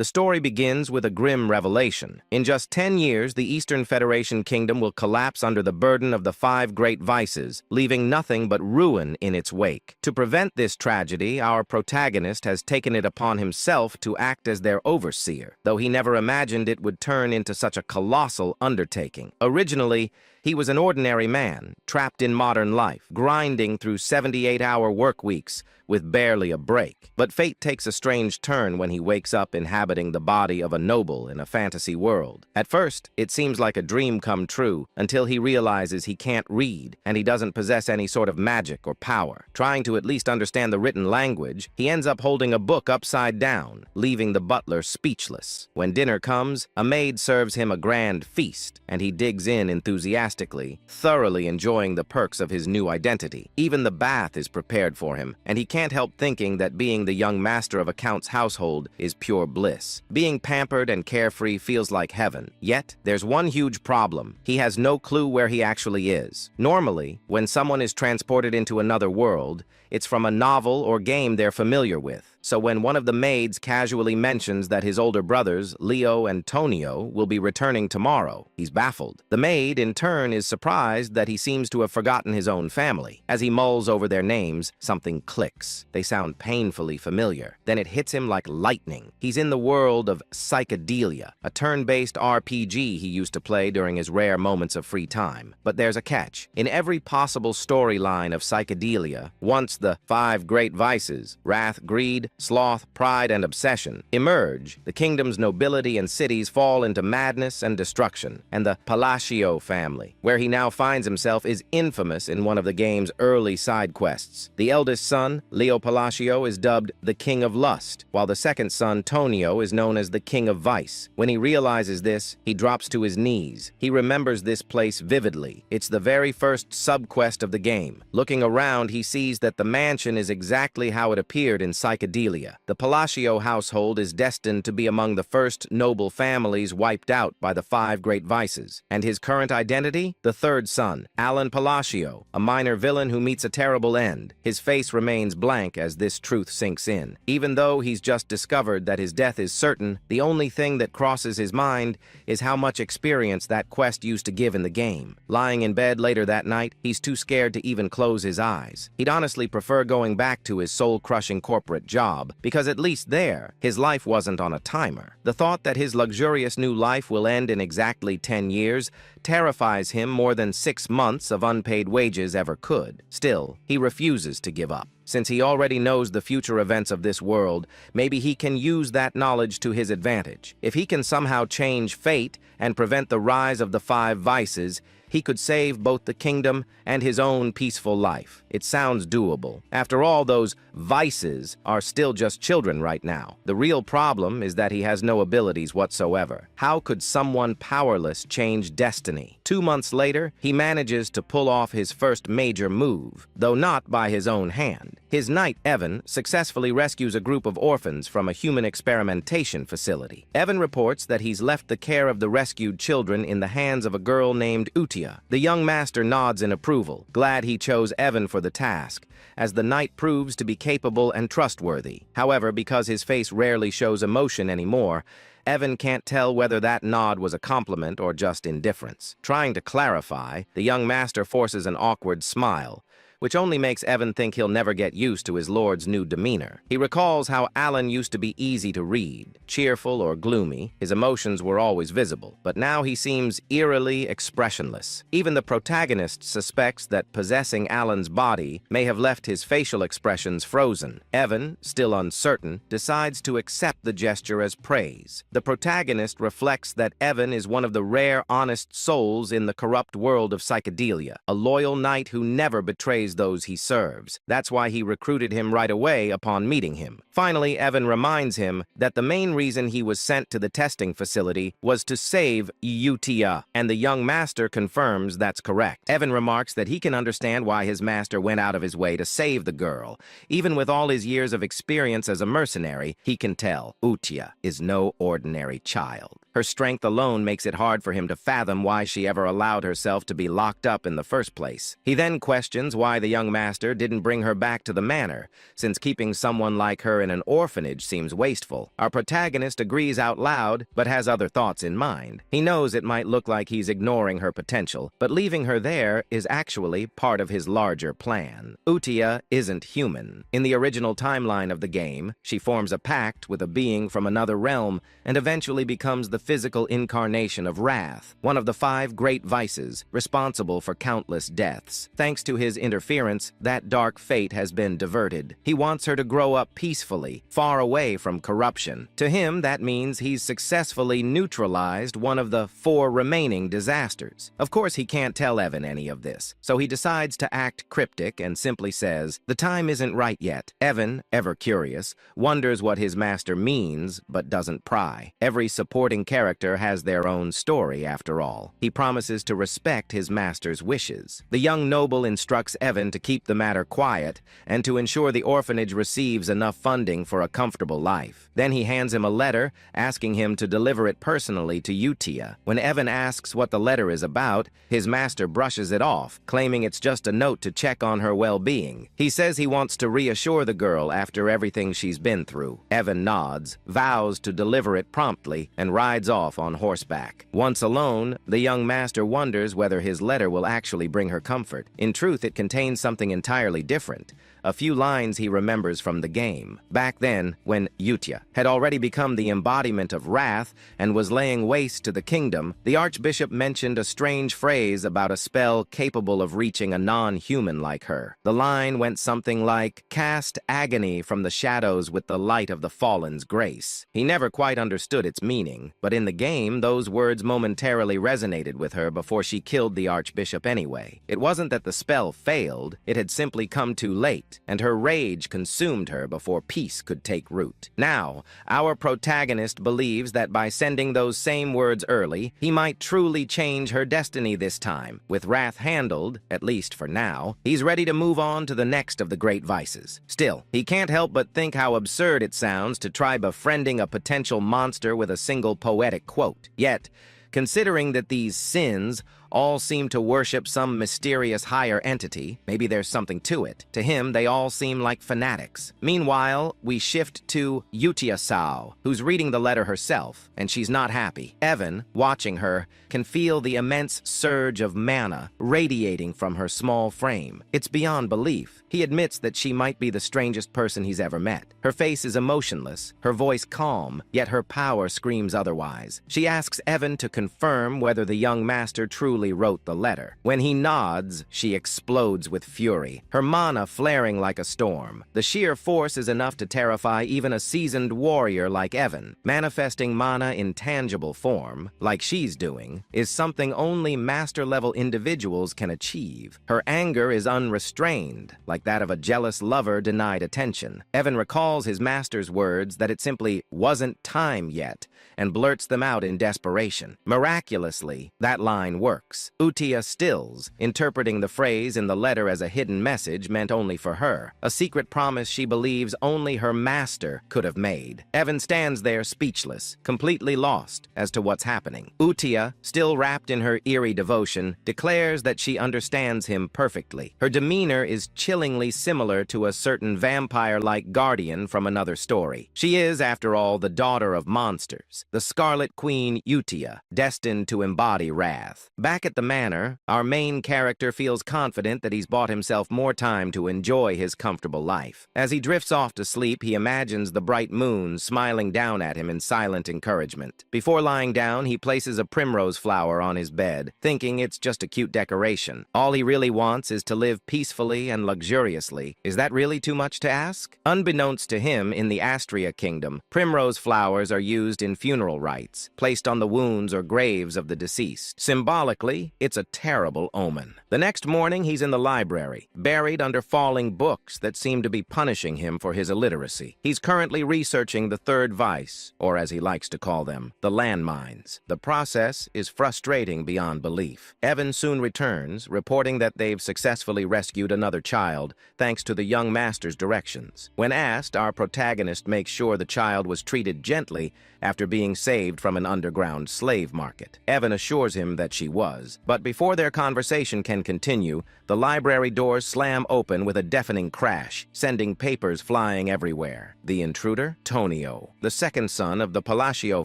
The story begins with a grim revelation. In just 10 years, the Eastern Federation Kingdom will collapse under the burden of the 5 great vices, leaving nothing but ruin in its wake. To prevent this tragedy, our protagonist has taken it upon himself to act as their overseer, though he never imagined it would turn into such a colossal undertaking. Originally, he was an ordinary man, trapped in modern life, grinding through 78-hour work weeks with barely a break. But fate takes a strange turn when he wakes up inhabiting the body of a noble in a fantasy world. At first, it seems like a dream come true until he realizes he can't read and he doesn't possess any sort of magic or power. Trying to at least understand the written language, he ends up holding a book upside down, leaving the butler speechless. When dinner comes, a maid serves him a grand feast, and he digs in enthusiastically, thoroughly enjoying the perks of his new identity. Even the bath is prepared for him, and he can't help thinking that being the young master of a count's household is pure bliss. Being pampered and carefree feels like heaven. Yet, there's one huge problem. He has no clue where he actually is. Normally, when someone is transported into another world, it's from a novel or game they're familiar with. So when one of the maids casually mentions that his older brothers, Leo and Tonio, will be returning tomorrow, he's baffled. The maid, in turn, is surprised that he seems to have forgotten his own family. As he mulls over their names, something clicks. They sound painfully familiar. Then it hits him like lightning. He's in the world of Psychedelia, a turn-based RPG he used to play during his rare moments of free time. But there's a catch. In every possible storyline of Psychedelia, once the 5 great vices, wrath, greed, sloth, pride, and obsession, emerge, the kingdom's nobility and cities fall into madness and destruction, and the Palacio family, where he now finds himself, is infamous in one of the game's early side quests. The eldest son, Leo Palacio, is dubbed the King of Lust, while the second son, Tonio, is known as the King of Vice. When he realizes this, he drops to his knees. He remembers this place vividly. It's the very first sub-quest of the game. Looking around, he sees that the mansion is exactly how it appeared in Psychedelia. The Palacio household is destined to be among the first noble families wiped out by the 5 great vices. And his current identity? The third son, Alan Palacio, a minor villain who meets a terrible end. His face remains blank as this truth sinks in. Even though he's just discovered that his death is certain, the only thing that crosses his mind is how much experience that quest used to give in the game. Lying in bed later that night, he's too scared to even close his eyes. He'd honestly prefer going back to his soul-crushing corporate job, because at least there, his life wasn't on a timer. The thought that his luxurious new life will end in exactly 10 years terrifies him more than 6 months of unpaid wages ever could. Still, he refuses to give up. Since he already knows the future events of this world, maybe he can use that knowledge to his advantage. If he can somehow change fate and prevent the rise of the 5 vices, he could save both the kingdom and his own peaceful life. It sounds doable. After all, those vices are still just children right now. The real problem is that he has no abilities whatsoever. How could someone powerless change destiny? 2 months later, he manages to pull off his first major move, though not by his own hand. His knight, Evan, successfully rescues a group of orphans from a human experimentation facility. Evan reports that he's left the care of the rescued children in the hands of a girl named Utia. The young master nods in approval, glad he chose Evan for the task, as the knight proves to be capable and trustworthy. However, because his face rarely shows emotion anymore, Evan can't tell whether that nod was a compliment or just indifference. Trying to clarify, the young master forces an awkward smile, which only makes Evan think he'll never get used to his lord's new demeanor. He recalls how Alan used to be easy to read, cheerful or gloomy. His emotions were always visible, but now he seems eerily expressionless. Even the protagonist suspects that possessing Alan's body may have left his facial expressions frozen. Evan, still uncertain, decides to accept the gesture as praise. The protagonist reflects that Evan is one of the rare honest souls in the corrupt world of Psychedelia, a loyal knight who never betrays those he serves. That's why he recruited him right away upon meeting him. Finally, Evan reminds him that the main reason he was sent to the testing facility was to save Utia, and the young master confirms that's correct. Evan remarks that he can understand why his master went out of his way to save the girl. Even with all his years of experience as a mercenary, he can tell Utia is no ordinary child. Her strength alone makes it hard for him to fathom why she ever allowed herself to be locked up in the first place. He then questions why the young master didn't bring her back to the manor, since keeping someone like her in an orphanage seems wasteful. Our protagonist agrees out loud, but has other thoughts in mind. He knows it might look like he's ignoring her potential, but leaving her there is actually part of his larger plan. Utia isn't human. In the original timeline of the game, she forms a pact with a being from another realm and eventually becomes the physical incarnation of wrath, one of the 5 great vices responsible for countless deaths. Thanks to his interference, that dark fate has been diverted. He wants her to grow up peacefully, far away from corruption. To him, that means he's successfully neutralized one of the 4 remaining disasters. Of course, he can't tell Evan any of this, so he decides to act cryptic and simply says, "The time isn't right yet." Evan, ever curious, wonders what his master means, but doesn't pry. Every supporting character has their own story, after all. He promises to respect his master's wishes. The young noble instructs Evan to keep the matter quiet and to ensure the orphanage receives enough funding for a comfortable life. Then he hands him a letter, asking him to deliver it personally to Utia. When Evan asks what the letter is about, his master brushes it off, claiming it's just a note to check on her well-being. He says he wants to reassure the girl after everything she's been through. Evan nods, vows to deliver it promptly, and rides off on horseback. Once alone, the young master wonders whether his letter will actually bring her comfort. In truth, it contains something entirely different. A few lines he remembers from the game. Back then, when Utia had already become the embodiment of wrath and was laying waste to the kingdom, the archbishop mentioned a strange phrase about a spell capable of reaching a non-human like her. The line went something like, "Cast agony from the shadows with the light of the fallen's grace." He never quite understood its meaning, but in the game, those words momentarily resonated with her before she killed the archbishop anyway. It wasn't that the spell failed, it had simply come too late, and her rage consumed her before peace could take root. Now, our protagonist believes that by sending those same words early, he might truly change her destiny this time. With wrath handled, at least for now, he's ready to move on to the next of the great vices. Still, he can't help but think how absurd it sounds to try befriending a potential monster with a single poetic quote. Yet, considering that these sins all seem to worship some mysterious higher entity, maybe there's something to it. To him, they all seem like fanatics. Meanwhile, we shift to Utia Sao, who's reading the letter herself, and she's not happy. Evan, watching her, can feel the immense surge of mana radiating from her small frame. It's beyond belief. He admits that she might be the strangest person he's ever met. Her face is emotionless, her voice calm, yet her power screams otherwise. She asks Evan to confirm whether the young master truly wrote the letter. When he nods, she explodes with fury, her mana flaring like a storm. The sheer force is enough to terrify even a seasoned warrior like Evan. Manifesting mana in tangible form, like she's doing, is something only master-level individuals can achieve. Her anger is unrestrained, like that of a jealous lover denied attention. Evan recalls his master's words that it simply wasn't time yet, and blurts them out in desperation. Miraculously, that line works. Utia stills, interpreting the phrase in the letter as a hidden message meant only for her, a secret promise she believes only her master could have made. Evan stands there speechless, completely lost as to what's happening. Utia, still wrapped in her eerie devotion, declares that she understands him perfectly. Her demeanor is chillingly similar to a certain vampire-like guardian from another story. She is, after all, the daughter of monsters, the Scarlet Queen Utia, destined to embody wrath. Back at the manor, our main character feels confident that he's bought himself more time to enjoy his comfortable life. As he drifts off to sleep, he imagines the bright moon smiling down at him in silent encouragement. Before lying down, he places a primrose flower on his bed, thinking it's just a cute decoration. All he really wants is to live peacefully and luxuriously. Is that really too much to ask? Unbeknownst to him, in the Astria kingdom, primrose flowers are used in funeral rites, placed on the wounds or graves of the deceased. Symbolically, Frankly, it's a terrible omen. The next morning, he's in the library, buried under falling books that seem to be punishing him for his illiteracy. He's currently researching the third vice, or as he likes to call them, the landmines. The process is frustrating beyond belief. Evan soon returns, reporting that they've successfully rescued another child, thanks to the young master's directions. When asked, our protagonist makes sure the child was treated gently after being saved from an underground slave market. Evan assures him that she was, but before their conversation can continue, the library doors slam open with a deafening crash, sending papers flying everywhere. The intruder? Tonio, the second son of the Palacio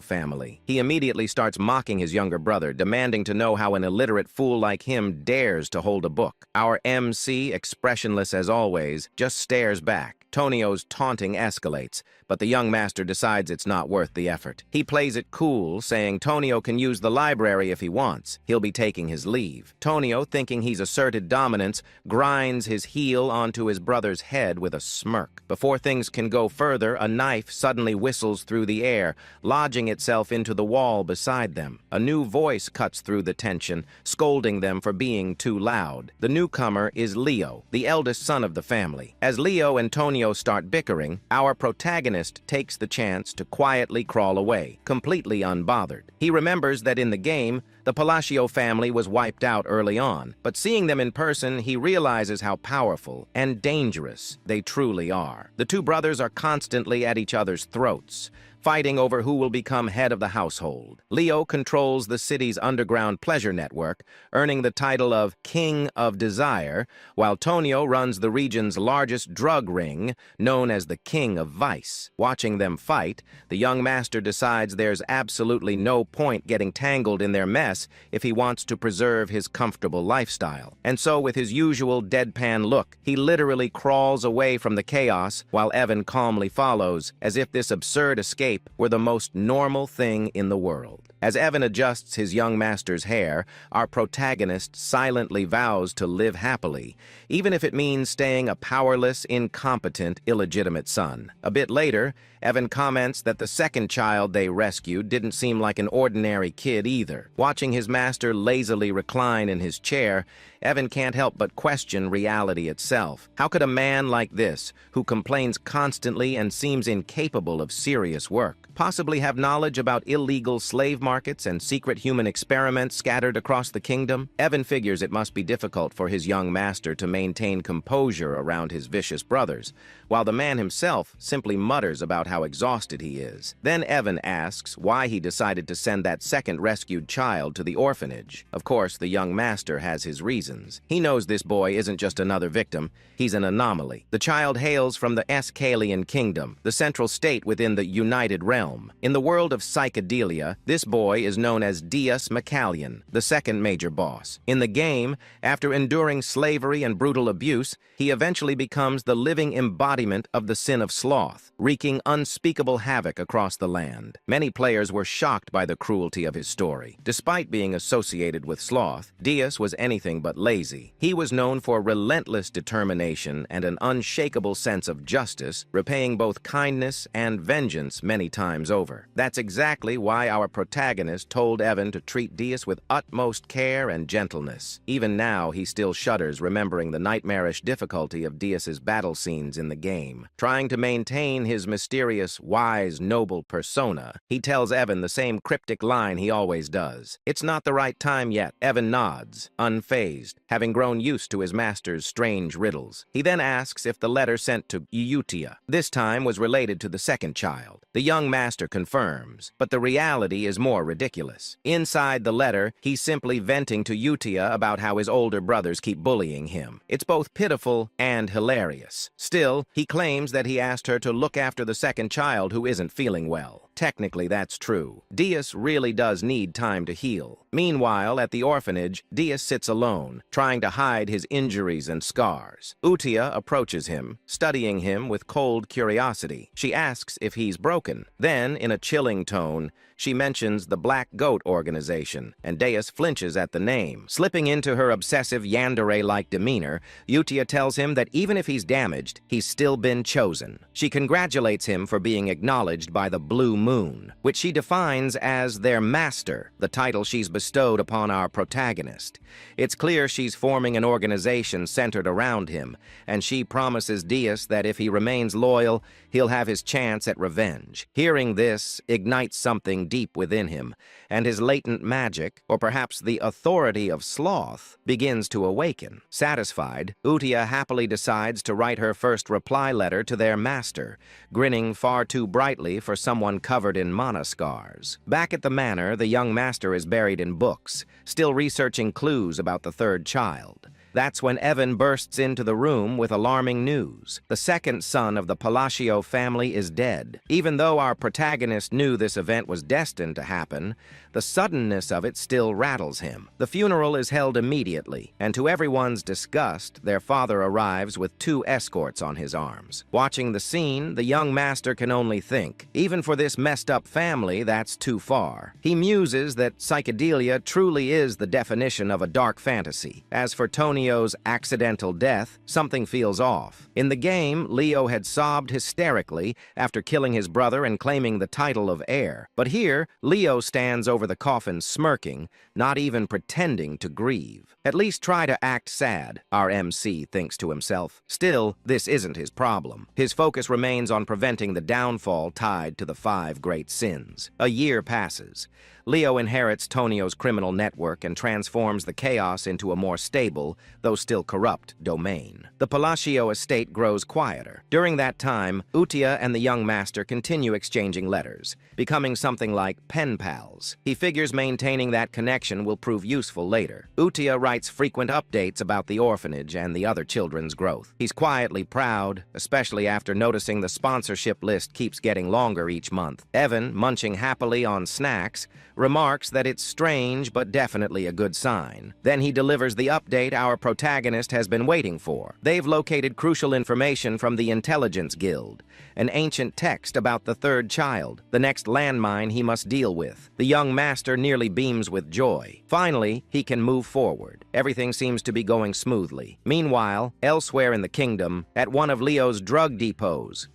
family. He immediately starts mocking his younger brother, demanding to know how an illiterate fool like him dares to hold a book. Our MC, expressionless as always, just stares back. Tonio's taunting escalates, but the young master decides it's not worth the effort. He plays it cool, saying Tonio can use the library if he wants. He'll be taking his leave. Tonio, thinking he's asserted dominance, grinds his heel onto his brother's head with a smirk. Before things can go further, a knife suddenly whistles through the air, lodging itself into the wall beside them. A new voice cuts through the tension, scolding them for being too loud. The newcomer is Leo, the eldest son of the family. As Leo and Tonio start bickering, our protagonist takes the chance to quietly crawl away, completely unbothered. He remembers that in the game, the Palacio family was wiped out early on, but seeing them in person, he realizes how powerful and dangerous they truly are. The two brothers are constantly at each other's throats, fighting over who will become head of the household. Leo controls the city's underground pleasure network, earning the title of King of Desire, while Tonio runs the region's largest drug ring, known as the King of Vice. Watching them fight, the young master decides there's absolutely no point getting tangled in their mess if he wants to preserve his comfortable lifestyle. And so, with his usual deadpan look, he literally crawls away from the chaos while Evan calmly follows, as if this absurd escape were the most normal thing in the world. As Evan adjusts his young master's hair, our protagonist silently vows to live happily, even if it means staying a powerless, incompetent, illegitimate son. A bit later, Evan comments that the second child they rescued didn't seem like an ordinary kid either. Watching his master lazily recline in his chair, Evan can't help but question reality itself. How could a man like this, who complains constantly and seems incapable of serious work, possibly have knowledge about illegal slave markets and secret human experiments scattered across the kingdom? Evan figures it must be difficult for his young master to maintain composure around his vicious brothers, while the man himself simply mutters about how exhausted he is. Then Evan asks why he decided to send that second rescued child to the orphanage. Of course, the young master has his reasons. He knows this boy isn't just another victim, he's an anomaly. The child hails from the Escalian Kingdom, the central state within the United Realm. In the world of psychedelia, this boy is known as Dias Macallion, the second major boss. In the game, after enduring slavery and brutal abuse, he eventually becomes the living embodiment of the sin of sloth, wreaking unspeakable havoc across the land. Many players were shocked by the cruelty of his story. Despite being associated with sloth, Dias was anything but lazy. He was known for relentless determination and an unshakable sense of justice, repaying both kindness and vengeance many times over. That's exactly why our protagonist told Evan to treat Dias with utmost care and gentleness. Even now, he still shudders remembering the nightmarish difficulty of Dias's battle scenes in the game. Trying to maintain his mysterious, wise, noble persona, he tells Evan the same cryptic line he always does. It's not the right time yet. Evan nods, unfazed, having grown used to his master's strange riddles. He then asks if the letter sent to Eutia this time was related to the second child. The young master confirms, but the reality is more ridiculous. Inside the letter, he's simply venting to Eutia about how his older brothers keep bullying him. It's both pitiful and hilarious. Still, he claims that he asked her to look after the second child who isn't feeling well. Technically, that's true. Dias really does need time to heal. Meanwhile, at the orphanage, Dias sits alone, trying to hide his injuries and scars. Utia approaches him, studying him with cold curiosity. She asks if he's broken, broken. Then, in a chilling tone, she mentions the Black Goat organization, and Deus flinches at the name. Slipping into her obsessive yandere-like demeanor, Utia tells him that even if he's damaged, he's still been chosen. She congratulates him for being acknowledged by the Blue Moon, which she defines as their master, the title she's bestowed upon our protagonist. It's clear she's forming an organization centered around him, and she promises Deus that if he remains loyal, he'll have his chance at revenge. Hearing this ignites something deep within him, and his latent magic, or perhaps the authority of sloth, begins to awaken. Satisfied, Utia happily decides to write her first reply letter to their master, grinning far too brightly for someone covered in mana scars. Back at the manor, the young master is buried in books, still researching clues about the third child. That's when Evan bursts into the room with alarming news. The second son of the Palacio family is dead. Even though our protagonist knew this event was destined to happen, the suddenness of it still rattles him. The funeral is held immediately, and to everyone's disgust, their father arrives with 2 escorts on his arms. Watching the scene, the young master can only think, even for this messed-up family, that's too far. He muses that psychedelia truly is the definition of a dark fantasy. As for Tonio's accidental death, something feels off. In the game, Leo had sobbed hysterically after killing his brother and claiming the title of heir. But here, Leo stands over the coffin smirking, not even pretending to grieve. At least try to act sad, our MC thinks to himself. Still, this isn't his problem. His focus remains on preventing the downfall tied to the 5 great sins. A year passes. Leo inherits Tonio's criminal network and transforms the chaos into a more stable, though still corrupt, domain. The Palacio estate grows quieter. During that time, Utia and the young master continue exchanging letters, becoming something like pen pals. He figures maintaining that connection will prove useful later. Utia writes frequent updates about the orphanage and the other children's growth. He's quietly proud, especially after noticing the sponsorship list keeps getting longer each month. Evan, munching happily on snacks, remarks that it's strange but definitely a good sign. Then he delivers the update our protagonist has been waiting for. They've located crucial information from the Intelligence Guild, an ancient text about the third child, the next landmine he must deal with. The young master nearly beams with joy. Finally, he can move forward. Everything seems to be going smoothly. Meanwhile, elsewhere in the kingdom, at one of Leo's drug depots,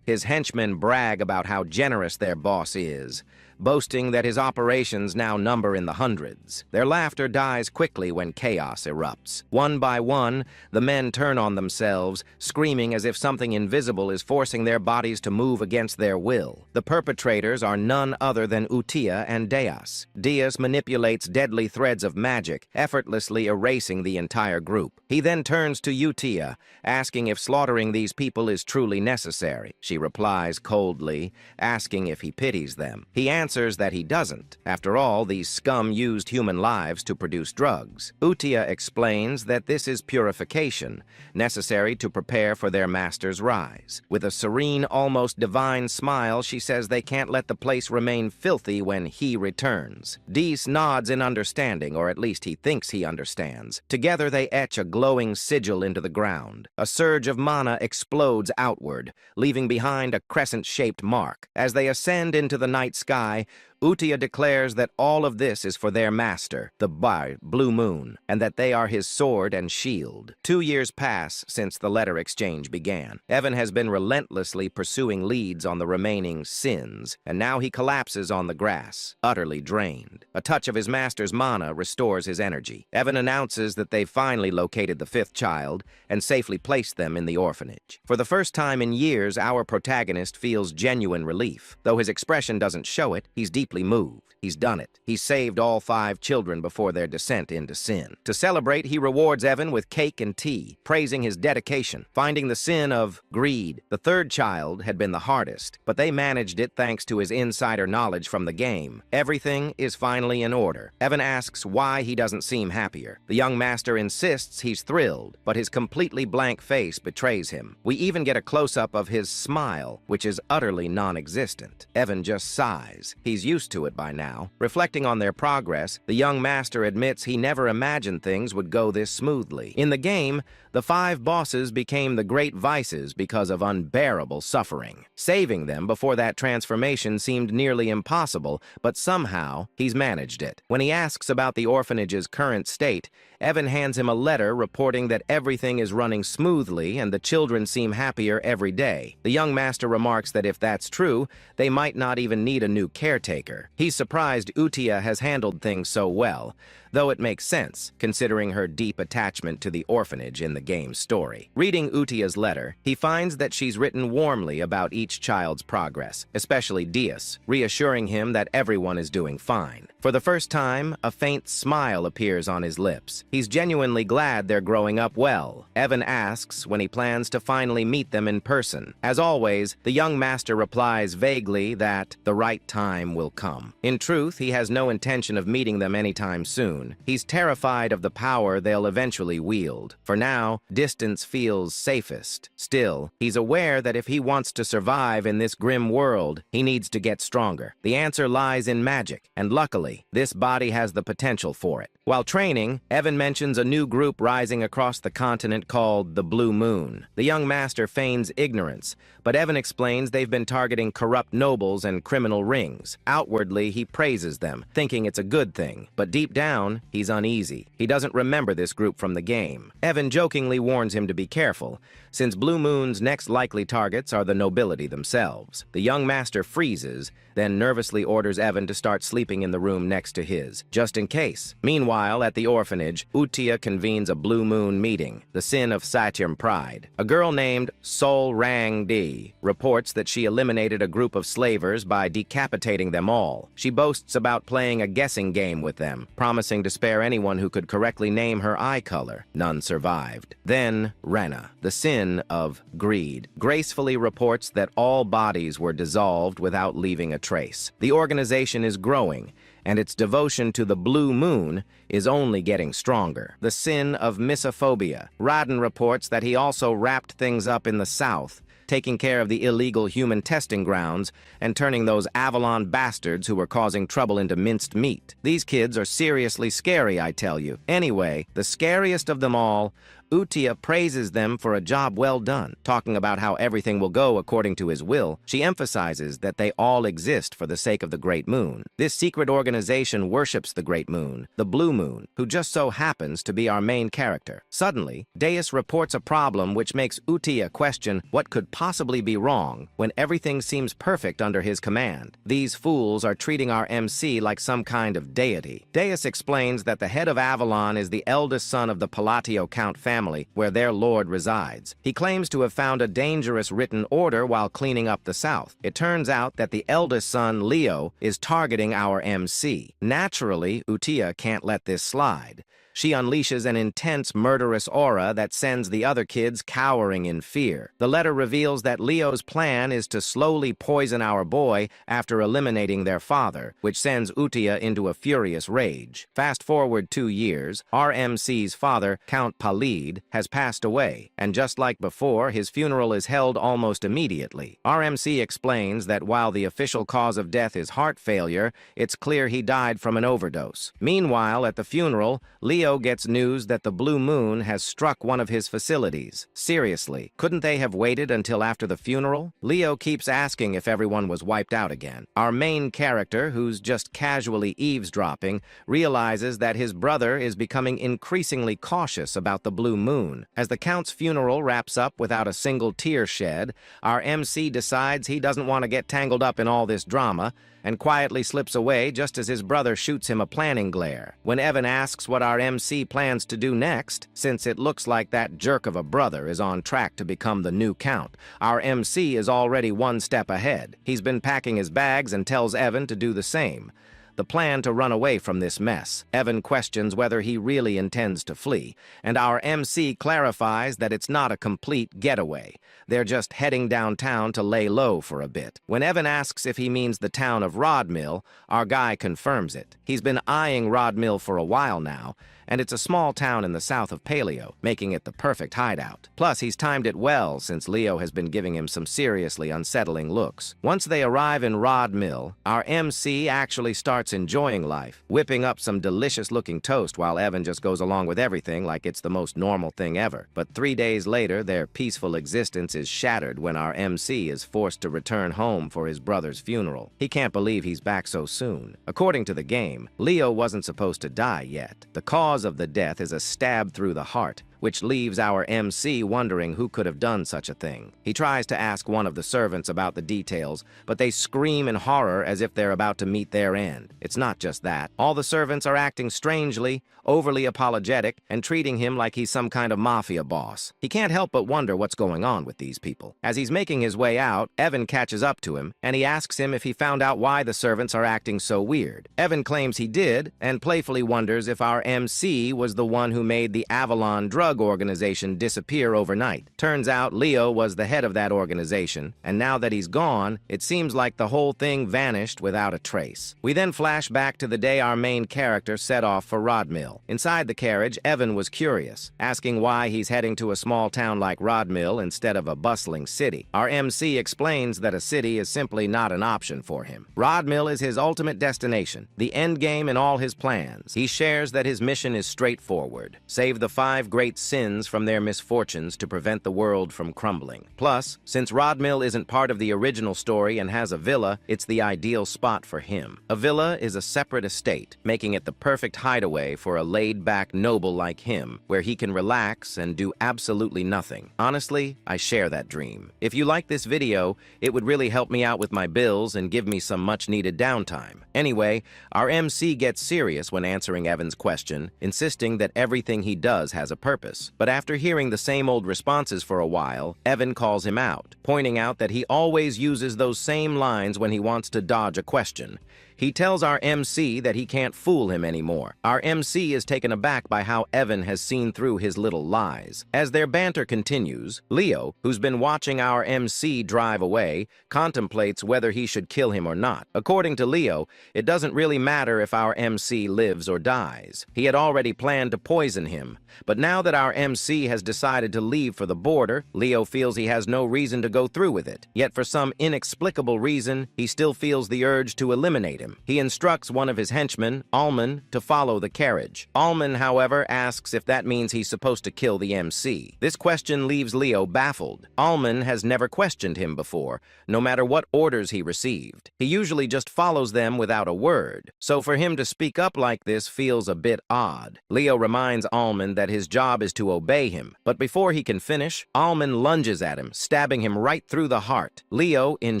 his henchmen brag about how generous their boss is, boasting that his operations now number in the hundreds. Their laughter dies quickly when chaos erupts. One by one, the men turn on themselves, screaming as if something invisible is forcing their bodies to move against their will. The perpetrators are none other than Utia and Deus. Deus manipulates deadly threads of magic, effortlessly erasing the entire group. He then turns to Utia, asking if slaughtering these people is truly necessary. She replies coldly, asking if he pities them. He answers that he doesn't. After all, these scum used human lives to produce drugs. Utia explains that this is purification, necessary to prepare for their master's rise. With a serene, almost divine smile, she says they can't let the place remain filthy when he returns. Dees nods in understanding, or at least he thinks he understands. Together they etch a glowing sigil into the ground. A surge of mana explodes outward, leaving behind a crescent-shaped mark. As they ascend into the night sky, Utia declares that all of this is for their master, the Blue Moon, and that they are his sword and shield. 2 years pass since the letter exchange began. Evan has been relentlessly pursuing leads on the remaining sins, and now he collapses on the grass, utterly drained. A touch of his master's mana restores his energy. Evan announces that they've finally located the 5th child and safely placed them in the orphanage. For the first time in years, our protagonist feels genuine relief. Though his expression doesn't show it, he's deeply moved. He's done it. He's saved all 5 children before their descent into sin. To celebrate, he rewards Evan with cake and tea, praising his dedication, finding the sin of greed. The 3rd child had been the hardest, but they managed it thanks to his insider knowledge from the game. Everything is finally finally in order. Evan asks why he doesn't seem happier. The young master insists he's thrilled, but his completely blank face betrays him. We even get a close-up of his smile, which is utterly non-existent. Evan just sighs. He's used to it by now. Reflecting on their progress, the young master admits he never imagined things would go this smoothly. In the game, the 5 bosses became the great vices because of unbearable suffering. Saving them before that transformation seemed nearly impossible, but somehow he's managed it. When he asks about the orphanage's current state, Evan hands him a letter reporting that everything is running smoothly and the children seem happier every day. The young master remarks that if that's true, they might not even need a new caretaker. He's surprised Utia has handled things so well, though it makes sense, considering her deep attachment to the orphanage in the game's story. Reading Utia's letter, he finds that she's written warmly about each child's progress, especially Dias, reassuring him that everyone is doing fine. For the first time, a faint smile appears on his lips. He's genuinely glad they're growing up well. Evan asks when he plans to finally meet them in person. As always, the young master replies vaguely that the right time will come. In truth, he has no intention of meeting them anytime soon. He's terrified of the power they'll eventually wield. For now, distance feels safest. Still, he's aware that if he wants to survive in this grim world, he needs to get stronger. The answer lies in magic, and luckily, this body has the potential for it. While training, Evan mentions a new group rising across the continent called the Blue Moon. The young master feigns ignorance, but Evan explains they've been targeting corrupt nobles and criminal rings. Outwardly, he praises them, thinking it's a good thing, but deep down, he's uneasy. He doesn't remember this group from the game. Evan jokingly warns him to be careful, since Blue Moon's next likely targets are the nobility themselves. The young master freezes, then nervously orders Evan to start sleeping in the room next to his, just in case. Meanwhile, at the orphanage, Utia convenes a Blue Moon meeting, the sin of Satyam pride. A girl named Sol Rang Di reports that she eliminated a group of slavers by decapitating them all. She boasts about playing a guessing game with them, promising to spare anyone who could correctly name her eye color. None survived. Then, Rena, the sin of greed, gracefully reports that all bodies were dissolved without leaving a trace. The organization is growing, and its devotion to the Blue Moon is only getting stronger. The sin of misophobia. Radin reports that he also wrapped things up in the south, taking care of the illegal human testing grounds and turning those Avalon bastards who were causing trouble into minced meat. These kids are seriously scary, I tell you. Anyway, the scariest of them all, Utia praises them for a job well done. Talking about how everything will go according to his will, she emphasizes that they all exist for the sake of the Great Moon. This secret organization worships the Great Moon, the Blue Moon, who just so happens to be our main character. Suddenly, Deus reports a problem which makes Utia question what could possibly be wrong when everything seems perfect under his command. These fools are treating our MC like some kind of deity. Deus explains that the head of Avalon is the eldest son of the Palatio Count family, where their lord resides. He claims to have found a dangerous written order while cleaning up the south. It turns out that the eldest son, Leo, is targeting our MC. Naturally, Utia can't let this slide. She unleashes an intense, murderous aura that sends the other kids cowering in fear. The letter reveals that Leo's plan is to slowly poison our boy after eliminating their father, which sends Utia into a furious rage. Fast forward 2 years, RMC's father, Count Palid, has passed away, and just like before, his funeral is held almost immediately. RMC explains that while the official cause of death is heart failure, it's clear he died from an overdose. Meanwhile, at the funeral, Leo gets news that the Blue Moon has struck one of his facilities. Seriously, couldn't they have waited until after the funeral? Leo keeps asking if everyone was wiped out again. Our main character, who's just casually eavesdropping, realizes that his brother is becoming increasingly cautious about the Blue Moon. As the Count's funeral wraps up without a single tear shed, our MC decides he doesn't want to get tangled up in all this drama, and quietly slips away just as his brother shoots him a planning glare. When Evan asks what our MC plans to do next, since it looks like that jerk of a brother is on track to become the new Count, our MC is already one step ahead. He's been packing his bags and tells Evan to do the same. the plan to run away from this mess. Evan questions whether he really intends to flee, and our MC clarifies that it's not a complete getaway. They're just heading downtown to lay low for a bit. When Evan asks if he means the town of Rodmill, our guy confirms it. He's been eyeing Rodmill for a while now, and it's a small town in the south of Paleo, making it the perfect hideout. Plus, he's timed it well since Leo has been giving him some seriously unsettling looks. Once they arrive in Rodmill, our MC actually starts enjoying life, whipping up some delicious-looking toast while Evan just goes along with everything like it's the most normal thing ever. But 3 days later, their peaceful existence is shattered when our MC is forced to return home for his brother's funeral. He can't believe he's back so soon. According to the game, Leo wasn't supposed to die yet. The cause of the death is a stab through the heart, which leaves our MC wondering who could have done such a thing. He tries to ask one of the servants about the details, but they scream in horror as if they're about to meet their end. It's not just that. All the servants are acting strangely, overly apologetic, and treating him like he's some kind of mafia boss. He can't help but wonder what's going on with these people. As he's making his way out, Evan catches up to him, and he asks him if he found out why the servants are acting so weird. Evan claims he did, and playfully wonders if our MC was the one who made the Avalon drug organization disappear overnight. Turns out Leo was the head of that organization, and now that he's gone, it seems like the whole thing vanished without a trace. We then flash back to the day our main character set off for Rodmill. Inside the carriage, Evan was curious, asking why he's heading to a small town like Rodmill instead of a bustling city. Our MC explains that a city is simply not an option for him. Rodmill is his ultimate destination, the end game in all his plans. He shares that his mission is straightforward: save the 5 great sins from their misfortunes to prevent the world from crumbling. Plus, since Rodmill isn't part of the original story and has a villa, it's the ideal spot for him. A villa is a separate estate, making it the perfect hideaway for a laid-back noble like him, where he can relax and do absolutely nothing. Honestly, I share that dream. If you like this video, it would really help me out with my bills and give me some much-needed downtime. Anyway, our MC gets serious when answering Evan's question, insisting that everything he does has a purpose. But after hearing the same old responses for a while, Evan calls him out, pointing out that he always uses those same lines when he wants to dodge a question. He tells our MC that he can't fool him anymore. Our MC is taken aback by how Evan has seen through his little lies. As their banter continues, Leo, who's been watching our MC drive away, contemplates whether he should kill him or not. According to Leo, it doesn't really matter if our MC lives or dies. He had already planned to poison him. But now that our MC has decided to leave for the border, Leo feels he has no reason to go through with it. Yet for some inexplicable reason, he still feels the urge to eliminate him. He instructs one of his henchmen, Alman, to follow the carriage. Alman, however, asks if that means he's supposed to kill the MC. This question leaves Leo baffled. Alman has never questioned him before, no matter what orders he received. He usually just follows them without a word. So for him to speak up like this feels a bit odd. Leo reminds Alman that his job is to obey him. But before he can finish, Alman lunges at him, stabbing him right through the heart. Leo, in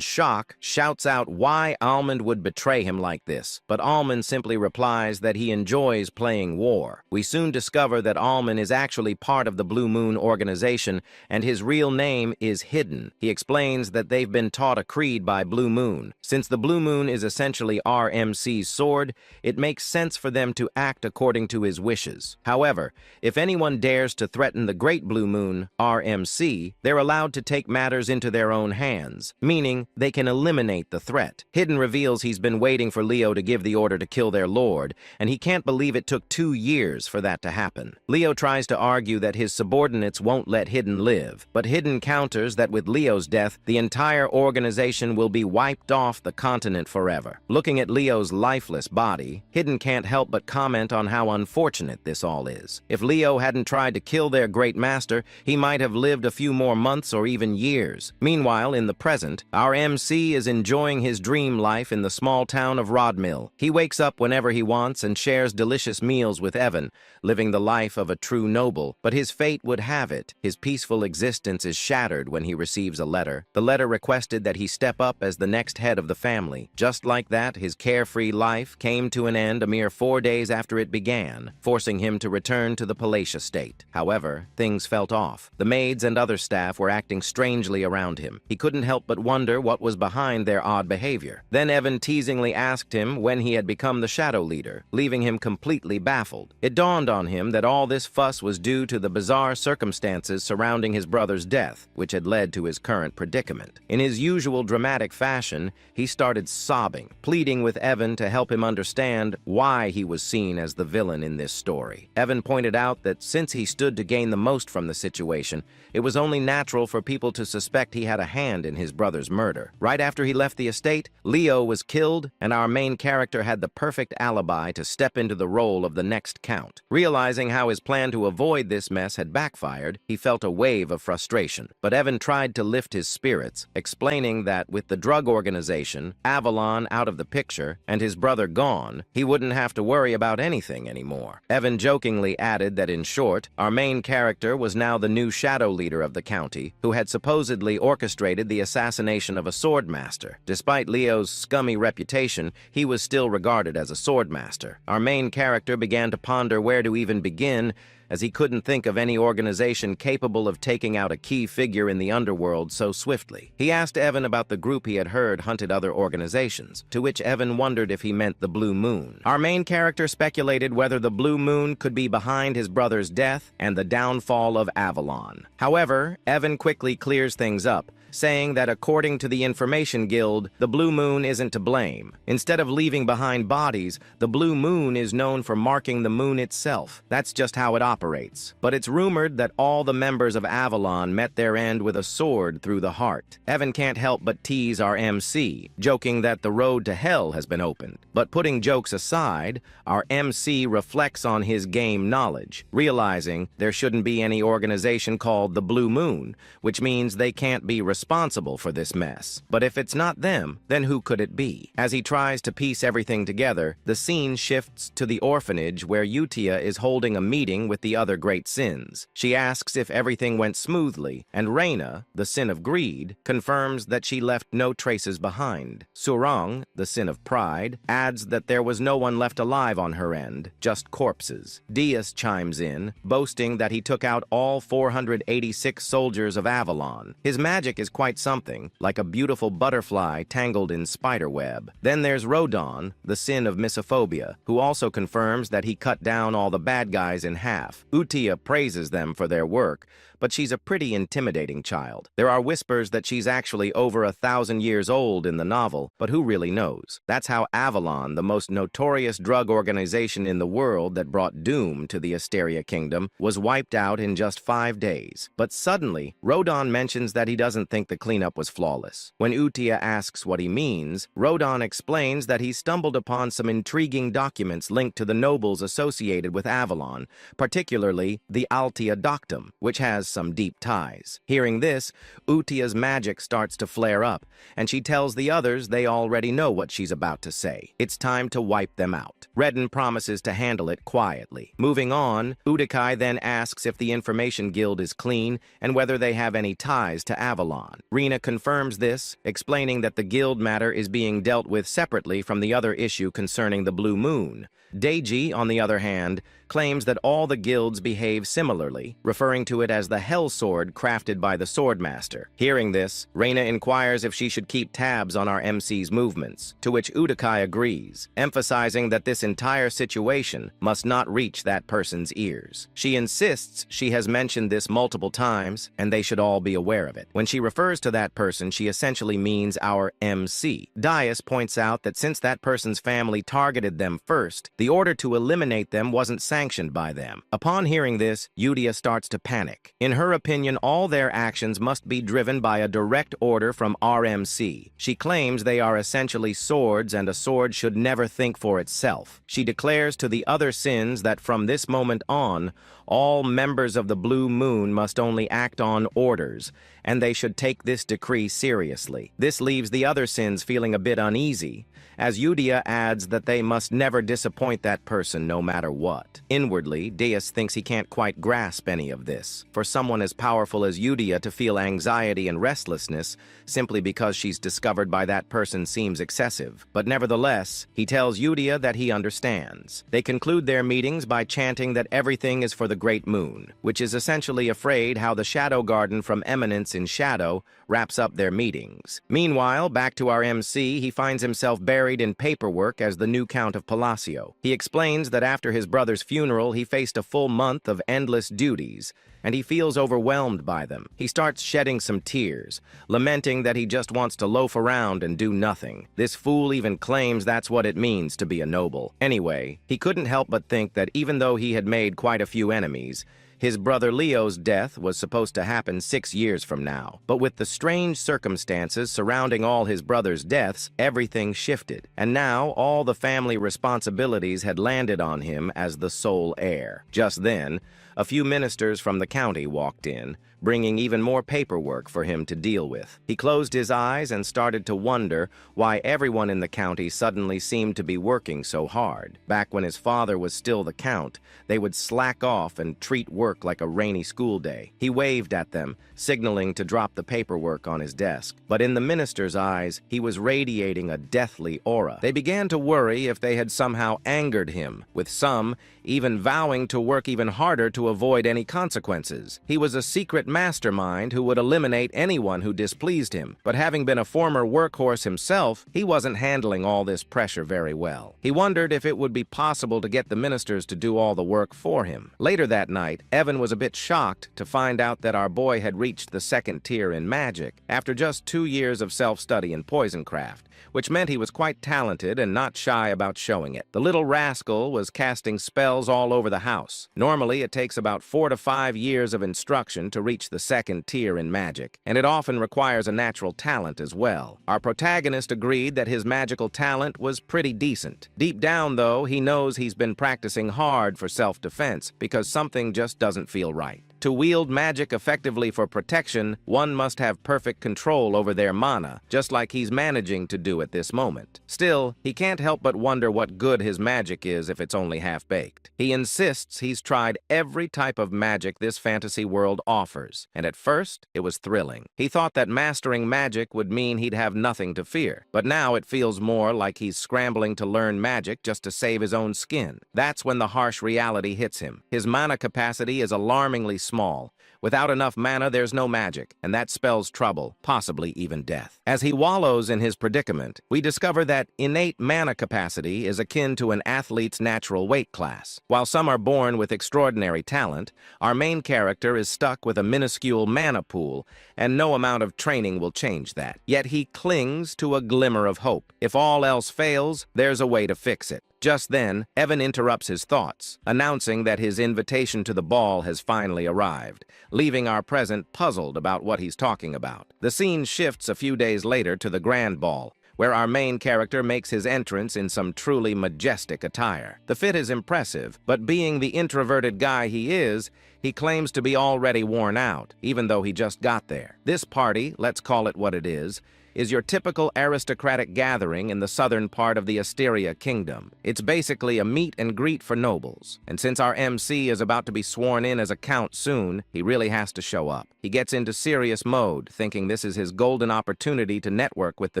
shock, shouts out why Alman would betray him like this, but Alman simply replies that he enjoys playing war. We soon discover that Alman is actually part of the Blue Moon organization, and his real name is Hidden. He explains that they've been taught a creed by Blue Moon. Since the Blue Moon is essentially RMC's sword, it makes sense for them to act according to his wishes. However, if anyone dares to threaten the Great Blue Moon, RMC, they're allowed to take matters into their own hands, meaning they can eliminate the threat. Hidden reveals he's been waiting for Leo to give the order to kill their lord, and he can't believe it took 2 years for that to happen. Leo tries to argue that his subordinates won't let Hidden live, but Hidden counters that with Leo's death, the entire organization will be wiped off the continent forever. Looking at Leo's lifeless body, Hidden can't help but comment on how unfortunate this all is. If Leo hadn't tried to kill their great master, he might have lived a few more months or even years. Meanwhile, in the present, our MC is enjoying his dream life in the small town of Rodmill. He wakes up whenever he wants and shares delicious meals with Evan, living the life of a true noble. But his fate would have it. His peaceful existence is shattered when he receives a letter. The letter requested that he step up as the next head of the family. Just like that, his carefree life came to an end a mere 4 days after it began, forcing him to return to the palatial state. However, things felt off. The maids and other staff were acting strangely around him. He couldn't help but wonder what was behind their odd behavior. Then Evan teasingly asked him when he had become the Shadow Leader, leaving him completely baffled. It dawned on him that all this fuss was due to the bizarre circumstances surrounding his brother's death, which had led to his current predicament. In his usual dramatic fashion, he started sobbing, pleading with Evan to help him understand why he was seen as the villain in this story. Evan pointed out that since he stood to gain the most from the situation, it was only natural for people to suspect he had a hand in his brother's murder. Right after he left the estate, Leo was killed, and our main character had the perfect alibi to step into the role of the next Count. Realizing how his plan to avoid this mess had backfired, he felt a wave of frustration. But Evan tried to lift his spirits, explaining that with the drug organization, Avalon out of the picture, and his brother gone, he wouldn't have to worry about anything anymore. Evan jokingly added that in short, our main character was now the new shadow leader of the county, who had supposedly orchestrated the assassination of a swordmaster. Despite Leo's scummy reputation, he was still regarded as a swordmaster. Our main character began to ponder where to even begin, as he couldn't think of any organization capable of taking out a key figure in the underworld so swiftly. He asked Evan about the group he had heard hunted other organizations, to which Evan wondered if he meant the Blue Moon. Our main character speculated whether the Blue Moon could be behind his brother's death and the downfall of Avalon. However, Evan quickly clears things up, saying that according to the Information Guild, the Blue Moon isn't to blame. Instead of leaving behind bodies, the Blue Moon is known for marking the moon itself. That's just how it operates. But it's rumored that all the members of Avalon met their end with a sword through the heart. Evan can't help but tease our MC, joking that the road to hell has been opened. But putting jokes aside, our MC reflects on his game knowledge, realizing there shouldn't be any organization called the Blue Moon, which means they can't be responsible for this mess. But if it's not them, then who could it be? As he tries to piece everything together, the scene shifts to the orphanage where Utia is holding a meeting with the other great sins. She asks if everything went smoothly, and Reina, the sin of greed, confirms that she left no traces behind. Surang, the sin of pride, adds that there was no one left alive on her end, just corpses. Diaz chimes in, boasting that he took out all 486 soldiers of Avalon. His magic is quite something, like a beautiful butterfly tangled in spiderweb. Then there's Rodon, the sin of misophobia, who also confirms that he cut down all the bad guys in half. Utia praises them for their work, but she's a pretty intimidating child. There are whispers that she's actually over 1,000 years old in the novel, but who really knows? That's how Avalon, the most notorious drug organization in the world that brought doom to the Asteria Kingdom, was wiped out in just 5 days. But suddenly, Rodon mentions that he doesn't think the cleanup was flawless. When Utia asks what he means, Rodon explains that he stumbled upon some intriguing documents linked to the nobles associated with Avalon, particularly the Altia Doctum, which has some deep ties. Hearing this, Utia's magic starts to flare up, and she tells the others they already know what she's about to say. It's time to wipe them out. Redden promises to handle it quietly. Moving on, Udikai then asks if the Information Guild is clean and whether they have any ties to Avalon. Rena confirms this, explaining that the guild matter is being dealt with separately from the other issue concerning the Blue Moon. Deiji, on the other hand, claims that all the guilds behave similarly, referring to it as the Hell Sword crafted by the Swordmaster. Hearing this, Reina inquires if she should keep tabs on our MC's movements, to which Udikai agrees, emphasizing that this entire situation must not reach that person's ears. She insists she has mentioned this multiple times, and they should all be aware of it. When she refers to that person, she essentially means our MC. Dias points out that since that person's family targeted them first, the order to eliminate them wasn't sanctioned by them. Upon hearing this, Udia starts to panic. In her opinion, all their actions must be driven by a direct order from RMC. She claims they are essentially swords, and a sword should never think for itself. She declares to the other sins that from this moment on, all members of the Blue Moon must only act on orders, and they should take this decree seriously. This leaves the other sins feeling a bit uneasy, as Udia adds that they must never disappoint that person no matter what. Inwardly, Dias thinks he can't quite grasp any of this. For someone as powerful as Udia to feel anxiety and restlessness simply because she's discovered by that person seems excessive. But nevertheless, he tells Udia that he understands. They conclude their meetings by chanting that everything is for the Great Moon, which is essentially afraid how the Shadow Garden from Eminence in shadow, wraps up their meetings. Meanwhile, back to our MC, he finds himself buried in paperwork as the new Count of Palacio. He explains that after his brother's funeral, he faced a full month of endless duties, and he feels overwhelmed by them. He starts shedding some tears, lamenting that he just wants to loaf around and do nothing. This fool even claims that's what it means to be a noble. Anyway, he couldn't help but think that even though he had made quite a few enemies, his brother Leo's death was supposed to happen 6 years from now. But with the strange circumstances surrounding all his brother's deaths, everything shifted. And now all the family responsibilities had landed on him as the sole heir. Just then, a few ministers from the county walked in, bringing even more paperwork for him to deal with. He closed his eyes and started to wonder why everyone in the county suddenly seemed to be working so hard. Back when his father was still the count, they would slack off and treat work like a rainy school day. He waved at them, signaling to drop the paperwork on his desk. But in the minister's eyes, he was radiating a deathly aura. They began to worry if they had somehow angered him, with some even vowing to work even harder to avoid any consequences. He was a secret mastermind who would eliminate anyone who displeased him, but having been a former workhorse himself, he wasn't handling all this pressure very well. He wondered if it would be possible to get the ministers to do all the work for him. Later that night, Evan was a bit shocked to find out that our boy had reached the 2nd tier in magic after just 2 years of self-study in poisoncraft, which meant he was quite talented and not shy about showing it. The little rascal was casting spells all over the house. Normally, it takes about 4 to 5 years of instruction to reach the 2nd tier in magic, and it often requires a natural talent as well. Our protagonist agreed that his magical talent was pretty decent. Deep down, though, he knows he's been practicing hard for self-defense because something just doesn't feel right. To wield magic effectively for protection, one must have perfect control over their mana, just like he's managing to do at this moment. Still, he can't help but wonder what good his magic is if it's only half-baked. He insists he's tried every type of magic this fantasy world offers, and at first, it was thrilling. He thought that mastering magic would mean he'd have nothing to fear, but now it feels more like he's scrambling to learn magic just to save his own skin. That's when the harsh reality hits him. His mana capacity is alarmingly small. Without enough mana, there's no magic, and that spells trouble, possibly even death. As he wallows in his predicament, we discover that innate mana capacity is akin to an athlete's natural weight class. While some are born with extraordinary talent, our main character is stuck with a minuscule mana pool, and no amount of training will change that. Yet he clings to a glimmer of hope. If all else fails, there's a way to fix it. Just then, Evan interrupts his thoughts, announcing that his invitation to the ball has finally arrived, leaving our present puzzled about what he's talking about. The scene shifts a few days later to the grand ball, where our main character makes his entrance in some truly majestic attire. The fit is impressive, but being the introverted guy he is, he claims to be already worn out, even though he just got there. This party, let's call it what it is your typical aristocratic gathering in the southern part of the Asteria kingdom. It's basically a meet and greet for nobles, and since our MC is about to be sworn in as a count soon, he really has to show up. He gets into serious mode, thinking this is his golden opportunity to network with the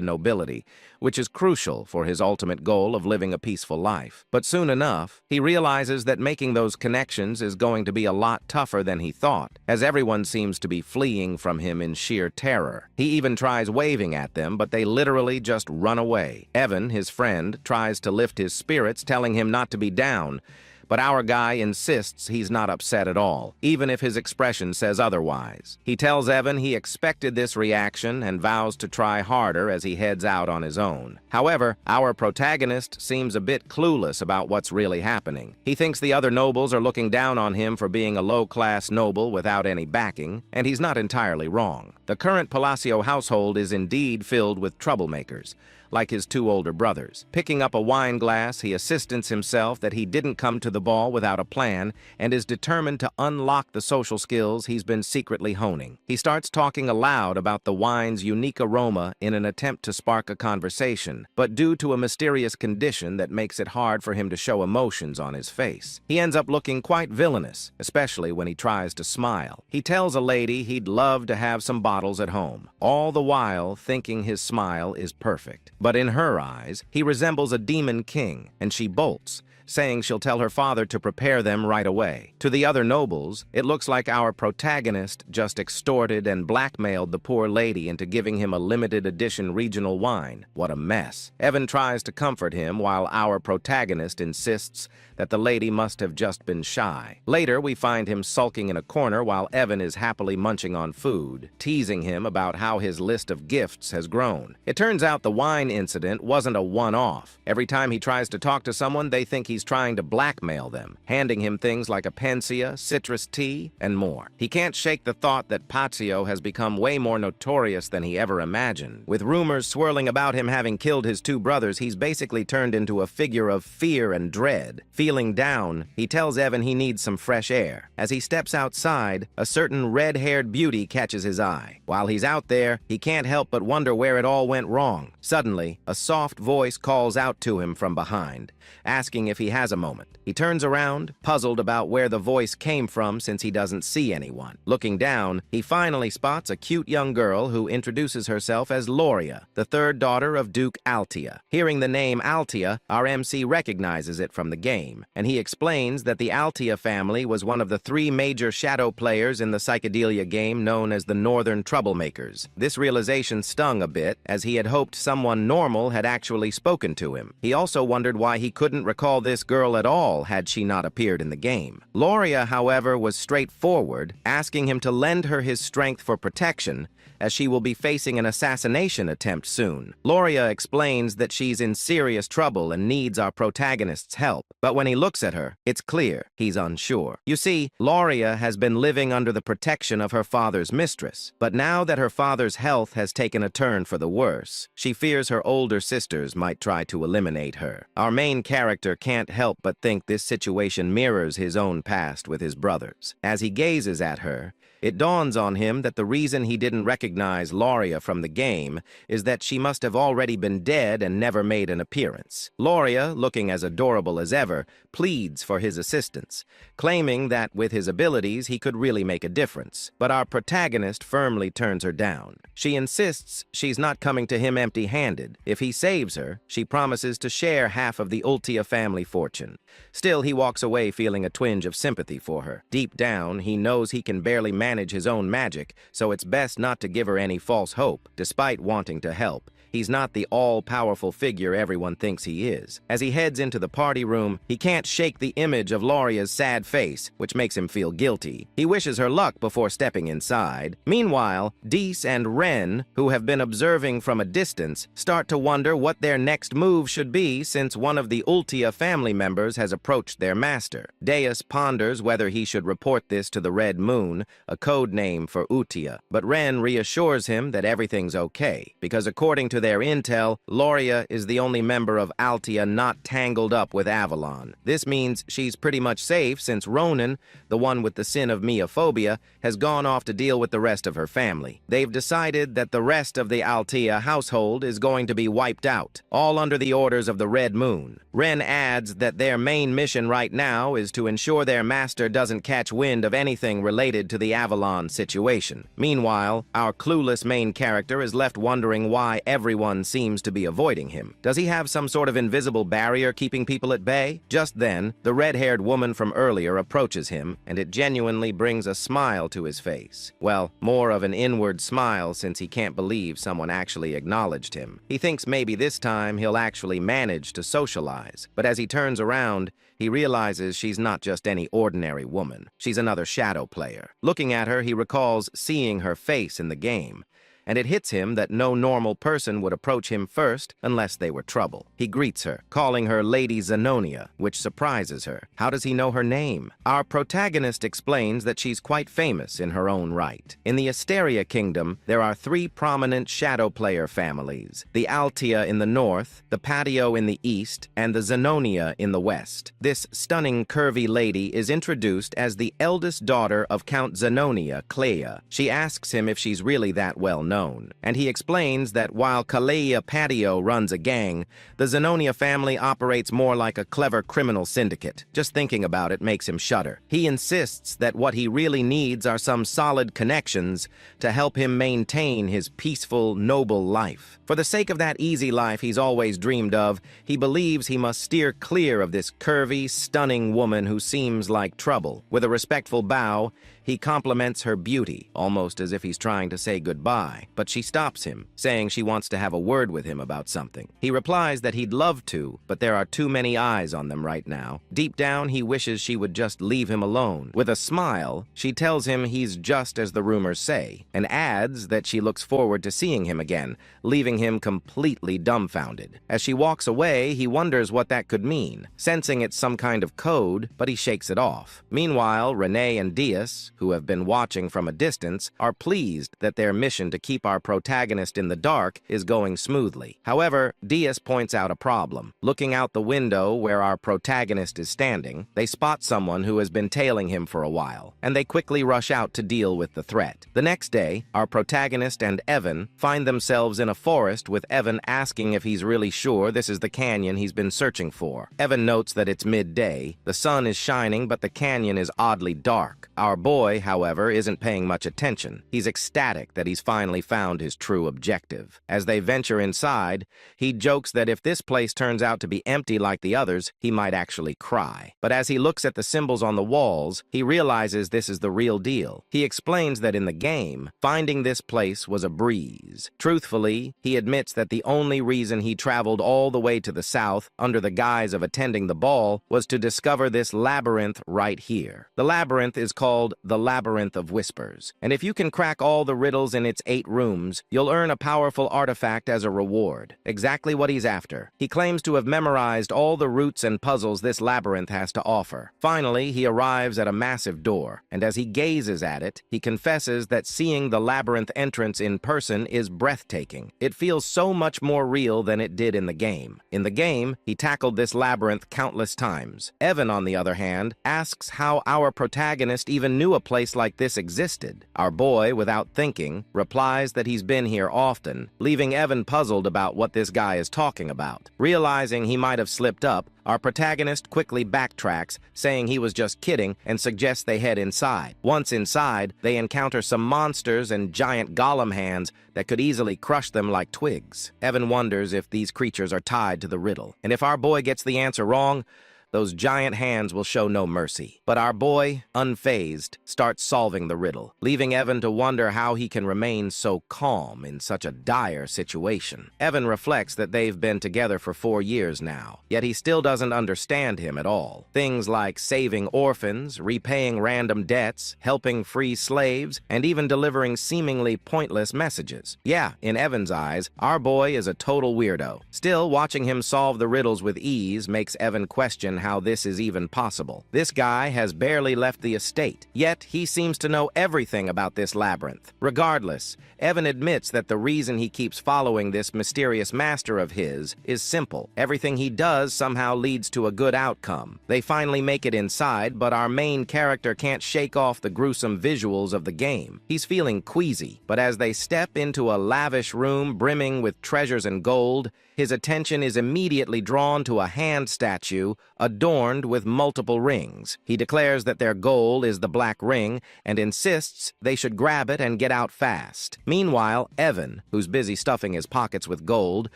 nobility, which is crucial for his ultimate goal of living a peaceful life. But soon enough, he realizes that making those connections is going to be a lot tougher than he thought, as everyone seems to be fleeing from him in sheer terror. He even tries waving at them, but they literally just run away. Evan, his friend, tries to lift his spirits, telling him not to be down, but our guy insists he's not upset at all, even if his expression says otherwise. He tells Evan he expected this reaction and vows to try harder as he heads out on his own. However, our protagonist seems a bit clueless about what's really happening. He thinks the other nobles are looking down on him for being a low-class noble without any backing, and he's not entirely wrong. The current Palacio household is indeed filled with troublemakers, like his 2 older brothers. Picking up a wine glass, he assistants himself that he didn't come to the ball without a plan and is determined to unlock the social skills he's been secretly honing. He starts talking aloud about the wine's unique aroma in an attempt to spark a conversation, but due to a mysterious condition that makes it hard for him to show emotions on his face, he ends up looking quite villainous, especially when he tries to smile. He tells a lady he'd love to have some bottles at home, all the while thinking his smile is perfect. But in her eyes, he resembles a demon king, and she bolts, saying she'll tell her father to prepare them right away. To the other nobles, it looks like our protagonist just extorted and blackmailed the poor lady into giving him a limited edition regional wine. What a mess. Evan tries to comfort him while our protagonist insists that the lady must have just been shy. Later, we find him sulking in a corner while Evan is happily munching on food, teasing him about how his list of gifts has grown. It turns out the wine incident wasn't a one-off. Every time he tries to talk to someone, they think he's trying to blackmail them, handing him things like a panacea, citrus tea, and more. He can't shake the thought that Pazio has become way more notorious than he ever imagined. With rumors swirling about him having killed his two brothers, he's basically turned into a figure of fear and dread. Feeling down, he tells Evan he needs some fresh air. As he steps outside, a certain red-haired beauty catches his eye. While he's out there, he can't help but wonder where it all went wrong. Suddenly, a soft voice calls out to him from behind, asking if he has a moment. He turns around, puzzled about where the voice came from since he doesn't see anyone. Looking down, he finally spots a cute young girl who introduces herself as Loria, the third daughter of Duke Altia. Hearing the name Altia, our MC recognizes it from the game, and he explains that the Altia family was one of the 3 major shadow players in the psychedelia game known as the Northern Troublemakers. This realization stung a bit, as he had hoped someone normal had actually spoken to him. He also wondered why he couldn't recall this girl at all had she not appeared in the game. Loria, however, was straightforward, asking him to lend her his strength for protection, as she will be facing an assassination attempt soon. Loria explains that she's in serious trouble and needs our protagonist's help, but when he looks at her, it's clear he's unsure. You see, Loria has been living under the protection of her father's mistress, but now that her father's health has taken a turn for the worse, she fears her older sisters might try to eliminate her. Our main character can't help but think this situation mirrors his own past with his brothers. As he gazes at her, it dawns on him that the reason he didn't recognize Loria from the game is that she must have already been dead and never made an appearance. Loria, looking as adorable as ever, pleads for his assistance, claiming that with his abilities he could really make a difference. But our protagonist firmly turns her down. She insists she's not coming to him empty-handed. If he saves her, she promises to share half of the Ultia family fortune. Still, he walks away feeling a twinge of sympathy for her. Deep down, he knows he can barely manage his own magic, so it's best not to give her any false hope. Despite wanting to help, he's not the all-powerful figure everyone thinks he is. As he heads into the party room, he can't shake the image of Loria's sad face, which makes him feel guilty. He wishes her luck before stepping inside. Meanwhile, Dees and Ren, who have been observing from a distance, start to wonder what their next move should be since one of the Ultia family members has approached their master. Deus ponders whether he should report this to the Red Moon, a code name for Utia, but Ren reassures him that everything's okay, because according to their intel, Loria is the only member of Altia not tangled up with Avalon. This means she's pretty much safe since Ronan, the one with the sin of Miophobia, has gone off to deal with the rest of her family. They've decided that the rest of the Altia household is going to be wiped out, all under the orders of the Red Moon. Ren adds that their main mission right now is to ensure their master doesn't catch wind of anything related to the Avalon situation. Meanwhile, our clueless main character is left wondering why everyone seems to be avoiding him. Does he have some sort of invisible barrier keeping people at bay? Just then, the red-haired woman from earlier approaches him, and it genuinely brings a smile to his face. Well, more of an inward smile since he can't believe someone actually acknowledged him. He thinks maybe this time he'll actually manage to socialize, but as he turns around, he realizes she's not just any ordinary woman. She's another shadow player. Looking at her, he recalls seeing her face in the game, and it hits him that no normal person would approach him first unless they were trouble. He greets her, calling her Lady Zenonia, which surprises her. How does he know her name? Our protagonist explains that she's quite famous in her own right. In the Asteria Kingdom, there are 3 prominent shadow player families: the Altia in the north, the Patio in the east, and the Zenonia in the west. This stunning, curvy lady is introduced as the eldest daughter of Count Zenonia, Clea. She asks him if she's really that well known. unknown. And he explains that while Kalea Patio runs a gang, the Zenonia family operates more like a clever criminal syndicate. Just thinking about it makes him shudder. He insists that what he really needs are some solid connections to help him maintain his peaceful, noble life. For the sake of that easy life he's always dreamed of, he believes he must steer clear of this curvy, stunning woman who seems like trouble. With a respectful bow, he compliments her beauty, almost as if he's trying to say goodbye. But she stops him, saying she wants to have a word with him about something. He replies that he'd love to, but there are too many eyes on them right now. Deep down, he wishes she would just leave him alone. With a smile, she tells him he's just as the rumors say, and adds that she looks forward to seeing him again, leaving him completely dumbfounded. As she walks away, he wonders what that could mean, sensing it's some kind of code, but he shakes it off. Meanwhile, Renee and Diaz, who have been watching from a distance, are pleased that their mission to keep our protagonist in the dark is going smoothly. However, Diaz points out a problem. Looking out the window where our protagonist is standing, they spot someone who has been tailing him for a while, and they quickly rush out to deal with the threat. The next day, our protagonist and Evan find themselves in a forest, with Evan asking if he's really sure this is the canyon he's been searching for. Evan notes that it's midday, the sun is shining, but the canyon is oddly dark. Our boy, however, isn't paying much attention. He's ecstatic that he's finally found his true objective. As they venture inside, he jokes that if this place turns out to be empty like the others, he might actually cry. But as he looks at the symbols on the walls, he realizes this is the real deal. He explains that in the game, finding this place was a breeze. Truthfully, he admits that the only reason he traveled all the way to the south under the guise of attending the ball was to discover this labyrinth right here. The labyrinth is called the Labyrinth of Whispers, and if you can crack all the riddles in its 8 rooms, you'll earn a powerful artifact as a reward. Exactly what he's after. He claims to have memorized all the routes and puzzles this labyrinth has to offer. Finally, he arrives at a massive door, and as he gazes at it, he confesses that seeing the labyrinth entrance in person is breathtaking. It feels so much more real than it did in the game. In the game, he tackled this labyrinth countless times. Evan, on the other hand, asks how our protagonist even knew a place like this existed. Our boy, without thinking, replies that he's been here often, leaving Evan puzzled about what this guy is talking about. Realizing he might have slipped up, our protagonist quickly backtracks, saying he was just kidding, and suggests they head inside. Once inside, they encounter some monsters and giant golem hands that could easily crush them like twigs. Evan wonders if these creatures are tied to the riddle, and if our boy gets the answer wrong, those giant hands will show no mercy. But our boy, unfazed, starts solving the riddle, leaving Evan to wonder how he can remain so calm in such a dire situation. Evan reflects that they've been together for 4 years now, yet he still doesn't understand him at all. Things like saving orphans, repaying random debts, helping free slaves, and even delivering seemingly pointless messages. Yeah, in Evan's eyes, our boy is a total weirdo. Still, watching him solve the riddles with ease makes Evan question how this is even possible. This guy has barely left the estate, yet he seems to know everything about this labyrinth. Regardless, Evan admits that the reason he keeps following this mysterious master of his is simple. Everything he does somehow leads to a good outcome. They finally make it inside, but our main character can't shake off the gruesome visuals of the game. He's feeling queasy, but as they step into a lavish room brimming with treasures and gold, his attention is immediately drawn to a hand statue adorned with multiple rings. He declares that their goal is the black ring and insists they should grab it and get out fast. Meanwhile, Evan, who's busy stuffing his pockets with gold,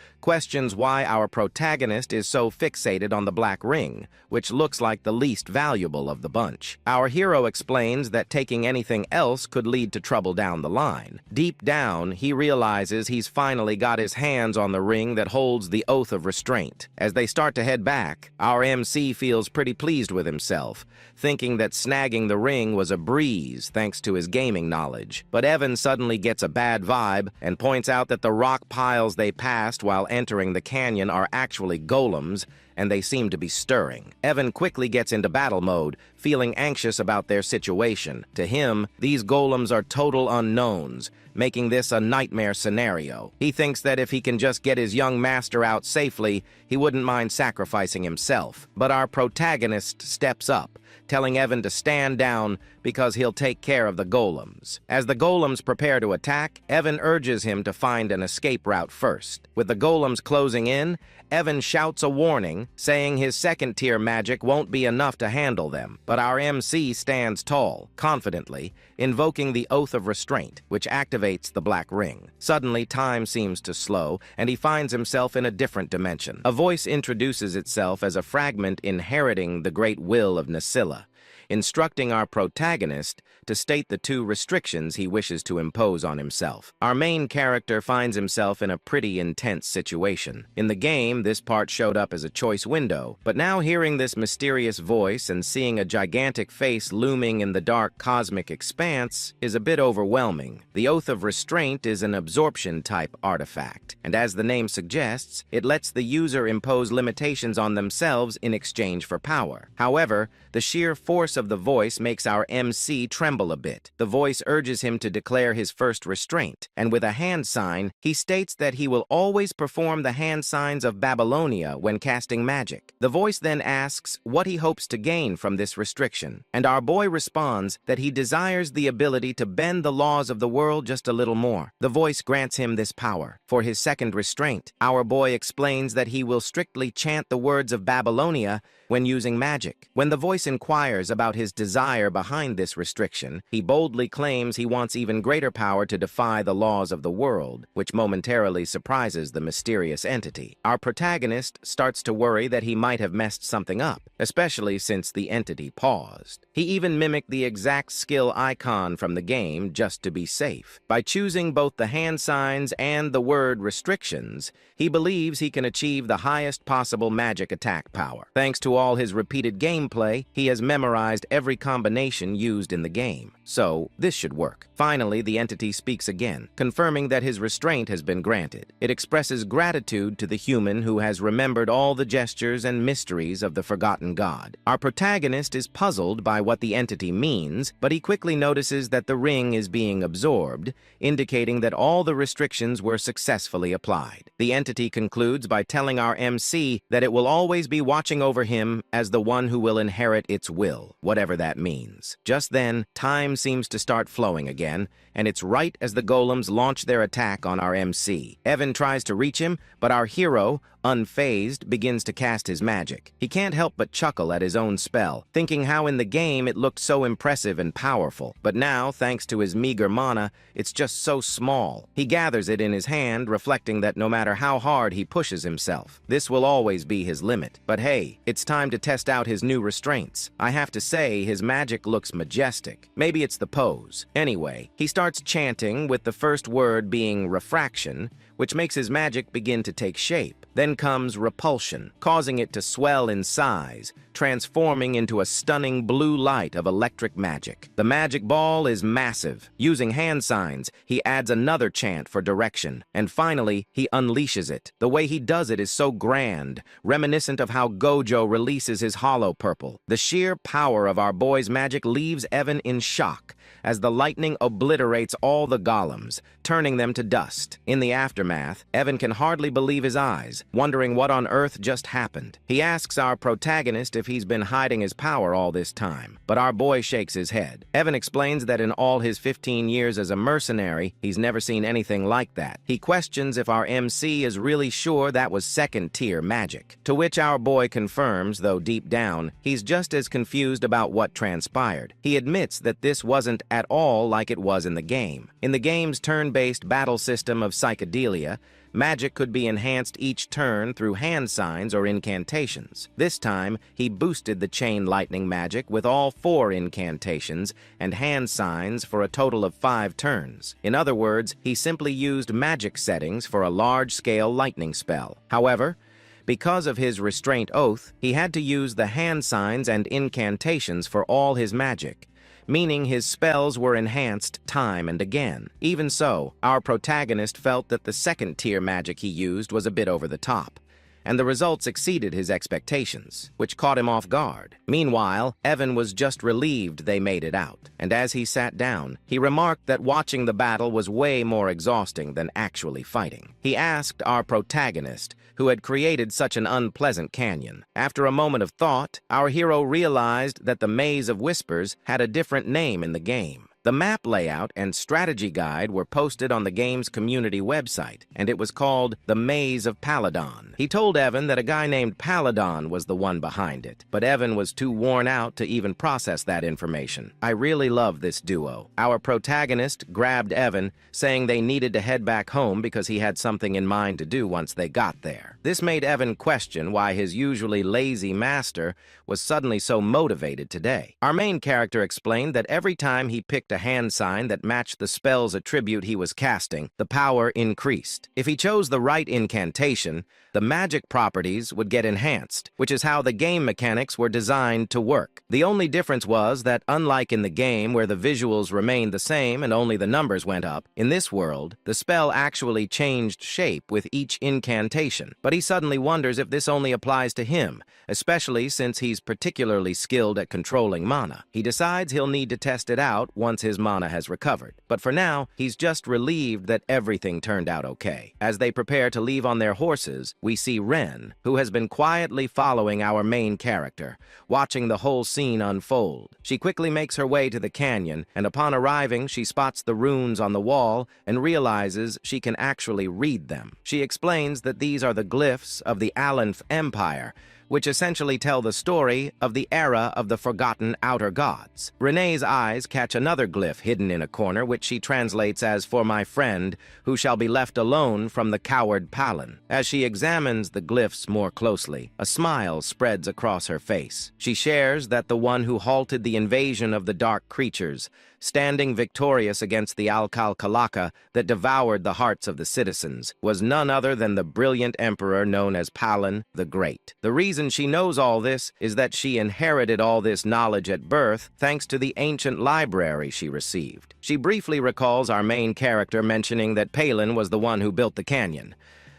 questions why our protagonist is so fixated on the black ring, which looks like the least valuable of the bunch. Our hero explains that taking anything else could lead to trouble down the line. Deep down, he realizes he's finally got his hands on the ring that holds the oath of restraint. As they start to head back, our MC feels pretty pleased with himself, thinking that snagging the ring was a breeze thanks to his gaming knowledge. But Evan suddenly gets a bad vibe and points out that the rock piles they passed while entering the canyon are actually golems, and they seem to be stirring. Evan quickly gets into battle mode, feeling anxious about their situation. To him, these golems are total unknowns, making this a nightmare scenario. He thinks that if he can just get his young master out safely, he wouldn't mind sacrificing himself. But our protagonist steps up, telling Evan to stand down because he'll take care of the golems. As the golems prepare to attack, Evan urges him to find an escape route first. With the golems closing in, Evan shouts a warning, saying his second-tier magic won't be enough to handle them. But our MC stands tall, confidently, invoking the Oath of Restraint, which activates the black ring. Suddenly, time seems to slow, and he finds himself in a different dimension. A voice introduces itself as a fragment inheriting the great will of Nasilla, instructing our protagonist to state the 2 restrictions he wishes to impose on himself. Our main character finds himself in a pretty intense situation. In the game, this part showed up as a choice window, but now hearing this mysterious voice and seeing a gigantic face looming in the dark cosmic expanse is a bit overwhelming. The Oath of Restraint is an absorption-type artifact, and as the name suggests, it lets the user impose limitations on themselves in exchange for power. However, the sheer force of the voice makes our MC tremble a bit. The voice urges him to declare his first restraint, and with a hand sign, he states that he will always perform the hand signs of Babylonia when casting magic. The voice then asks what he hopes to gain from this restriction, and our boy responds that he desires the ability to bend the laws of the world just a little more. The voice grants him this power. For his second restraint, our boy explains that he will strictly chant the words of Babylonia when using magic. When the voice inquires about his desire behind this restriction, he boldly claims he wants even greater power to defy the laws of the world, which momentarily surprises the mysterious entity. Our protagonist starts to worry that he might have messed something up, especially since the entity paused. He even mimicked the exact skill icon from the game just to be safe. By choosing both the hand signs and the word restrictions, he believes he can achieve the highest possible magic attack power. Thanks to all his repeated gameplay, he has memorized every combination used in the game. So, this should work. Finally, the entity speaks again, confirming that his restraint has been granted. It expresses gratitude to the human who has remembered all the gestures and mysteries of the forgotten god. Our protagonist is puzzled by what the entity means, but he quickly notices that the ring is being absorbed, indicating that all the restrictions were successfully applied. The entity concludes by telling our MC that it will always be watching over him as the one who will inherit its will, whatever that means. Just then, time seems to start flowing again, and it's right as the golems launch their attack on our MC. Evan tries to reach him, but our hero, unfazed, begins to cast his magic. He can't help but chuckle at his own spell, thinking how in the game it looked so impressive and powerful. But now, thanks to his meager mana, it's just so small. He gathers it in his hand, reflecting that no matter how hard he pushes himself, this will always be his limit. But hey, it's time to test out his new restraints. I have to say, his magic looks majestic. Maybe it's the pose. Anyway, he starts chanting, with the first word being refraction, which makes his magic begin to take shape. Then comes repulsion, causing it to swell in size, transforming into a stunning blue light of electric magic. The magic ball is massive. Using hand signs, he adds another chant for direction, and finally, he unleashes it. The way he does it is so grand, reminiscent of how Gojo releases his hollow purple. The sheer power of our boy's magic leaves Evan in shock, as the lightning obliterates all the golems, turning them to dust. In the aftermath, Evan can hardly believe his eyes, wondering what on earth just happened. He asks our protagonist if he's been hiding his power all this time, but our boy shakes his head. Evan explains that in all his 15 years as a mercenary, he's never seen anything like that. He questions if our MC is really sure that was second-tier magic, to which our boy confirms, though deep down, he's just as confused about what transpired. He admits that this wasn't at all like it was in the game. In the game's turn-based battle system of psychedelia, magic could be enhanced each turn through hand signs or incantations. This time, he boosted the chain lightning magic with all 4 incantations and hand signs for a total of 5 turns. In other words, he simply used magic settings for a large-scale lightning spell. However, because of his restraint oath, he had to use the hand signs and incantations for all his magic, meaning his spells were enhanced time and again. Even so, our protagonist felt that the second-tier magic he used was a bit over the top, and the results exceeded his expectations, which caught him off guard. Meanwhile, Evan was just relieved they made it out, and as he sat down, he remarked that watching the battle was way more exhausting than actually fighting. He asked our protagonist, who had created such an unpleasant canyon. After a moment of thought, our hero realized that the Maze of Whispers had a different name in the game. The map layout and strategy guide were posted on the game's community website, and it was called The Maze of Paladon. He told Evan that a guy named Paladon was the one behind it, but Evan was too worn out to even process that information. I really love this duo. Our protagonist grabbed Evan, saying they needed to head back home because he had something in mind to do once they got there. This made Evan question why his usually lazy master was suddenly so motivated today. Our main character explained that every time he picked a hand sign that matched the spell's attribute he was casting, the power increased. If he chose the right incantation, the magic properties would get enhanced, which is how the game mechanics were designed to work. The only difference was that, unlike in the game where the visuals remained the same and only the numbers went up, in this world, the spell actually changed shape with each incantation. But he suddenly wonders if this only applies to him, especially since he's particularly skilled at controlling mana. He decides he'll need to test it out once his mana has recovered. But for now, he's just relieved that everything turned out okay. As they prepare to leave on their horses, we see Ren, who has been quietly following our main character, watching the whole scene unfold. She quickly makes her way to the canyon, and upon arriving, she spots the runes on the wall and realizes she can actually read them. She explains that these are the glyphs of the Aleph Empire, which essentially tell the story of the era of the forgotten outer gods. Renee's eyes catch another glyph hidden in a corner, which she translates as "for my friend, who shall be left alone from the coward Palin." As she examines the glyphs more closely, a smile spreads across her face. She shares that the one who halted the invasion of the dark creatures, standing victorious against the Alcal-Kalaka that devoured the hearts of the citizens, was none other than the brilliant emperor known as Palin the Great. The reason she knows all this is that she inherited all this knowledge at birth thanks to the ancient library she received. She briefly recalls our main character mentioning that Palin was the one who built the canyon.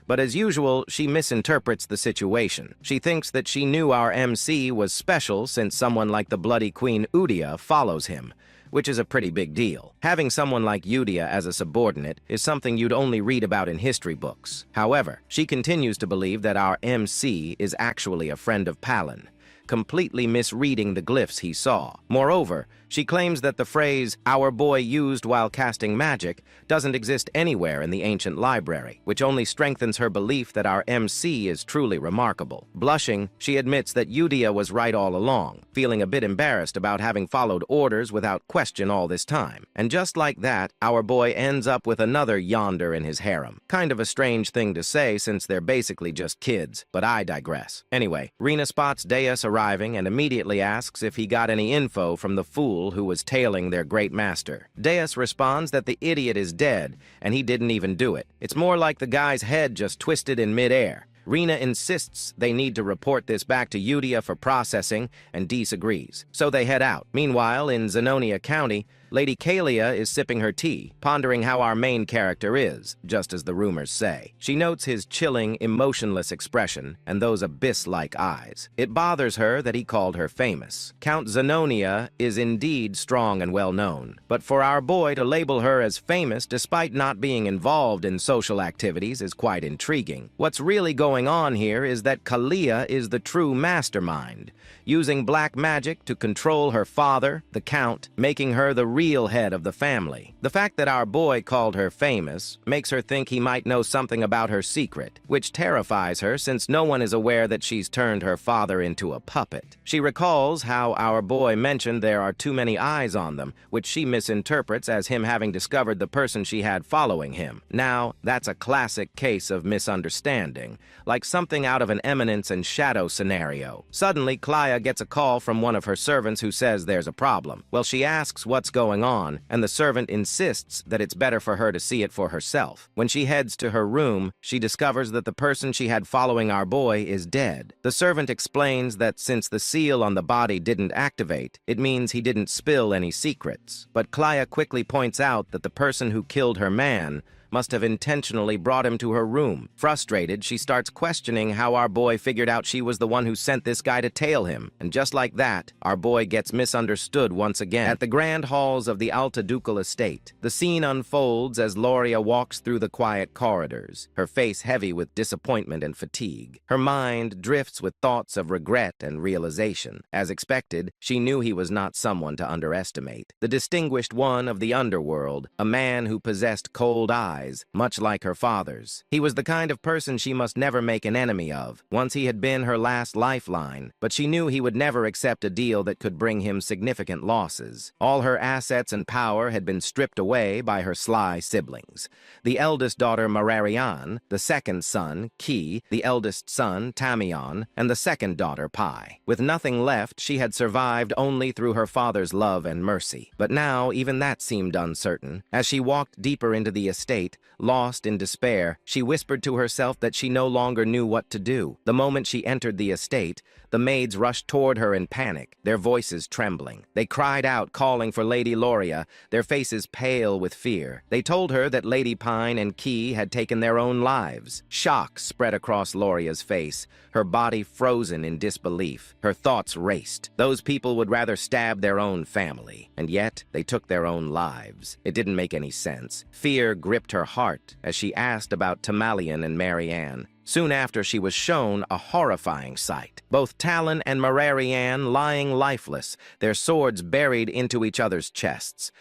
But as usual, she misinterprets the situation. She thinks that she knew our MC was special since someone like the Bloody Queen Udia follows him, which is a pretty big deal. Having someone like Udia as a subordinate is something you'd only read about in history books. However, she continues to believe that our MC is actually a friend of Palin, completely misreading the glyphs he saw. Moreover, she claims that the phrase, "our boy used while casting magic," doesn't exist anywhere in the ancient library, which only strengthens her belief that our MC is truly remarkable. Blushing, she admits that Udia was right all along, feeling a bit embarrassed about having followed orders without question all this time. And just like that, our boy ends up with another yonder in his harem. Kind of a strange thing to say since they're basically just kids, but I digress. Anyway, Rena spots Deus arriving and immediately asks if he got any info from the fool who was tailing their great master. Deus responds that the idiot is dead, and he didn't even do it. It's more like the guy's head just twisted in midair. Rena insists they need to report this back to Udia for processing, and disagrees. So they head out. Meanwhile, in Zenonia County, Lady Kalia is sipping her tea, pondering how our main character is, just as the rumors say. She notes his chilling, emotionless expression and those abyss-like eyes. It bothers her that he called her famous. Count Zenonia is indeed strong and well-known, but for our boy to label her as famous despite not being involved in social activities is quite intriguing. What's really going on here is that Kalia is the true mastermind, using black magic to control her father, the Count, making her the real head of the family. The fact that our boy called her famous makes her think he might know something about her secret, which terrifies her since no one is aware that she's turned her father into a puppet. She recalls how our boy mentioned there are too many eyes on them, which she misinterprets as him having discovered the person she had following him. Now, that's a classic case of misunderstanding, like something out of an Eminence and Shadow scenario. Suddenly, Klaya gets a call from one of her servants who says there's a problem. Well, she asks what's going on, and the servant insists that it's better for her to see it for herself. When she heads to her room, she discovers that the person she had following our boy is dead. The servant explains that since the seal on the body didn't activate, it means he didn't spill any secrets. But Klaya quickly points out that the person who killed her man must have intentionally brought him to her room. Frustrated, she starts questioning how our boy figured out she was the one who sent this guy to tail him. And just like that, our boy gets misunderstood once again. At the grand halls of the Alta Ducal estate, the scene unfolds as Loria walks through the quiet corridors, her face heavy with disappointment and fatigue. Her mind drifts with thoughts of regret and realization. As expected, she knew he was not someone to underestimate. The distinguished one of the underworld, a man who possessed cold eyes, much like her father's. He was the kind of person she must never make an enemy of. Once he had been her last lifeline, but she knew he would never accept a deal that could bring him significant losses. All her assets and power had been stripped away by her sly siblings. The eldest daughter, Mararian, the second son, Ki, the eldest son, Tamion, and the second daughter, Pai. With nothing left, she had survived only through her father's love and mercy. But now, even that seemed uncertain. As she walked deeper into the estate, lost in despair, she whispered to herself that she no longer knew what to do. The moment she entered the estate, the maids rushed toward her in panic, their voices trembling. They cried out, calling for Lady Loria, their faces pale with fear. They told her that Lady Pine and Key had taken their own lives. Shock spread across Loria's face, her body frozen in disbelief. Her thoughts raced. Those people would rather stab their own family, and yet they took their own lives. It didn't make any sense. Fear gripped her heart as she asked about Tamalian and Marianne. Soon after, she was shown a horrifying sight. Both Talon and Mararian lying lifeless, their swords buried into each other's chests.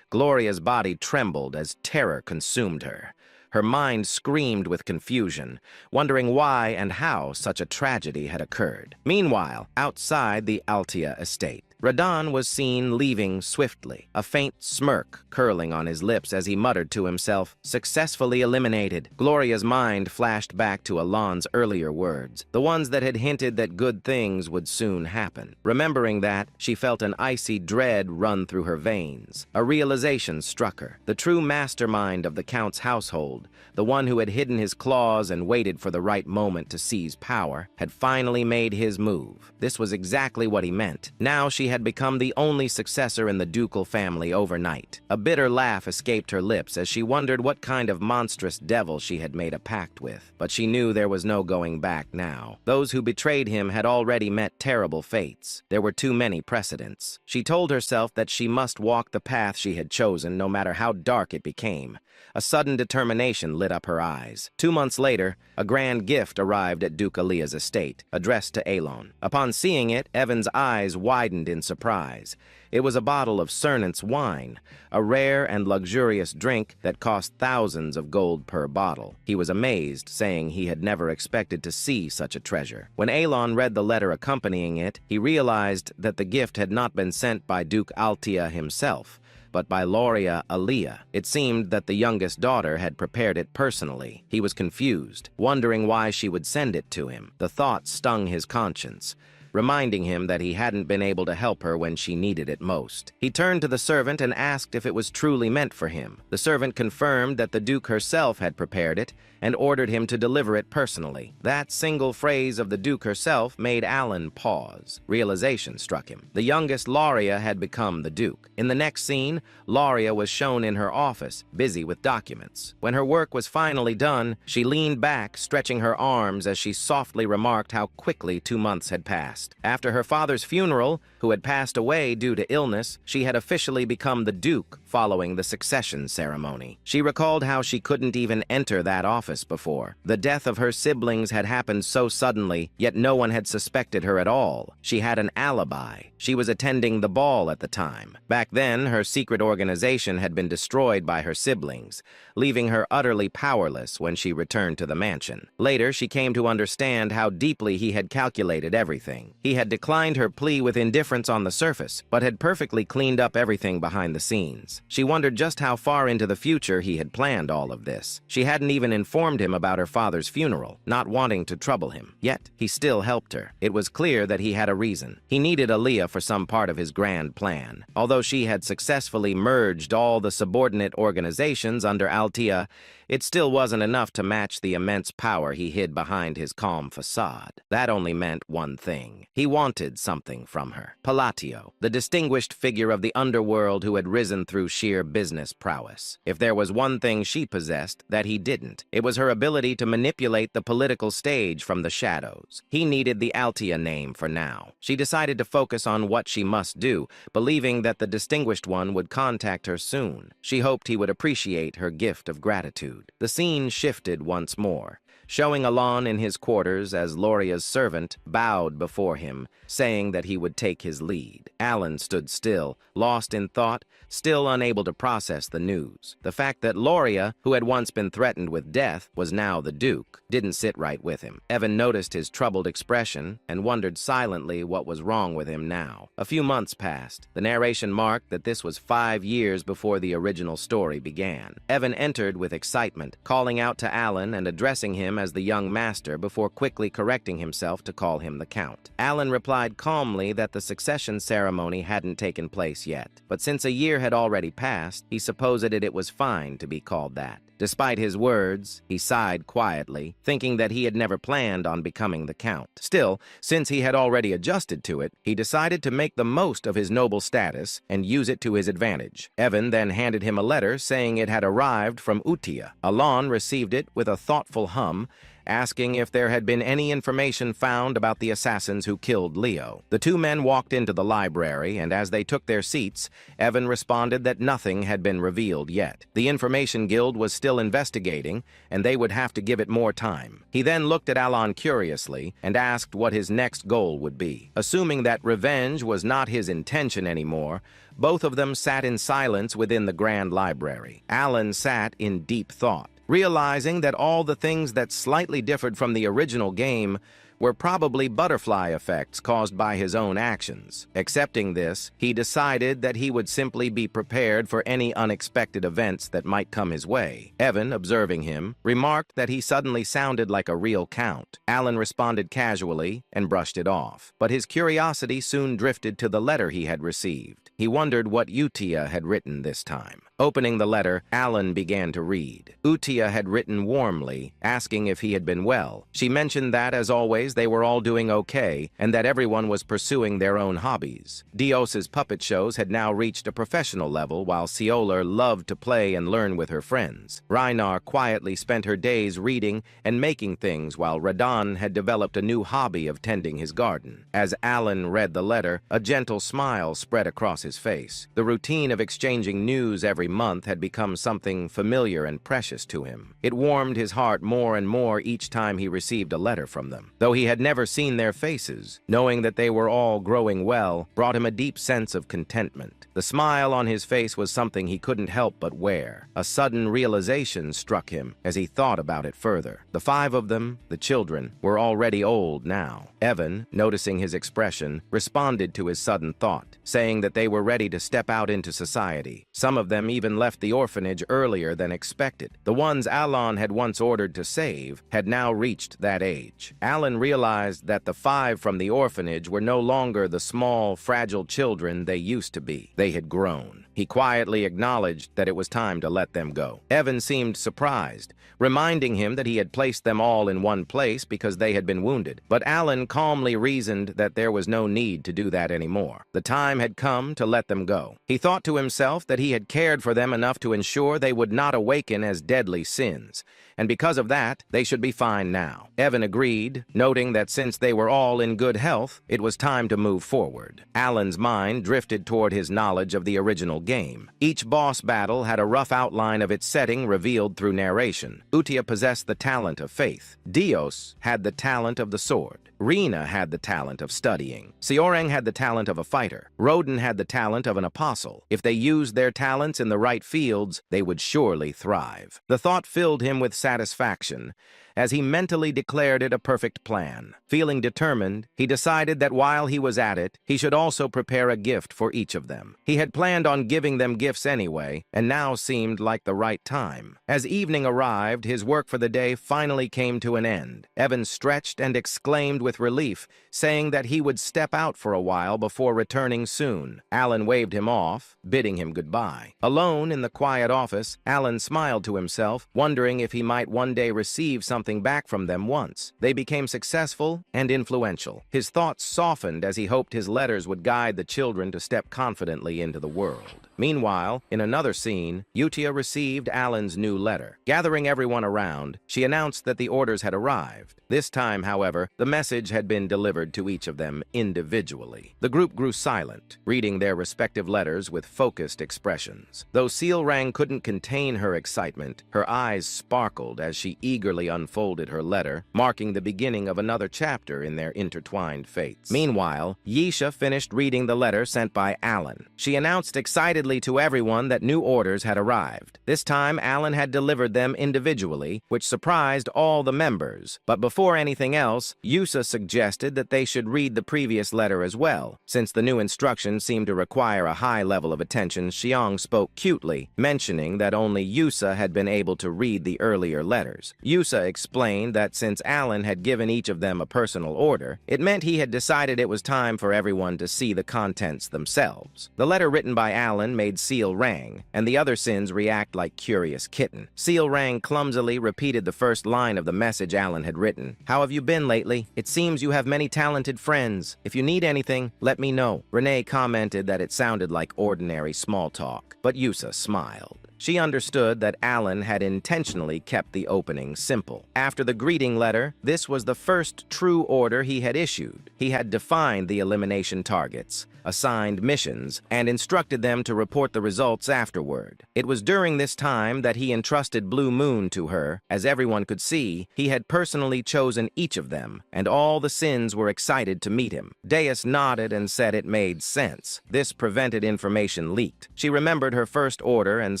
Gloria's body trembled as terror consumed her. Her mind screamed with confusion, wondering why and how such a tragedy had occurred. Meanwhile, outside the Altia estate, Radan was seen leaving swiftly, a faint smirk curling on his lips as he muttered to himself, "Successfully eliminated." Gloria's mind flashed back to Alon's earlier words, the ones that had hinted that good things would soon happen. Remembering that, she felt an icy dread run through her veins. A realization struck her. The true mastermind of the Count's household, the one who had hidden his claws and waited for the right moment to seize power, had finally made his move. This was exactly what he meant. Now she had become the only successor in the ducal family overnight. A bitter laugh escaped her lips as she wondered what kind of monstrous devil she had made a pact with. But she knew there was no going back now. Those who betrayed him had already met terrible fates. There were too many precedents. She told herself that she must walk the path she had chosen, no matter how dark it became. A sudden determination lit up her eyes. 2 months later, a grand gift arrived at Duke Alea's estate, addressed to Elon. Upon seeing it, Evan's eyes widened in surprise. It was a bottle of Cernant's wine, a rare and luxurious drink that cost thousands of gold per bottle. He was amazed, saying he had never expected to see such a treasure. When Elon read the letter accompanying it, he realized that the gift had not been sent by Duke Altia himself, but by Loria Alea. It seemed that the youngest daughter had prepared it personally. He was confused, wondering why she would send it to him. The thought stung his conscience, reminding him that he hadn't been able to help her when she needed it most. He turned to the servant and asked if it was truly meant for him. The servant confirmed that the Duke herself had prepared it and ordered him to deliver it personally. That single phrase of the Duke herself made Alan pause. Realization struck him. The youngest Loria had become the Duke. In the next scene, Loria was shown in her office, busy with documents. When her work was finally done, she leaned back, stretching her arms as she softly remarked how quickly 2 months had passed. After her father's funeral, who had passed away due to illness, she had officially become the Duke following the succession ceremony. She recalled how she couldn't even enter that office before. The death of her siblings had happened so suddenly, yet no one had suspected her at all. She had an alibi. She was attending the ball at the time. Back then, her secret organization had been destroyed by her siblings, leaving her utterly powerless when she returned to the mansion. Later, she came to understand how deeply he had calculated everything. He had declined her plea with indifference on the surface, but had perfectly cleaned up everything behind the scenes. She wondered just how far into the future he had planned all of this. She hadn't even informed him about her father's funeral, not wanting to trouble him. Yet, he still helped her. It was clear that he had a reason. He needed Alea for some part of his grand plan. Although she had successfully merged all the subordinate organizations under Altia, it still wasn't enough to match the immense power he hid behind his calm facade. That only meant one thing. He wanted something from her. Palatio, the distinguished figure of the underworld who had risen through sheer business prowess. If there was one thing she possessed that he didn't, it was her ability to manipulate the political stage from the shadows. He needed the Altia name for now. She decided to focus on what she must do, believing that the distinguished one would contact her soon. She hoped he would appreciate her gift of gratitude. The scene shifted once more, showing Alon in his quarters as Loria's servant bowed before him, saying that he would take his lead. Alan stood still, lost in thought, still unable to process the news. The fact that Loria, who had once been threatened with death, was now the Duke, didn't sit right with him. Evan noticed his troubled expression and wondered silently what was wrong with him now. A few months passed. The narration marked that this was 5 years before the original story began. Evan entered with excitement, calling out to Alan and addressing him as the young master before quickly correcting himself to call him the Count. Alan replied calmly that the succession ceremony hadn't taken place yet, but since a year had already passed, he supposed it was fine to be called that. Despite his words, he sighed quietly, thinking that he had never planned on becoming the Count. Still, since he had already adjusted to it, he decided to make the most of his noble status and use it to his advantage. Evan then handed him a letter saying it had arrived from Utia. Alon received it with a thoughtful hum, asking if there had been any information found about the assassins who killed Leo. The two men walked into the library, and as they took their seats, Evan responded that nothing had been revealed yet. The Information Guild was still investigating, and they would have to give it more time. He then looked at Alon curiously and asked what his next goal would be. Assuming that revenge was not his intention anymore, both of them sat in silence within the Grand Library. Alan sat in deep thought, realizing that all the things that slightly differed from the original game were probably butterfly effects caused by his own actions. Accepting this, he decided that he would simply be prepared for any unexpected events that might come his way. Evan, observing him, remarked that he suddenly sounded like a real count. Alan responded casually and brushed it off, but his curiosity soon drifted to the letter he had received. He wondered what Utia had written this time. Opening the letter, Alan began to read. Utia had written warmly, asking if he had been well. She mentioned that, as always, they were all doing okay, and that everyone was pursuing their own hobbies. Dios's puppet shows had now reached a professional level, while Cioler loved to play and learn with her friends. Reinar quietly spent her days reading and making things, while Radan had developed a new hobby of tending his garden. As Alan read the letter, a gentle smile spread across his face. The routine of exchanging news every month had become something familiar and precious to him. It warmed his heart more and more each time he received a letter from them. Though he had never seen their faces, knowing that they were all growing well brought him a deep sense of contentment. The smile on his face was something he couldn't help but wear. A sudden realization struck him as he thought about it further. The 5 of them, the children, were already old now. Evan, noticing his expression, responded to his sudden thought, saying that they were ready to step out into society. Some of them even left the orphanage earlier than expected. The ones Alon had once ordered to save had now reached that age. Alan realized that the 5 from the orphanage were no longer the small, fragile children they used to be. They had grown. He quietly acknowledged that it was time to let them go. Evan seemed surprised, reminding him that he had placed them all in one place because they had been wounded. But Alan calmly reasoned that there was no need to do that anymore. The time had come to let them go. He thought to himself that he had cared for them enough to ensure they would not awaken as deadly sins, and because of that, they should be fine now. Evan agreed, noting that since they were all in good health, it was time to move forward. Alan's mind drifted toward his knowledge of the original game. Each boss battle had a rough outline of its setting revealed through narration. Utia possessed the talent of faith. Dios had the talent of the sword. Rina had the talent of studying. Seorang had the talent of a fighter. Roden had the talent of an apostle. If they used their talents in the right fields, they would surely thrive. The thought filled him with satisfaction as he mentally declared it a perfect plan. Feeling determined, he decided that while he was at it, he should also prepare a gift for each of them. He had planned on giving them gifts anyway, and now seemed like the right time. As evening arrived, his work for the day finally came to an end. Evan stretched and exclaimed with relief, saying that he would step out for a while before returning soon. Alan waved him off, bidding him goodbye. Alone in the quiet office, Alan smiled to himself, wondering if he might one day receive something back from them once. They became successful and influential. His thoughts softened as he hoped his letters would guide the children to step confidently into the world. Meanwhile, in another scene, Utia received Alan's new letter. Gathering everyone around, she announced that the orders had arrived. This time, however, the message had been delivered to each of them individually. The group grew silent, reading their respective letters with focused expressions. Though Sealrang couldn't contain her excitement, her eyes sparkled as she eagerly unfolded her letter, marking the beginning of another chapter in their intertwined fates. Meanwhile, Yisha finished reading the letter sent by Alan. She announced excitedly to everyone that new orders had arrived. This time, Alan had delivered them individually, which surprised all the members. But before anything else, Yusa suggested that they should read the previous letter as well. Since the new instructions seemed to require a high level of attention, Xiang spoke cutely, mentioning that only Yusa had been able to read the earlier letters. Yusa explained that since Alan had given each of them a personal order, it meant he had decided it was time for everyone to see the contents themselves. The letter written by Alan made Sealrang, and the other sins react like curious kitten. Sealrang clumsily repeated the first line of the message Alan had written. "How have you been lately? It seems you have many talented friends. If you need anything, let me know." Renee commented that it sounded like ordinary small talk, but Yusa smiled. She understood that Alan had intentionally kept the opening simple. After the greeting letter, this was the first true order he had issued. He had defined the elimination targets, assigned missions, and instructed them to report the results afterward. It was during this time that he entrusted Blue Moon to her. As everyone could see, he had personally chosen each of them, and all the sins were excited to meet him. Deus nodded and said it made sense. This prevented information leaked. She remembered her first order and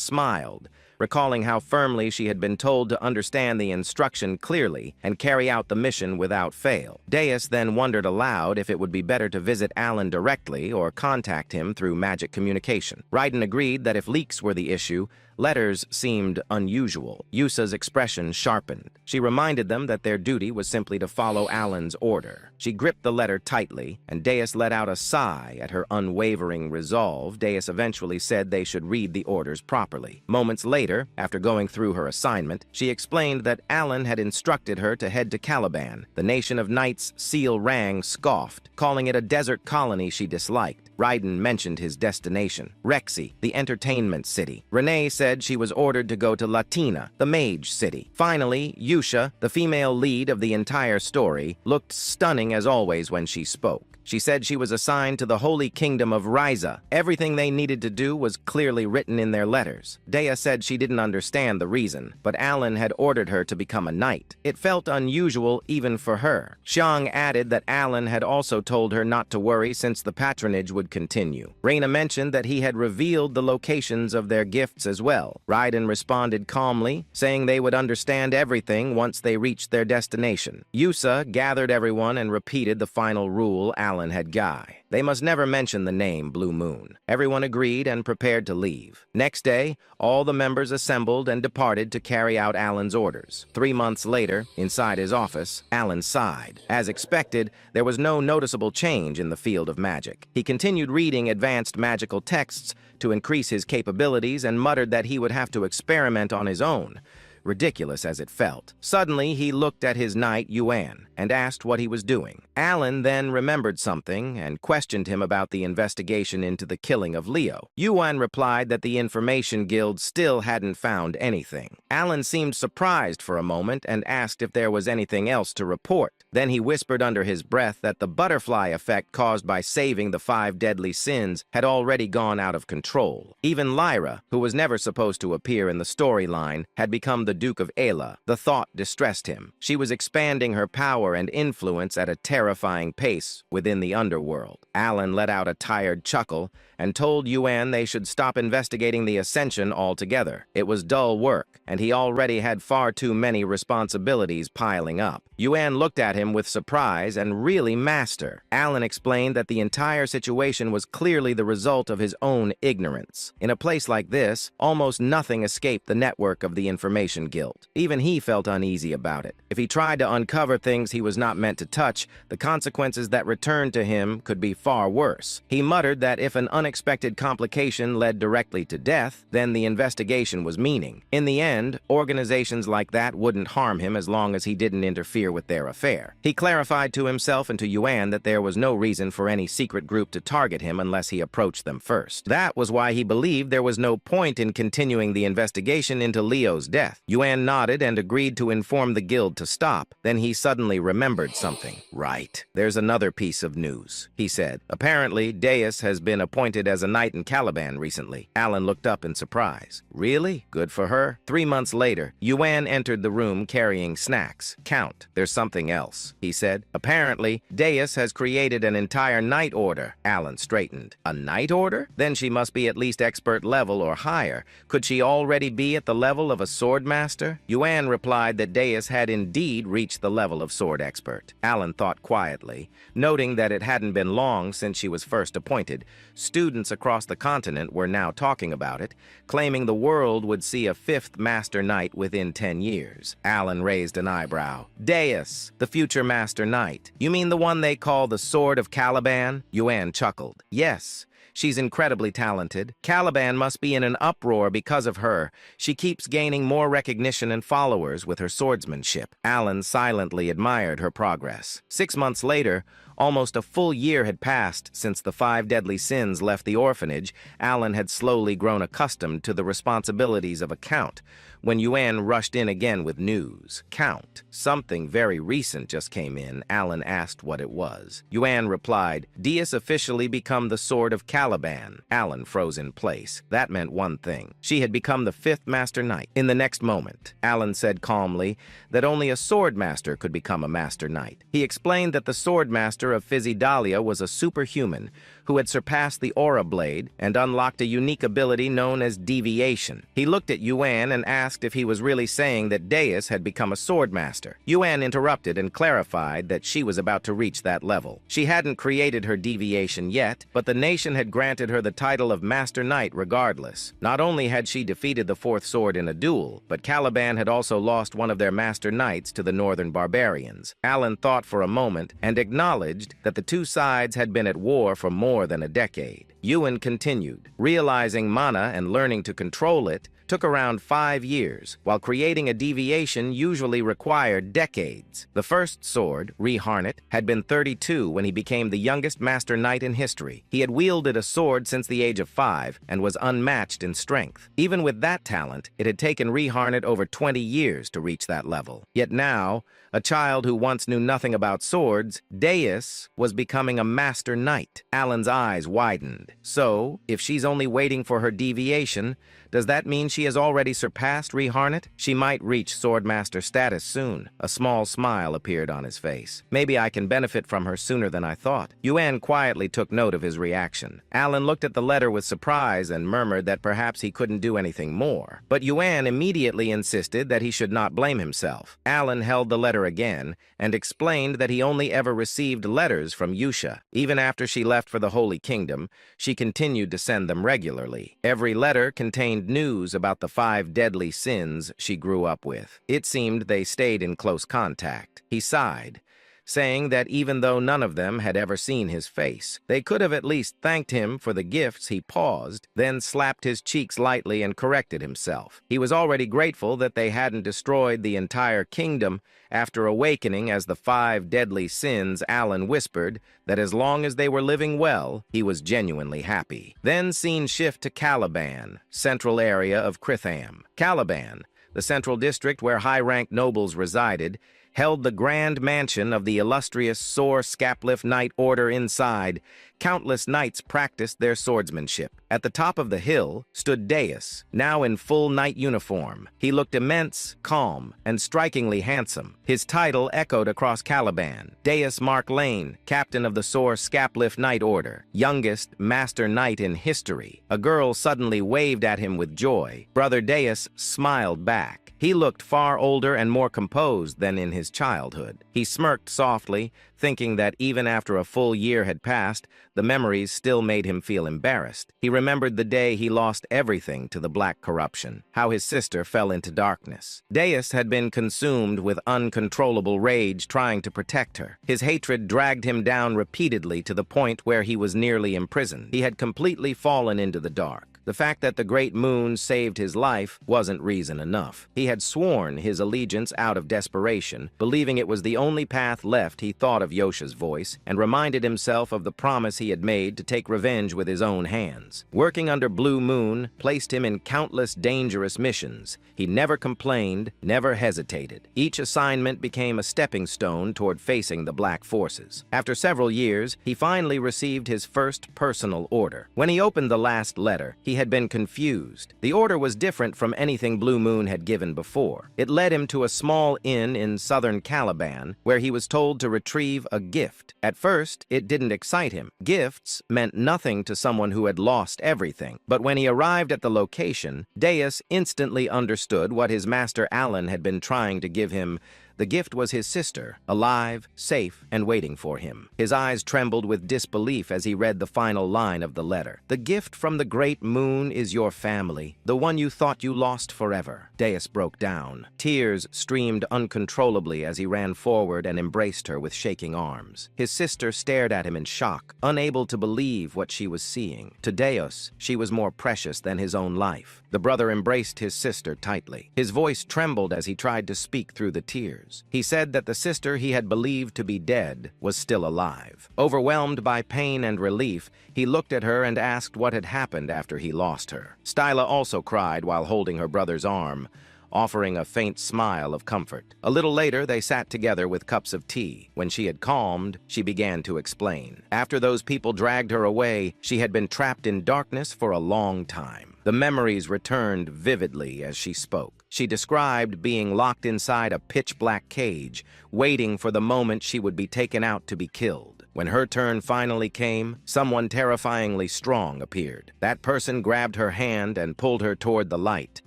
smiled, recalling how firmly she had been told to understand the instruction clearly and carry out the mission without fail. Deus then wondered aloud if it would be better to visit Alan directly or contact him through magic communication. Raiden agreed that if leaks were the issue, letters seemed unusual. Yusa's expression sharpened. She reminded them that their duty was simply to follow Alan's order. She gripped the letter tightly, and Deus let out a sigh at her unwavering resolve. Deus eventually said they should read the orders properly. Moments later, after going through her assignment, she explained that Alan had instructed her to head to Caliban. The nation of knights Sealrang scoffed, calling it a desert colony she disliked. Raiden mentioned his destination, Rexy, the entertainment city. Renee said she was ordered to go to Latina, the mage city. Finally, Yusha, the female lead of the entire story, looked stunning as always when she spoke. She said she was assigned to the Holy Kingdom of Ryza. Everything they needed to do was clearly written in their letters. Dea said she didn't understand the reason, but Alan had ordered her to become a knight. It felt unusual even for her. Xiang added that Alan had also told her not to worry since the patronage would continue. Reina mentioned that he had revealed the locations of their gifts as well. Raiden responded calmly, saying they would understand everything once they reached their destination. Yusa gathered everyone and repeated the final rule Alan had Guy. They must never mention the name Blue Moon. Everyone agreed and prepared to leave. Next day, all the members assembled and departed to carry out Alan's orders. 3 months later, inside his office, Alan sighed. As expected, there was no noticeable change in the field of magic. He continued reading advanced magical texts to increase his capabilities and muttered that he would have to experiment on his own, ridiculous as it felt. Suddenly, he looked at his knight, Yuan, and asked what he was doing. Alan then remembered something and questioned him about the investigation into the killing of Leo. Yuan replied that the Information Guild still hadn't found anything. Alan seemed surprised for a moment and asked if there was anything else to report. Then he whispered under his breath that the butterfly effect caused by saving the 5 deadly sins had already gone out of control. Even Lyra, who was never supposed to appear in the storyline, had become the Duke of Ayla. The thought distressed him. She was expanding her power and influence at a terrifying terrifying pace within the underworld. Alan let out a tired chuckle and told Yuan they should stop investigating the Ascension altogether. It was dull work, and he already had far too many responsibilities piling up. Yuan looked at him with surprise and really master. Alan explained that the entire situation was clearly the result of his own ignorance. In a place like this, almost nothing escaped the network of the Information Guild. Even he felt uneasy about it. If he tried to uncover things he was not meant to touch, the consequences that returned to him could be far worse. He muttered that if an unexpected complication led directly to death, then the investigation was meaning. In the end, organizations like that wouldn't harm him as long as he didn't interfere with their affair. He clarified to himself and to Yuan that there was no reason for any secret group to target him unless he approached them first. That was why he believed there was no point in continuing the investigation into Leo's death. Yuan nodded and agreed to inform the guild to stop. Then he suddenly remembered something. Right. There's another piece of news, he said. Apparently, Deus has been appointed as a knight in Caliban recently. Alan looked up in surprise. Really? Good for her. 3 months later, Yuan entered the room carrying snacks. Count, there's something else, he said. Apparently, Deus has created an entire knight order. Alan straightened. A knight order? Then she must be at least expert level or higher. Could she already be at the level of a sword master? Yuan replied that Deus had indeed reached the level of sword expert. Alan thought quietly, noting that it hadn't been long since she was first appointed. Students across the continent were now talking about it, claiming the world would see a 5th Master Knight within 10 years. Alan raised an eyebrow. Deus, the future Master Knight. You mean the one they call the Sword of Caliban? Yuan chuckled. Yes. She's incredibly talented. Caliban must be in an uproar because of her. She keeps gaining more recognition and followers with her swordsmanship. Alan silently admired her progress. 6 months later, almost a full year had passed since the 5 deadly sins left the orphanage. Alan had slowly grown accustomed to the responsibilities of a count. When Yuan rushed in again with news. Count, something very recent just came in. Alan asked what it was. Yuan replied, Deus officially become the Sword of Caliban. Alan froze in place. That meant one thing. She had become the 5th Master Knight. In the next moment, Alan said calmly that only a sword master could become a Master Knight. He explained that the sword master of Physidalia was a superhuman who had surpassed the Aura Blade and unlocked a unique ability known as Deviation. He looked at Yuan and asked if he was really saying that Deus had become a sword master. Yuan interrupted and clarified that she was about to reach that level. She hadn't created her Deviation yet, but the nation had granted her the title of Master Knight regardless. Not only had she defeated the 4th sword in a duel, but Caliban had also lost one of their Master Knights to the Northern Barbarians. Alan thought for a moment and acknowledged that the two sides had been at war for more than a decade. Yuan continued, realizing mana and learning to control it took around 5 years, while creating a deviation usually required decades. The first sword, Reharnett, had been 32 when he became the youngest Master Knight in history. He had wielded a sword since the age of 5 and was unmatched in strength. Even with that talent, it had taken Reharnett over 20 years to reach that level. Yet now, a child who once knew nothing about swords, Deus was becoming a Master Knight. Alan's eyes widened. So, if she's only waiting for her deviation, does that mean she has already surpassed Reharnett? She might reach Swordmaster status soon. A small smile appeared on his face. Maybe I can benefit from her sooner than I thought. Yuan quietly took note of his reaction. Alan looked at the letter with surprise and murmured that perhaps he couldn't do anything more. But Yuan immediately insisted that he should not blame himself. Alan held the letter again and explained that he only ever received letters from Yusha. Even after she left for the Holy Kingdom, she continued to send them regularly. Every letter contained news about the 5 deadly sins she grew up with. It seemed they stayed in close contact. He sighed, saying that even though none of them had ever seen his face, they could have at least thanked him for the gifts. He paused, then slapped his cheeks lightly and corrected himself. He was already grateful that they hadn't destroyed the entire kingdom. After awakening as the 5 deadly sins, Alan whispered that as long as they were living well, he was genuinely happy. Then scene shift to Caliban, central area of Kritham. Caliban, the central district where high-ranked nobles resided, held the grand mansion of the illustrious Sword Scaplift Knight Order inside. Countless knights practiced their swordsmanship. At the top of the hill stood Deus, now in full knight uniform. He looked immense, calm, and strikingly handsome. His title echoed across Caliban. Deus Mark Lane, captain of the Sword Scaplift Knight Order, youngest master knight in history. A girl suddenly waved at him with joy. Brother Deus smiled back. He looked far older and more composed than in his childhood. He smirked softly, thinking that even after a full year had passed, the memories still made him feel embarrassed. He remembered the day he lost everything to the black corruption, how his sister fell into darkness. Deus had been consumed with uncontrollable rage trying to protect her. His hatred dragged him down repeatedly to the point where he was nearly imprisoned. He had completely fallen into the dark. The fact that the great moon saved his life wasn't reason enough. He had sworn his allegiance out of desperation, believing it was the only path left. He thought of Yosha's voice and reminded himself of the promise he had made to take revenge with his own hands. Working under Blue Moon placed him in countless dangerous missions. He never complained, never hesitated. Each assignment became a stepping stone toward facing the black forces. After several years, he finally received his first personal order. When he opened the last letter, he had been confused. The order was different from anything Blue Moon had given before. It led him to a small inn in southern Caliban, where he was told to retrieve a gift. At first, it didn't excite him. Gifts meant nothing to someone who had lost everything. But when he arrived at the location, Deus instantly understood what his master Alan had been trying to give him. The gift was his sister, alive, safe, and waiting for him. His eyes trembled with disbelief as he read the final line of the letter. "The gift from the great moon is your family, the one you thought you lost forever." Deus broke down. Tears streamed uncontrollably as he ran forward and embraced her with shaking arms. His sister stared at him in shock, unable to believe what she was seeing. To Deus, she was more precious than his own life. The brother embraced his sister tightly. His voice trembled as he tried to speak through the tears. He said that the sister he had believed to be dead was still alive. Overwhelmed by pain and relief, he looked at her and asked what had happened after he lost her. Styla also cried while holding her brother's arm, offering a faint smile of comfort. A little later, they sat together with cups of tea. When she had calmed, she began to explain. After those people dragged her away, she had been trapped in darkness for a long time. The memories returned vividly as she spoke. She described being locked inside a pitch-black cage, waiting for the moment she would be taken out to be killed. When her turn finally came, someone terrifyingly strong appeared. That person grabbed her hand and pulled her toward the light,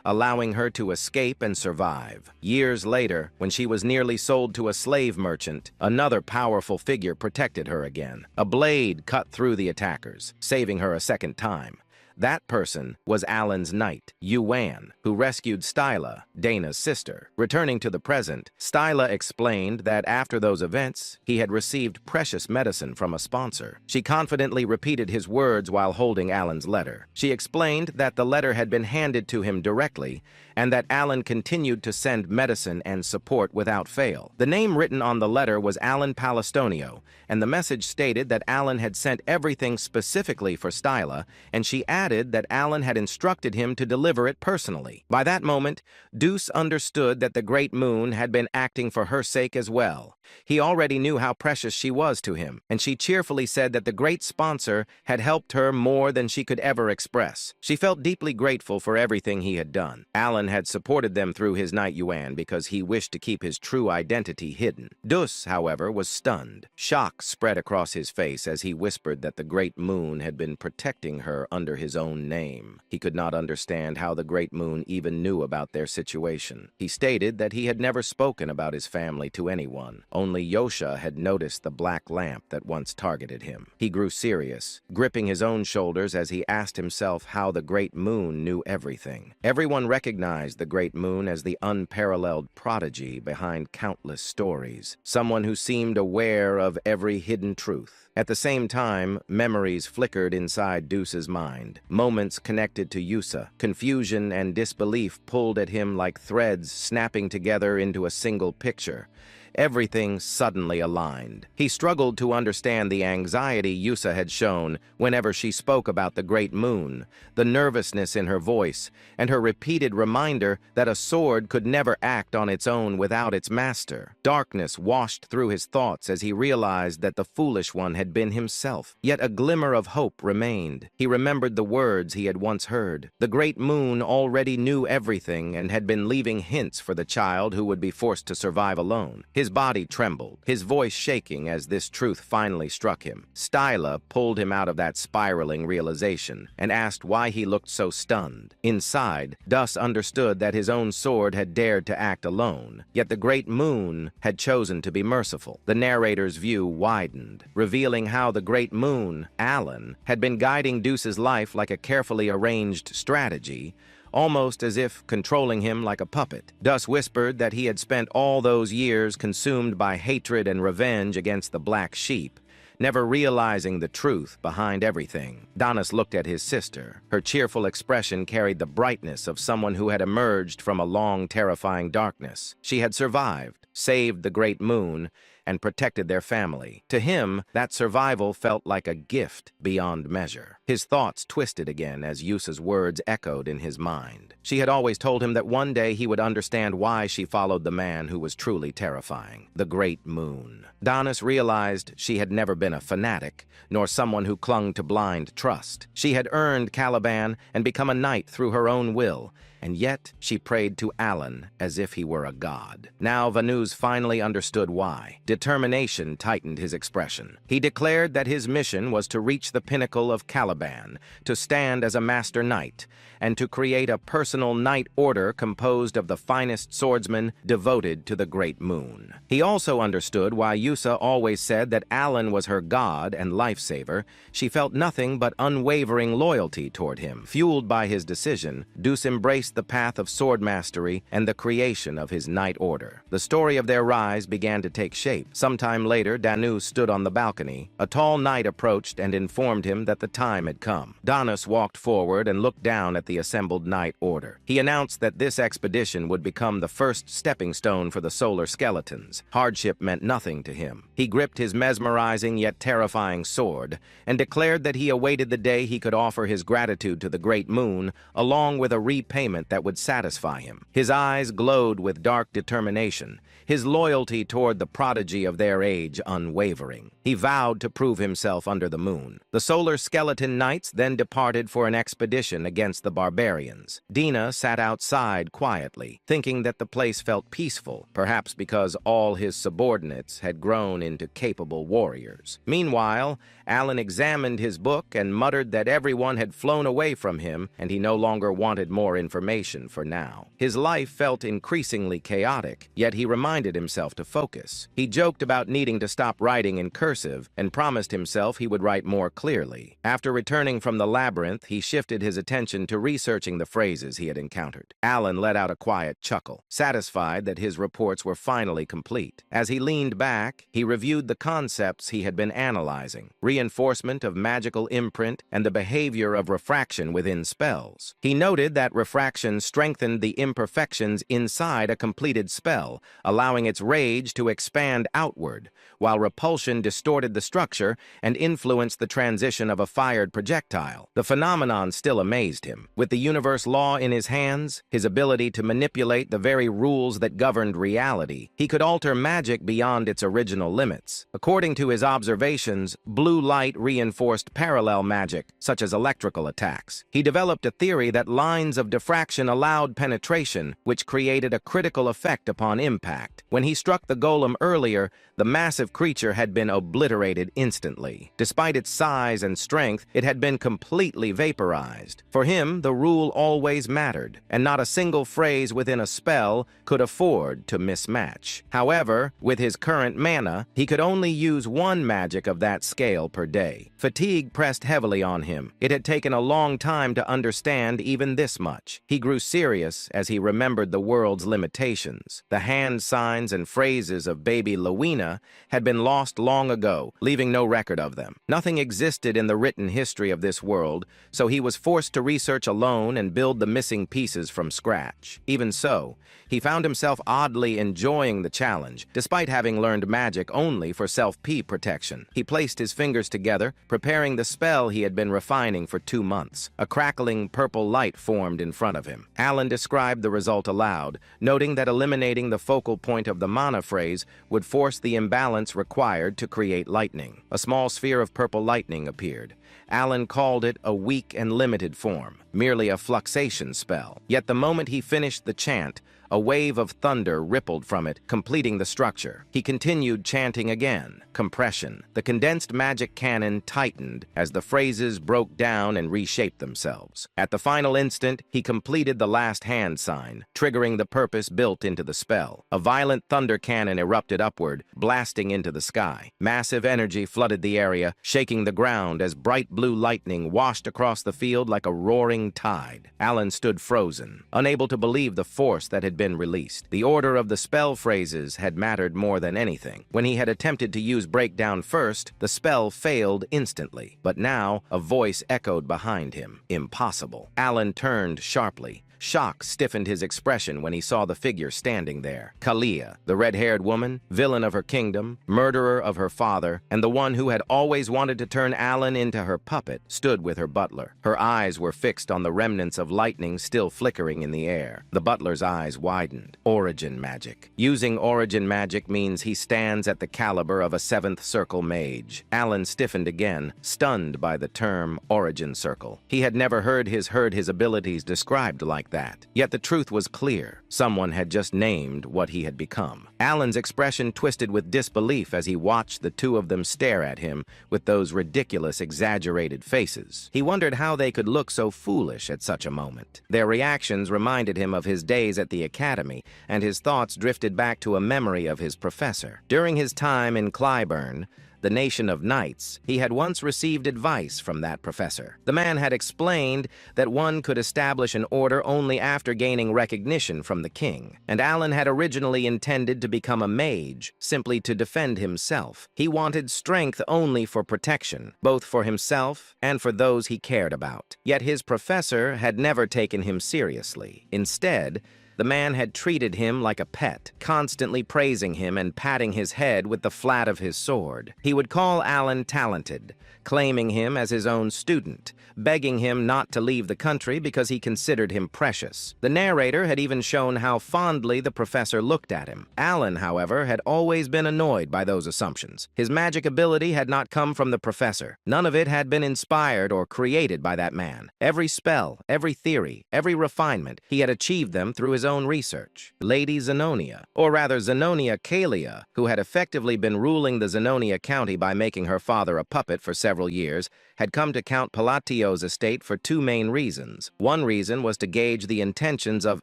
allowing her to escape and survive. Years later, when she was nearly sold to a slave merchant, another powerful figure protected her again. A blade cut through the attackers, saving her a second time. That person was Alan's knight, Yuan, who rescued Styla, Dana's sister. Returning to the present, Styla explained that after those events, he had received precious medicine from a sponsor. She confidently repeated his words while holding Alan's letter. She explained that the letter had been handed to him directly, and that Alan continued to send medicine and support without fail. The name written on the letter was Alan Palestonio, and the message stated that Alan had sent everything specifically for Styla, and she added that Alan had instructed him to deliver it personally. By that moment, Deuce understood that the Great Moon had been acting for her sake as well. He already knew how precious she was to him, and she cheerfully said that the great sponsor had helped her more than she could ever express. She felt deeply grateful for everything he had done. Alan had supported them through his knight Yuan because he wished to keep his true identity hidden. Dus, however, was stunned. Shock spread across his face as he whispered that the Great Moon had been protecting her under his own name. He could not understand how the Great Moon even knew about their situation. He stated that he had never spoken about his family to anyone. Only Yosha had noticed the black lamp that once targeted him. He grew serious, gripping his own shoulders as he asked himself how the Great Moon knew everything. Everyone recognized the Great Moon as the unparalleled prodigy behind countless stories, someone who seemed aware of every hidden truth. At the same time, memories flickered inside Deuce's mind. Moments connected to Yusa. Confusion and disbelief pulled at him like threads snapping together into a single picture. everything suddenly aligned. He struggled to understand the anxiety Yusa had shown whenever she spoke about the great moon, the nervousness in her voice, and her repeated reminder that a sword could never act on its own without its master. Darkness washed through his thoughts as he realized that the foolish one had been himself. Yet a glimmer of hope remained. He remembered the words he had once heard. The great moon already knew everything and had been leaving hints for the child who would be forced to survive alone. His body trembled, his voice shaking as this truth finally struck him. Styla pulled him out of that spiraling realization and asked why he looked so stunned. Inside, Dus understood that his own sword had dared to act alone, yet the great moon had chosen to be merciful. The narrator's view widened, revealing how the great moon, Alan, had been guiding Deuce's life like a carefully arranged strategy, almost as if controlling him like a puppet. Dus whispered that he had spent all those years consumed by hatred and revenge against the black sheep, never realizing the truth behind everything. Donis looked at his sister. Her cheerful expression carried the brightness of someone who had emerged from a long, terrifying darkness. She had survived, saved the great moon, and protected their family. To him, that survival felt like a gift beyond measure. His thoughts twisted again as Yusa's words echoed in his mind. She had always told him that one day he would understand why she followed the man who was truly terrifying, the great moon. Donis realized she had never been a fanatic, nor someone who clung to blind trust. She had earned Caliban and become a knight through her own will, and yet she prayed to Alan as if he were a god. Now Vanuz finally understood why. Determination tightened his expression. He declared that his mission was to reach the pinnacle of Caliban, to stand as a master knight, and to create a personal knight order composed of the finest swordsmen devoted to the great moon. He also understood why Yusa always said that Alan was her god and lifesaver. She felt nothing but unwavering loyalty toward him. Fueled by his decision, Deuce embraced the path of sword mastery and the creation of his knight order. The story of their rise began to take shape. Sometime later, Danu stood on the balcony. A tall knight approached and informed him that the time had come. Donis walked forward and looked down at the assembled knight order. He announced that this expedition would become the first stepping stone for the solar skeletons. Hardship meant nothing to him. He gripped his mesmerizing yet terrifying sword and declared that he awaited the day he could offer his gratitude to the great moon, along with a repayment that would satisfy him. His eyes glowed with dark determination, his loyalty toward the prodigy of their age unwavering. He vowed to prove himself under the moon. The solar skeleton knights then departed for an expedition against the barbarians. Dina sat outside quietly, thinking that the place felt peaceful, perhaps because all his subordinates had grown into capable warriors. Meanwhile, Alan examined his book and muttered that everyone had flown away from him and he no longer wanted more information for now. His life felt increasingly chaotic, yet he reminded himself to focus. He joked about needing to stop writing in cursive and promised himself he would write more clearly. After returning from the labyrinth, he shifted his attention to researching the phrases he had encountered. Alan let out a quiet chuckle, satisfied that his reports were finally complete. As he leaned back, he reviewed the concepts he had been analyzing: reinforcement of magical imprint and the behavior of refraction within spells. He noted that refraction strengthened the imperfections inside a completed spell, allowing its rage to expand outward, while repulsion distorted the structure and influenced the transition of a fired projectile. The phenomenon still amazed him. With the universe law in his hands, his ability to manipulate the very rules that governed reality, he could alter magic beyond its original limits. According to his observations, blue light reinforced parallel magic, such as electrical attacks. He developed a theory that lines of diffraction allowed penetration, which created a critical effect upon impact. When he struck the golem earlier, the massive creature had been obliterated instantly. Despite its size and strength, it had been completely vaporized. For him, the rule always mattered, and not a single phrase within a spell could afford to mismatch. However, with his current mana, he could only use one magic of that scale per day. Fatigue pressed heavily on him. It had taken a long time to understand even this much. He grew serious as he remembered the world's limitations. The hand signs and phrases of baby Lowena had been lost long ago, leaving no record of them. Nothing existed in the written history of this world, so he was forced to research alone and build the missing pieces from scratch. Even so, he found himself oddly enjoying the challenge, despite having learned magic only for self-P protection. He placed his fingers together, preparing the spell he had been refining for 2 months. A crackling purple light formed in front of him. Alan described the result aloud, noting that eliminating the focal point of the mana phrase would force the imbalance required to create lightning. A small sphere of purple lightning appeared. Alan called it a weak and limited form, merely a fluxation spell. Yet the moment he finished the chant, a wave of thunder rippled from it, completing the structure. He continued chanting again. Compression. The condensed magic cannon tightened as the phrases broke down and reshaped themselves. At the final instant, he completed the last hand sign, triggering the purpose built into the spell. A violent thunder cannon erupted upward, blasting into the sky. Massive energy flooded the area, shaking the ground as bright blue lightning washed across the field like a roaring tide. Alan stood frozen, unable to believe the force that had been released. The order of the spell phrases had mattered more than anything. When he had attempted to use breakdown first, the spell failed instantly. But now, a voice echoed behind him. Impossible. Alan turned sharply. Shock stiffened his expression when he saw the figure standing there. Kalia, the red-haired woman, villain of her kingdom, murderer of her father, and the one who had always wanted to turn Alan into her puppet, stood with her butler. Her eyes were fixed on the remnants of lightning still flickering in the air. The butler's eyes widened. Origin magic. Using origin magic means he stands at the caliber of a 7th circle mage. Alan stiffened again, stunned by the term origin circle. He had never heard his abilities described like that. Yet the truth was clear. Someone had just named what he had become. Alan's expression twisted with disbelief as he watched the two of them stare at him with those ridiculous, exaggerated faces. He wondered how they could look so foolish at such a moment. Their reactions reminded him of his days at the academy, and his thoughts drifted back to a memory of his professor. During his time in Clyburn, the nation of knights, he had once received advice from that professor. The man had explained that one could establish an order only after gaining recognition from the king, and Alan had originally intended to become a mage, simply to defend himself. He wanted strength only for protection, both for himself and for those he cared about. Yet his professor had never taken him seriously. Instead, the man had treated him like a pet, constantly praising him and patting his head with the flat of his sword. He would call Alan talented, claiming him as his own student, begging him not to leave the country because he considered him precious. The narrator had even shown how fondly the professor looked at him. Alan, however, had always been annoyed by those assumptions. His magic ability had not come from the professor. None of it had been inspired or created by that man. Every spell, every theory, every refinement, he had achieved them through his own research. Lady Zenonia, or rather Zenonia Kalia, who had effectively been ruling the Zenonia County by making her father a puppet for several years, had come to Count Palatio's estate for 2 main reasons. One reason was to gauge the intentions of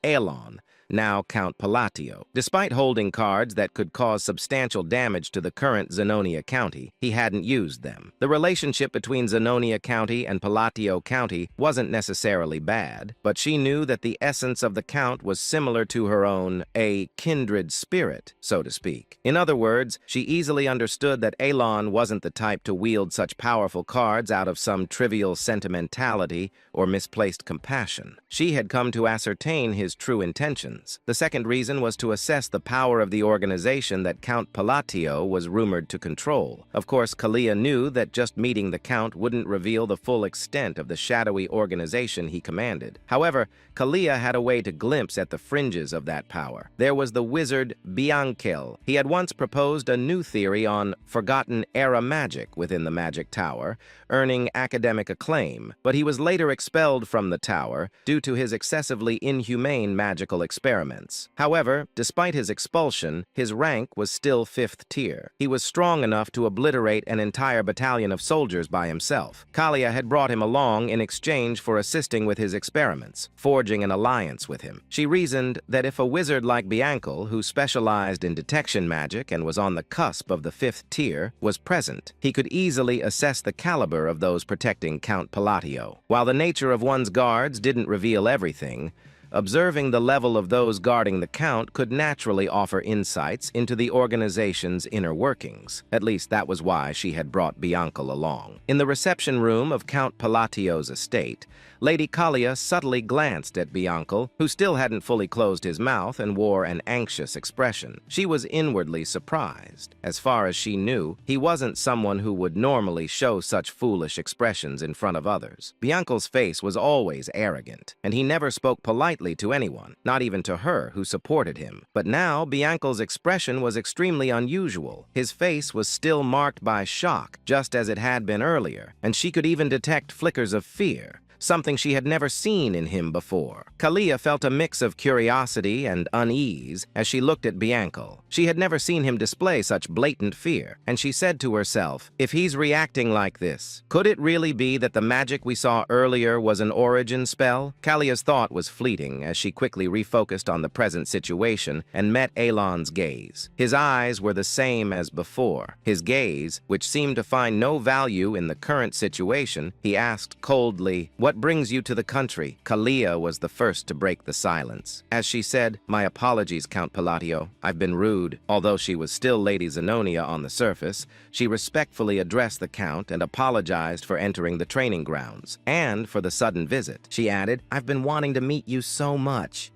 Elon, now Count Palatio. Despite holding cards that could cause substantial damage to the current Zenonia County, he hadn't used them. The relationship between Zenonia County and Palatio County wasn't necessarily bad, but she knew that the essence of the Count was similar to her own, a kindred spirit, so to speak. In other words, she easily understood that Elon wasn't the type to wield such powerful cards out of some trivial sentimentality or misplaced compassion. She had come to ascertain his true intentions. The second reason was to assess the power of the organization that Count Palatio was rumored to control. Of course, Kalia knew that just meeting the Count wouldn't reveal the full extent of the shadowy organization he commanded. However, Kalia had a way to glimpse at the fringes of that power. There was the wizard Biankel. He had once proposed a new theory on forgotten era magic within the Magic Tower, earning academic acclaim, but he was later expelled from the tower due to his excessively inhumane magical experiments. However, despite his expulsion, his rank was still 5th tier. He was strong enough to obliterate an entire battalion of soldiers by himself. Kalia had brought him along in exchange for assisting with his experiments, forging an alliance with him. She reasoned that if a wizard like Biankel, who specialized in detection magic and was on the cusp of the 5th tier, was present, he could easily assess the caliber of those protecting Count Palatio. While the nature of one's guards didn't reveal everything, Observing the level of those guarding the Count could naturally offer insights into the organization's inner workings. At least that was why she had brought Bianca along. In the reception room of Count Palatio's estate, Lady Kalia subtly glanced at Bianca, who still hadn't fully closed his mouth and wore an anxious expression. She was inwardly surprised. As far as she knew, he wasn't someone who would normally show such foolish expressions in front of others. Bianca's face was always arrogant, and he never spoke politely to anyone, not even to her who supported him. But now, Bianca's expression was extremely unusual. His face was still marked by shock, just as it had been earlier, and she could even detect flickers of fear, something she had never seen in him before. Kalia felt a mix of curiosity and unease as she looked at Bianca. She had never seen him display such blatant fear, and she said to herself, if he's reacting like this, could it really be that the magic we saw earlier was an origin spell? Kalia's thought was fleeting as she quickly refocused on the present situation and met Elon's gaze. His eyes were the same as before. His gaze, which seemed to find no value in the current situation, he asked coldly, "What brings you to the country?" Kalia was the first to break the silence. As she said, "My apologies, Count Palatio. I've been rude." Although she was still Lady Zenonia on the surface, she respectfully addressed the Count and apologized for entering the training grounds, and for the sudden visit. She added, "I've been wanting to meet you so much.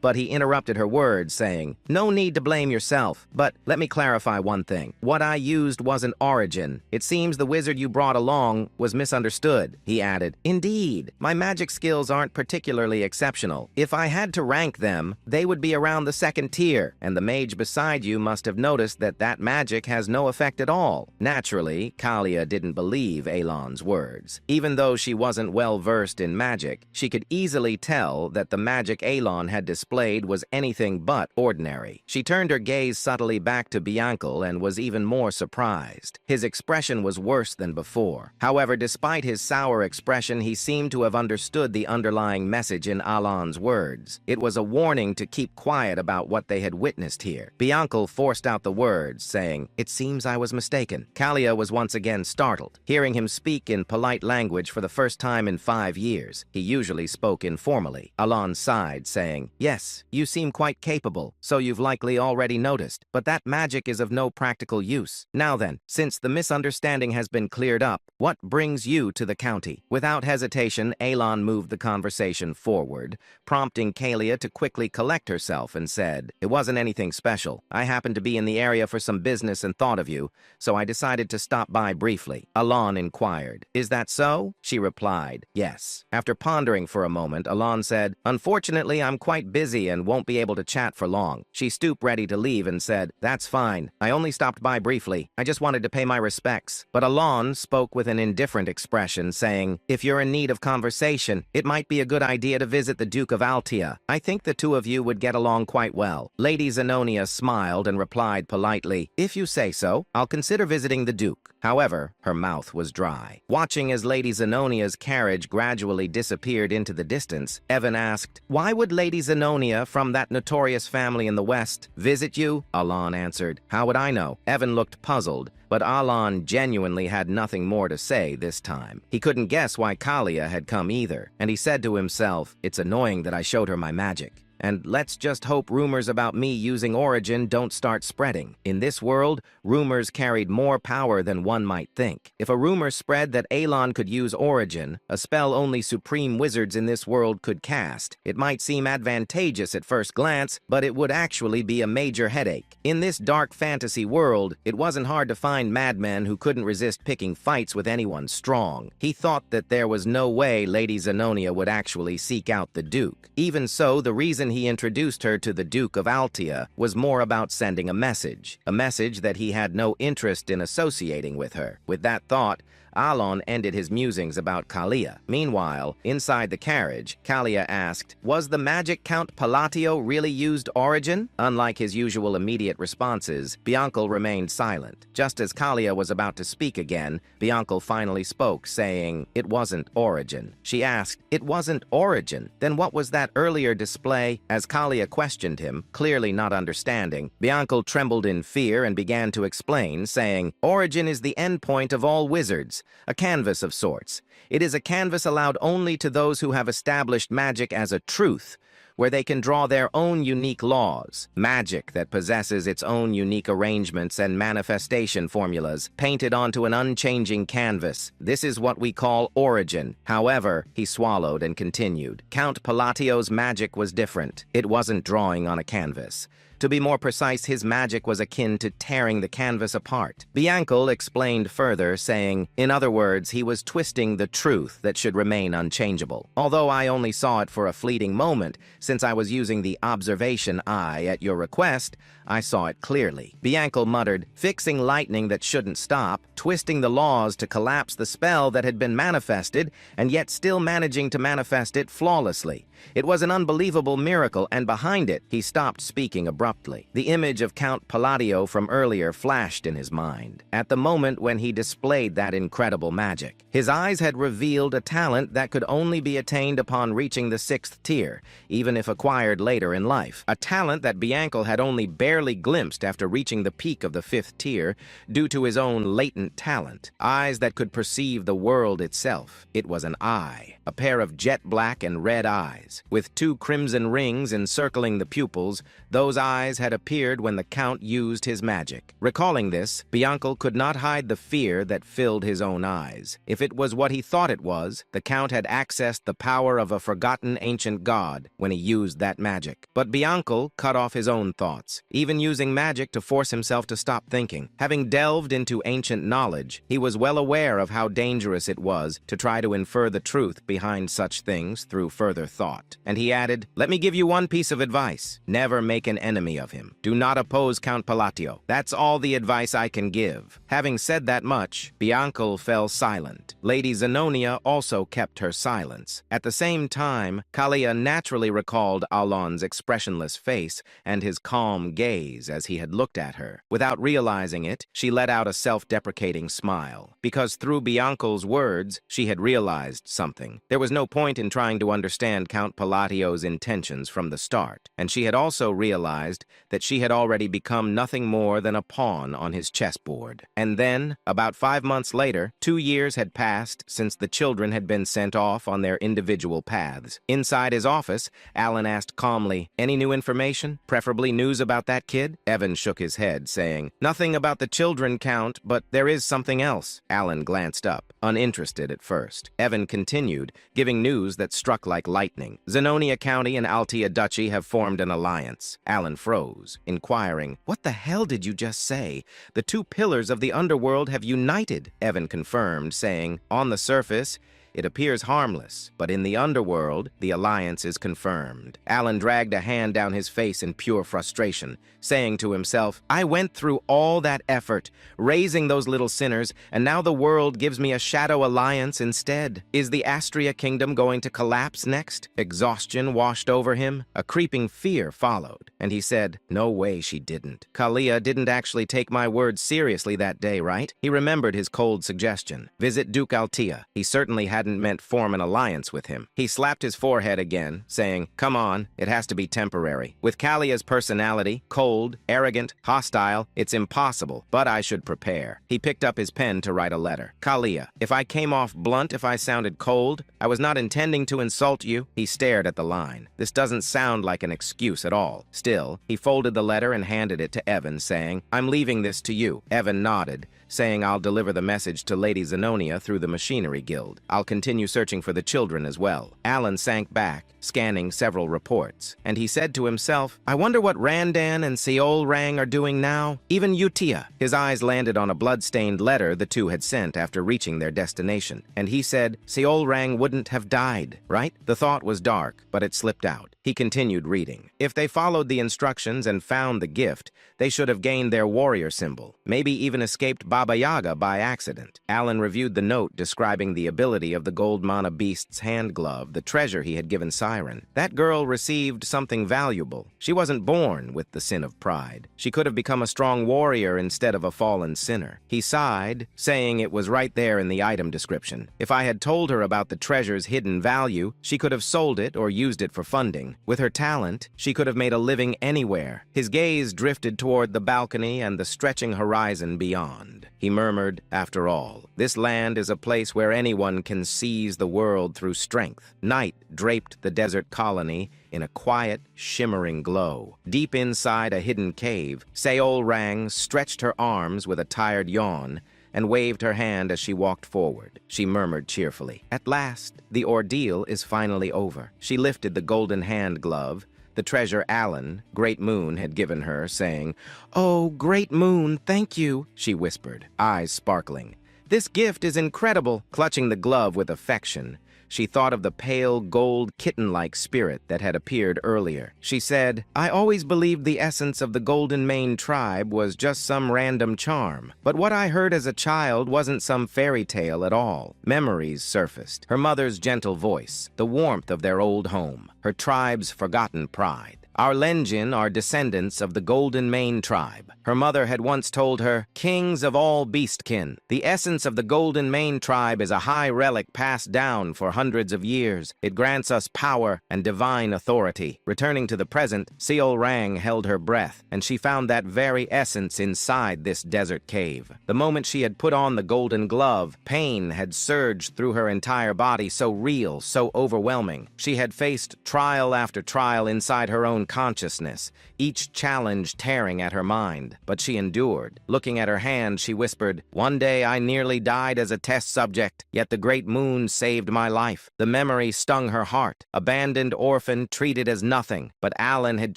But he interrupted her words, saying, "No need to blame yourself, but let me clarify one thing. What I used wasn't origin. It seems the wizard you brought along was misunderstood." He added, "Indeed, my magic skills aren't particularly exceptional. If I had to rank them, they would be around the second tier, and the mage beside you must have noticed that magic has no effect at all." Naturally, Kalia didn't believe Elon's words. Even though she wasn't well-versed in magic, she could easily tell that the magic Elon had displayed was anything but ordinary. She turned her gaze subtly back to Bianca and was even more surprised. His expression was worse than before. However, despite his sour expression, he seemed to have understood the underlying message in Alon's words. It was a warning to keep quiet about what they had witnessed here. Bianca forced out the words, saying, "It seems I was mistaken." Kalia was once again startled, hearing him speak in polite language for the first time in 5 years. He usually spoke informally. Alon sighed, saying, "Yes, you seem quite capable, so you've likely already noticed, but that magic is of no practical use. Now then, since the misunderstanding has been cleared up, what brings you to the county?" Without hesitation, Elon moved the conversation forward, prompting Kalia to quickly collect herself and said, "It wasn't anything special. I happened to be in the area for some business and thought of you, so I decided to stop by briefly." Alon inquired, "Is that so?" She replied, "Yes." After pondering for a moment, Alon said, "Unfortunately, I'm quite busy and won't be able to chat for long." She stooped ready to leave and said, "That's fine. I only stopped by briefly. I just wanted to pay my respects." But Alon spoke with an indifferent expression, saying, "If you're in need of conversation, it might be a good idea to visit the Duke of Altia. I think the two of you would get along quite well." Lady Zenonia smiled and replied politely, "If you say so, I'll consider visiting the Duke." However, her mouth was dry. Watching as Lady Zenonia's carriage gradually disappeared into the distance, Evan asked, "Why would Lady Zenonia from that notorious family in the West visit you?" Alon answered, "How would I know?" Evan looked puzzled, but Alon genuinely had nothing more to say this time. He couldn't guess why Kalia had come either, and he said to himself, "It's annoying that I showed her my magic. And let's just hope rumors about me using origin don't start spreading. In this world, rumors carried more power than one might think. If a rumor spread that Elon could use origin, a spell only supreme wizards in this world could cast, it might seem advantageous at first glance, but it would actually be a major headache. In this dark fantasy world, it wasn't hard to find madmen who couldn't resist picking fights with anyone strong. He thought that there was no way Lady Zenonia would actually seek out the Duke. Even so, the reason he introduced her to the Duke of Altia was more about sending a message that he had no interest in associating with her. With that thought, Alon ended his musings about Kalia. Meanwhile, inside the carriage, Kalia asked, "Was the magic Count Palatio really used origin?" Unlike his usual immediate responses, Bianca remained silent. Just as Kalia was about to speak again, Bianca finally spoke, saying, "It wasn't origin." She asked, "It wasn't origin? Then what was that earlier display?" As Kalia questioned him, clearly not understanding, Bianca trembled in fear and began to explain, saying, "Origin is the endpoint of all wizards. a canvas of sorts. It is a canvas allowed only to those who have established magic as a truth, where they can draw their own unique laws. Magic that possesses its own unique arrangements and manifestation formulas, painted onto an unchanging canvas. This is what we call origin. However, he swallowed and continued. Count Palatio's magic was different. It wasn't drawing on a canvas. To be more precise, his magic was akin to tearing the canvas apart. Bianco explained further, saying, in other words, he was twisting the truth that should remain unchangeable. Although I only saw it for a fleeting moment, since I was using the observation eye at your request, I saw it clearly. Bianco muttered, fixing lightning that shouldn't stop, twisting the laws to collapse the spell that had been manifested, and yet still managing to manifest it flawlessly. It was an unbelievable miracle, and behind it, he stopped speaking abruptly. The image of Count Palladio from earlier flashed in his mind. At the moment when he displayed that incredible magic, his eyes had revealed a talent that could only be attained upon reaching the 6th tier, even if acquired later in life. A talent that Bianco had only barely glimpsed after reaching the peak of the 5th tier due to his own latent talent. Eyes that could perceive the world itself. It was an eye, a pair of jet black and red eyes. With 2 crimson rings encircling the pupils, those eyes had appeared when the Count used his magic. Recalling this, Bianco could not hide the fear that filled his own eyes. If it was what he thought it was, the Count had accessed the power of a forgotten ancient god when he used that magic. But Bianco cut off his own thoughts, even using magic to force himself to stop thinking. Having delved into ancient knowledge, he was well aware of how dangerous it was to try to infer the truth behind such things through further thought. And he added, let me give you one piece of advice. Never make an enemy of him. Do not oppose Count Palatio. That's all the advice I can give. Having said that much, Bianco fell silent. Lady Zenonia also kept her silence. At the same time, Kalia naturally recalled Alon's expressionless face and his calm gaze as he had looked at her. Without realizing it, she let out a self-deprecating smile. Because through Bianco's words, she had realized something. There was no point in trying to understand Count Palatio's intentions from the start, and she had also realized that she had already become nothing more than a pawn on his chessboard. And then, about 5 months later, 2 years had passed since the children had been sent off on their individual paths. Inside his office, Alan asked calmly, any new information? Preferably news about that kid? Evan shook his head, saying, nothing about the children, Count, but there is something else. Alan glanced up, uninterested at first. Evan continued, giving news that struck like lightning. Zenonia County and Altea Duchy have formed an alliance. Alan froze, inquiring, what the hell did you just say? The 2 pillars of the underworld have united, Evan confirmed, saying, on the surface, it appears harmless, but in the underworld, the alliance is confirmed. Alan dragged a hand down his face in pure frustration, saying to himself, I went through all that effort, raising those little sinners, and now the world gives me a shadow alliance instead. Is the Astria kingdom going to collapse next? Exhaustion washed over him. A creeping fear followed, and he said, no way she didn't. Kalia didn't actually take my words seriously that day, right? He remembered his cold suggestion. Visit Duke Altea. He certainly hadn't meant form an alliance with him. He slapped his forehead again, saying, come on, it has to be temporary. With Kalia's personality, cold, arrogant, hostile, it's impossible, but I should prepare. He picked up his pen to write a letter. Kalia, if I came off blunt, if I sounded cold, I was not intending to insult you. He stared at the line. This doesn't sound like an excuse at all. Still, he folded the letter and handed it to Evan, saying, I'm leaving this to you. Evan nodded, saying I'll deliver the message to Lady Zenonia through the Machinery Guild. I'll continue searching for the children as well. Alan sank back, scanning several reports, and he said to himself, I wonder what Randan and Seol Rang are doing now? Even Utia. His eyes landed on a blood-stained letter the 2 had sent after reaching their destination, and he said, Seol Rang wouldn't have died, right? The thought was dark, but it slipped out. He continued reading. If they followed the instructions and found the gift, they should have gained their warrior symbol, maybe even escaped Baba Yaga by accident. Alan reviewed the note describing the ability of of the gold mana beast's hand glove, the treasure he had given Siren. That girl received something valuable. She wasn't born with the sin of pride. She could have become a strong warrior instead of a fallen sinner. He sighed, saying it was right there in the item description. If I had told her about the treasure's hidden value, she could have sold it or used it for funding. With her talent, she could have made a living anywhere. His gaze drifted toward the balcony and the stretching horizon beyond. He murmured, after all, this land is a place where anyone can seize the world through strength. Night draped the desert colony in a quiet, shimmering glow. Deep inside a hidden cave, Seol Rang stretched her arms with a tired yawn and waved her hand as she walked forward. She murmured cheerfully, "At last, the ordeal is finally over." She lifted the golden hand glove, the treasure Alan, Great Moon, had given her, saying, "Oh, Great Moon, thank you," she whispered, eyes sparkling. "This gift is incredible." Clutching the glove with affection, she thought of the pale, gold, kitten-like spirit that had appeared earlier. She said, "I always believed the essence of the Golden Mane tribe was just some random charm. But what I heard as a child wasn't some fairy tale at all." Memories surfaced. Her mother's gentle voice, the warmth of their old home, her tribe's forgotten pride. "Our Lenjin are descendants of the Golden Mane tribe." Her mother had once told her, "Kings of all beastkin." The essence of the Golden Mane tribe is a high relic passed down for hundreds of years. It grants us power and divine authority. Returning to the present, Seol Rang held her breath, and she found that very essence inside this desert cave. The moment she had put on the golden glove, pain had surged through her entire body, so real, so overwhelming. She had faced trial after trial inside her own consciousness, each challenge tearing at her mind. But she endured. Looking at her hand, she whispered, "One day I nearly died as a test subject, yet the Great Moon saved my life." The memory stung her heart. Abandoned orphan, treated as nothing. But Alan had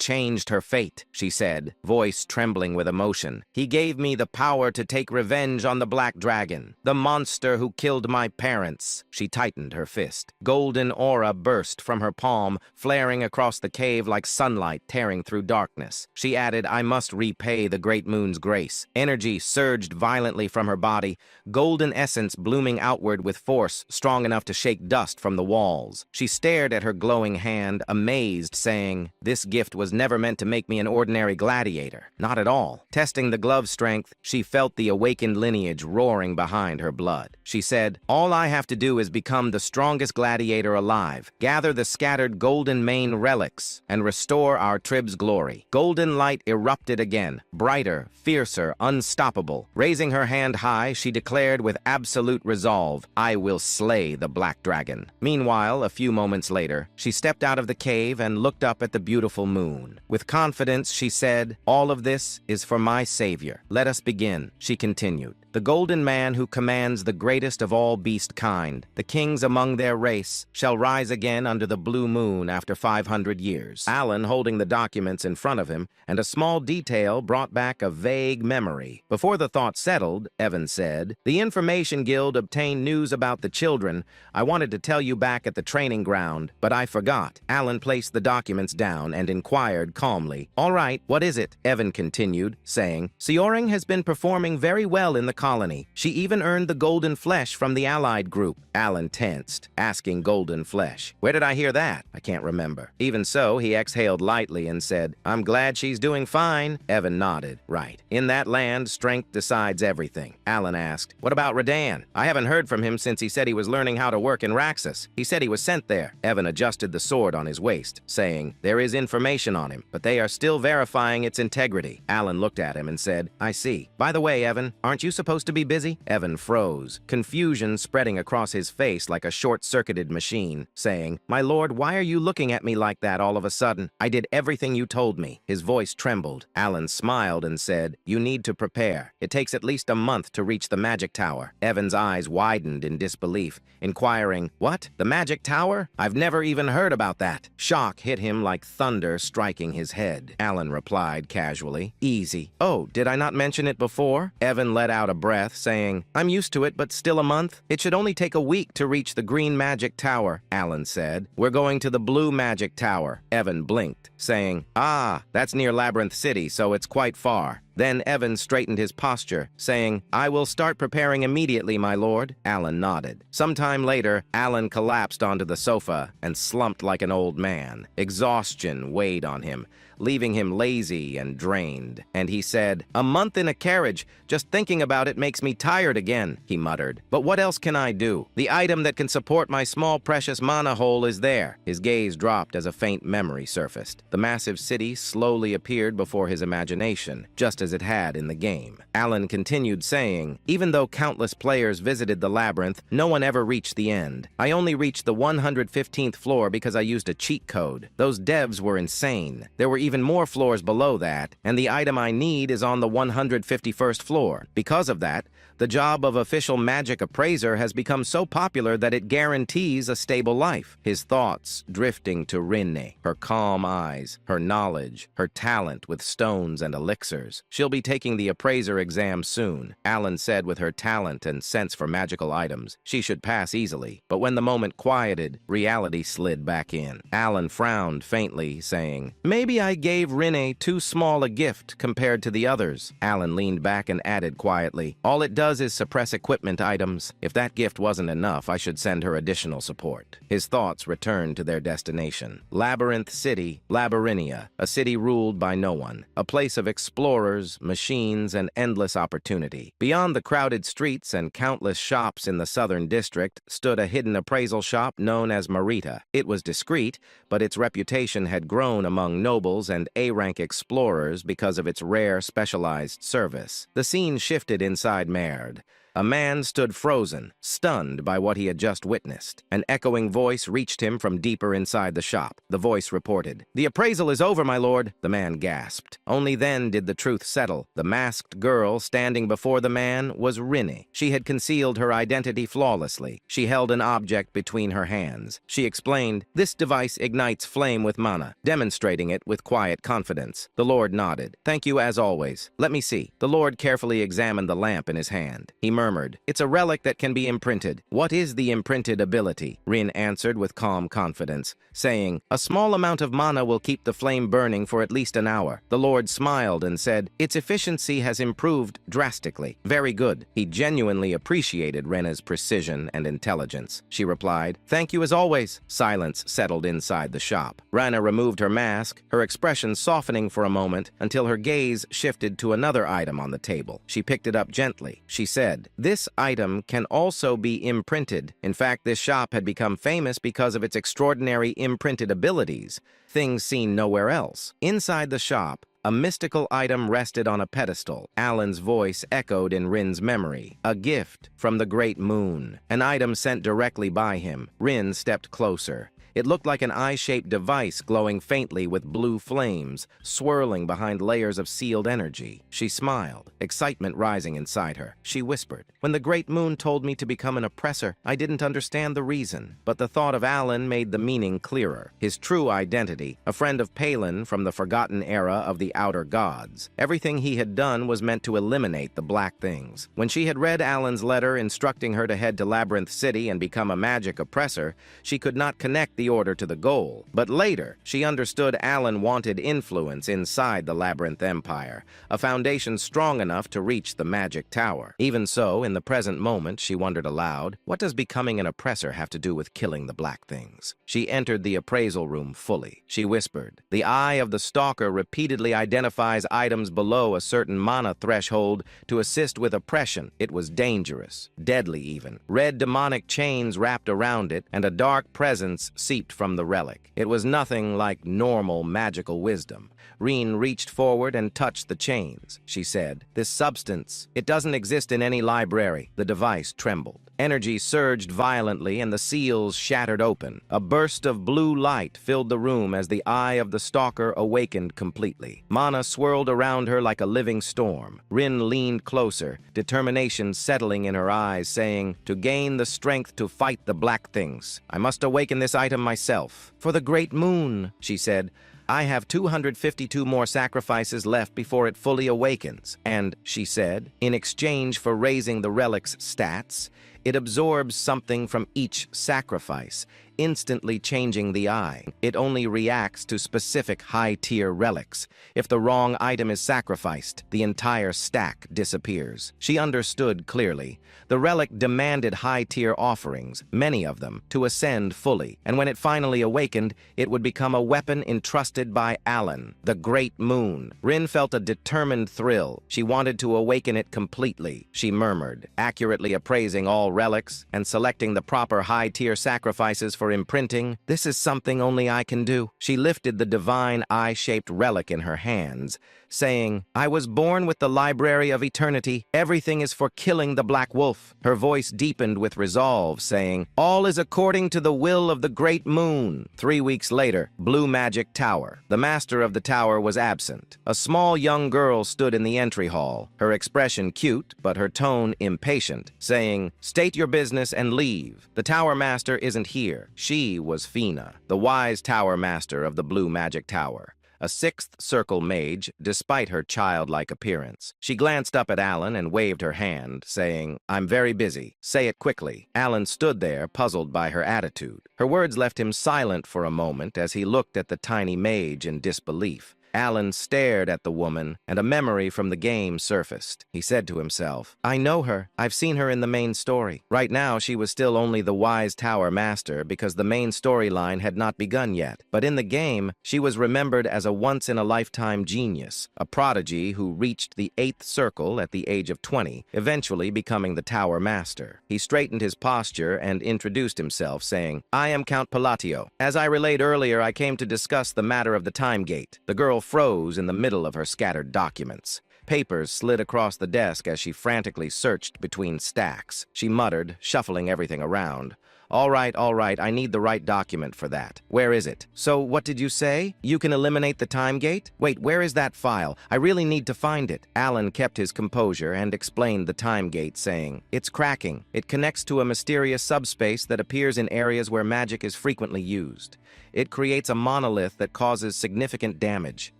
changed her fate, she said, voice trembling with emotion. "He gave me the power to take revenge on the Black Dragon, the monster who killed my parents." She tightened her fist. Golden aura burst from her palm, flaring across the cave like sunlight tearing through darkness. She added, "I must repay the Great Moon's grace." Energy surged violently from her body, golden essence blooming outward with force strong enough to shake dust from the walls. She stared at her glowing hand, amazed, saying, "This gift was never meant to make me an ordinary gladiator. Not at all." Testing the glove's strength, she felt the awakened lineage roaring behind her blood. She said, "All I have to do is become the strongest gladiator alive, gather the scattered Golden Mane relics, and restore our tribe's glory." Golden light erupted again, brighter, fiercer, unstoppable. Raising her hand high, she declared with absolute resolve, "I will slay the Black Dragon." Meanwhile, a few moments later, she stepped out of the cave and looked up at the beautiful moon. With confidence, she said, "All of this is for my savior. Let us begin." She continued, "The golden man who commands the greatest of all beast kind, the kings among their race, shall rise again under the blue moon after 500 years." Alan, holding the documents in front of him, and a small detail brought back a vague memory. Before the thought settled, Evan said, "The Information Guild obtained news about the children. I wanted to tell you back at the training ground, but I forgot." Alan placed the documents down and inquired calmly, "All right, what is it?" Evan continued, saying, "Seoring has been performing very well in the colony. She even earned the golden flesh from the allied group." Alan tensed, asking golden flesh. "Where did I hear that? I can't remember." Even so, he exhaled lightly and said, "I'm glad she's doing fine." Evan nodded. "Right. In that land, strength decides everything." Alan asked, "What about Radan? I haven't heard from him since he said he was learning how to work in Raxus. He said he was sent there." Evan adjusted the sword on his waist, saying, "There is information on him, but they are still verifying its integrity." Alan looked at him and said, "I see. By the way, Evan, aren't you supposed to be busy?" Evan froze, confusion spreading across his face like a short-circuited machine, saying, "My lord, why are you looking at me like that all of a sudden? I did everything you told me." His voice trembled. Alan smiled and said, "You need to prepare. It takes at least a month to reach the Magic Tower." Evan's eyes widened in disbelief, inquiring, "What? The Magic Tower? I've never even heard about that." Shock hit him like thunder striking his head. Alan replied casually, "Easy." "Oh, did I not mention it before?" Evan let out a breath, saying, "I'm used to it, but still a month? It should only take a week to reach the Green Magic Tower." Alan said, "We're going to the Blue Magic Tower." Evan blinked, saying, "Ah, that's near Labyrinth City, so it's quite far." Then Evan straightened his posture, saying, "I will start preparing immediately, my lord." Alan nodded. Sometime later, Alan collapsed onto the sofa and slumped like an old man. Exhaustion weighed on him, leaving him lazy and drained. And he said, "A month in a carriage. Just thinking about it makes me tired again," he muttered. "But what else can I do? The item that can support my small precious mana hole is there." His gaze dropped as a faint memory surfaced. The massive city slowly appeared before his imagination, just as it had in the game. Alan continued saying, "Even though countless players visited the labyrinth, no one ever reached the end. I only reached the 115th floor because I used a cheat code. Those devs were insane. There were even more floors below that, and the item I need is on the 151st floor. Because of that, the job of official magic appraiser has become so popular that it guarantees a stable life." His thoughts drifting to Rinne, her calm eyes, her knowledge, her talent with stones and elixirs. "She'll be taking the appraiser exam soon," Alan said. With her talent and sense for magical items, she should pass easily. But when the moment quieted, reality slid back in. Alan frowned faintly, saying, "Maybe I gave Rinne too small a gift compared to the others." Alan leaned back and added quietly, "All it does is suppress equipment items. If that gift wasn't enough, I should send her additional support." His thoughts returned to their destination. Labyrinth City, Labyrinthia, a city ruled by no one, a place of explorers, machines, and endless opportunity. Beyond the crowded streets and countless shops in the southern district stood a hidden appraisal shop known as Marita. It was discreet, but its reputation had grown among nobles and A-rank explorers because of its rare specialized service. The scene shifted inside Merd. A man stood frozen, stunned by what he had just witnessed. An echoing voice reached him from deeper inside the shop. The voice reported, "The appraisal is over, my lord." The man gasped. Only then did the truth settle. The masked girl standing before the man was Rinne. She had concealed her identity flawlessly. She held an object between her hands. She explained, "This device ignites flame with mana," demonstrating it with quiet confidence. The lord nodded. "Thank you as always. Let me see." The lord carefully examined the lamp in his hand. He murmured, "It's a relic that can be imprinted." "What is the imprinted ability?" Rin answered with calm confidence, saying, "A small amount of mana will keep the flame burning for at least an hour." The lord smiled and said, "Its efficiency has improved drastically." "Very good." He genuinely appreciated Rena's precision and intelligence. She replied, "Thank you as always." Silence settled inside the shop. Rana removed her mask, her expression softening for a moment until her gaze shifted to another item on the table. She picked it up gently. She said, "This item can also be imprinted." In fact, this shop had become famous because of its extraordinary imprinted abilities, things seen nowhere else. Inside the shop, a mystical item rested on a pedestal. Alan's voice echoed in Rin's memory. A gift from the Great Moon. An item sent directly by him. Rin stepped closer. It looked like an eye-shaped device glowing faintly with blue flames, swirling behind layers of sealed energy. She smiled, excitement rising inside her. She whispered, "When the Great Moon told me to become an oppressor, I didn't understand the reason. But the thought of Alan made the meaning clearer. His true identity, a friend of Palin from the forgotten era of the Outer Gods. Everything he had done was meant to eliminate the black things." When she had read Alan's letter instructing her to head to Labyrinth City and become a magic oppressor, she could not connect the order to the goal. But later, she understood Alan wanted influence inside the Labyrinth Empire, a foundation strong enough to reach the Magic Tower. Even so, in the present moment, she wondered aloud, what does becoming an oppressor have to do with killing the black things? She entered the appraisal room fully. She whispered, "The eye of the stalker repeatedly identifies items below a certain mana threshold to assist with oppression. It was dangerous, deadly even. Red demonic chains wrapped around it, and a dark presence seeped from the relic. It was nothing like normal magical wisdom." Reen reached forward and touched the chains. She said, "This substance, it doesn't exist in any library." The device trembled. Energy surged violently and the seals shattered open. A burst of blue light filled the room as the eye of the stalker awakened completely. Mana swirled around her like a living storm. Rin leaned closer, determination settling in her eyes, saying, "To gain the strength to fight the black things, I must awaken this item myself." "For the Great Moon," she said, "I have 252 more sacrifices left before it fully awakens." And, she said, in exchange for raising the relic's stats, It absorbs something from each sacrifice, instantly changing the eye. It only reacts to specific high-tier relics. If the wrong item is sacrificed, the entire stack disappears. She understood clearly. The relic demanded high-tier offerings, many of them, to ascend fully, and when it finally awakened, it would become a weapon entrusted by Alan, the Great Moon. Rin felt a determined thrill. She wanted to awaken it completely, she murmured, accurately appraising all relics and selecting the proper high-tier sacrifices for imprinting. This is something only I can do. She lifted the divine eye-shaped relic in her hands, saying, I was born with the Library of Eternity. Everything is for killing the Black Wolf. Her voice deepened with resolve, saying, all is according to the will of the Great Moon. 3 weeks later, Blue Magic Tower. The master of the tower was absent. A small young girl stood in the entry hall, her expression cute, but her tone impatient, saying, state your business and leave. The tower master isn't here. She was Fina, the wise tower master of the Blue Magic Tower, a sixth circle mage, despite her childlike appearance. She glanced up at Alan and waved her hand, saying, I'm very busy. Say it quickly. Alan stood there, puzzled by her attitude. Her words left him silent for a moment as he looked at the tiny mage in disbelief. Alan stared at the woman, and a memory from the game surfaced. He said to himself, I know her. I've seen her in the main story. Right now, she was still only the wise tower master because the main storyline had not begun yet. But in the game, she was remembered as a once-in-a-lifetime genius, a prodigy who reached the 8th circle at the age of 20, eventually becoming the tower master. He straightened his posture and introduced himself, saying, I am Count Palatio. As I relayed earlier, I came to discuss the matter of the time gate. The girl froze in the middle of her scattered documents. Papers slid across the desk as she frantically searched between stacks. She muttered, shuffling everything around. All right, I need the right document for that. Where is it? So, what did you say? You can eliminate the time gate? Wait, where is that file? I really need to find it. Alan kept his composure and explained the time gate, saying, it's cracking. It connects to a mysterious subspace that appears in areas where magic is frequently used. It creates a monolith that causes significant damage.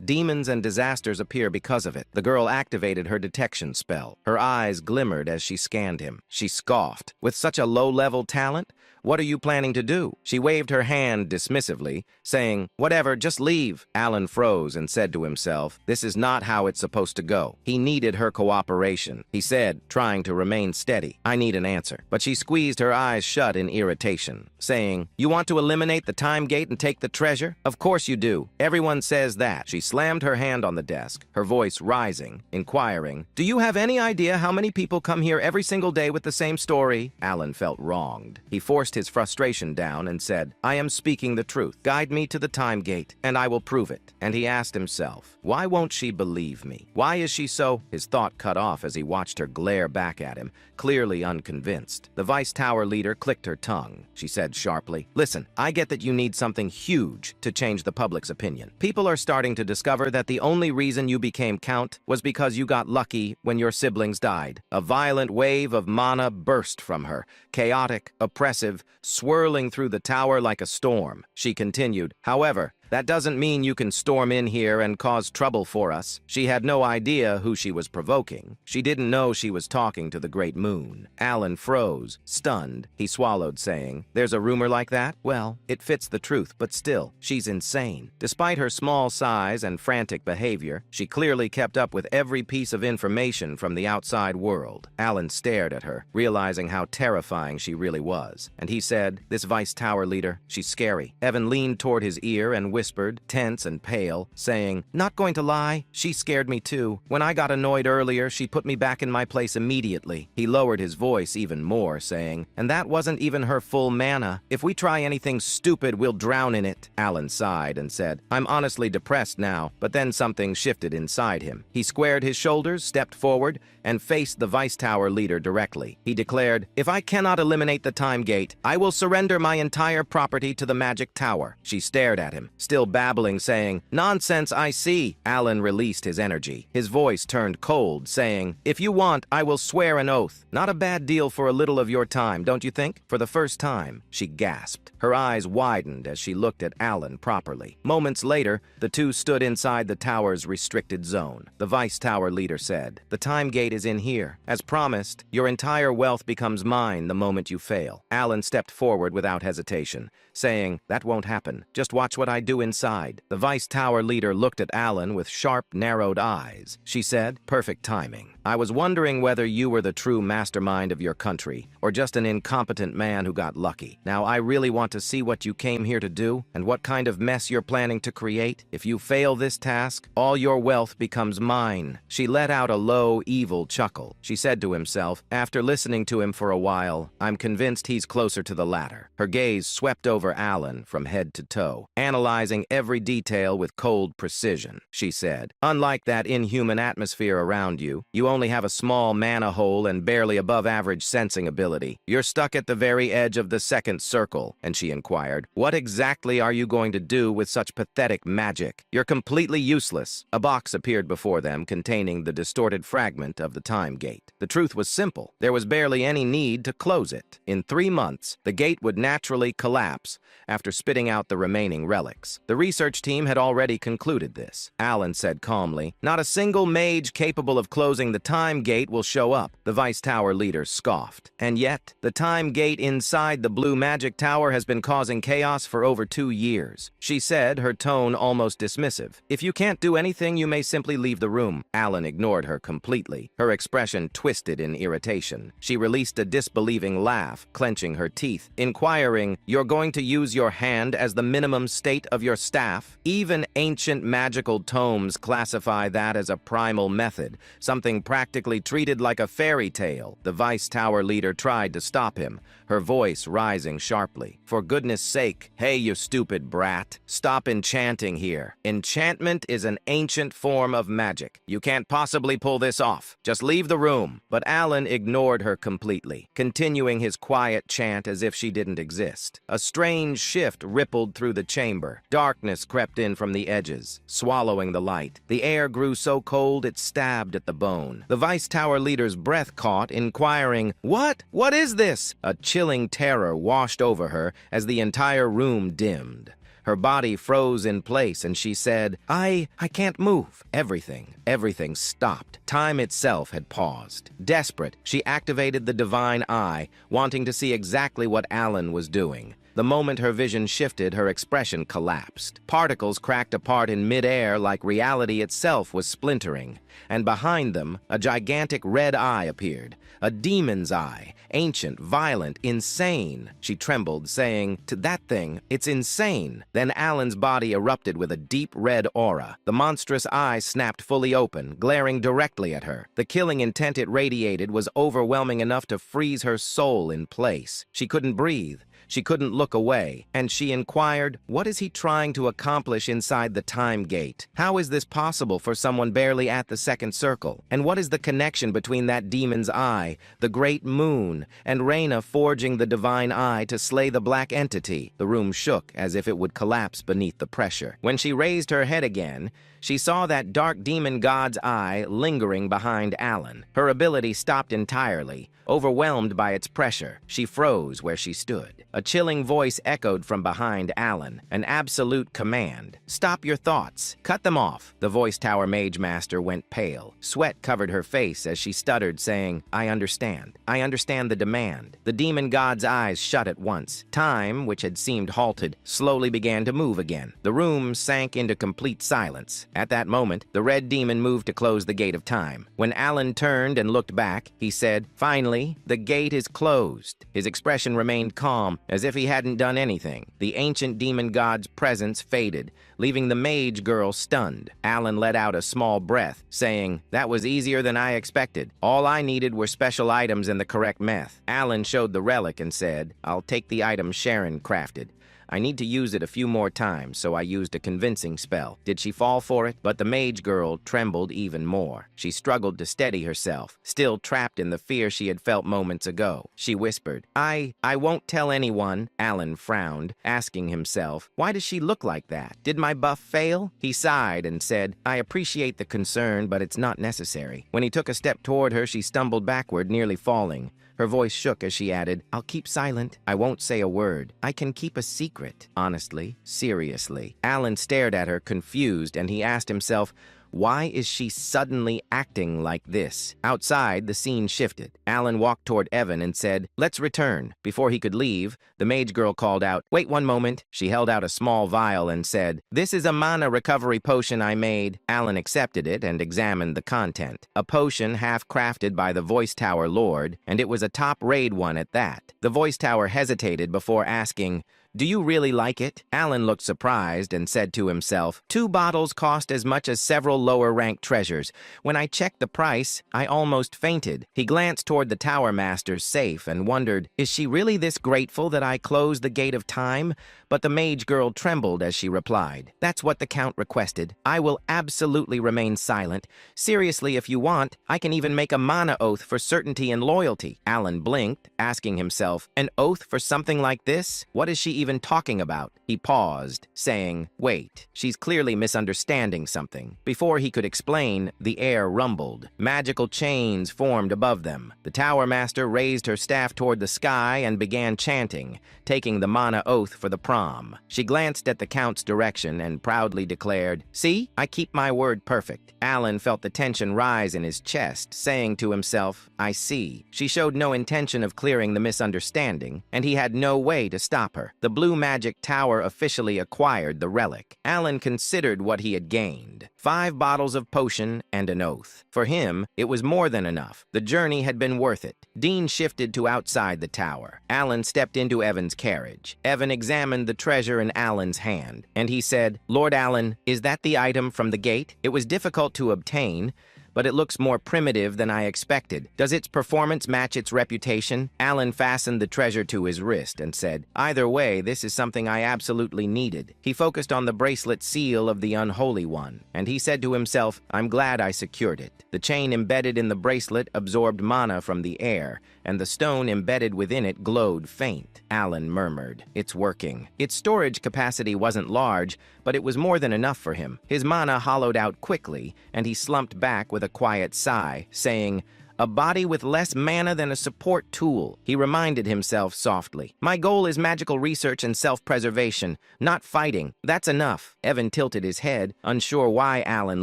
Demons and disasters appear because of it. The girl activated her detection spell. Her eyes glimmered as she scanned him. She scoffed. With such a low-level talent? What are you planning to do? She waved her hand dismissively, saying, whatever, just leave. Alan froze and said to himself, this is not how it's supposed to go. He needed her cooperation. He said, trying to remain steady, I need an answer. But she squeezed her eyes shut in irritation, saying, you want to eliminate the time gate and take the treasure? Of course you do. Everyone says that. She slammed her hand on the desk, her voice rising, inquiring, do you have any idea how many people come here every single day with the same story? Alan felt wronged. He forced his frustration down and said, I am speaking the truth. Guide me to the time gate, and I will prove it. And he asked himself, why won't she believe me? Why is she so? His thought cut off as he watched her glare back at him, clearly unconvinced. The Vice Tower leader clicked her tongue. She said sharply, listen, I get that you need something huge to change the public's opinion. People are starting to discover that the only reason you became Count was because you got lucky when your siblings died. A violent wave of mana burst from her, chaotic, oppressive, swirling through the tower like a storm. She continued, however, that doesn't mean you can storm in here and cause trouble for us. She had no idea who she was provoking. She didn't know she was talking to the Great Moon. Alan froze, stunned. He swallowed, saying, there's a rumor like that? Well, it fits the truth, but still, she's insane. Despite her small size and frantic behavior, she clearly kept up with every piece of information from the outside world. Alan stared at her, realizing how terrifying she really was. And he said, this Vice Tower leader, she's scary. Evan leaned toward his ear and whispered, tense and pale, saying, not going to lie, she scared me too. When I got annoyed earlier, she put me back in my place immediately. He lowered his voice even more, saying, and that wasn't even her full mana. If we try anything stupid, we'll drown in it. Alan sighed and said, I'm honestly depressed now, but then something shifted inside him. He squared his shoulders, stepped forward, and faced the Vice Tower leader directly. He declared, if I cannot eliminate the time gate, I will surrender my entire property to the Magic Tower. She stared at him, still still babbling, saying, "Nonsense, I see." Alan released his energy. His voice turned cold, saying, "If you want, I will swear an oath. Not a bad deal for a little of your time, don't you think?" For the first time, she gasped. Her eyes widened as she looked at Alan properly. Moments later, the two stood inside the tower's restricted zone. The Vice Tower leader said, "The time gate is in here. As promised, your entire wealth becomes mine the moment you fail." Alan stepped forward without hesitation, saying, "That won't happen. Just watch what I do inside." The Vice Tower leader looked at Alan with sharp, narrowed eyes. She said, "Perfect timing. I was wondering whether you were the true mastermind of your country, or just an incompetent man who got lucky. Now I really want to see what you came here to do, and what kind of mess you're planning to create. If you fail this task, all your wealth becomes mine." She let out a low, evil chuckle. She said to himself, after listening to him for a while, "I'm convinced he's closer to the latter." Her gaze swept over Alan from head to toe, analyzing every detail with cold precision. She said, "Unlike that inhuman atmosphere around you, you only have a small mana hole and barely above-average sensing ability. You're stuck at the very edge of the second circle." And she inquired, "What exactly are you going to do with such pathetic magic? You're completely useless." A box appeared before them containing the distorted fragment of the time gate. The truth was simple. There was barely any need to close it. In 3 months, the gate would naturally collapse after spitting out the remaining relics. The research team had already concluded this. Alan said calmly, "Not a single mage capable of closing the time gate will show up." The Vice Tower leader scoffed. "And yet, the time gate inside the blue magic tower has been causing chaos for over 2 years." She said, her tone almost dismissive. "If you can't do anything, you may simply leave the room." Alan ignored her completely. Her expression twisted in irritation. She released a disbelieving laugh, clenching her teeth, inquiring, "You're going to use your hand as the minimum state of your staff? Even ancient magical tomes classify that as a primal method, something practically treated like a fairy tale." The Vice Tower leader tried to stop him, her voice rising sharply. "For goodness sake, hey, you stupid brat. Stop enchanting here. Enchantment is an ancient form of magic. You can't possibly pull this off. Just leave the room." But Alan ignored her completely, continuing his quiet chant as if she didn't exist. A strange shift rippled through the chamber. Darkness crept in from the edges, swallowing the light. The air grew so cold it stabbed at the bone. The Vice Tower leader's breath caught, inquiring, "What? What is this?" A chilling terror washed over her as the entire room dimmed. Her body froze in place, and she said, I can't move." Everything stopped. Time itself had paused. Desperate, she activated the divine eye, wanting to see exactly what Alan was doing. The moment her vision shifted, her expression collapsed. Particles cracked apart in midair like reality itself was splintering, and behind them, a gigantic red eye appeared. A demon's eye, ancient, violent, insane. She trembled, saying, "To that thing, it's insane." Then Alan's body erupted with a deep red aura. The monstrous eye snapped fully open, glaring directly at her. The killing intent it radiated was overwhelming enough to freeze her soul in place. She couldn't breathe. She couldn't look away, and she inquired, "What is he trying to accomplish inside the time gate? How is this possible for someone barely at the second circle? And what is the connection between that demon's eye, the great moon, and Reyna forging the divine eye to slay the black entity?" The room shook as if it would collapse beneath the pressure. When she raised her head again, she saw that dark demon god's eye lingering behind Alan. Her ability stopped entirely. Overwhelmed by its pressure, she froze where she stood. A chilling voice echoed from behind Alan, an absolute command. "Stop your thoughts. Cut them off." The Voice Tower Mage Master went pale. Sweat covered her face as she stuttered, saying, I understand. I understand the demand." The demon god's eyes shut at once. Time, which had seemed halted, slowly began to move again. The room sank into complete silence. At that moment, the red demon moved to close the gate of time. When Alan turned and looked back, he said, "Finally, the gate is closed." His expression remained calm, as if he hadn't done anything. The ancient demon god's presence faded, leaving the mage girl stunned. Alan let out a small breath, saying, "That was easier than I expected. All I needed were special items and the correct meth." Alan showed the relic and said, "I'll take the item Sharon crafted. I need to use it a few more times, so I used a convincing spell. Did she fall for it? But the mage girl trembled even more. She struggled to steady herself, still trapped in the fear she had felt moments ago. She whispered, I won't tell anyone. Alan frowned, asking himself, why does she look like that? Did my buff fail? He sighed and said, I appreciate the concern, but it's not necessary. When he took a step toward her, she stumbled backward, nearly falling. Her voice shook as she added, I'll keep silent. I won't say a word. I can keep a secret. Honestly, seriously. Alan stared at her, confused, and he asked himself, why is she suddenly acting like this? Outside, the scene shifted. Alan walked toward Evan and said, let's return. Before he could leave, the mage girl called out, wait one moment. She held out a small vial and said, this is a mana recovery potion I made. Alan accepted it and examined the content. A potion half-crafted by the Voice Tower Lord, and it was a top-raid one at that. The Voice Tower hesitated before asking, do you really like it? Alan looked surprised and said to himself, 2 bottles cost as much as several lower-ranked treasures. When I checked the price, I almost fainted. He glanced toward the Tower Master's safe and wondered, is she really this grateful that I closed the gate of time? But the mage girl trembled as she replied, that's what the Count requested. I will absolutely remain silent. Seriously, if you want, I can even make a mana oath for certainty and loyalty. Alan blinked, asking himself, an oath for something like this? What is she even talking about? He paused, saying, wait, she's clearly misunderstanding something. Before he could explain, the air rumbled. Magical chains formed above them. The Tower Master raised her staff toward the sky and began chanting, taking the mana oath for the prom. She glanced at the Count's direction and proudly declared, see, I keep my word perfect. Alan felt the tension rise in his chest, saying to himself, I see. She showed no intention of clearing the misunderstanding, and he had no way to stop her. The Blue Magic Tower officially acquired the relic. Alan considered what he had gained. 5 bottles of potion and an oath. For him, it was more than enough. The journey had been worth it. Dean shifted to outside the tower. Alan stepped into Evan's carriage. Evan examined the treasure in Alan's hand, and he said, Lord Alan, is that the item from the gate? It was difficult to obtain, but it looks more primitive than I expected. Does its performance match its reputation? Alan fastened the treasure to his wrist and said, either way, this is something I absolutely needed. He focused on the bracelet seal of the Unholy One, and he said to himself, I'm glad I secured it. The chain embedded in the bracelet absorbed mana from the air, and the stone embedded within it glowed faint. Alan murmured, it's working. Its storage capacity wasn't large, but it was more than enough for him. His mana hollowed out quickly, and he slumped back with a quiet sigh, saying, a body with less mana than a support tool. He reminded himself softly, my goal is magical research and self-preservation, not fighting. That's enough. Evan tilted his head, unsure why Alan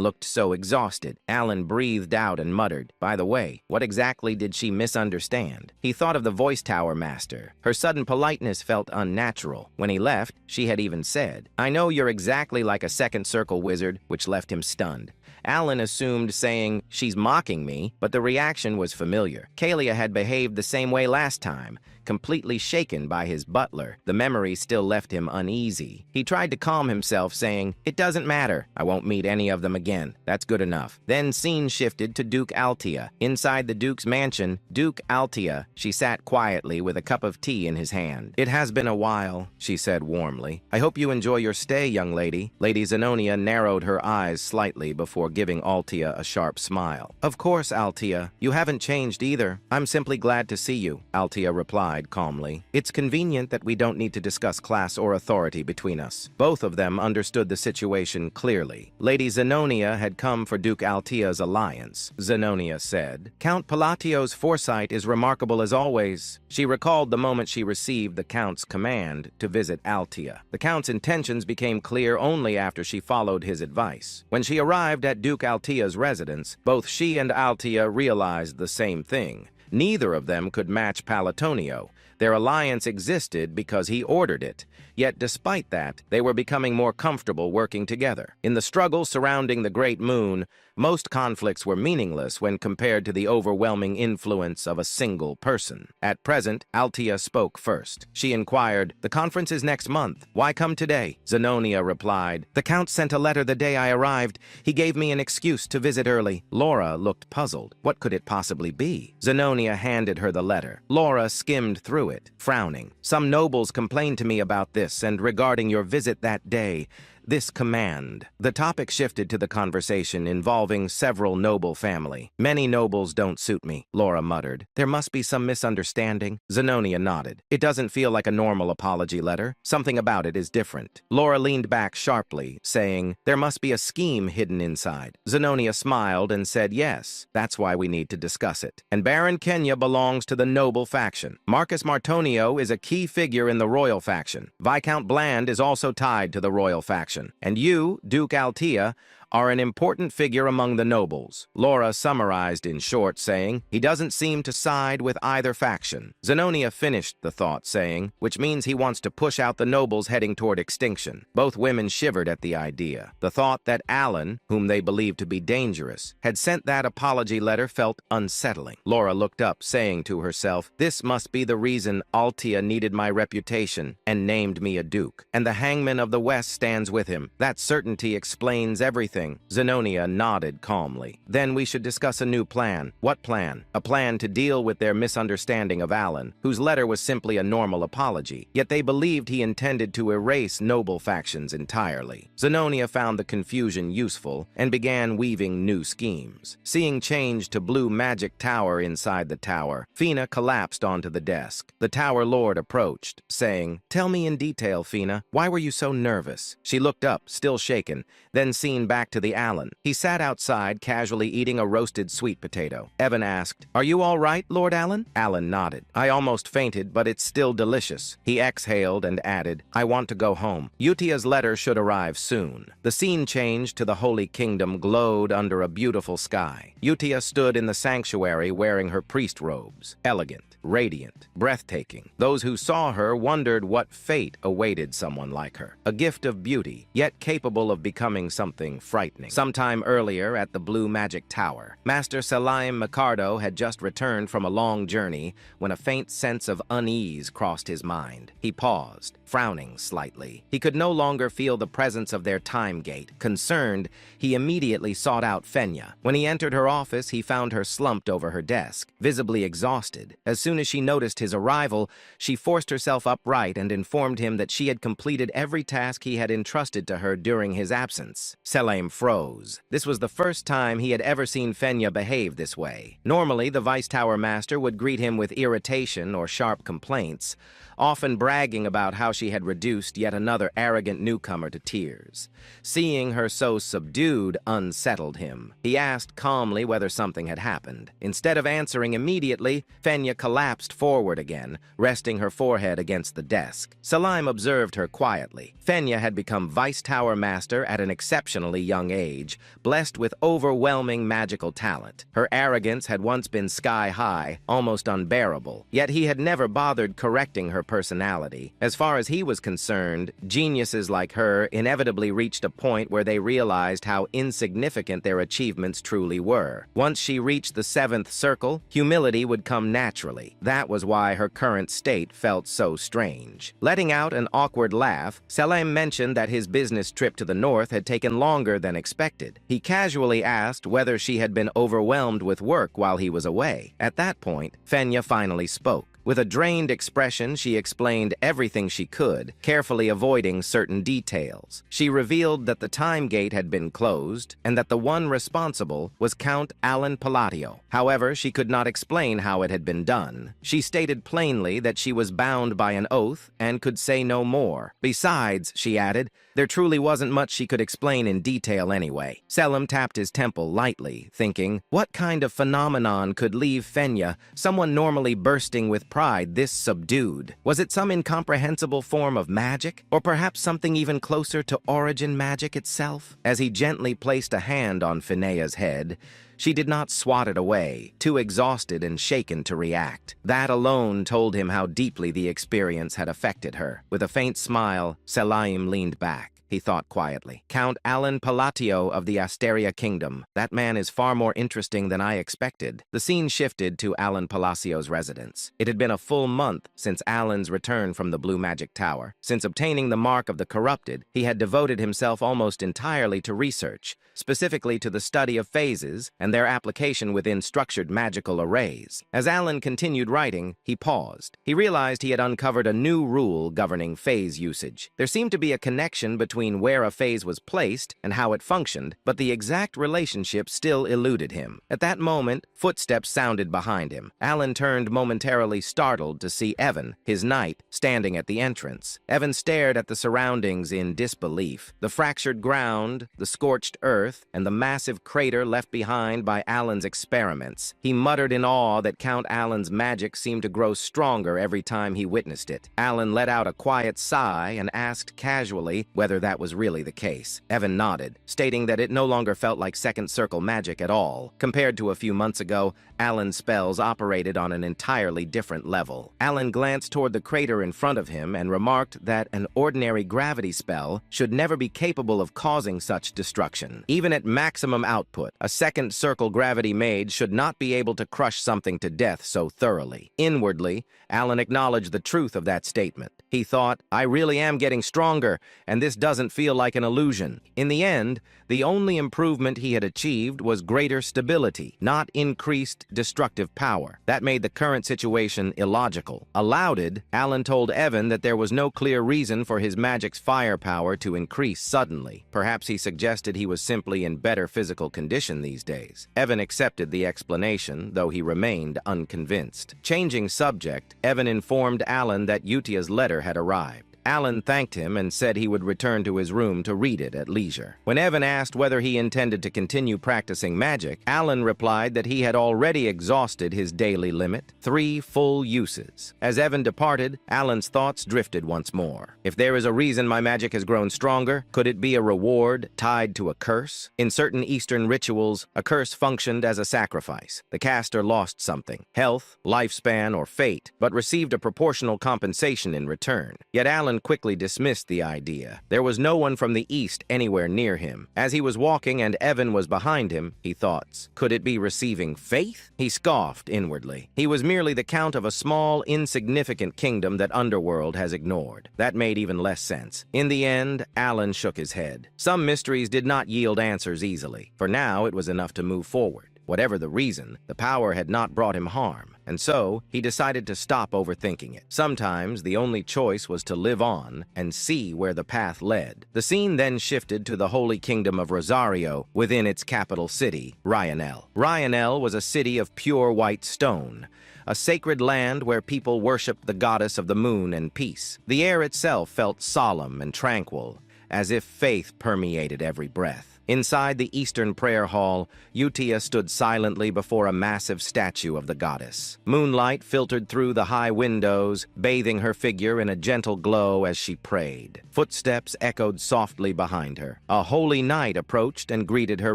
looked so exhausted. Alan breathed out and muttered, by the way, what exactly did she misunderstand? He thought of the Voice Tower Master. Her sudden politeness felt unnatural. When he left, she had even said, I know you're exactly like a second circle wizard, which left him stunned. Alan assumed saying, she's mocking me, but the reaction was familiar. Kalia had behaved the same way last time, completely shaken by his butler. The memory still left him uneasy. He tried to calm himself, saying, it doesn't matter. I won't meet any of them again. That's good enough. Then scene shifted to Duke Altia. Inside the Duke's mansion, Duke Altia, she sat quietly with a cup of tea in his hand. It has been a while, she said warmly. I hope you enjoy your stay, young lady. Lady Zenonia narrowed her eyes slightly before giving Altia a sharp smile. Of course, Altia. You haven't changed either. I'm simply glad to see you, Altia replied calmly. It's convenient that we don't need to discuss class or authority between us. Both of them understood the situation clearly. Lady Zenonia had come for Duke Altia's alliance. Zenonia said, Count Palatio's foresight is remarkable as always. She recalled the moment she received the Count's command to visit Altia. The Count's intentions became clear only after she followed his advice. When she arrived at Duke Altia's residence, both she and Altia realized the same thing. Neither of them could match Palatonio. Their alliance existed because he ordered it. Yet despite that, they were becoming more comfortable working together. In the struggle surrounding the Great Moon, most conflicts were meaningless when compared to the overwhelming influence of a single person. At present, Altia spoke first. She inquired, the conference is next month. Why come today? Zenonia replied, the Count sent a letter the day I arrived. He gave me an excuse to visit early. Laura looked puzzled. What could it possibly be? Zenonia handed her the letter. Laura skimmed through to it, frowning. Some nobles complained to me about this, and regarding your visit that day, this command. The topic shifted to the conversation involving several noble family. Many nobles don't suit me, Laura muttered. There must be some misunderstanding. Zenobia nodded. It doesn't feel like a normal apology letter. Something about it is different. Laura leaned back sharply, saying, there must be a scheme hidden inside. Zenobia smiled and said, yes, that's why we need to discuss it. And Baron Kenya belongs to the noble faction. Marcus Martonio is a key figure in the royal faction. Viscount Bland is also tied to the royal faction. And you, Duke Altea, are an important figure among the nobles. Laura summarized in short, saying, he doesn't seem to side with either faction. Zenobia finished the thought, saying, which means he wants to push out the nobles heading toward extinction. Both women shivered at the idea. The thought that Alan, whom they believed to be dangerous, had sent that apology letter felt unsettling. Laura looked up, saying to herself, this must be the reason Altea needed my reputation and named me a duke. And the hangman of the West stands with him. That certainty explains everything. Zenobia nodded calmly. Then we should discuss a new plan. What plan? A plan to deal with their misunderstanding of Alan, whose letter was simply a normal apology, yet they believed he intended to erase noble factions entirely. Zenobia found the confusion useful and began weaving new schemes. Seeing change to blue magic tower inside the tower, Fina collapsed onto the desk. The tower lord approached, saying, tell me in detail, Fina, why were you so nervous? She looked up, still shaken, then seen back to the Alan. He sat outside, casually eating a roasted sweet potato. Evan asked, are you all right, Lord Alan? Alan nodded. I almost fainted, but it's still delicious. He exhaled and added, I want to go home. Utia's letter should arrive soon. The scene changed to the Holy Kingdom glowed under a beautiful sky. Utia stood in the sanctuary wearing her priest robes. Elegant, radiant, breathtaking. Those who saw her wondered what fate awaited someone like her. A gift of beauty, yet capable of becoming something frightening. Sometime earlier at the Blue Magic Tower, Master Salim Micardo had just returned from a long journey when a faint sense of unease crossed his mind. He paused, frowning slightly. He could no longer feel the presence of their time gate. Concerned, he immediately sought out Fenya. When he entered her office, he found her slumped over her desk, visibly exhausted. As soon as she noticed his arrival, she forced herself upright and informed him that she had completed every task he had entrusted to her during his absence. Salim froze. This was the first time he had ever seen Fenya behave this way. Normally, the Vice Tower Master would greet him with irritation or sharp complaints, often bragging about how she had reduced yet another arrogant newcomer to tears. Seeing her so subdued unsettled him. He asked calmly whether something had happened. Instead of answering immediately, Fenya collapsed forward again, resting her forehead against the desk. Salim observed her quietly. Fenya had become Vice Tower Master at an exceptionally young age, blessed with overwhelming magical talent. Her arrogance had once been sky-high, almost unbearable, yet he had never bothered correcting her personality. As far as he was concerned, geniuses like her inevitably reached a point where they realized how insignificant their achievements truly were. Once she reached the seventh circle, humility would come naturally. That was why her current state felt so strange. Letting out an awkward laugh, Salim mentioned that his business trip to the north had taken longer than expected. He casually asked whether she had been overwhelmed with work while he was away. At that point, Fenya finally spoke. With a drained expression, she explained everything she could, carefully avoiding certain details. She revealed that the time gate had been closed and that the one responsible was Count Alan Palladio. However, she could not explain how it had been done. She stated plainly that she was bound by an oath and could say no more. Besides, she added, there truly wasn't much she could explain in detail anyway. Selim tapped his temple lightly, thinking, what kind of phenomenon could leave Fenya, someone normally bursting with pride, this subdued? Was it some incomprehensible form of magic? Or perhaps something even closer to origin magic itself? As he gently placed a hand on Fenea's head, she did not swat it away, too exhausted and shaken to react. That alone told him how deeply the experience had affected her. With a faint smile, Salim leaned back. he thought quietly. Count Alan Palatio of the Asteria Kingdom. That man is far more interesting than I expected. The scene shifted to Alan Palacio's residence. It had been a full month since Alan's return from the Blue Magic Tower. Since obtaining the Mark of the Corrupted, he had devoted himself almost entirely to research, specifically to the study of phases and their application within structured magical arrays. As Alan continued writing, he paused. He realized he had uncovered a new rule governing phase usage. There seemed to be a connection between where a phase was placed and how it functioned, but the exact relationship still eluded him. At that moment, footsteps sounded behind him. Alan turned momentarily startled to see Evan, his knight, standing at the entrance. Evan stared at the surroundings in disbelief. The fractured ground, the scorched earth, and the massive crater left behind by Alan's experiments. He muttered in awe that Count Alan's magic seemed to grow stronger every time he witnessed it. Alan let out a quiet sigh and asked casually whether that was really the case. Evan nodded, stating that it no longer felt like second circle magic at all. Compared to a few months ago, Alan's spells operated on an entirely different level. Alan glanced toward the crater in front of him and remarked that an ordinary gravity spell should never be capable of causing such destruction. Even at maximum output, a second circle gravity mage should not be able to crush something to death so thoroughly. Inwardly, Alan acknowledged the truth of that statement. He thought, I really am getting stronger, and this doesn't feel like an illusion. In the end, the only improvement he had achieved was greater stability, not increased destructive power. That made the current situation illogical. Aloud, Alan told Evan that there was no clear reason for his magic's firepower to increase suddenly. Perhaps he suggested he was simply in better physical condition these days. Evan accepted the explanation, though he remained unconvinced. Changing subject, Evan informed Alan that Utia's letter had arrived. Alan thanked him and said he would return to his room to read it at leisure. When Evan asked whether he intended to continue practicing magic, Alan replied that he had already exhausted his daily limit, 3 full uses. As Evan departed, Alan's thoughts drifted once more. If there is a reason my magic has grown stronger, could it be a reward tied to a curse? In certain Eastern rituals, a curse functioned as a sacrifice. The caster lost something, health, lifespan, or fate, but received a proportional compensation in return. Yet Alan quickly dismissed the idea. There was no one from the east anywhere near him. As he was walking and Evan was behind him, he thought, could it be receiving faith? He scoffed inwardly. He was merely the count of a small, insignificant kingdom that Underworld has ignored. That made even less sense. In the end, Alan shook his head. Some mysteries did not yield answers easily. For now, it was enough to move forward. Whatever the reason, the power had not brought him harm, and so he decided to stop overthinking it. Sometimes the only choice was to live on and see where the path led. The scene then shifted to the Holy Kingdom of Rosario within its capital city, Ryanel. Ryanel was a city of pure white stone, a sacred land where people worshipped the goddess of the moon and peace. The air itself felt solemn and tranquil, as if faith permeated every breath. Inside the Eastern Prayer Hall, Utia stood silently before a massive statue of the goddess. Moonlight filtered through the high windows, bathing her figure in a gentle glow as she prayed. Footsteps echoed softly behind her. A holy knight approached and greeted her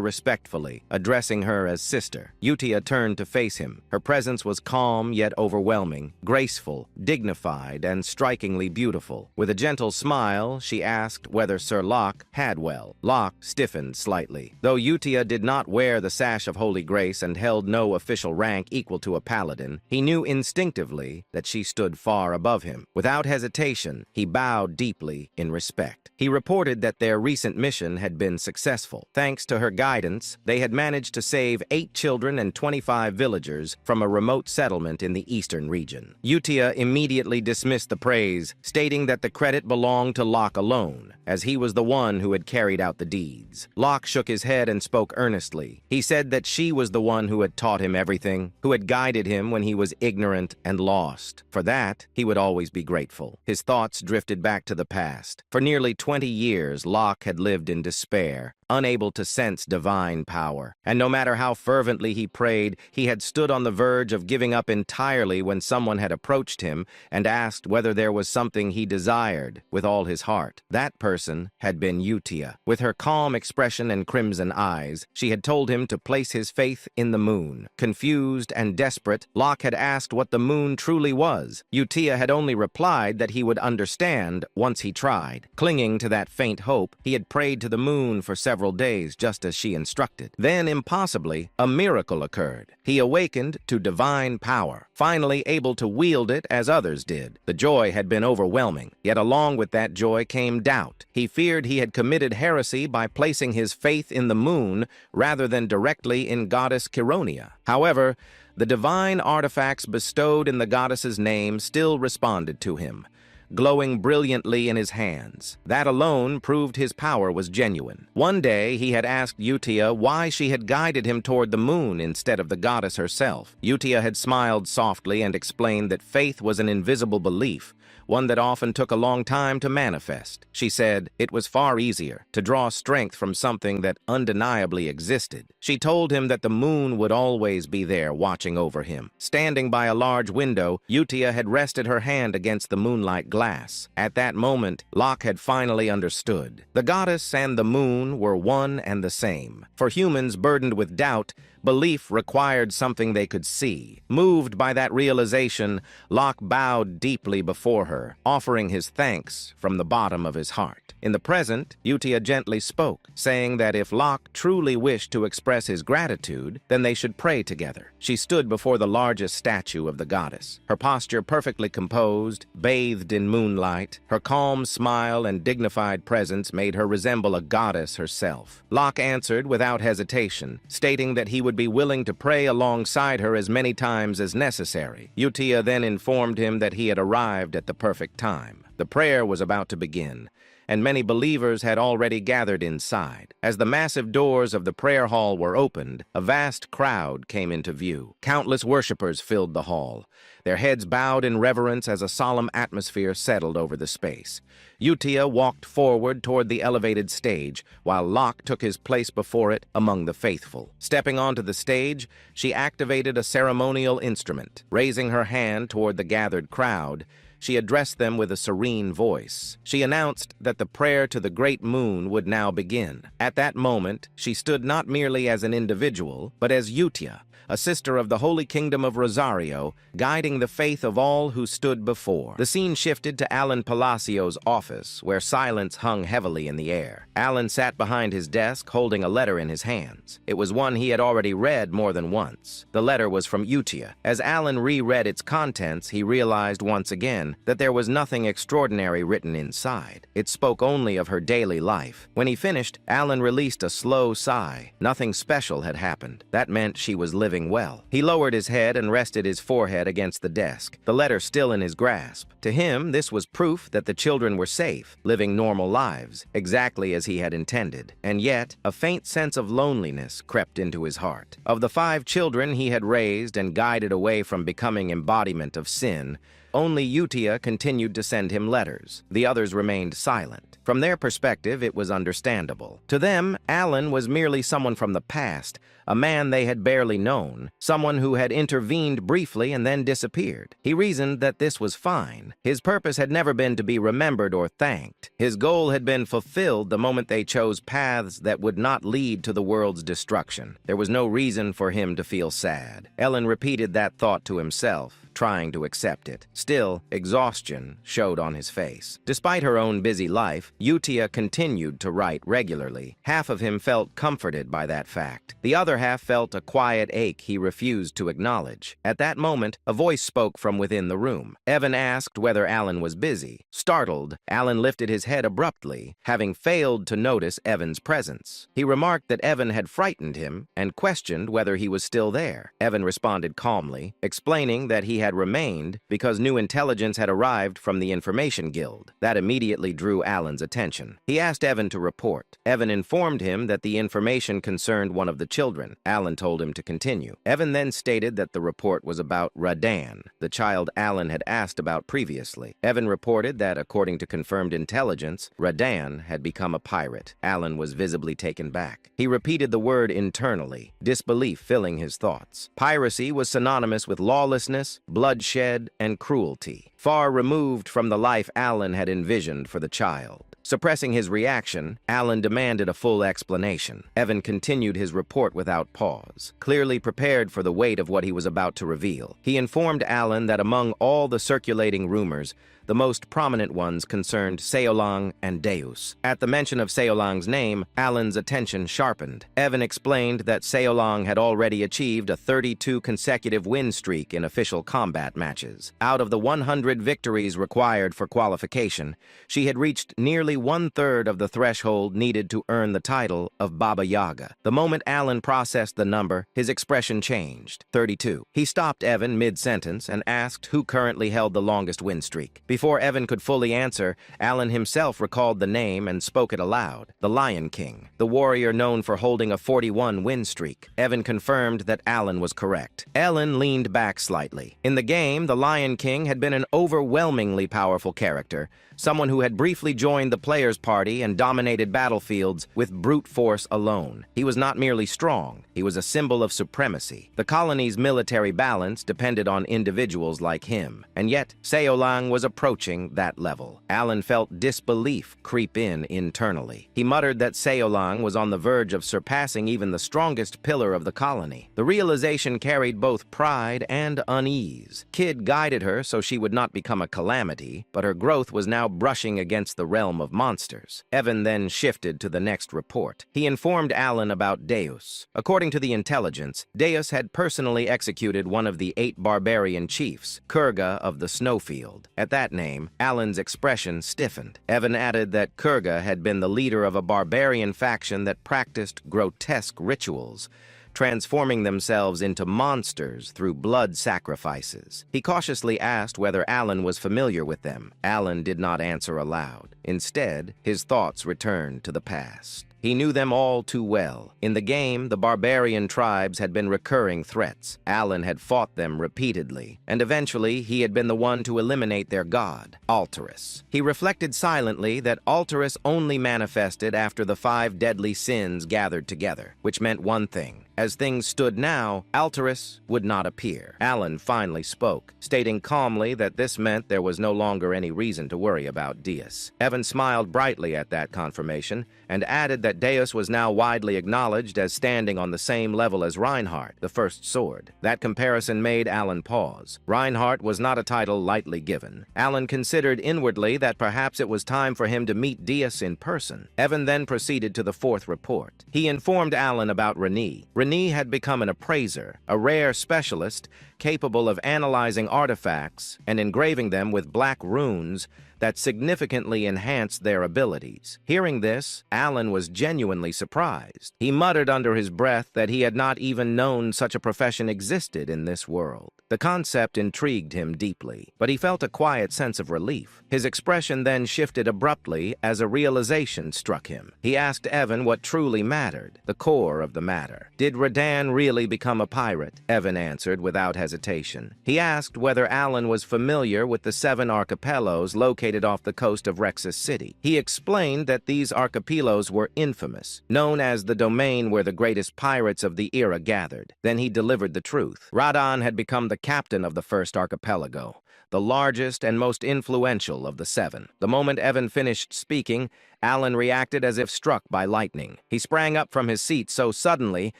respectfully, addressing her as sister. Utia turned to face him. Her presence was calm yet overwhelming, graceful, dignified, and strikingly beautiful. With a gentle smile, she asked whether Sir Locke had well. Locke stiffened slightly. Though Utia did not wear the sash of Holy Grace and held no official rank equal to a paladin, he knew instinctively that she stood far above him. Without hesitation, he bowed deeply in respect. He reported that their recent mission had been successful. Thanks to her guidance, they had managed to save 8 children and 25 villagers from a remote settlement in the eastern region. Utia immediately dismissed the praise, stating that the credit belonged to Locke alone, as he was the one who had carried out the deeds. Locke shook his head and spoke earnestly. He said that she was the one who had taught him everything, who had guided him when he was ignorant and lost. For that, he would always be grateful. His thoughts drifted back to the past. For nearly 20 years, Locke had lived in despair, unable to sense divine power. And no matter how fervently he prayed, he had stood on the verge of giving up entirely when someone had approached him and asked whether there was something he desired with all his heart. That person had been Utia. With her calm expression expression and crimson eyes, she had told him to place his faith in the moon. Confused and desperate, Locke had asked what the moon truly was. Utia had only replied that he would understand once he tried. Clinging to that faint hope, he had prayed to the moon for several days just as she instructed. Then, impossibly, a miracle occurred. He awakened to divine power, finally able to wield it as others did. The joy had been overwhelming, yet along with that joy came doubt. He feared he had committed heresy by placing his faith in the moon rather than directly in goddess Chironia. However, the divine artifacts bestowed in the goddess's name still responded to him, glowing brilliantly in his hands. That alone proved his power was genuine. One day, he had asked Utia why she had guided him toward the moon instead of the goddess herself. Utia had smiled softly and explained that faith was an invisible belief, one that often took a long time to manifest. She said it was far easier to draw strength from something that undeniably existed. She told him that the moon would always be there watching over him. Standing by a large window, Utia had rested her hand against the moonlight glass. At that moment, Locke had finally understood. The goddess and the moon were one and the same. For humans burdened with doubt, belief required something they could see. Moved by that realization, Locke bowed deeply before her, offering his thanks from the bottom of his heart. In the present, Utia gently spoke, saying that if Locke truly wished to express his gratitude, then they should pray together. She stood before the largest statue of the goddess, her posture perfectly composed, bathed in moonlight. Her calm smile and dignified presence made her resemble a goddess herself. Locke answered without hesitation, stating that he would be willing to pray alongside her as many times as necessary. Utia then informed him that he had arrived at the perfect time. The prayer was about to begin, and many believers had already gathered inside. As the massive doors of the prayer hall were opened, a vast crowd came into view. Countless worshippers filled the hall, their heads bowed in reverence as a solemn atmosphere settled over the space. Utia walked forward toward the elevated stage, while Locke took his place before it among the faithful. Stepping onto the stage, she activated a ceremonial instrument. Raising her hand toward the gathered crowd, she addressed them with a serene voice. She announced that the prayer to the great moon would now begin. At that moment, she stood not merely as an individual, but as Utia, a sister of the Holy Kingdom of Rosario, guiding the faith of all who stood before. The scene shifted to Alan Palacio's office, where silence hung heavily in the air. Alan sat behind his desk, holding a letter in his hands. It was one he had already read more than once. The letter was from Utia. As Alan reread its contents, he realized once again that there was nothing extraordinary written inside. It spoke only of her daily life. When he finished, Alan released a slow sigh. Nothing special had happened. That meant she was living well. He lowered his head and rested his forehead against the desk, the letter still in his grasp. To him, this was proof that the children were safe, living normal lives, exactly as he had intended. And yet, a faint sense of loneliness crept into his heart. Of the 5 children he had raised and guided away from becoming embodiment of sin, only Utia continued to send him letters. The others remained silent. From their perspective, it was understandable. To them, Alan was merely someone from the past, a man they had barely known, someone who had intervened briefly and then disappeared. He reasoned that this was fine. His purpose had never been to be remembered or thanked. His goal had been fulfilled the moment they chose paths that would not lead to the world's destruction. There was no reason for him to feel sad. Ellen repeated that thought to himself, trying to accept it. Still, exhaustion showed on his face. Despite her own busy life, Utia continued to write regularly. Half of him felt comforted by that fact. The other half felt a quiet ache he refused to acknowledge. At that moment, a voice spoke from within the room. Evan asked whether Alan was busy. Startled, Alan lifted his head abruptly, having failed to notice Evan's presence. He remarked that Evan had frightened him and questioned whether he was still there. Evan responded calmly, explaining that he had remained because new intelligence had arrived from the Information Guild. That immediately drew Alan's attention. He asked Evan to report. Evan informed him that the information concerned one of the children. Alan told him to continue. Evan then stated that the report was about Radan, the child Alan had asked about previously. Evan reported that, according to confirmed intelligence, Radan had become a pirate. Alan was visibly taken back. He repeated the word internally, disbelief filling his thoughts. Piracy was synonymous with lawlessness, bloodshed, and cruelty, far removed from the life Alan had envisioned for the child. Suppressing his reaction, Alan demanded a full explanation. Evan continued his report without pause, clearly prepared for the weight of what he was about to reveal. He informed Alan that among all the circulating rumors, the most prominent ones concerned Seolang and Deus. At the mention of Seolang's name, Alan's attention sharpened. Evan explained that Seolang had already achieved a 32 consecutive win streak in official combat matches. Out of the 100 victories required for qualification, she had reached nearly one-third of the threshold needed to earn the title of Baba Yaga. The moment Alan processed the number, his expression changed. 32. He stopped Evan mid-sentence and asked who currently held the longest win streak. Before Evan could fully answer, Alan himself recalled the name and spoke it aloud. The Lion King, the warrior known for holding a 41 win streak. Evan confirmed that Alan was correct. Alan leaned back slightly. In the game, the Lion King had been an overwhelmingly powerful character, someone who had briefly joined the players' party and dominated battlefields with brute force alone. He was not merely strong, he was a symbol of supremacy. The colony's military balance depended on individuals like him, and yet Seolang was approaching that level. Alan felt disbelief creep in internally. He muttered that Seolang was on the verge of surpassing even the strongest pillar of the colony. The realization carried both pride and unease. Kid guided her so she would not become a calamity, but her growth was now brushing against the realm of monsters. Evan then shifted to the next report. He informed Alan about Deus. According to the intelligence, Deus had personally executed one of the 8 barbarian chiefs, Kurga of the Snowfield. At that name, Alan's expression stiffened. Evan added that Kurga had been the leader of a barbarian faction that practiced grotesque rituals, transforming themselves into monsters through blood sacrifices. He cautiously asked whether Alan was familiar with them. Alan did not answer aloud. Instead, his thoughts returned to the past. He knew them all too well. In the game, the barbarian tribes had been recurring threats. Alan had fought them repeatedly, and eventually he had been the one to eliminate their god, Alterus. He reflected silently that Alterus only manifested after the 5 deadly sins gathered together, which meant one thing. As things stood now, Alterus would not appear. Alan finally spoke, stating calmly that this meant there was no longer any reason to worry about Deus. Evan smiled brightly at that confirmation and added that Deus was now widely acknowledged as standing on the same level as Reinhardt, the First Sword. That comparison made Alan pause. Reinhardt was not a title lightly given. Alan considered inwardly that perhaps it was time for him to meet Deus in person. Evan then proceeded to the 4th report. He informed Alan about Renée. Renée had become an appraiser, a rare specialist capable of analyzing artifacts and engraving them with black runes that significantly enhanced their abilities. Hearing this, Alan was genuinely surprised. He muttered under his breath that he had not even known such a profession existed in this world. The concept intrigued him deeply, but he felt a quiet sense of relief. His expression then shifted abruptly as a realization struck him. He asked Evan what truly mattered, the core of the matter. Did Radan really become a pirate? Evan answered without hesitation. He asked whether Alan was familiar with the 7 archipelagos located off the coast of Rexus City. He explained that these archipelagos were infamous, known as the domain where the greatest pirates of the era gathered. Then he delivered the truth. Radan had become the captain of the first archipelago, the largest and most influential of the 7. The moment Evan finished speaking, Alan reacted as if struck by lightning. He sprang up from his seat so suddenly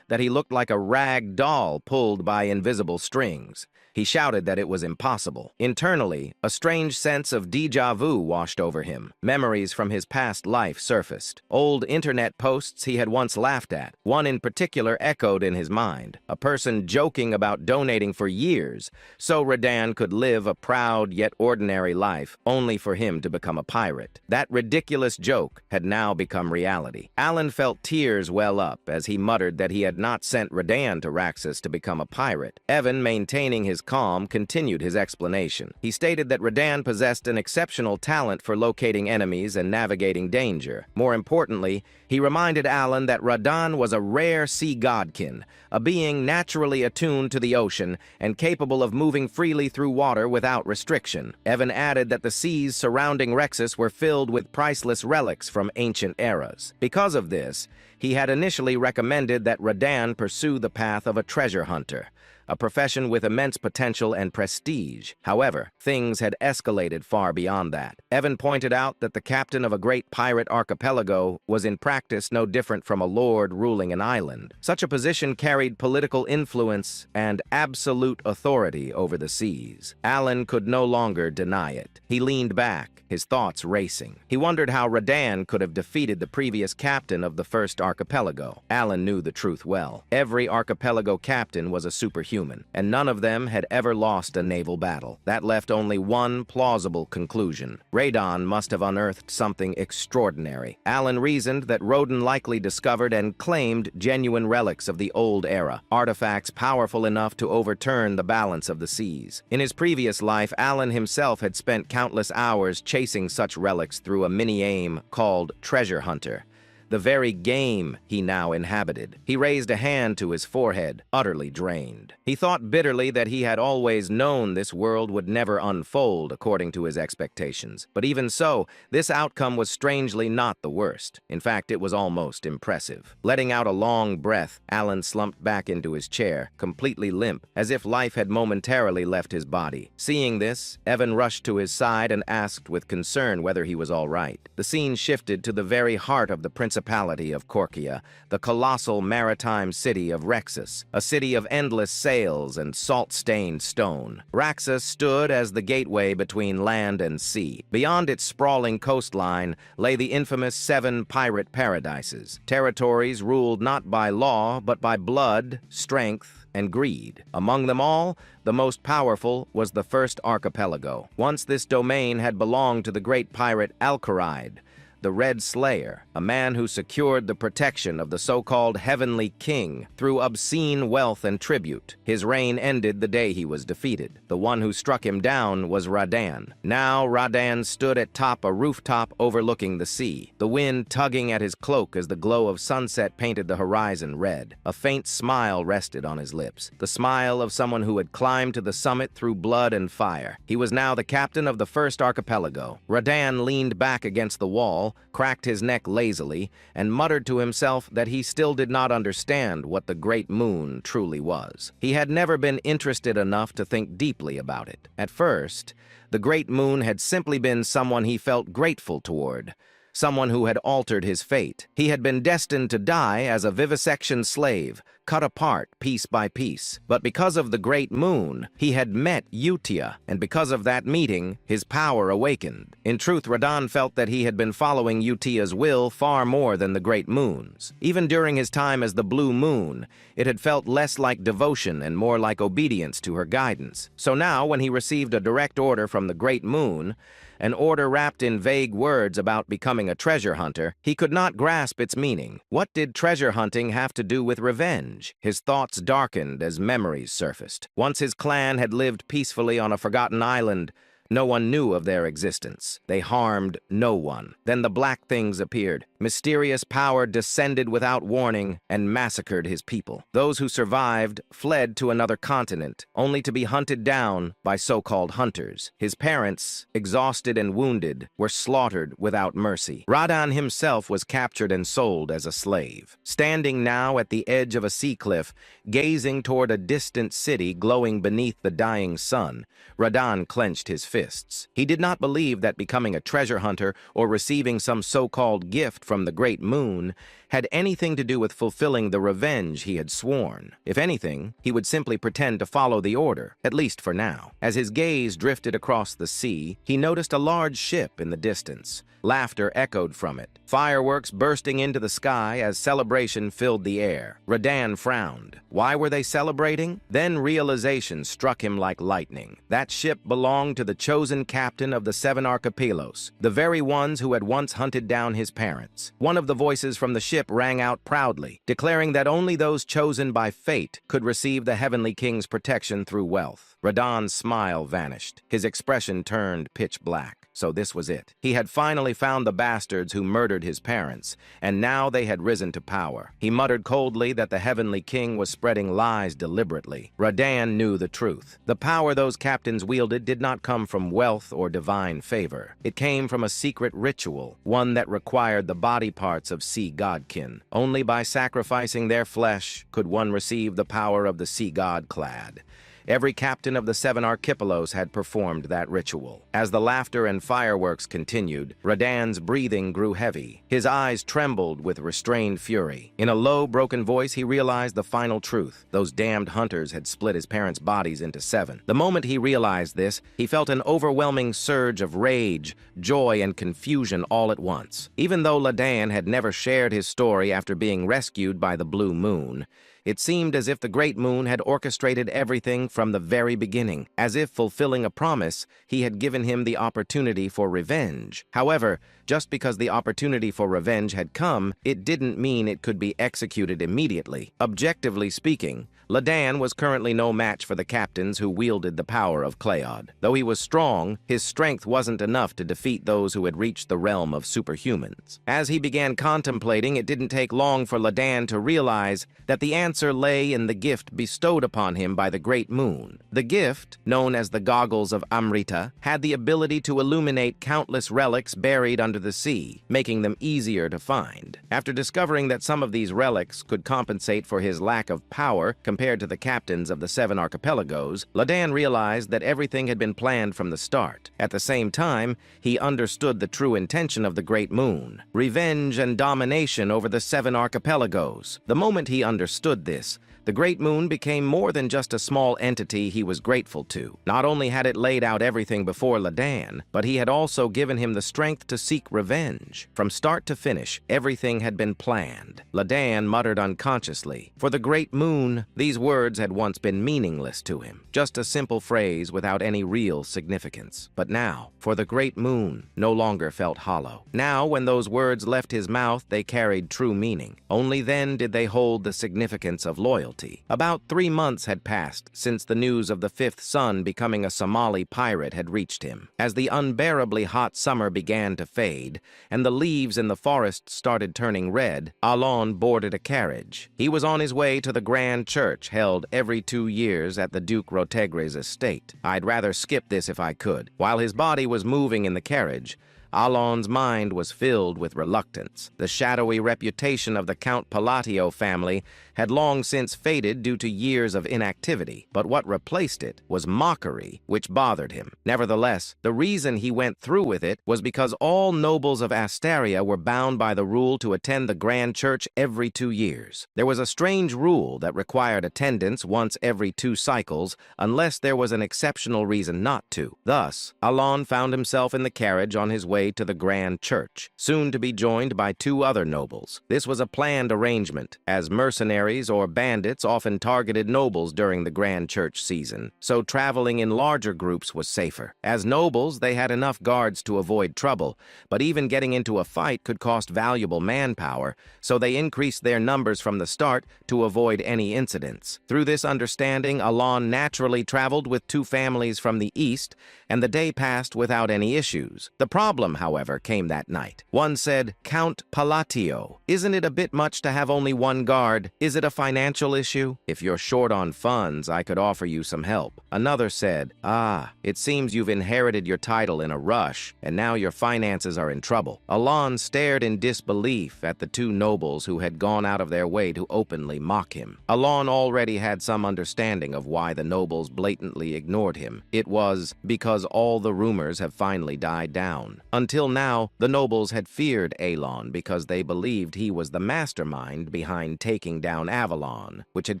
that he looked like a rag doll pulled by invisible strings. He shouted that it was impossible. Internally, a strange sense of déjà vu washed over him. Memories from his past life surfaced. Old internet posts he had once laughed at. One in particular echoed in his mind. A person joking about donating for years so Radan could live a proud yet ordinary life, only for him to become a pirate. That ridiculous joke had now become reality. Alan felt tears well up as he muttered that he had not sent Radan to Raxus to become a pirate. Evan, maintaining his calm, continued his explanation. He stated that Radan possessed an exceptional talent for locating enemies and navigating danger. More importantly, he reminded Alan that Radan was a rare sea godkin, a being naturally attuned to the ocean and capable of moving freely through water without restriction. Evan added that the seas surrounding Rexus were filled with priceless relics from ancient eras. Because of this, he had initially recommended that Radan pursue the path of a treasure hunter, a profession with immense potential and prestige. However, things had escalated far beyond that. Evan pointed out that the captain of a great pirate archipelago was in practice no different from a lord ruling an island. Such a position carried political influence and absolute authority over the seas. Alan could no longer deny it. He leaned back, his thoughts racing. He wondered how Radan could have defeated the previous captain of the first archipelago. Alan knew the truth well. Every archipelago captain was a superhuman, and none of them had ever lost a naval battle. That left only one plausible conclusion. Radan must have unearthed something extraordinary. Alan reasoned that Rodan likely discovered and claimed genuine relics of the old era, artifacts powerful enough to overturn the balance of the seas. In his previous life, Alan himself had spent countless hours chasing such relics through a mini-game called Treasure Hunter, the very game he now inhabited. He raised a hand to his forehead, utterly drained. He thought bitterly that he had always known this world would never unfold according to his expectations. But even so, this outcome was strangely not the worst. In fact, it was almost impressive. Letting out a long breath, Alan slumped back into his chair, completely limp, as if life had momentarily left his body. Seeing this, Evan rushed to his side and asked with concern whether he was all right. The scene shifted to the very heart of the Principality of Korkia, the colossal maritime city of Rexus, a city of endless sails and salt-stained stone. Raxus stood as the gateway between land and sea. Beyond its sprawling coastline lay the infamous 7 pirate paradises, territories ruled not by law but by blood, strength, and greed. Among them all, the most powerful was the first archipelago. Once this domain had belonged to the great pirate Alcaride, the Red Slayer, a man who secured the protection of the so-called Heavenly King through obscene wealth and tribute. His reign ended the day he was defeated. The one who struck him down was Radan. Now Radan stood atop a rooftop overlooking the sea, the wind tugging at his cloak as the glow of sunset painted the horizon red. A faint smile rested on his lips, the smile of someone who had climbed to the summit through blood and fire. He was now the captain of the first archipelago. Radan leaned back against the wall, cracked his neck lazily, and muttered to himself that he still did not understand what the Great Moon truly was. He had never been interested enough to think deeply about it. At first, the Great Moon had simply been someone he felt grateful toward, someone who had altered his fate. He had been destined to die as a vivisection slave, cut apart piece by piece. But because of the Great Moon, he had met Utia, and because of that meeting, his power awakened. In truth, Radan felt that he had been following Utia's will far more than the Great Moon's. Even during his time as the Blue Moon, it had felt less like devotion and more like obedience to her guidance. So now, when he received a direct order from the Great Moon, an order wrapped in vague words about becoming a treasure hunter, he could not grasp its meaning. What did treasure hunting have to do with revenge? His thoughts darkened as memories surfaced. Once his clan had lived peacefully on a forgotten island, no one knew of their existence. They harmed no one. Then the Black Things appeared. Mysterious power descended without warning and massacred his people. Those who survived fled to another continent, only to be hunted down by so-called hunters. His parents, exhausted and wounded, were slaughtered without mercy. Radan himself was captured and sold as a slave. Standing now at the edge of a sea cliff, gazing toward a distant city glowing beneath the dying sun, Radan clenched his fists. He did not believe that becoming a treasure hunter or receiving some so-called gift from the Great Moon had anything to do with fulfilling the revenge he had sworn. If anything, he would simply pretend to follow the order, at least for now. As his gaze drifted across the sea, he noticed a large ship in the distance. Laughter echoed from it, fireworks bursting into the sky as celebration filled the air. Radan frowned. Why were they celebrating? Then realization struck him like lightning. That ship belonged to the chosen captain of the 7 archipelagos, the very ones who had once hunted down his parents. One of the voices from the ship rang out proudly, declaring that only those chosen by fate could receive the Heavenly King's protection through wealth. Radan's smile vanished. His expression turned pitch black. So this was it. He had finally found the bastards who murdered his parents, and now they had risen to power. He muttered coldly that the heavenly king was spreading lies deliberately. Radan knew the truth. The power those captains wielded did not come from wealth or divine favor. It came from a secret ritual, one that required the body parts of sea godkin. Only by sacrificing their flesh could one receive the power of the sea god clad. Every captain of the 7 archipelagos had performed that ritual. As the laughter and fireworks continued, Radan's breathing grew heavy. His eyes trembled with restrained fury. In a low, broken voice, he realized the final truth. Those damned hunters had split his parents' bodies into 7. The moment he realized this, he felt an overwhelming surge of rage, joy, and confusion all at once. Even though Radan had never shared his story after being rescued by the Blue Moon, it seemed as if the Great Moon had orchestrated everything from the very beginning. As if fulfilling a promise, he had given him the opportunity for revenge. However, just because the opportunity for revenge had come, it didn't mean it could be executed immediately. Objectively speaking, Radan was currently no match for the captains who wielded the power of Cleod. Though he was strong, his strength wasn't enough to defeat those who had reached the realm of superhumans. As he began contemplating, it didn't take long for Radan to realize that the answer lay in the gift bestowed upon him by the Great Moon. The gift, known as the Goggles of Amrita, had the ability to illuminate countless relics buried under the sea, making them easier to find. After discovering that some of these relics could compensate for his lack of power compared to the captains of the 7 archipelagos, Radan realized that everything had been planned from the start. At the same time, he understood the true intention of the Great Moon: revenge and domination over the 7 archipelagos. The moment he understood this, the Great Moon became more than just a small entity he was grateful to. Not only had it laid out everything before Radan, but he had also given him the strength to seek revenge. From start to finish, everything had been planned. Radan muttered unconsciously. For the Great Moon, these words had once been meaningless to him, just a simple phrase without any real significance. But now, for the Great Moon, no longer felt hollow. Now, when those words left his mouth, they carried true meaning. Only then did they hold the significance of loyalty. About 3 months had passed since the news of the 5th son becoming a Somali pirate had reached him. As the unbearably hot summer began to fade, and the leaves in the forest started turning red, Alon boarded a carriage. He was on his way to the grand church held every 2 years at the Duke Rotegre's estate. I'd rather skip this if I could. While his body was moving in the carriage, Alon's mind was filled with reluctance. The shadowy reputation of the Count Palatio family had long since faded due to years of inactivity, but what replaced it was mockery, which bothered him. Nevertheless, the reason he went through with it was because all nobles of Astaria were bound by the rule to attend the grand church every 2 years. There was a strange rule that required attendance once every 2 cycles, unless there was an exceptional reason not to. Thus, Alon found himself in the carriage on his way to the grand church, soon to be joined by 2 other nobles. This was a planned arrangement, as mercenaries or bandits often targeted nobles during the grand church season, so traveling in larger groups was safer. As nobles, they had enough guards to avoid trouble, but even getting into a fight could cost valuable manpower, so they increased their numbers from the start to avoid any incidents. Through this understanding, Alon naturally traveled with 2 families from the east, and the day passed without any issues. The problem, however, came that night. One said, "Count Palatio, isn't it a bit much to have only 1 guard? Is it a financial issue? If you're short on funds, I could offer you some help." Another said, "Ah, it seems you've inherited your title in a rush, and now your finances are in trouble." Alon stared in disbelief at the 2 nobles who had gone out of their way to openly mock him. Alon already had some understanding of why the nobles blatantly ignored him. It was because all the rumors have finally died down. Until now, the nobles had feared Alon because they believed he was the mastermind behind taking down Avalon, which had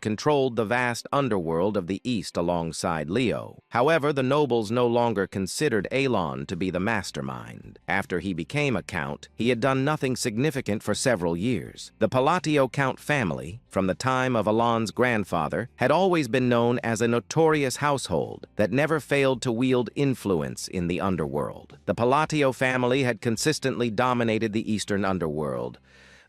controlled the vast underworld of the East alongside Leo. However, the nobles no longer considered Alon to be the mastermind. After he became a count, he had done nothing significant for several years. The Palatio Count family, from the time of Alon's grandfather, had always been known as a notorious household that never failed to wield influence in the underworld. The Palatio family had consistently dominated the Eastern underworld.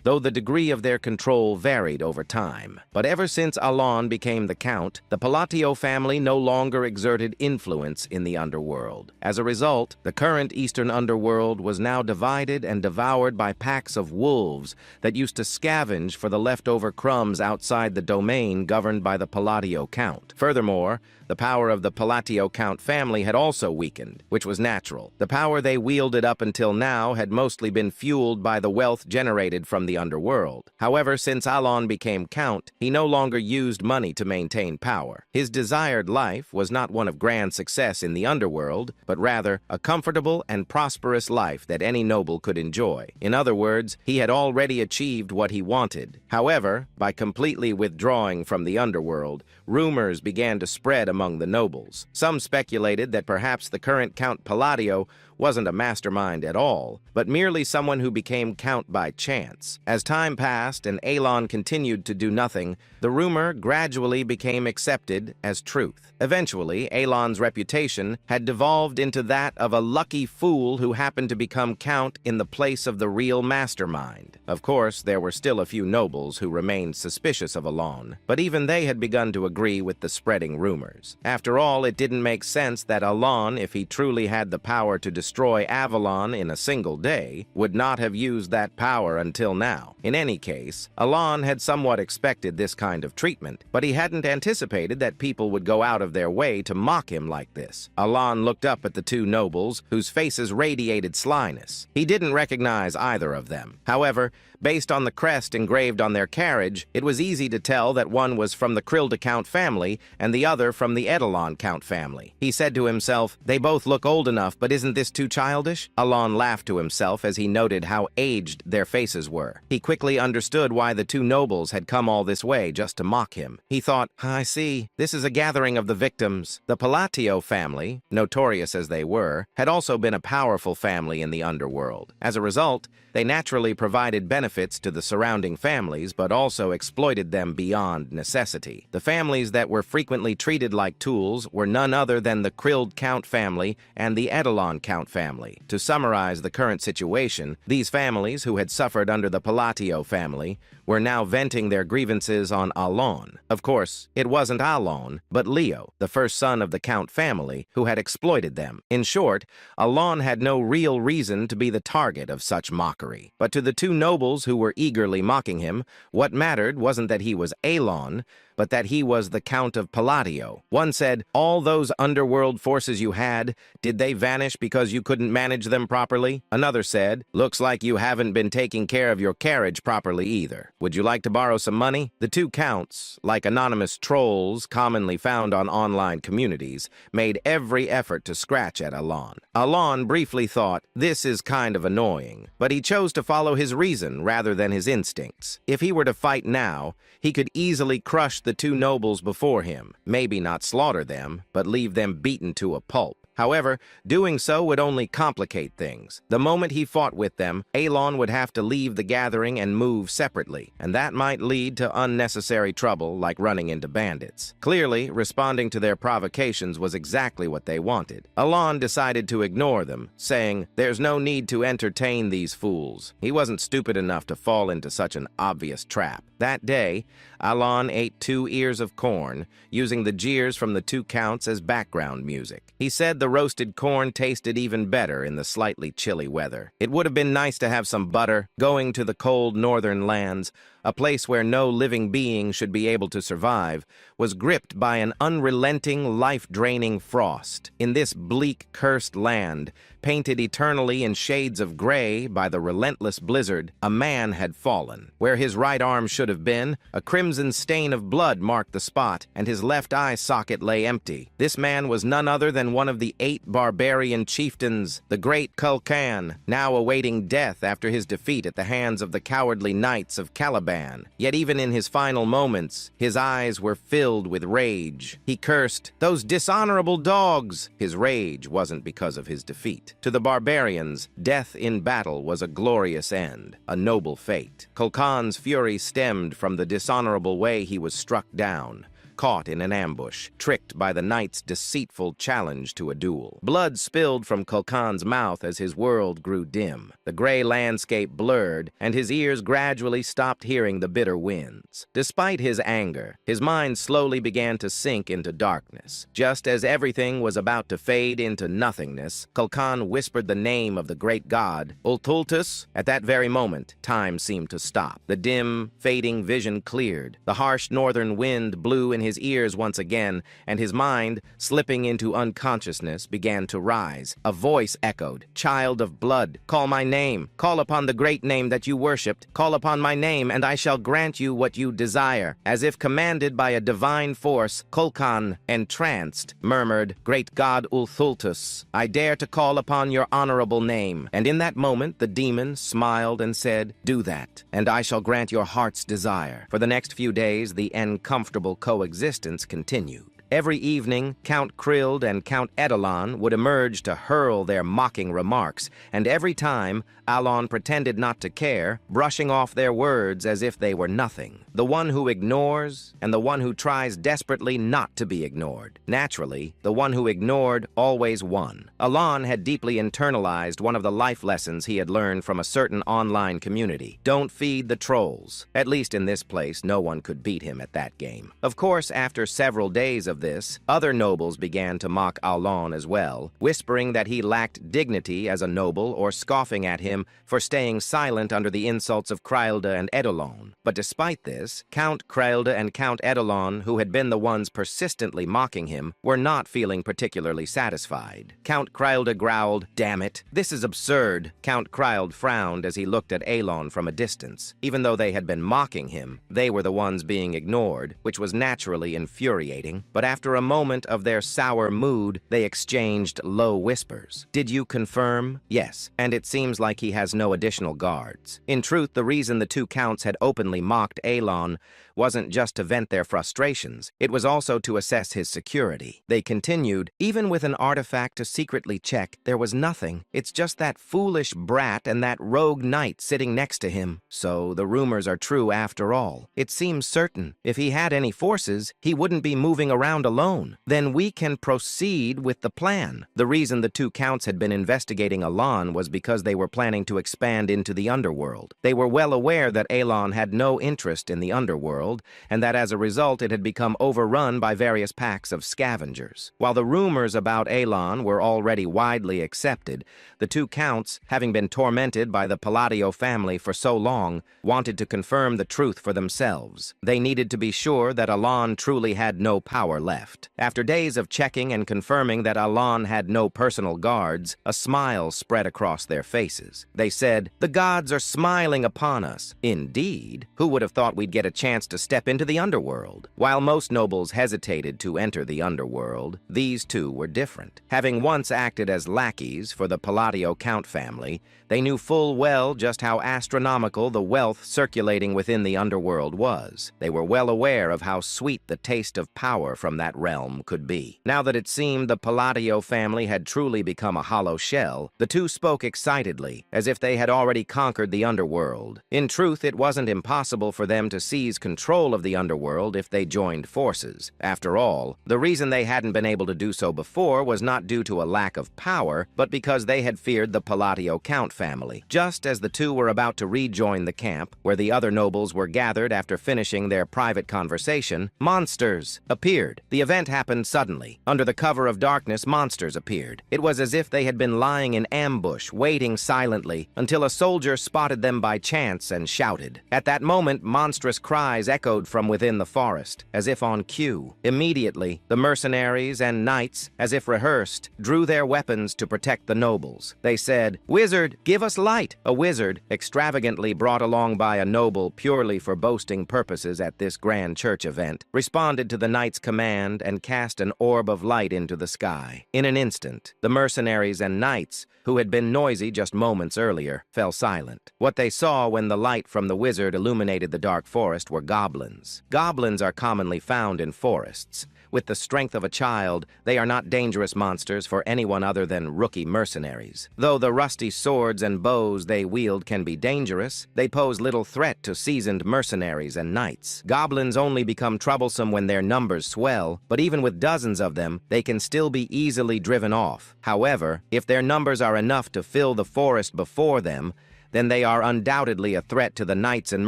though the degree of their control varied over time. But ever since Alon became the Count, the Palatio family no longer exerted influence in the underworld. As a result, the current Eastern underworld was now divided and devoured by packs of wolves that used to scavenge for the leftover crumbs outside the domain governed by the Palatio Count. Furthermore, the power of the Palatio Count family had also weakened, which was natural. The power they wielded up until now had mostly been fueled by the wealth generated from the underworld. However, since Alon became Count, he no longer used money to maintain power. His desired life was not one of grand success in the underworld, but rather a comfortable and prosperous life that any noble could enjoy. In other words, he had already achieved what he wanted. However, by completely withdrawing from the underworld, rumors began to spread among the nobles. Some speculated that perhaps the current Count Palladio wasn't a mastermind at all, but merely someone who became Count by chance. As time passed and Alon continued to do nothing, the rumor gradually became accepted as truth. Eventually, Alon's reputation had devolved into that of a lucky fool who happened to become Count in the place of the real mastermind. Of course, there were still a few nobles who remained suspicious of Alon, but even they had begun to agree with the spreading rumors. After all, it didn't make sense that Alon, if he truly had the power to destroy Avalon in a single day, would not have used that power until now. In any case, Alon had somewhat expected this kind of treatment, but he hadn't anticipated that people would go out of their way to mock him like this. Alon looked up at the two nobles, whose faces radiated slyness. He didn't recognize either of them. However, based on the crest engraved on their carriage, it was easy to tell that one was from the Krilda Count family and the other from the Edelon Count family. He said to himself, "They both look old enough, but isn't this too childish?" Alon laughed to himself as he noted how aged their faces were. He quickly understood why the two nobles had come all this way just to mock him. He thought, "I see. This is a gathering of the victims." The Palatio family, notorious as they were, had also been a powerful family in the underworld. As a result, they naturally provided benefits to the surrounding families, but also exploited them beyond necessity. The families that were frequently treated like tools were none other than the Krild Count family and the Edelon Count family. To summarize the current situation, these families, who had suffered under the Palatio family, were now venting their grievances on Alon. Of course, it wasn't Alon, but Leo, the first son of the Count family, who had exploited them. In short, Alon had no real reason to be the target of such mockery. But to the two nobles who were eagerly mocking him, what mattered wasn't that he was Alon, but that he was the Count of Palatio. One said, "All those underworld forces you had, did they vanish because you couldn't manage them properly?" Another said, "Looks like you haven't been taking care of your carriage properly either. Would you like to borrow some money?" The two counts, like anonymous trolls commonly found on online communities, made every effort to scratch at Alon. Alon briefly thought, "This is kind of annoying," but he chose to follow his reason rather than his instincts. If he were to fight now, he could easily crush the two nobles before him, maybe not slaughter them, but leave them beaten to a pulp. However, doing so would only complicate things. The moment he fought with them, Alon would have to leave the gathering and move separately, and that might lead to unnecessary trouble like running into bandits. Clearly, responding to their provocations was exactly what they wanted. Alon decided to ignore them, saying, "There's no need to entertain these fools." He wasn't stupid enough to fall into such an obvious trap. That day, Alon ate 2 ears of corn, using the jeers from the two counts as background music. He said the roasted corn tasted even better in the slightly chilly weather. It would have been nice to have some butter. Going to the cold northern lands, a place where no living being should be able to survive, was gripped by an unrelenting, life-draining frost. In this bleak, cursed land, painted eternally in shades of gray by the relentless blizzard, a man had fallen. Where his right arm should have been, a crimson stain of blood marked the spot, and his left eye socket lay empty. This man was none other than one of the 8 barbarian chieftains, the great Kulkan, now awaiting death after his defeat at the hands of the cowardly knights of Caliban. Yet even in his final moments, his eyes were filled with rage. He cursed, "Those dishonorable dogs!" His rage wasn't because of his defeat. To the barbarians, death in battle was a glorious end, a noble fate. Kulkan's fury stemmed from the dishonorable way he was struck down. caught in an ambush, tricked by the knight's deceitful challenge to a duel. Blood spilled from Kulkan's mouth as his world grew dim. The gray landscape blurred, and his ears gradually stopped hearing the bitter winds. Despite his anger, his mind slowly began to sink into darkness. Just as everything was about to fade into nothingness, Kulkan whispered the name of the great god, Ultultus. At that very moment, time seemed to stop. The dim, fading vision cleared. The harsh northern wind blew in his ears once again, and his mind, slipping into unconsciousness, began to rise. A voice echoed, "Child of blood, call my name. Call upon the great name that you worshipped. Call upon my name, and I shall grant you what you desire." As if commanded by a divine force, Kulkan, entranced, murmured, "Great god Ulthultus, I dare to call upon your honorable name." And in that moment, the demon smiled and said, "Do that, and I shall grant your heart's desire." For the next few days, the uncomfortable coexistence continued. Every evening, Count Krild and Count Edelon would emerge to hurl their mocking remarks, and every time, Alon pretended not to care, brushing off their words as if they were nothing. The one who ignores, and the one who tries desperately not to be ignored. Naturally, the one who ignored always won. Alon had deeply internalized one of the life lessons he had learned from a certain online community. Don't feed the trolls. At least in this place, no one could beat him at that game. Of course, after several days of this, other nobles began to mock Alon as well, whispering that he lacked dignity as a noble or scoffing at him for staying silent under the insults of Krilda and Edelon. But despite this, Count Krilda and Count Edelon, who had been the ones persistently mocking him, were not feeling particularly satisfied. Count Krilda growled, "Damn it, this is absurd." Count Krild frowned as he looked at Alon from a distance. Even though they had been mocking him, they were the ones being ignored, which was naturally infuriating. But after a moment of their sour mood, they exchanged low whispers. "Did you confirm?" "Yes, and it seems like he has no additional guards." In truth, the reason the two counts had openly mocked Alon wasn't just to vent their frustrations, it was also to assess his security. They continued, "Even with an artifact to secretly check, there was nothing. It's just that foolish brat and that rogue knight sitting next to him. So the rumors are true after all. It seems certain. If he had any forces, he wouldn't be moving around alone. Then we can proceed with the plan." The reason the two counts had been investigating Alon was because they were planning to expand into the underworld. They were well aware that Alon had no interest in the underworld, and that as a result it had become overrun by various packs of scavengers. While the rumors about Alon were already widely accepted, the two counts, having been tormented by the Palladio family for so long, wanted to confirm the truth for themselves. They needed to be sure that Alon truly had no power left. After days of checking and confirming that Alon had no personal guards, a smile spread across their faces. They said, "The gods are smiling upon us." Indeed, who would have thought we'd get a chance to step into the underworld? While most nobles hesitated to enter the underworld, these two were different. Having once acted as lackeys for the Palladio Count family, they knew full well just how astronomical the wealth circulating within the underworld was. They were well aware of how sweet the taste of power from that realm could be. Now that it seemed the Palladio family had truly become a hollow shell, the two spoke excitedly, as if they had already conquered the underworld. In truth, it wasn't impossible for them to seize control of the underworld if they joined forces. After all, the reason they hadn't been able to do so before was not due to a lack of power, but because they had feared the Palladio Count family. Just as the two were about to rejoin the camp, where the other nobles were gathered after finishing their private conversation, monsters appeared. The event happened suddenly. Under the cover of darkness, monsters appeared. It was as if they had been lying in ambush, waiting silently, until a soldier spotted them by chance and shouted. At that moment, monstrous cries echoed from within the forest, as if on cue. Immediately, the mercenaries and knights, as if rehearsed, drew their weapons to protect the nobles. They said, "Wizard, give us light." A wizard, extravagantly brought along by a noble purely for boasting purposes at this grand church event, responded to the knight's command and cast an orb of light into the sky. In an instant, the mercenaries and knights, who had been noisy just moments earlier, fell silent. What they saw when the light from the wizard illuminated the dark forest were goblins. Goblins are commonly found in forests, With the strength of a child, they are not dangerous monsters for anyone other than rookie mercenaries. Though the rusty swords and bows they wield can be dangerous, they pose little threat to seasoned mercenaries and knights. Goblins only become troublesome when their numbers swell, but even with dozens of them, they can still be easily driven off. However, if their numbers are enough to fill the forest before them, then they are undoubtedly a threat to the knights and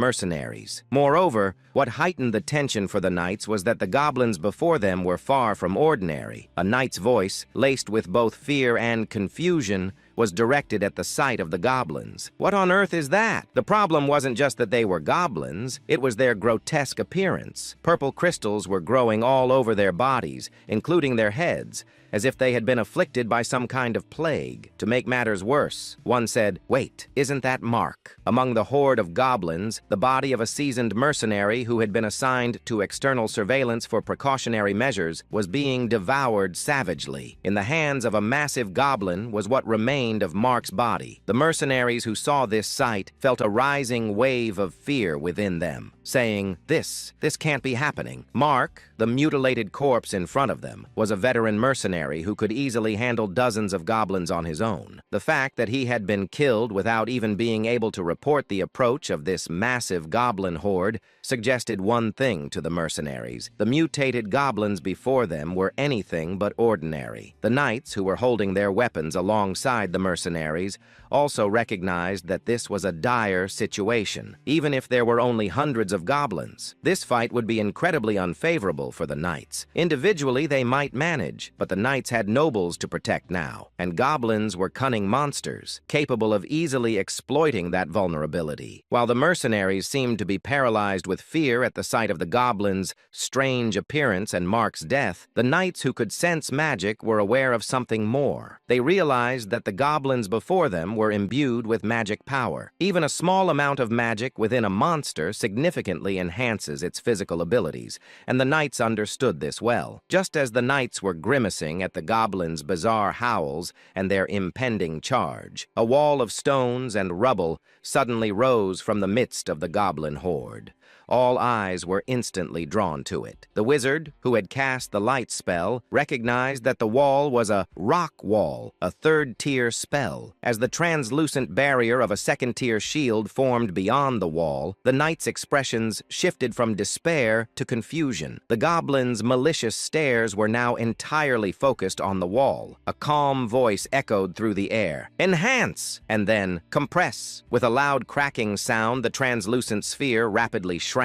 mercenaries. Moreover, what heightened the tension for the knights was that the goblins before them were far from ordinary. A knight's voice, laced with both fear and confusion, was directed at the sight of the goblins. What on earth is that? The problem wasn't just that they were goblins, it was their grotesque appearance. Purple crystals were growing all over their bodies, including their heads, as if they had been afflicted by some kind of plague. To make matters worse, one said, "Wait, isn't that Mark?" Among the horde of goblins, the body of a seasoned mercenary who had been assigned to external surveillance for precautionary measures was being devoured savagely. In the hands of a massive goblin was what remained of Mark's body. The mercenaries who saw this sight felt a rising wave of fear within them, saying, This can't be happening." Mark, the mutilated corpse in front of them, was a veteran mercenary who could easily handle dozens of goblins on his own. The fact that he had been killed without even being able to report the approach of this massive goblin horde suggested one thing to the mercenaries. The mutated goblins before them were anything but ordinary. The knights, who were holding their weapons alongside the mercenaries, also recognized that this was a dire situation. Even if there were only hundreds of goblins, this fight would be incredibly unfavorable for the knights. Individually, they might manage, but the knights had nobles to protect now, and goblins were cunning monsters, capable of easily exploiting that vulnerability. While the mercenaries seemed to be paralyzed with fear at the sight of the goblins' strange appearance and Mark's death, the knights who could sense magic were aware of something more. They realized that the goblins before them were imbued with magic power. Even a small amount of magic within a monster significantly enhances its physical abilities, and the knights understood this well. Just as the knights were grimacing at the goblins' bizarre howls and their impending charge, a wall of stones and rubble suddenly rose from the midst of the goblin horde. All eyes were instantly drawn to it. The wizard, who had cast the light spell, recognized that the wall was a rock wall, a third-tier spell. As the translucent barrier of a second-tier shield formed beyond the wall, the knight's expressions shifted from despair to confusion. The goblins' malicious stares were now entirely focused on the wall. A calm voice echoed through the air, "Enhance!" and then, "Compress!" With a loud cracking sound, the translucent sphere rapidly shrank,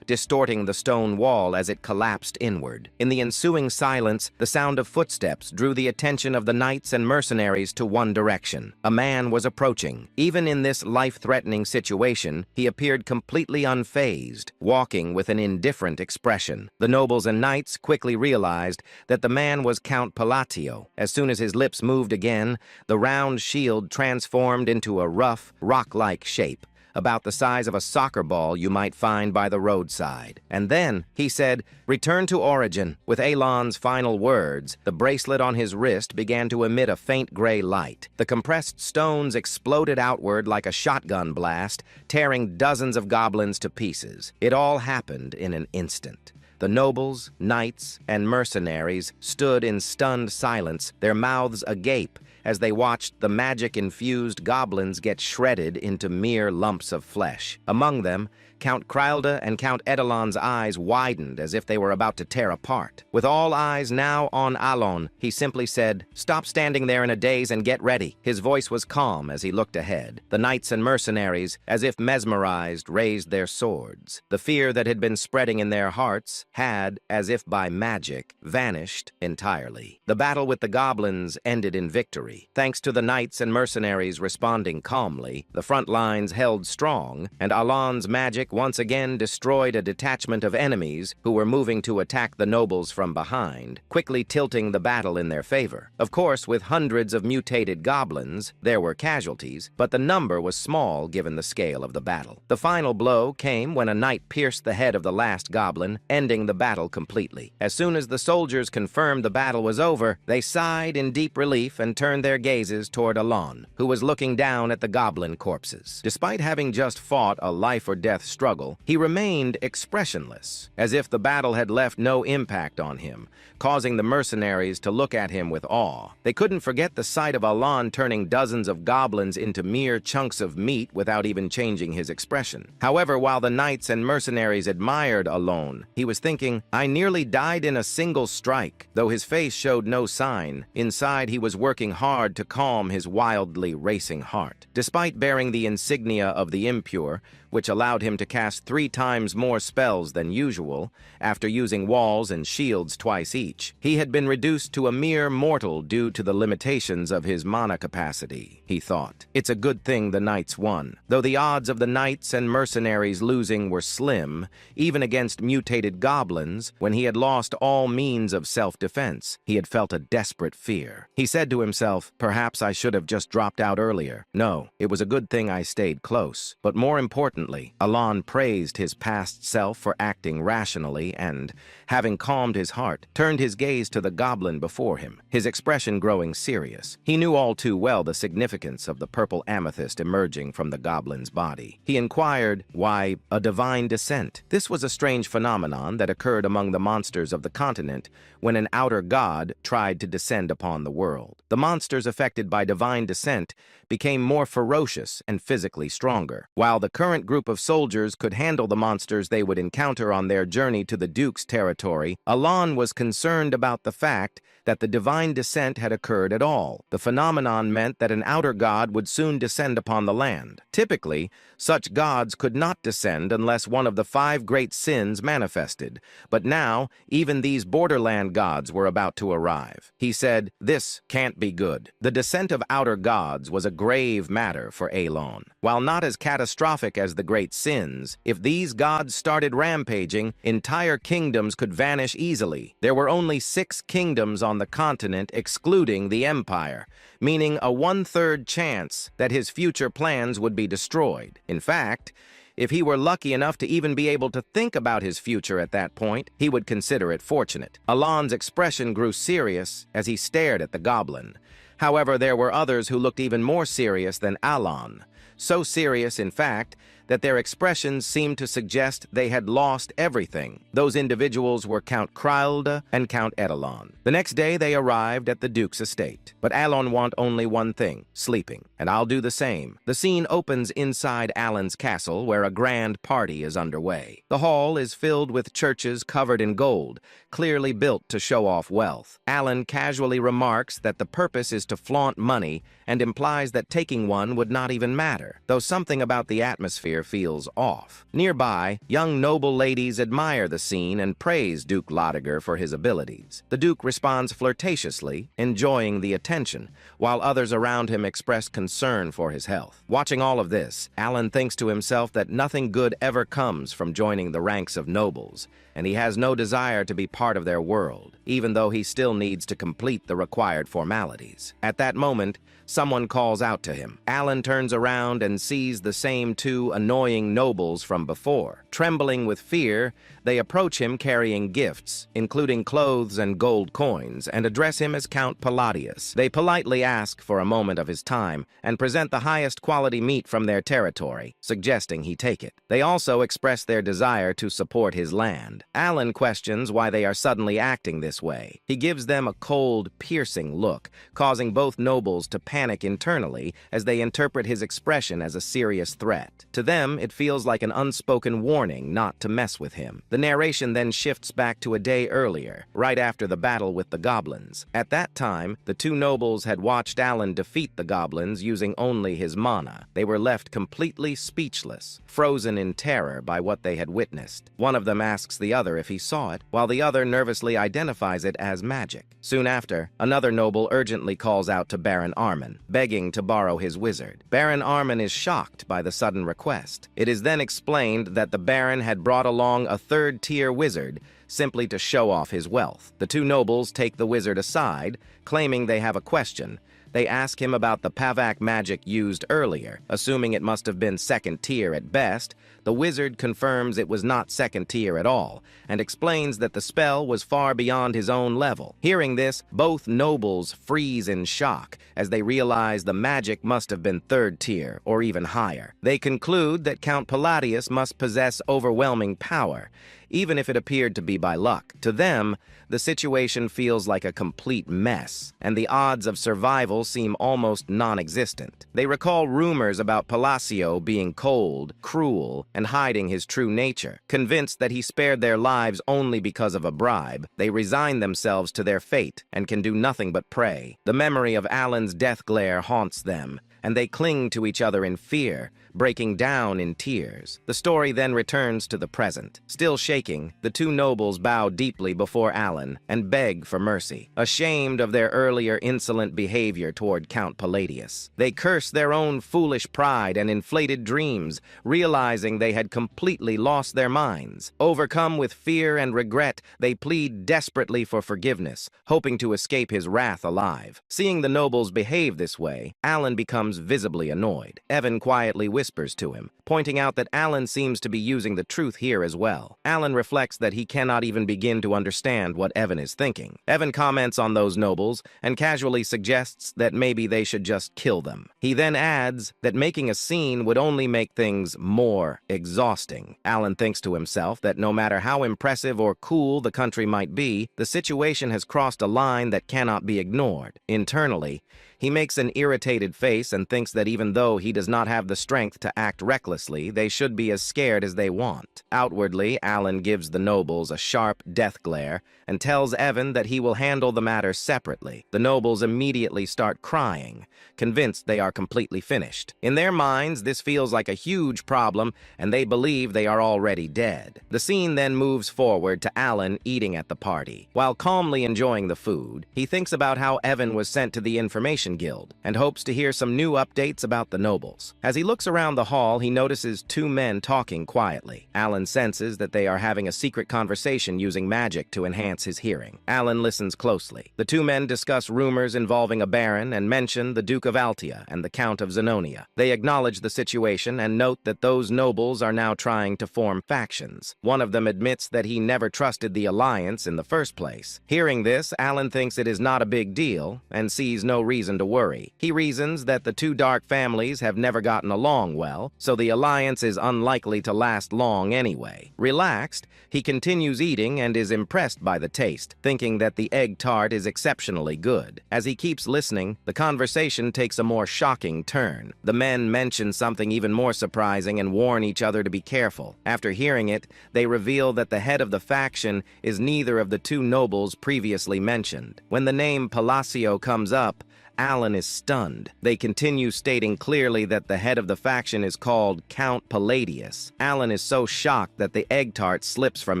distorting the stone wall as it collapsed inward. In the ensuing silence, the sound of footsteps drew the attention of the knights and mercenaries to one direction. A man was approaching. Even in this life-threatening situation, he appeared completely unfazed, walking with an indifferent expression. The nobles and knights quickly realized that the man was Count Palatio. As soon as his lips moved again, the round shield transformed into a rough, rock-like shape, about the size of a soccer ball you might find by the roadside. And then, he said, "Return to origin." With Elon's final words, the bracelet on his wrist began to emit a faint gray light. The compressed stones exploded outward like a shotgun blast, tearing dozens of goblins to pieces. It all happened in an instant. The nobles, knights, and mercenaries stood in stunned silence, their mouths agape, as they watched the magic-infused goblins get shredded into mere lumps of flesh. Among them, Count Krylda and Count Edelon's eyes widened as if they were about to tear apart. With all eyes now on Alon, he simply said, "Stop standing there in a daze and get ready." His voice was calm as he looked ahead. The knights and mercenaries, as if mesmerized, raised their swords. The fear that had been spreading in their hearts had, as if by magic, vanished entirely. The battle with the goblins ended in victory. Thanks to the knights and mercenaries responding calmly, the front lines held strong, and Alon's magic once again destroyed a detachment of enemies who were moving to attack the nobles from behind, quickly tilting the battle in their favor. Of course, with hundreds of mutated goblins, there were casualties, but the number was small given the scale of the battle. The final blow came when a knight pierced the head of the last goblin, ending the battle completely. As soon as the soldiers confirmed the battle was over, they sighed in deep relief and turned their gazes toward Alon, who was looking down at the goblin corpses. Despite having just fought a life-or-death struggle, he remained expressionless, as if the battle had left no impact on him, causing the mercenaries to look at him with awe. They couldn't forget the sight of Alon turning dozens of goblins into mere chunks of meat without even changing his expression. However, while the knights and mercenaries admired Alon, he was thinking, "I nearly died in a single strike." Though his face showed no sign, inside he was working hard to calm his wildly racing heart. Despite bearing the insignia of the impure, which allowed him to cast 3 times more spells than usual, after using walls and shields twice each, he had been reduced to a mere mortal due to the limitations of his mana capacity, he thought. It's a good thing the knights won. Though the odds of the knights and mercenaries losing were slim, even against mutated goblins, when he had lost all means of self-defense, he had felt a desperate fear. He said to himself, "Perhaps I should have just dropped out earlier. No, it was a good thing I stayed close." But more importantly, Alon praised his past self for acting rationally and, having calmed his heart, turned his gaze to the goblin before him, his expression growing serious. He knew all too well the significance of the purple amethyst emerging from the goblin's body. He inquired, "Why, a divine descent?" This was a strange phenomenon that occurred among the monsters of the continent when an outer god tried to descend upon the world. The monsters affected by divine descent became more ferocious and physically stronger. While the current group of soldiers could handle the monsters they would encounter on their journey to the Duke's territory, Alon was concerned about the fact that the divine descent had occurred at all. The phenomenon meant that an outer god would soon descend upon the land. Typically, such gods could not descend unless one of the 5 great sins manifested, but now even these borderland gods were about to arrive. He said, "This can't be good." The descent of outer gods was a grave matter for Alon. While not as catastrophic as the great sins, if these gods started rampaging, entire kingdoms could vanish easily. There were only 6 kingdoms on the continent excluding the Empire, meaning a 1/3 chance that his future plans would be destroyed. In fact, if he were lucky enough to even be able to think about his future at that point, he would consider it fortunate. Alon's expression grew serious as he stared at the goblin. However, there were others who looked even more serious than Alon. So serious, in fact, that their expressions seemed to suggest they had lost everything. Those individuals were Count Kralda and Count Edelon. The next day they arrived at the Duke's estate. But Alon want only one thing, sleeping. And I'll do the same. The scene opens inside Alan's castle, where a grand party is underway. The hall is filled with churches covered in gold, clearly built to show off wealth. Alan casually remarks that the purpose is to flaunt money and implies that taking one would not even matter, though something about the atmosphere feels off. Nearby, young noble ladies admire the scene and praise Duke Lodiger for his abilities. The Duke responds flirtatiously, enjoying the attention, while others around him express concern for his health. Watching all of this, Alan thinks to himself that nothing good ever comes from joining the ranks of nobles, and he has no desire to be part of their world, even though he still needs to complete the required formalities. At that moment, someone calls out to him. Alan turns around and sees the same 2 annoying nobles from before. Trembling with fear, they approach him carrying gifts, including clothes and gold coins, and address him as Count Palladius. They politely ask for a moment of his time and present the highest quality meat from their territory, suggesting he take it. They also express their desire to support his land. Alan questions why they are suddenly acting this way. He gives them a cold, piercing look, causing both nobles to panic internally as they interpret his expression as a serious threat. To them, it feels like an unspoken warning not to mess with him. The narration then shifts back to a day earlier, right after the battle with the goblins. At that time, the 2 nobles had watched Alan defeat the goblins using only his mana. They were left completely speechless, frozen in terror by what they had witnessed. One of them asks the other if he saw it, while the other nervously identifies it as magic. Soon after, another noble urgently calls out to Baron Armin, begging to borrow his wizard. Baron Armin is shocked by the sudden request. It is then explained that the Baron had brought along a 3rd-tier wizard simply to show off his wealth. The 2 nobles take the wizard aside, claiming they have a question, They ask him about the Pavak magic used earlier, assuming it must have been second tier at best. The wizard confirms it was not second tier at all, and explains that the spell was far beyond his own level. Hearing this, both nobles freeze in shock as they realize the magic must have been third tier or even higher. They conclude that Count Palladius must possess overwhelming power, even if it appeared to be by luck. To them, the situation feels like a complete mess, and the odds of survival seem almost non-existent. They recall rumors about Palacio being cold, cruel, and hiding his true nature. Convinced that he spared their lives only because of a bribe, they resign themselves to their fate and can do nothing but pray. The memory of Alan's death glare haunts them, and they cling to each other in fear, breaking down in tears. The story then returns to the present. Still shaking, the two nobles bow deeply before Alan and beg for mercy, ashamed of their earlier insolent behavior toward Count Palladius. They curse their own foolish pride and inflated dreams, realizing they had completely lost their minds. Overcome with fear and regret, they plead desperately for forgiveness, hoping to escape his wrath alive. Seeing the nobles behave this way, Alan becomes visibly annoyed. Evan quietly whispers to him, pointing out that Alan seems to be using the truth here as well. Alan reflects that he cannot even begin to understand what Evan is thinking. Evan comments on those nobles and casually suggests that maybe they should just kill them. He then adds that making a scene would only make things more exhausting. Alan thinks to himself that no matter how impressive or cool the country might be, the situation has crossed a line that cannot be ignored. Internally, he makes an irritated face and thinks that even though he does not have the strength to act recklessly, they should be as scared as they want. Outwardly, Alan gives the nobles a sharp death glare and tells Evan that he will handle the matter separately. The nobles immediately start crying, convinced they are completely finished. In their minds, this feels like a huge problem, and they believe they are already dead. The scene then moves forward to Alan eating at the party. While calmly enjoying the food, he thinks about how Evan was sent to the information guild and hopes to hear some new updates about the nobles. As he looks around the hall, he notices two men talking quietly. Alan senses that they are having a secret conversation using magic to enhance his hearing. Alan listens closely. The two men discuss rumors involving a baron and mention the Duke of Altia and the Count of Zenonia. They acknowledge the situation and note that those nobles are now trying to form factions. One of them admits that he never trusted the alliance in the first place. Hearing this, Alan thinks it is not a big deal and sees no reason to worry. He reasons that the two dark families have never gotten along well, so the alliance is unlikely to last long anyway. Relaxed, he continues eating and is impressed by the taste, thinking that the egg tart is exceptionally good. As he keeps listening, the conversation takes a more shocking turn. The men mention something even more surprising and warn each other to be careful. After hearing it, they reveal that the head of the faction is neither of the two nobles previously mentioned. When the name Palacio comes up, Alan is stunned. They continue stating clearly that the head of the faction is called Count Palladius. Alan is so shocked that the egg tart slips from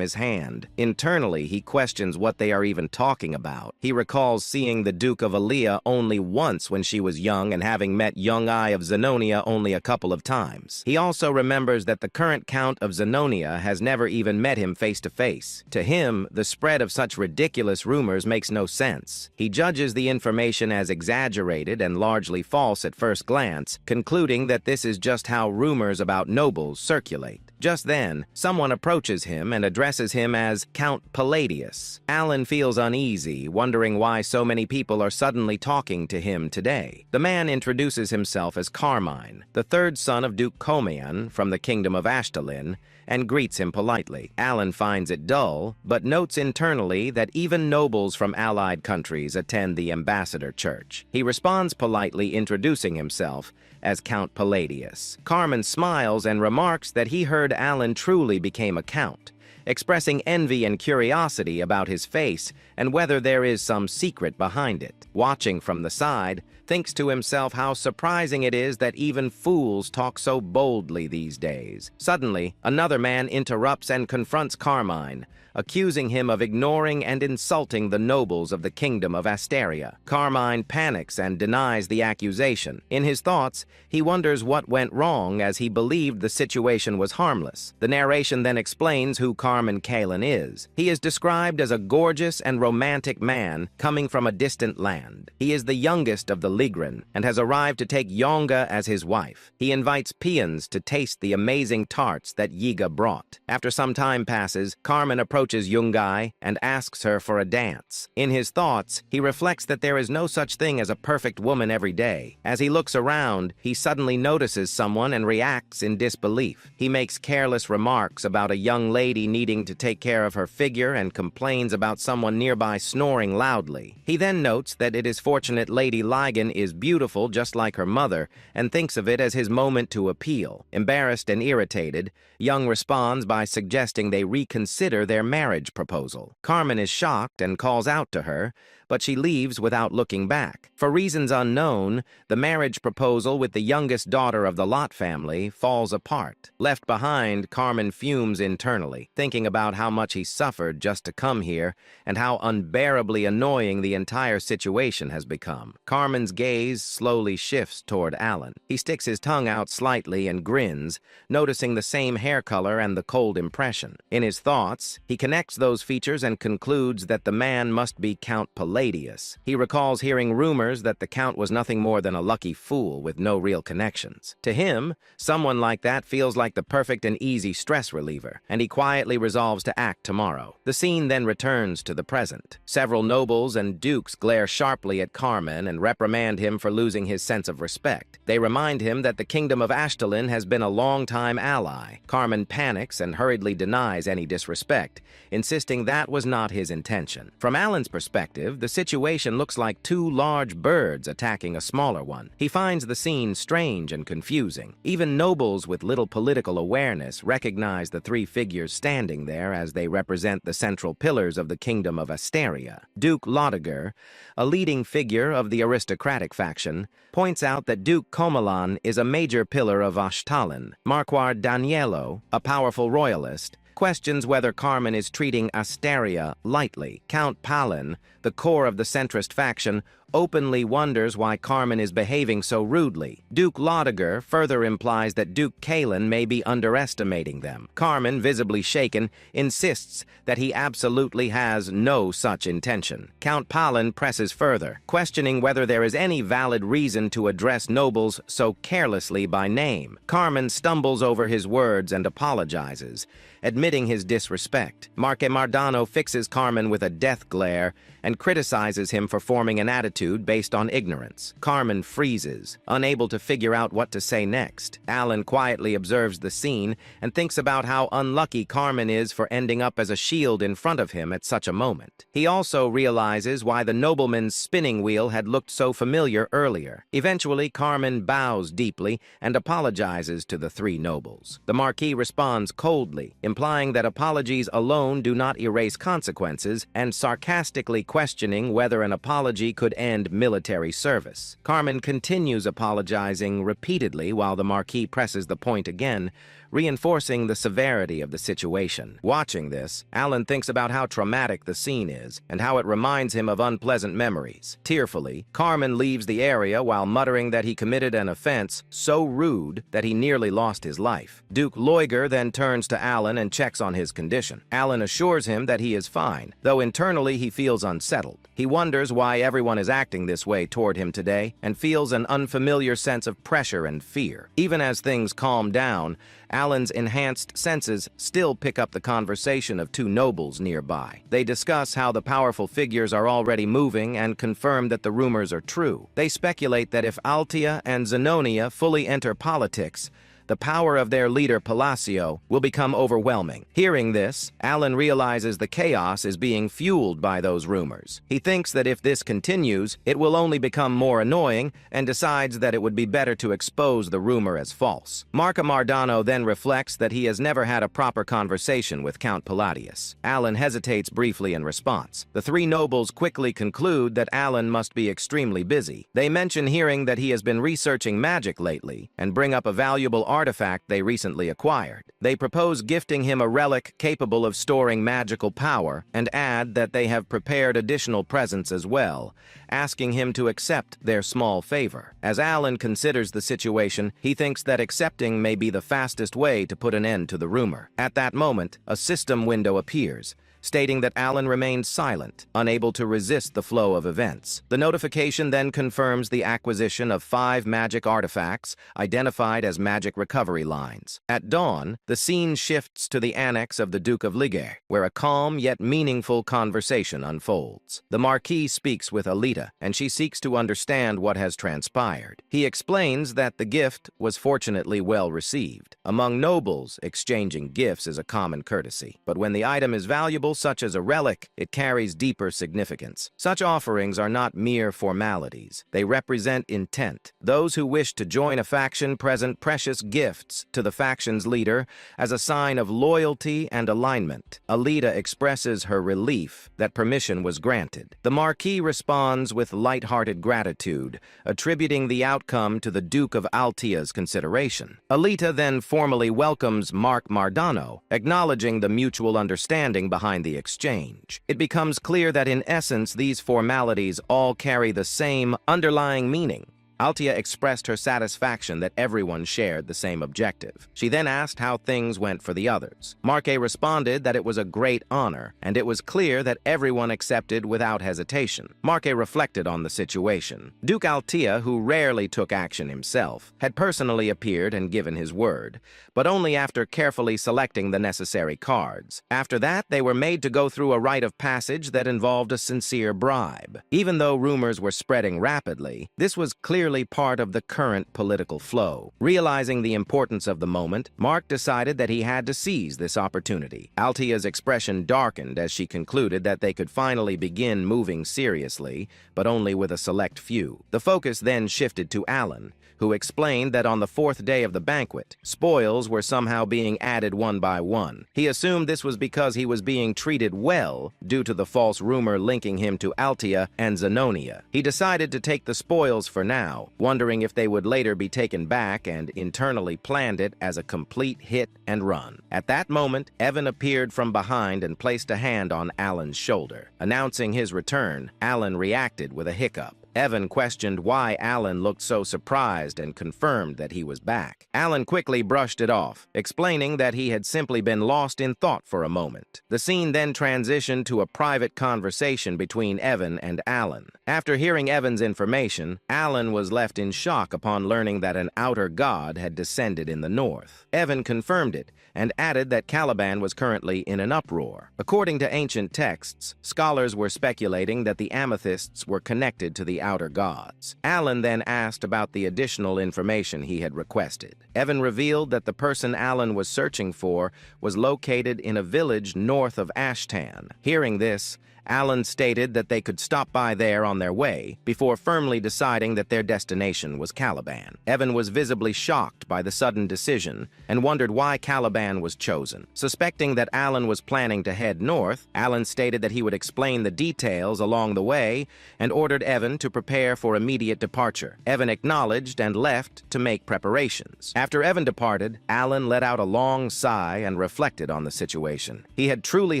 his hand. Internally, he questions what they are even talking about. He recalls seeing the Duke of Alia only once when she was young and having met Young Eye of Zenonia only a couple of times. He also remembers that the current Count of Zenonia has never even met him face to face. To him, the spread of such ridiculous rumors makes no sense. He judges the information as exaggerated and largely false at first glance, concluding that this is just how rumors about nobles circulate. Just then, someone approaches him and addresses him as Count Palladius. Alan feels uneasy, wondering why so many people are suddenly talking to him today. The man introduces himself as Carmine, the third son of Duke Comian from the kingdom of Ashtalin, and greets him politely. Alan finds it dull, but notes internally that even nobles from allied countries attend the ambassador church. He responds politely, introducing himself as Count Palladius. Carmen smiles and remarks that he heard Alan truly became a count, expressing envy and curiosity about his face and whether there is some secret behind it. Watching from the side, thinks to himself how surprising it is that even fools talk so boldly these days. Suddenly, another man interrupts and confronts Carmine, accusing him of ignoring and insulting the nobles of the kingdom of Asteria. Carmine panics and denies the accusation. In his thoughts, he wonders what went wrong as he believed the situation was harmless. The narration then explains who Carmine Carmen Kalen is. He is described as a gorgeous and romantic man coming from a distant land. He is the youngest of the Ligren and has arrived to take Yonga as his wife. He invites peons to taste the amazing tarts that Yiga brought. After some time passes, Carmen approaches Yungai and asks her for a dance. In his thoughts, he reflects that there is no such thing as a perfect woman every day. As he looks around, he suddenly notices someone and reacts in disbelief. He makes careless remarks about a young lady needing to take care of her figure and complains about someone nearby snoring loudly. He then notes that it is fortunate Lady Ligon is beautiful just like her mother and thinks of it as his moment to appeal. Embarrassed and irritated, Young responds by suggesting they reconsider their marriage proposal. Carmen is shocked and calls out to her, but she leaves without looking back. For reasons unknown, the marriage proposal with the youngest daughter of the Lot family falls apart. Left behind, Carmen fumes internally, thinking about how much he suffered just to come here and how unbearably annoying the entire situation has become. Carmen's gaze slowly shifts toward Alan. He sticks his tongue out slightly and grins, noticing the same hair color and the cold impression. In his thoughts, he connects those features and concludes that the man must be Count Palladius. He recalls hearing rumors that the Count was nothing more than a lucky fool with no real connections. To him, someone like that feels like the perfect and easy stress reliever, and he quietly resolves to act tomorrow. The scene then returns to the present. Several nobles and dukes glare sharply at Carmen and reprimand him for losing his sense of respect. They remind him that the kingdom of Ashtalin has been a long-time ally. Carmen panics and hurriedly denies any disrespect, insisting that was not his intention. From Alan's perspective, the situation looks like two large birds attacking a smaller one. He finds the scene strange and confusing. Even nobles with little political awareness recognize the three figures standing there as they represent the central pillars of the kingdom of Asteria. Duke Lotiger, a leading figure of the aristocratic faction, points out that Duke Comalan is a major pillar of Ashtalin. Marquard Yahello, a powerful royalist, questions whether Carmen is treating Asteria lightly. Count Palin, the core of the centrist faction, openly wonders why Carmen is behaving so rudely. Duke Lotiger further implies that Duke Kalen may be underestimating them. Carmen, visibly shaken, insists that he absolutely has no such intention. Count Palin presses further, questioning whether there is any valid reason to address nobles so carelessly by name. Carmen stumbles over his words and apologizes, admitting his disrespect. Marque Mardano fixes Carmen with a death glare and criticizes him for forming an attitude based on ignorance. Carmen freezes, unable to figure out what to say next. Alan quietly observes the scene and thinks about how unlucky Carmen is for ending up as a shield in front of him at such a moment. He also realizes why the nobleman's spinning wheel had looked so familiar earlier. Eventually, Carmen bows deeply and apologizes to the three nobles. The Marquis responds coldly, implying that apologies alone do not erase consequences, and sarcastically questioning whether an apology could end military service. Carmen continues apologizing repeatedly while the Marquis presses the point again, reinforcing the severity of the situation. Watching this, Alan thinks about how traumatic the scene is and how it reminds him of unpleasant memories. Tearfully, Carmen leaves the area while muttering that he committed an offense so rude that he nearly lost his life. Duke Loiger then turns to Alan and checks on his condition. Alan assures him that he is fine, though internally he feels unsettled. He wonders why everyone is acting this way toward him today and feels an unfamiliar sense of pressure and fear. Even as things calm down, Alan's enhanced senses still pick up the conversation of two nobles nearby. They discuss how the powerful figures are already moving and confirm that the rumors are true. They speculate that if Altia and Zenonia fully enter politics, the power of their leader Palacio will become overwhelming. Hearing this, Alan realizes the chaos is being fueled by those rumors. He thinks that if this continues, it will only become more annoying and decides that it would be better to expose the rumor as false. Marca Mardano then reflects that he has never had a proper conversation with Count Palladius. Alan hesitates briefly in response. The three nobles quickly conclude that Alan must be extremely busy. They mention hearing that he has been researching magic lately and bring up a valuable artifact they recently acquired. They propose gifting him a relic capable of storing magical power and add that they have prepared additional presents as well, asking him to accept their small favor. As Alan considers the situation, he thinks that accepting may be the fastest way to put an end to the rumor. At that moment, a system window appears, stating that Alan remains silent, unable to resist the flow of events. The notification then confirms the acquisition of 5 magic artifacts identified as magic recovery lines. At dawn, the scene shifts to the annex of the Duke of Liger, where a calm yet meaningful conversation unfolds. The Marquis speaks with Alita, and she seeks to understand what has transpired. He explains that the gift was fortunately well received. Among nobles, exchanging gifts is a common courtesy, but when the item is valuable, such as a relic, it carries deeper significance. Such offerings are not mere formalities. They represent intent. Those who wish to join a faction present precious gifts to the faction's leader as a sign of loyalty and alignment. Alita expresses her relief that permission was granted. The Marquis responds with light-hearted gratitude, attributing the outcome to the Duke of Altia's consideration. Alita then formally welcomes Mark Mardano, acknowledging the mutual understanding behind the exchange. It becomes clear that in essence these formalities all carry the same underlying meaning. Altia expressed her satisfaction that everyone shared the same objective. She then asked how things went for the others. Marque responded that it was a great honor, and it was clear that everyone accepted without hesitation. Marque reflected on the situation. Duke Altia, who rarely took action himself, had personally appeared and given his word, but only after carefully selecting the necessary cards. After that, they were made to go through a rite of passage that involved a sincere bribe. Even though rumors were spreading rapidly, this was clearly part of the current political flow. Realizing the importance of the moment, Mark decided that he had to seize this opportunity. Altia's expression darkened as she concluded that they could finally begin moving seriously, but only with a select few. The focus then shifted to Alan, who explained that on the 4th day of the banquet, spoils were somehow being added one by one. He assumed this was because he was being treated well due to the false rumor linking him to Altia and Zenonia. He decided to take the spoils for now, wondering if they would later be taken back, and internally planned it as a complete hit and run. At that moment, Evan appeared from behind and placed a hand on Alan's shoulder. Announcing his return, Alan reacted with a hiccup. Evan questioned why Alan looked so surprised and confirmed that he was back. Alan quickly brushed it off, explaining that he had simply been lost in thought for a moment. The scene then transitioned to a private conversation between Evan and Alan. After hearing Evan's information, Alan was left in shock upon learning that an outer god had descended in the north. Evan confirmed it and added that Caliban was currently in an uproar. According to ancient texts, scholars were speculating that the amethysts were connected to the outer gods. Alan then asked about the additional information he had requested. Evan revealed that the person Alan was searching for was located in a village north of Ashtan. Hearing this, Alan stated that they could stop by there on their way, before firmly deciding that their destination was Caliban. Evan was visibly shocked by the sudden decision and wondered why Caliban was chosen. Suspecting that Alan was planning to head north, Alan stated that he would explain the details along the way and ordered Evan to prepare for immediate departure. Evan acknowledged and left to make preparations. After Evan departed, Alan let out a long sigh and reflected on the situation. He had truly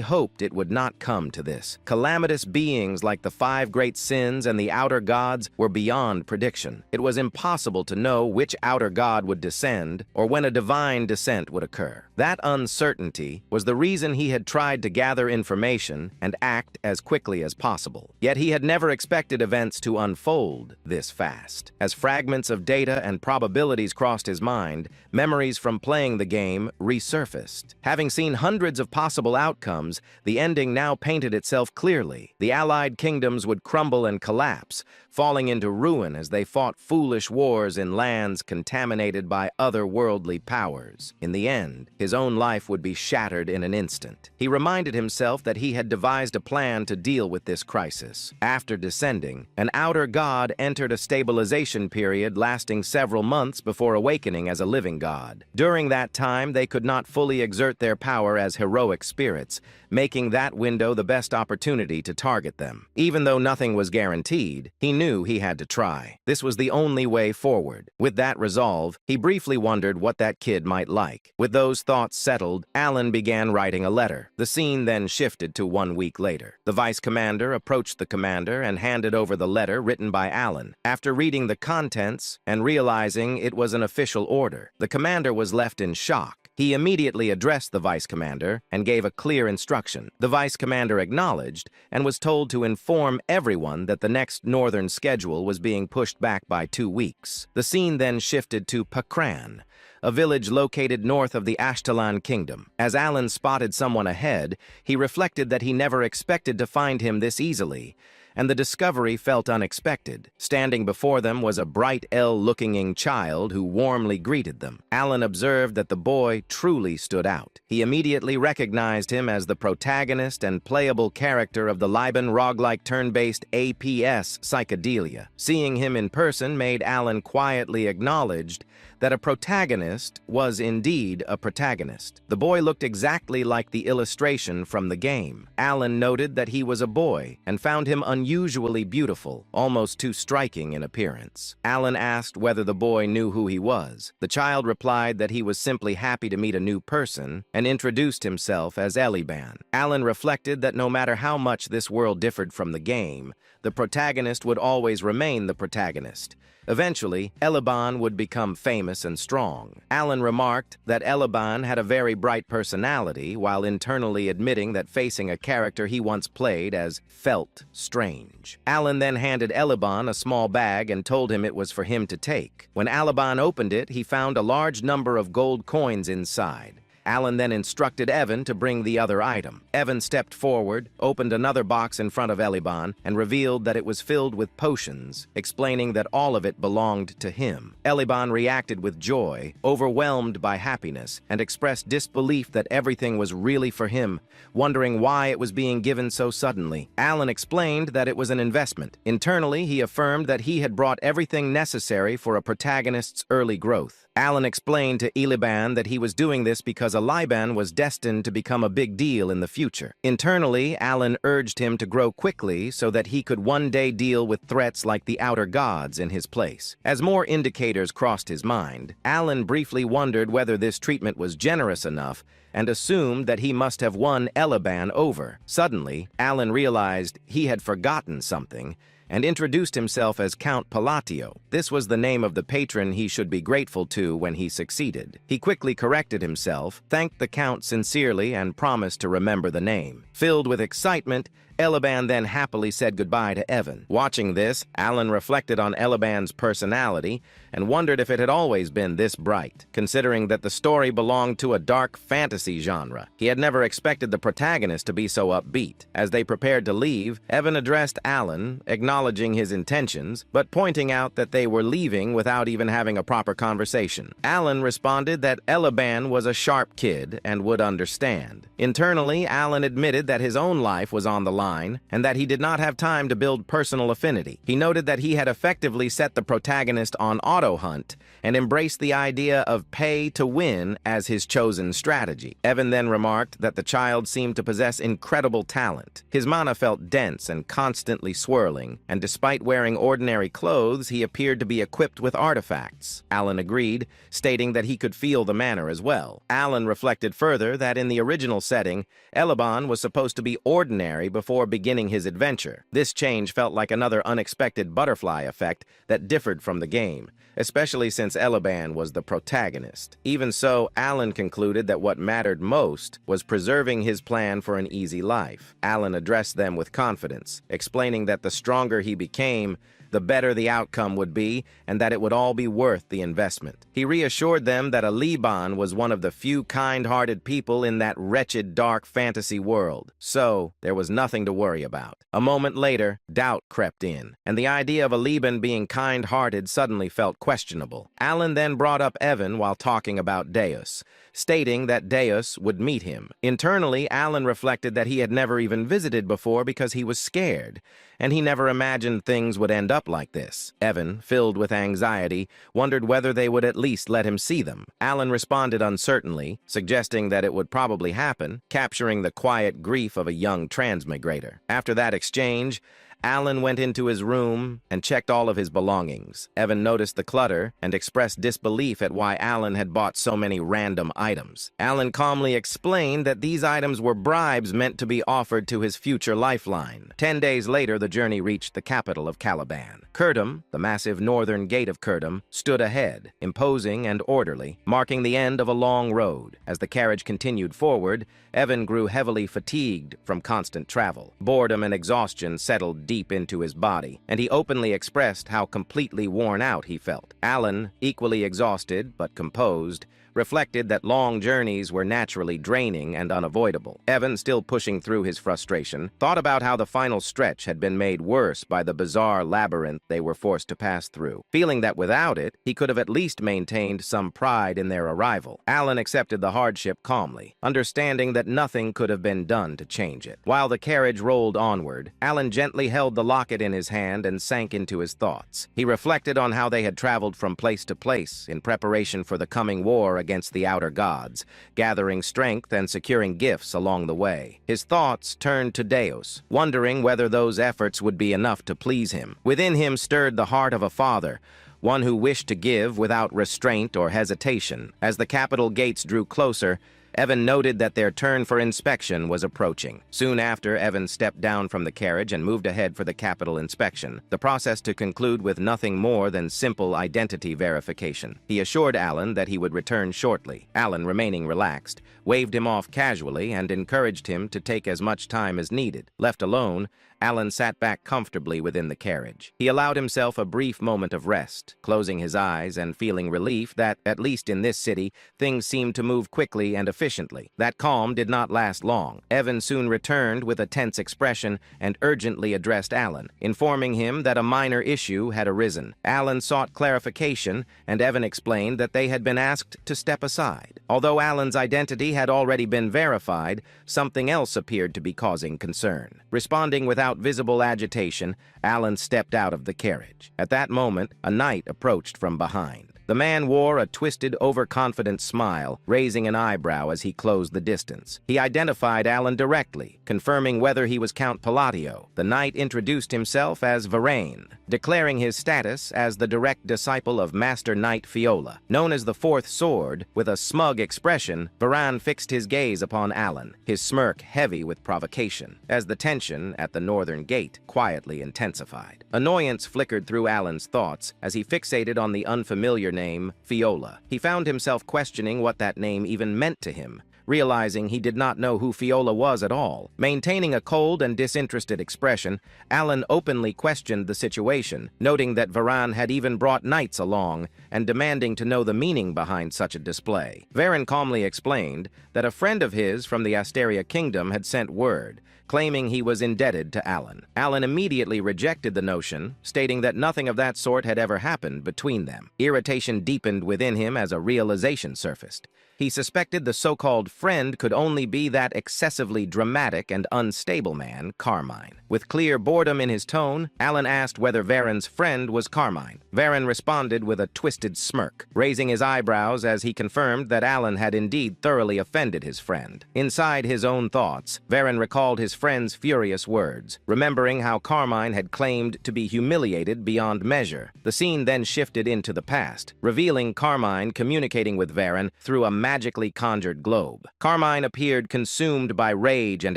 hoped it would not come to this. Calamitous beings like the 5 great sins and the outer gods were beyond prediction. It was impossible to know which outer god would descend or when a divine descent would occur. That uncertainty was the reason he had tried to gather information and act as quickly as possible. Yet he had never expected events to unfold this fast. As fragments of data and probabilities crossed his mind, memories from playing the game resurfaced. Having seen hundreds of possible outcomes, the ending now painted itself clearly. The allied kingdoms would crumble and collapse, falling into ruin as they fought foolish wars in lands contaminated by otherworldly powers. In the end, his own life would be shattered in an instant. He reminded himself that he had devised a plan to deal with this crisis. After descending, an outer god entered a stabilization period lasting several months before awakening as a living god. During that time, they could not fully exert their power as heroic spirits, making that window the best opportunity to target them. Even though nothing was guaranteed, he knew he had to try. This was the only way forward. With that resolve, he briefly wondered what that kid might like. With those thoughts settled, Alan began writing a letter. The scene then shifted to 1 week later. The vice commander approached the commander and handed over the letter written by Alan. After reading the contents and realizing it was an official order, the commander was left in shock. He immediately addressed the vice commander and gave a clear instruction. The vice commander acknowledged and was told to inform everyone that the next northern schedule was being pushed back by 2 weeks. The scene then shifted to Pakran, a village located north of the Ashtalan kingdom. As Alan spotted someone ahead, he reflected that he never expected to find him this easily, and the discovery felt unexpected. Standing before them was a bright L-looking child who warmly greeted them. Alan observed that the boy truly stood out. He immediately recognized him as the protagonist and playable character of the Liban roguelike turn-based APS Psychedelia. Seeing him in person made Alan quietly acknowledged that a protagonist was indeed a protagonist. The boy looked exactly like the illustration from the game. Alan noted that he was a boy and found him unusually beautiful, almost too striking in appearance. Alan asked whether the boy knew who he was. The child replied that he was simply happy to meet a new person and introduced himself as Eliban. Alan reflected that no matter how much this world differed from the game, the protagonist would always remain the protagonist. Eventually, Eliban would become famous and strong. Alan remarked that Eliban had a very bright personality, while internally admitting that facing a character he once played as felt strange. Alan then handed Eliban a small bag and told him it was for him to take. When Eliban opened it, he found a large number of gold coins inside. Alan then instructed Evan to bring the other item. Evan stepped forward, opened another box in front of Eliban, and revealed that it was filled with potions, explaining that all of it belonged to him. Eliban reacted with joy, overwhelmed by happiness, and expressed disbelief that everything was really for him, wondering why it was being given so suddenly. Alan explained that it was an investment. Internally, he affirmed that he had brought everything necessary for a protagonist's early growth. Alan explained to Eliban that he was doing this because Eliban was destined to become a big deal in the future. Internally, Alan urged him to grow quickly so that he could one day deal with threats like the outer gods in his place. As more indicators crossed his mind, Alan briefly wondered whether this treatment was generous enough and assumed that he must have won Eliban over. Suddenly, Alan realized he had forgotten something and introduced himself as Count Palatio. This was the name of the patron he should be grateful to when he succeeded. He quickly corrected himself, thanked the Count sincerely, and promised to remember the name. Filled with excitement, Eliban then happily said goodbye to Evan. Watching this, Alan reflected on Eliban's personality and wondered if it had always been this bright. Considering that the story belonged to a dark fantasy genre, he had never expected the protagonist to be so upbeat. As they prepared to leave, Evan addressed Alan, acknowledging his intentions, but pointing out that they were leaving without even having a proper conversation. Alan responded that Eliban was a sharp kid and would understand. Internally, Alan admitted that his own life was on the line and that he did not have time to build personal affinity. He noted that he had effectively set the protagonist on auto hunt and embraced the idea of pay to win as his chosen strategy. Evan then remarked that the child seemed to possess incredible talent. His mana felt dense and constantly swirling, and despite wearing ordinary clothes, he appeared to be equipped with artifacts. Alan agreed, stating that he could feel the manner as well. Alan reflected further that in the original setting, Eliban was supposed to be ordinary before beginning his adventure. This change felt like another unexpected butterfly effect that differed from the game, especially since Eliban was the protagonist. Even so, Alan concluded that what mattered most was preserving his plan for an easy life. Alan addressed them with confidence, explaining that the stronger he became, the better the outcome would be, and that it would all be worth the investment. He reassured them that Eliban was one of the few kind-hearted people in that wretched, dark fantasy world, so there was nothing to worry about. A moment later, doubt crept in, and the idea of Eliban being kind-hearted suddenly felt questionable. Alan then brought up Evan while talking about Deus, stating that Deus would meet him. Internally, Alan reflected that he had never even visited before because he was scared, and he never imagined things would end up like this. Evan, filled with anxiety, wondered whether they would at least let him see them. Alan responded uncertainly, suggesting that it would probably happen, capturing the quiet grief of a young transmigrator. After that exchange, Alan went into his room and checked all of his belongings. Evan noticed the clutter and expressed disbelief at why Alan had bought so many random items. Alan calmly explained that these items were bribes meant to be offered to his future lifeline. 10 days later, the journey reached the capital of Caliban. Curdom, the massive northern gate of Curdom, stood ahead, imposing and orderly, marking the end of a long road. As the carriage continued forward, Evan grew heavily fatigued from constant travel. Boredom and exhaustion settled deep into his body, and he openly expressed how completely worn out he felt. Alan, equally exhausted but composed, reflected that long journeys were naturally draining and unavoidable. Evan, still pushing through his frustration, thought about how the final stretch had been made worse by the bizarre labyrinth they were forced to pass through, feeling that without it, he could have at least maintained some pride in their arrival. Alan accepted the hardship calmly, understanding that nothing could have been done to change it. While the carriage rolled onward, Alan gently held the locket in his hand and sank into his thoughts. He reflected on how they had traveled from place to place in preparation for the coming war against the outer gods, gathering strength and securing gifts along the way. His thoughts turned to Deus, wondering whether those efforts would be enough to please him. Within him stirred the heart of a father, one who wished to give without restraint or hesitation. As the capital gates drew closer, Evan noted that their turn for inspection was approaching. Soon after, Evan stepped down from the carriage and moved ahead for the capital inspection, the process to conclude with nothing more than simple identity verification. He assured Alan that he would return shortly. Alan, remaining relaxed, waved him off casually and encouraged him to take as much time as needed. Left alone, Alan sat back comfortably within the carriage. He allowed himself a brief moment of rest, closing his eyes and feeling relief that, at least in this city, things seemed to move quickly and efficiently. That calm did not last long. Evan soon returned with a tense expression and urgently addressed Alan, informing him that a minor issue had arisen. Alan sought clarification, and Evan explained that they had been asked to step aside. Although Alan's identity had already been verified, something else appeared to be causing concern. Responding without visible agitation, Alan stepped out of the carriage. At that moment, a knight approached from behind. The man wore a twisted, overconfident smile, raising an eyebrow as he closed the distance. He identified Alan directly, confirming whether he was Count Palladio. The knight introduced himself as Varain, declaring his status as the direct disciple of Master Knight Fiola. Known as the Fourth Sword, with a smug expression, Varain fixed his gaze upon Alan, his smirk heavy with provocation, as the tension at the northern gate quietly intensified. Annoyance flickered through Alan's thoughts as he fixated on the unfamiliar name Fiola. He found himself questioning what that name even meant to him, realizing he did not know who Fiola was at all. Maintaining a cold and disinterested expression, Alan openly questioned the situation, noting that Varain had even brought knights along and demanding to know the meaning behind such a display. Varain calmly explained that a friend of his from the Asteria Kingdom had sent word, claiming he was indebted to Alan. Alan immediately rejected the notion, stating that nothing of that sort had ever happened between them. Irritation deepened within him as a realization surfaced. He suspected the so-called friend could only be that excessively dramatic and unstable man, Carmine. With clear boredom in his tone, Alan asked whether Varain's friend was Carmine. Varain responded with a twisted smirk, raising his eyebrows as he confirmed that Alan had indeed thoroughly offended his friend. Inside his own thoughts, Varain recalled his friend's furious words, remembering how Carmine had claimed to be humiliated beyond measure. The scene then shifted into the past, revealing Carmine communicating with Varain through a magically conjured globe. Carmine appeared consumed by rage and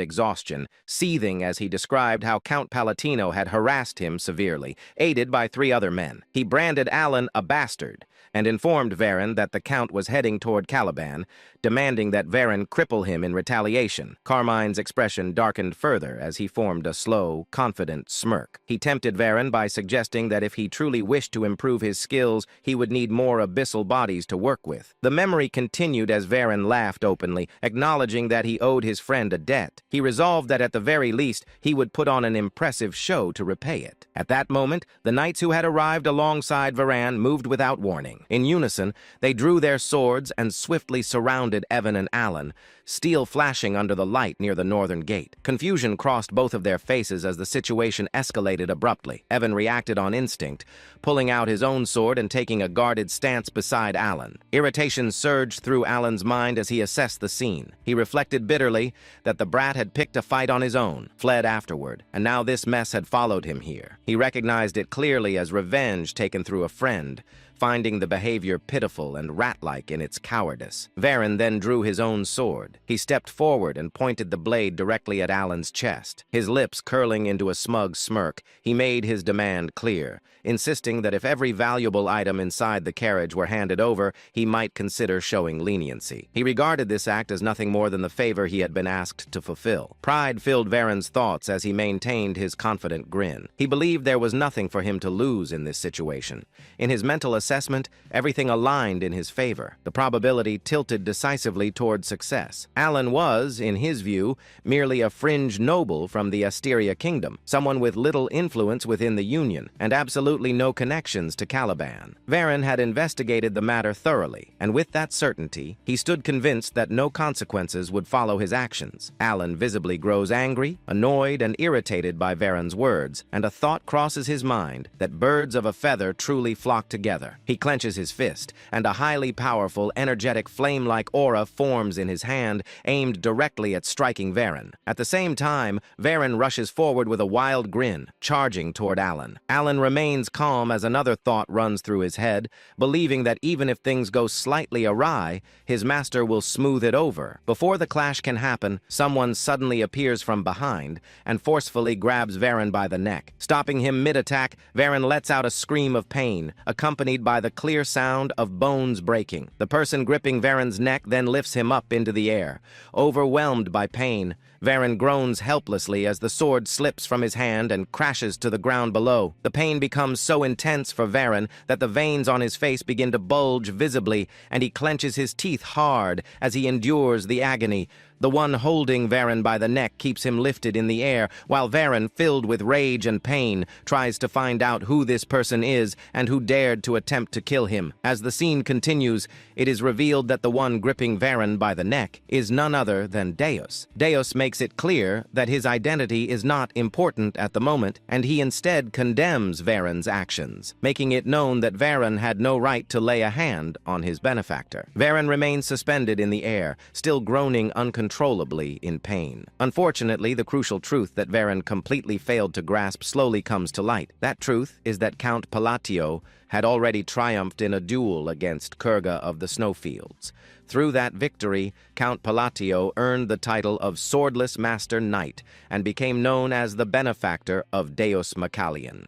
exhaustion, seething as he described how Count Palatino had harassed him severely, aided by 3 other men. He branded Alan a bastard and informed Varain that the Count was heading toward Caliban, demanding that Varain cripple him in retaliation. Carmine's expression darkened further as he formed a slow, confident smirk. He tempted Varain by suggesting that if he truly wished to improve his skills, he would need more abyssal bodies to work with. The memory continued as Varain laughed openly, acknowledging that he owed his friend a debt. He resolved that at the very least, he would put on an impressive show to repay it. At that moment, the knights who had arrived alongside Varain moved without warning. In unison, they drew their swords and swiftly surrounded Evan and Alan, steel flashing under the light near the northern gate. Confusion crossed both of their faces as the situation escalated abruptly. Evan reacted on instinct, pulling out his own sword and taking a guarded stance beside Alan. Irritation surged through through Alan's mind as he assessed the scene. He reflected bitterly that the brat had picked a fight on his own, fled afterward, and now this mess had followed him here. He recognized it clearly as revenge taken through a friend, finding the behavior pitiful and rat-like in its cowardice. Varen then drew his own sword. He stepped forward and pointed the blade directly at Alan's chest. His lips curling into a smug smirk, he made his demand clear, insisting that if every valuable item inside the carriage were handed over, he might consider showing leniency. He regarded this act as nothing more than the favor he had been asked to fulfill. Pride filled Varen's thoughts as he maintained his confident grin. He believed there was nothing for him to lose in this situation. In his mental assessment, everything aligned in his favor. The probability tilted decisively toward success. Alan was, in his view, merely a fringe noble from the Asteria kingdom, someone with little influence within the Union, and absolutely no connections to Caliban. Varen had investigated the matter thoroughly, and with that certainty, he stood convinced that no consequences would follow his actions. Alan visibly grows angry, annoyed, and irritated by Varen's words, and a thought crosses his mind that birds of a feather truly flock together. He clenches his fist, and a highly powerful, energetic flame-like aura forms in his hand, aimed directly at striking Varen. At the same time, Varen rushes forward with a wild grin, charging toward Alan. Alan remains calm as another thought runs through his head, believing that even if things go slightly awry, his master will smooth it over. Before the clash can happen, someone suddenly appears from behind and forcefully grabs Varen by the neck. Stopping him mid-attack, Varen lets out a scream of pain, accompanied by the clear sound of bones breaking. The person gripping Varen's neck then lifts him up into the air. Overwhelmed by pain, Varen groans helplessly as the sword slips from his hand and crashes to the ground below. The pain becomes so intense for Varen that the veins on his face begin to bulge visibly, and he clenches his teeth hard as he endures the agony. The one holding Varen by the neck keeps him lifted in the air, while Varen, filled with rage and pain, tries to find out who this person is and who dared to attempt to kill him. As the scene continues, it is revealed that the one gripping Varen by the neck is none other than Deus. Deus makes it clear that his identity is not important at the moment, and he instead condemns Varen's actions, making it known that Varen had no right to lay a hand on his benefactor. Varen remains suspended in the air, still groaning uncontrollably in pain. Unfortunately, the crucial truth that Varen completely failed to grasp slowly comes to light. That truth is that Count Palatio had already triumphed in a duel against Kurga of the Snowfields. Through that victory, Count Palatio earned the title of Swordless Master Knight and became known as the benefactor of Deus Macallion.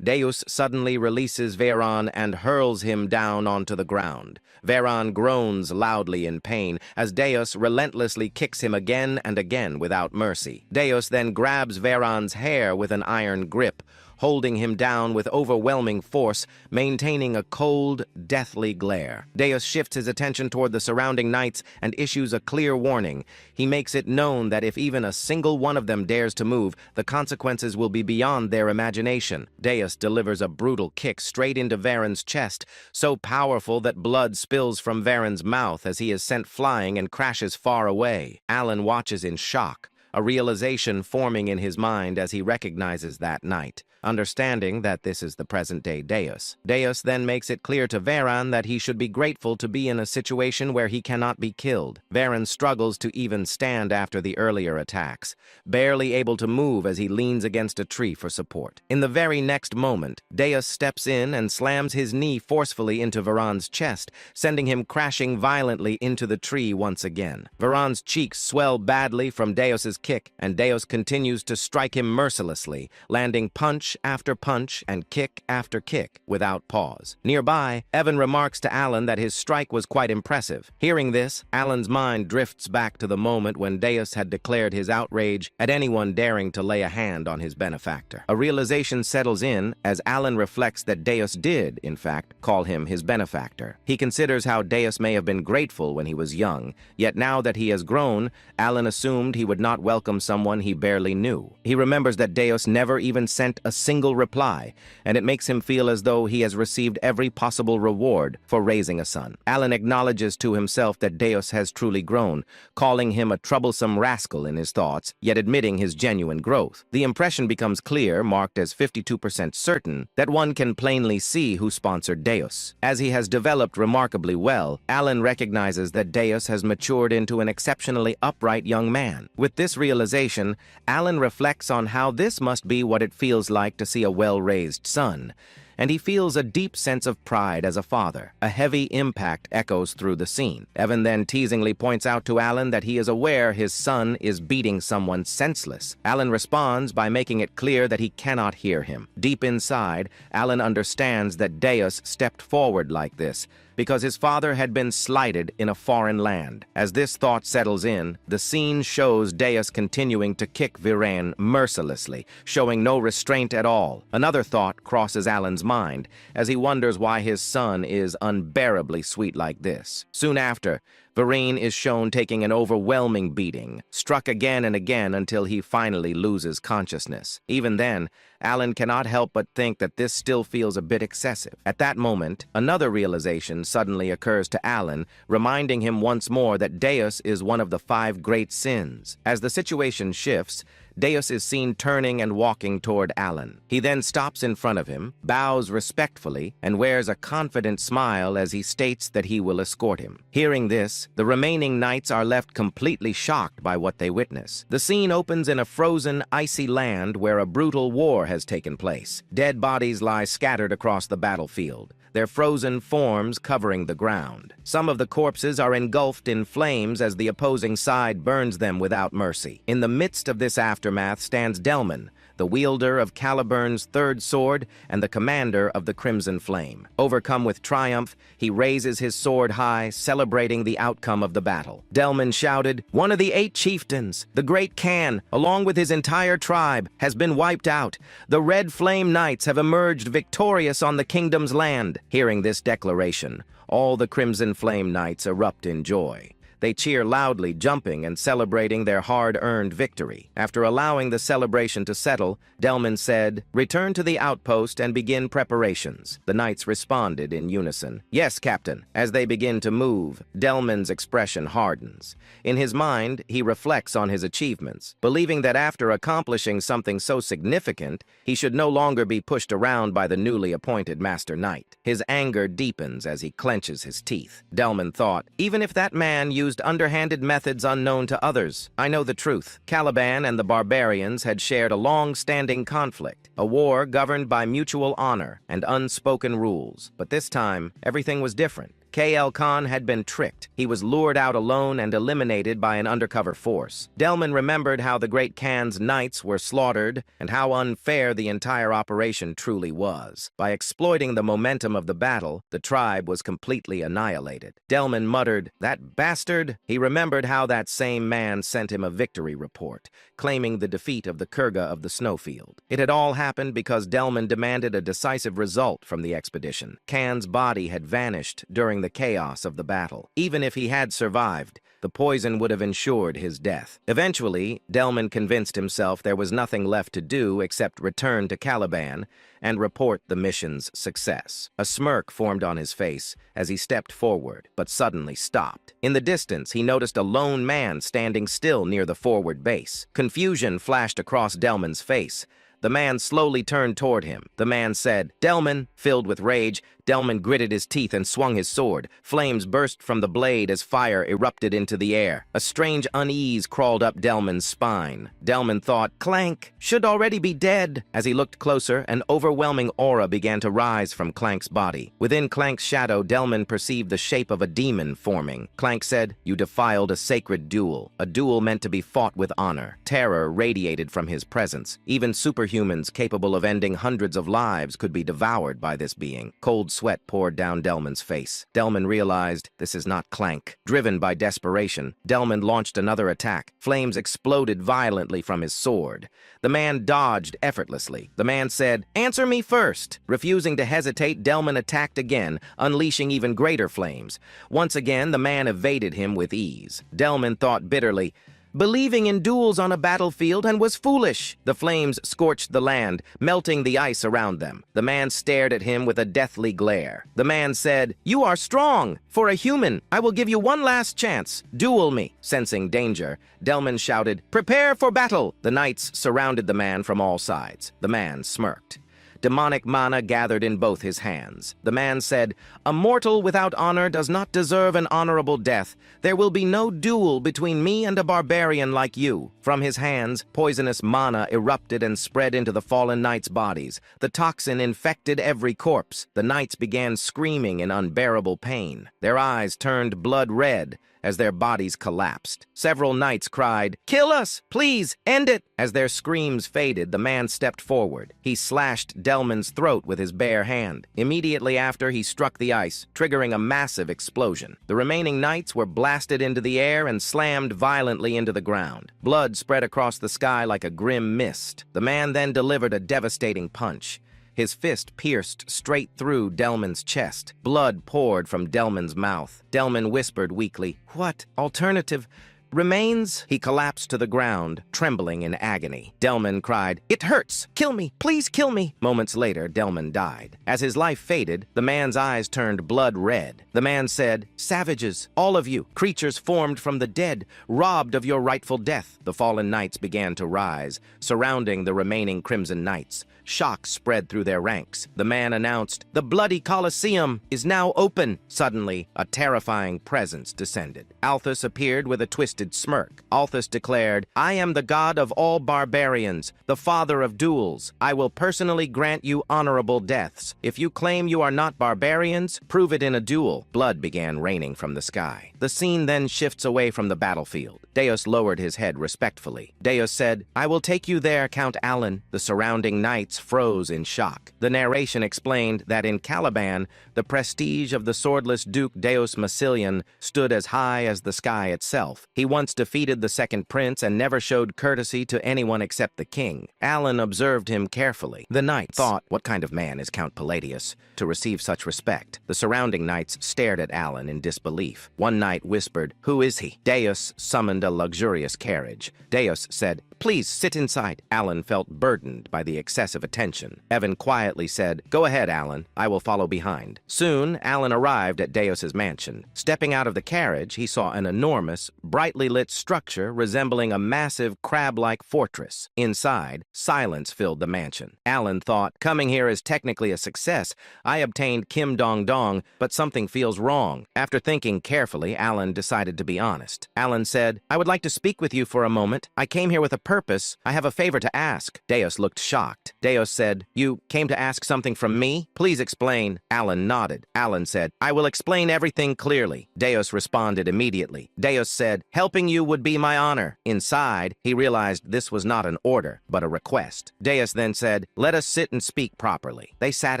Deus suddenly releases Varan and hurls him down onto the ground. Varan groans loudly in pain as Deus relentlessly kicks him again and again without mercy. Deus then grabs Varan's hair with an iron grip, holding him down with overwhelming force, maintaining a cold, deathly glare. Deus shifts his attention toward the surrounding knights and issues a clear warning. He makes it known that if even a single one of them dares to move, the consequences will be beyond their imagination. Deus delivers a brutal kick straight into Varen's chest, so powerful that blood spills from Varen's mouth as he is sent flying and crashes far away. Alan watches in shock, a realization forming in his mind as he recognizes that knight. Understanding that this is the present-day Deus. Deus then makes it clear to Varan that he should be grateful to be in a situation where he cannot be killed. Varan struggles to even stand after the earlier attacks, barely able to move as he leans against a tree for support. In the very next moment, Deus steps in and slams his knee forcefully into Varan's chest, sending him crashing violently into the tree once again. Varan's cheeks swell badly from Deus's kick, and Deus continues to strike him mercilessly, landing punch after punch and kick after kick without pause. Nearby, Evan remarks to Alan that his strike was quite impressive. Hearing this, Alan's mind drifts back to the moment when Deus had declared his outrage at anyone daring to lay a hand on his benefactor. A realization settles in as Alan reflects that Deus did, in fact, call him his benefactor. He considers how Deus may have been grateful when he was young, yet now that he has grown, Alan assumed he would not welcome someone he barely knew. He remembers that Deus never even sent a single reply, and it makes him feel as though he has received every possible reward for raising a son. Alan acknowledges to himself that Deus has truly grown, calling him a troublesome rascal in his thoughts, yet admitting his genuine growth. The impression becomes clear, marked as 52% certain, that one can plainly see who sponsored Deus. As he has developed remarkably well, Alan recognizes that Deus has matured into an exceptionally upright young man. With this realization, Alan reflects on how this must be what it feels like to see a well-raised son, and he feels a deep sense of pride as a father. A heavy impact echoes through the scene. Evan then teasingly points out to Alan that he is aware his son is beating someone senseless. Alan responds by making it clear that he cannot hear him. Deep inside, Alan understands that Deus stepped forward like this because his father had been slighted in a foreign land. As this thought settles in, the scene shows Deus continuing to kick Viren mercilessly, showing no restraint at all. Another thought crosses Alan's mind as he wonders why his son is unbearably sweet like this. Soon after, Viren is shown taking an overwhelming beating, struck again and again until he finally loses consciousness. Even then, Alan cannot help but think that this still feels a bit excessive. At that moment, another realization suddenly occurs to Alan, reminding him once more that Deus is one of the 5 great sins. As the situation shifts, Deus is seen turning and walking toward Alan. He then stops in front of him, bows respectfully, and wears a confident smile as he states that he will escort him. Hearing this, the remaining knights are left completely shocked by what they witness. The scene opens in a frozen, icy land where a brutal war has taken place. Dead bodies lie scattered across the battlefield, their frozen forms covering the ground. Some of the corpses are engulfed in flames as the opposing side burns them without mercy. In the midst of this aftermath stands Delman, the wielder of Caliburn's third sword and the commander of the Crimson Flame. Overcome with triumph, he raises his sword high, celebrating the outcome of the battle. Delman shouted, "One of the 8 chieftains, the Great Khan, along with his entire tribe, has been wiped out. The Red Flame Knights have emerged victorious on the kingdom's land." Hearing this declaration, all the Crimson Flame Knights erupt in joy. They cheer loudly, jumping and celebrating their hard-earned victory. After allowing the celebration to settle, Delman said, "Return to the outpost and begin preparations." The knights responded in unison, "Yes, Captain." As they begin to move, Delman's expression hardens. In his mind, he reflects on his achievements, believing that after accomplishing something so significant, he should no longer be pushed around by the newly appointed Master Knight. His anger deepens as he clenches his teeth. Delman thought, "Even if that man used underhanded methods unknown to others, I know the truth. Caliban and the barbarians had shared a long-standing conflict, a war governed by mutual honor and unspoken rules. But this time, everything was different. K.L. Khan had been tricked. He was lured out alone and eliminated by an undercover force. Delman remembered how the Great Khan's knights were slaughtered and how unfair the entire operation truly was. By exploiting the momentum of the battle, the tribe was completely annihilated. Delman muttered, "That bastard!" He remembered how that same man sent him a victory report, claiming the defeat of the Kurga of the Snowfield. It had all happened because Delman demanded a decisive result from the expedition. Khan's body had vanished during the chaos of the battle. Even if he had survived, the poison would have ensured his death. Eventually, Delman convinced himself there was nothing left to do except return to Caliban and report the mission's success. A smirk formed on his face as he stepped forward, but suddenly stopped. In the distance, he noticed a lone man standing still near the forward base. Confusion flashed across Delman's face. The man slowly turned toward him. The man said, "Delman." Filled with rage, Delman gritted his teeth and swung his sword. Flames burst from the blade as fire erupted into the air. A strange unease crawled up Delman's spine. Delman thought, "Clank should already be dead." As he looked closer, an overwhelming aura began to rise from Clank's body. Within Clank's shadow, Delman perceived the shape of a demon forming. Clank said, "You defiled a sacred duel, a duel meant to be fought with honor." Terror radiated from his presence. Even superhumans capable of ending hundreds of lives could be devoured by this being. Cold sweat poured down Delman's face. Delman realized this is not Clank. Driven by desperation, Delman launched another attack. Flames exploded violently from his sword. The man dodged effortlessly. The man said, "Answer me first." Refusing to hesitate, Delman attacked again, unleashing even greater flames. Once again, the man evaded him with ease. Delman thought bitterly, believing in duels on a battlefield and was foolish. The flames scorched the land, melting the ice around them. The man stared at him with a deathly glare. The man said, "You are strong. For a human, I will give you one last chance. Duel me." Sensing danger, Delman shouted, "Prepare for battle!" The knights surrounded the man from all sides. The man smirked. Demonic mana gathered in both his hands. The man said, "A mortal without honor does not deserve an honorable death. There will be no duel between me and a barbarian like you." From his hands, poisonous mana erupted and spread into the fallen knights' bodies. The toxin infected every corpse. The knights began screaming in unbearable pain. Their eyes turned blood red as their bodies collapsed. Several knights cried, "Kill us! Please, end it!" As their screams faded, the man stepped forward. He slashed Delman's throat with his bare hand. Immediately after, he struck the ice, triggering a massive explosion. The remaining knights were blasted into the air and slammed violently into the ground. Blood spread across the sky like a grim mist. The man then delivered a devastating punch. His fist pierced straight through Delman's chest. Blood poured from Delman's mouth. Delman whispered weakly, "What alternative remains?" He collapsed to the ground, trembling in agony. Delman cried, "It hurts! Kill me! Please kill me!" Moments later, Delman died. As his life faded, the man's eyes turned blood red. The man said, "Savages, all of you, creatures formed from the dead, robbed of your rightful death." The fallen knights began to rise, surrounding the remaining Crimson Knights. Shock spread through their ranks. The man announced, "The bloody Colosseum is now open." Suddenly, a terrifying presence descended. Althus appeared with a twisted smirk. Althus declared, "I am the god of all barbarians, the father of duels. I will personally grant you honorable deaths. If you claim you are not barbarians, prove it in a duel." Blood began raining from the sky. The scene then shifts away from the battlefield. Deus lowered his head respectfully. Deus said, "I will take you there, Count Alan." The surrounding knights froze in shock. The narration explained that in Caliban, the prestige of the swordless Duke Deus Massilian stood as high as the sky itself. He once defeated the second prince and never showed courtesy to anyone except the king. Alan observed him carefully. The knights thought, "What kind of man is Count Palladius to receive such respect?" The surrounding knights stared at Alan in disbelief. One knight whispered, "Who is he?" Deus summoned a luxurious carriage. Deus said, "Please sit inside." Alan felt burdened by the excessive attention. Evan quietly said, "Go ahead, Alan. I will follow behind." Soon, Alan arrived at Deus's mansion. Stepping out of the carriage, he saw an enormous, brightly lit structure resembling a massive crab-like fortress. Inside, silence filled the mansion. Alan thought, "Coming here is technically a success. I obtained Kim Dong Dong, but something feels wrong." After thinking carefully, Alan decided to be honest. Alan said, "I would like to speak with you for a moment. I came here with a purpose. I have a favor to ask." Deus looked shocked. Deus said, "You came to ask something from me? Please explain." Alan nodded. Alan said, "I will explain everything clearly." Deus responded immediately. Deus said, "Helping you would be my honor." Inside, he realized this was not an order, but a request. Deus then said, "Let us sit and speak properly." They sat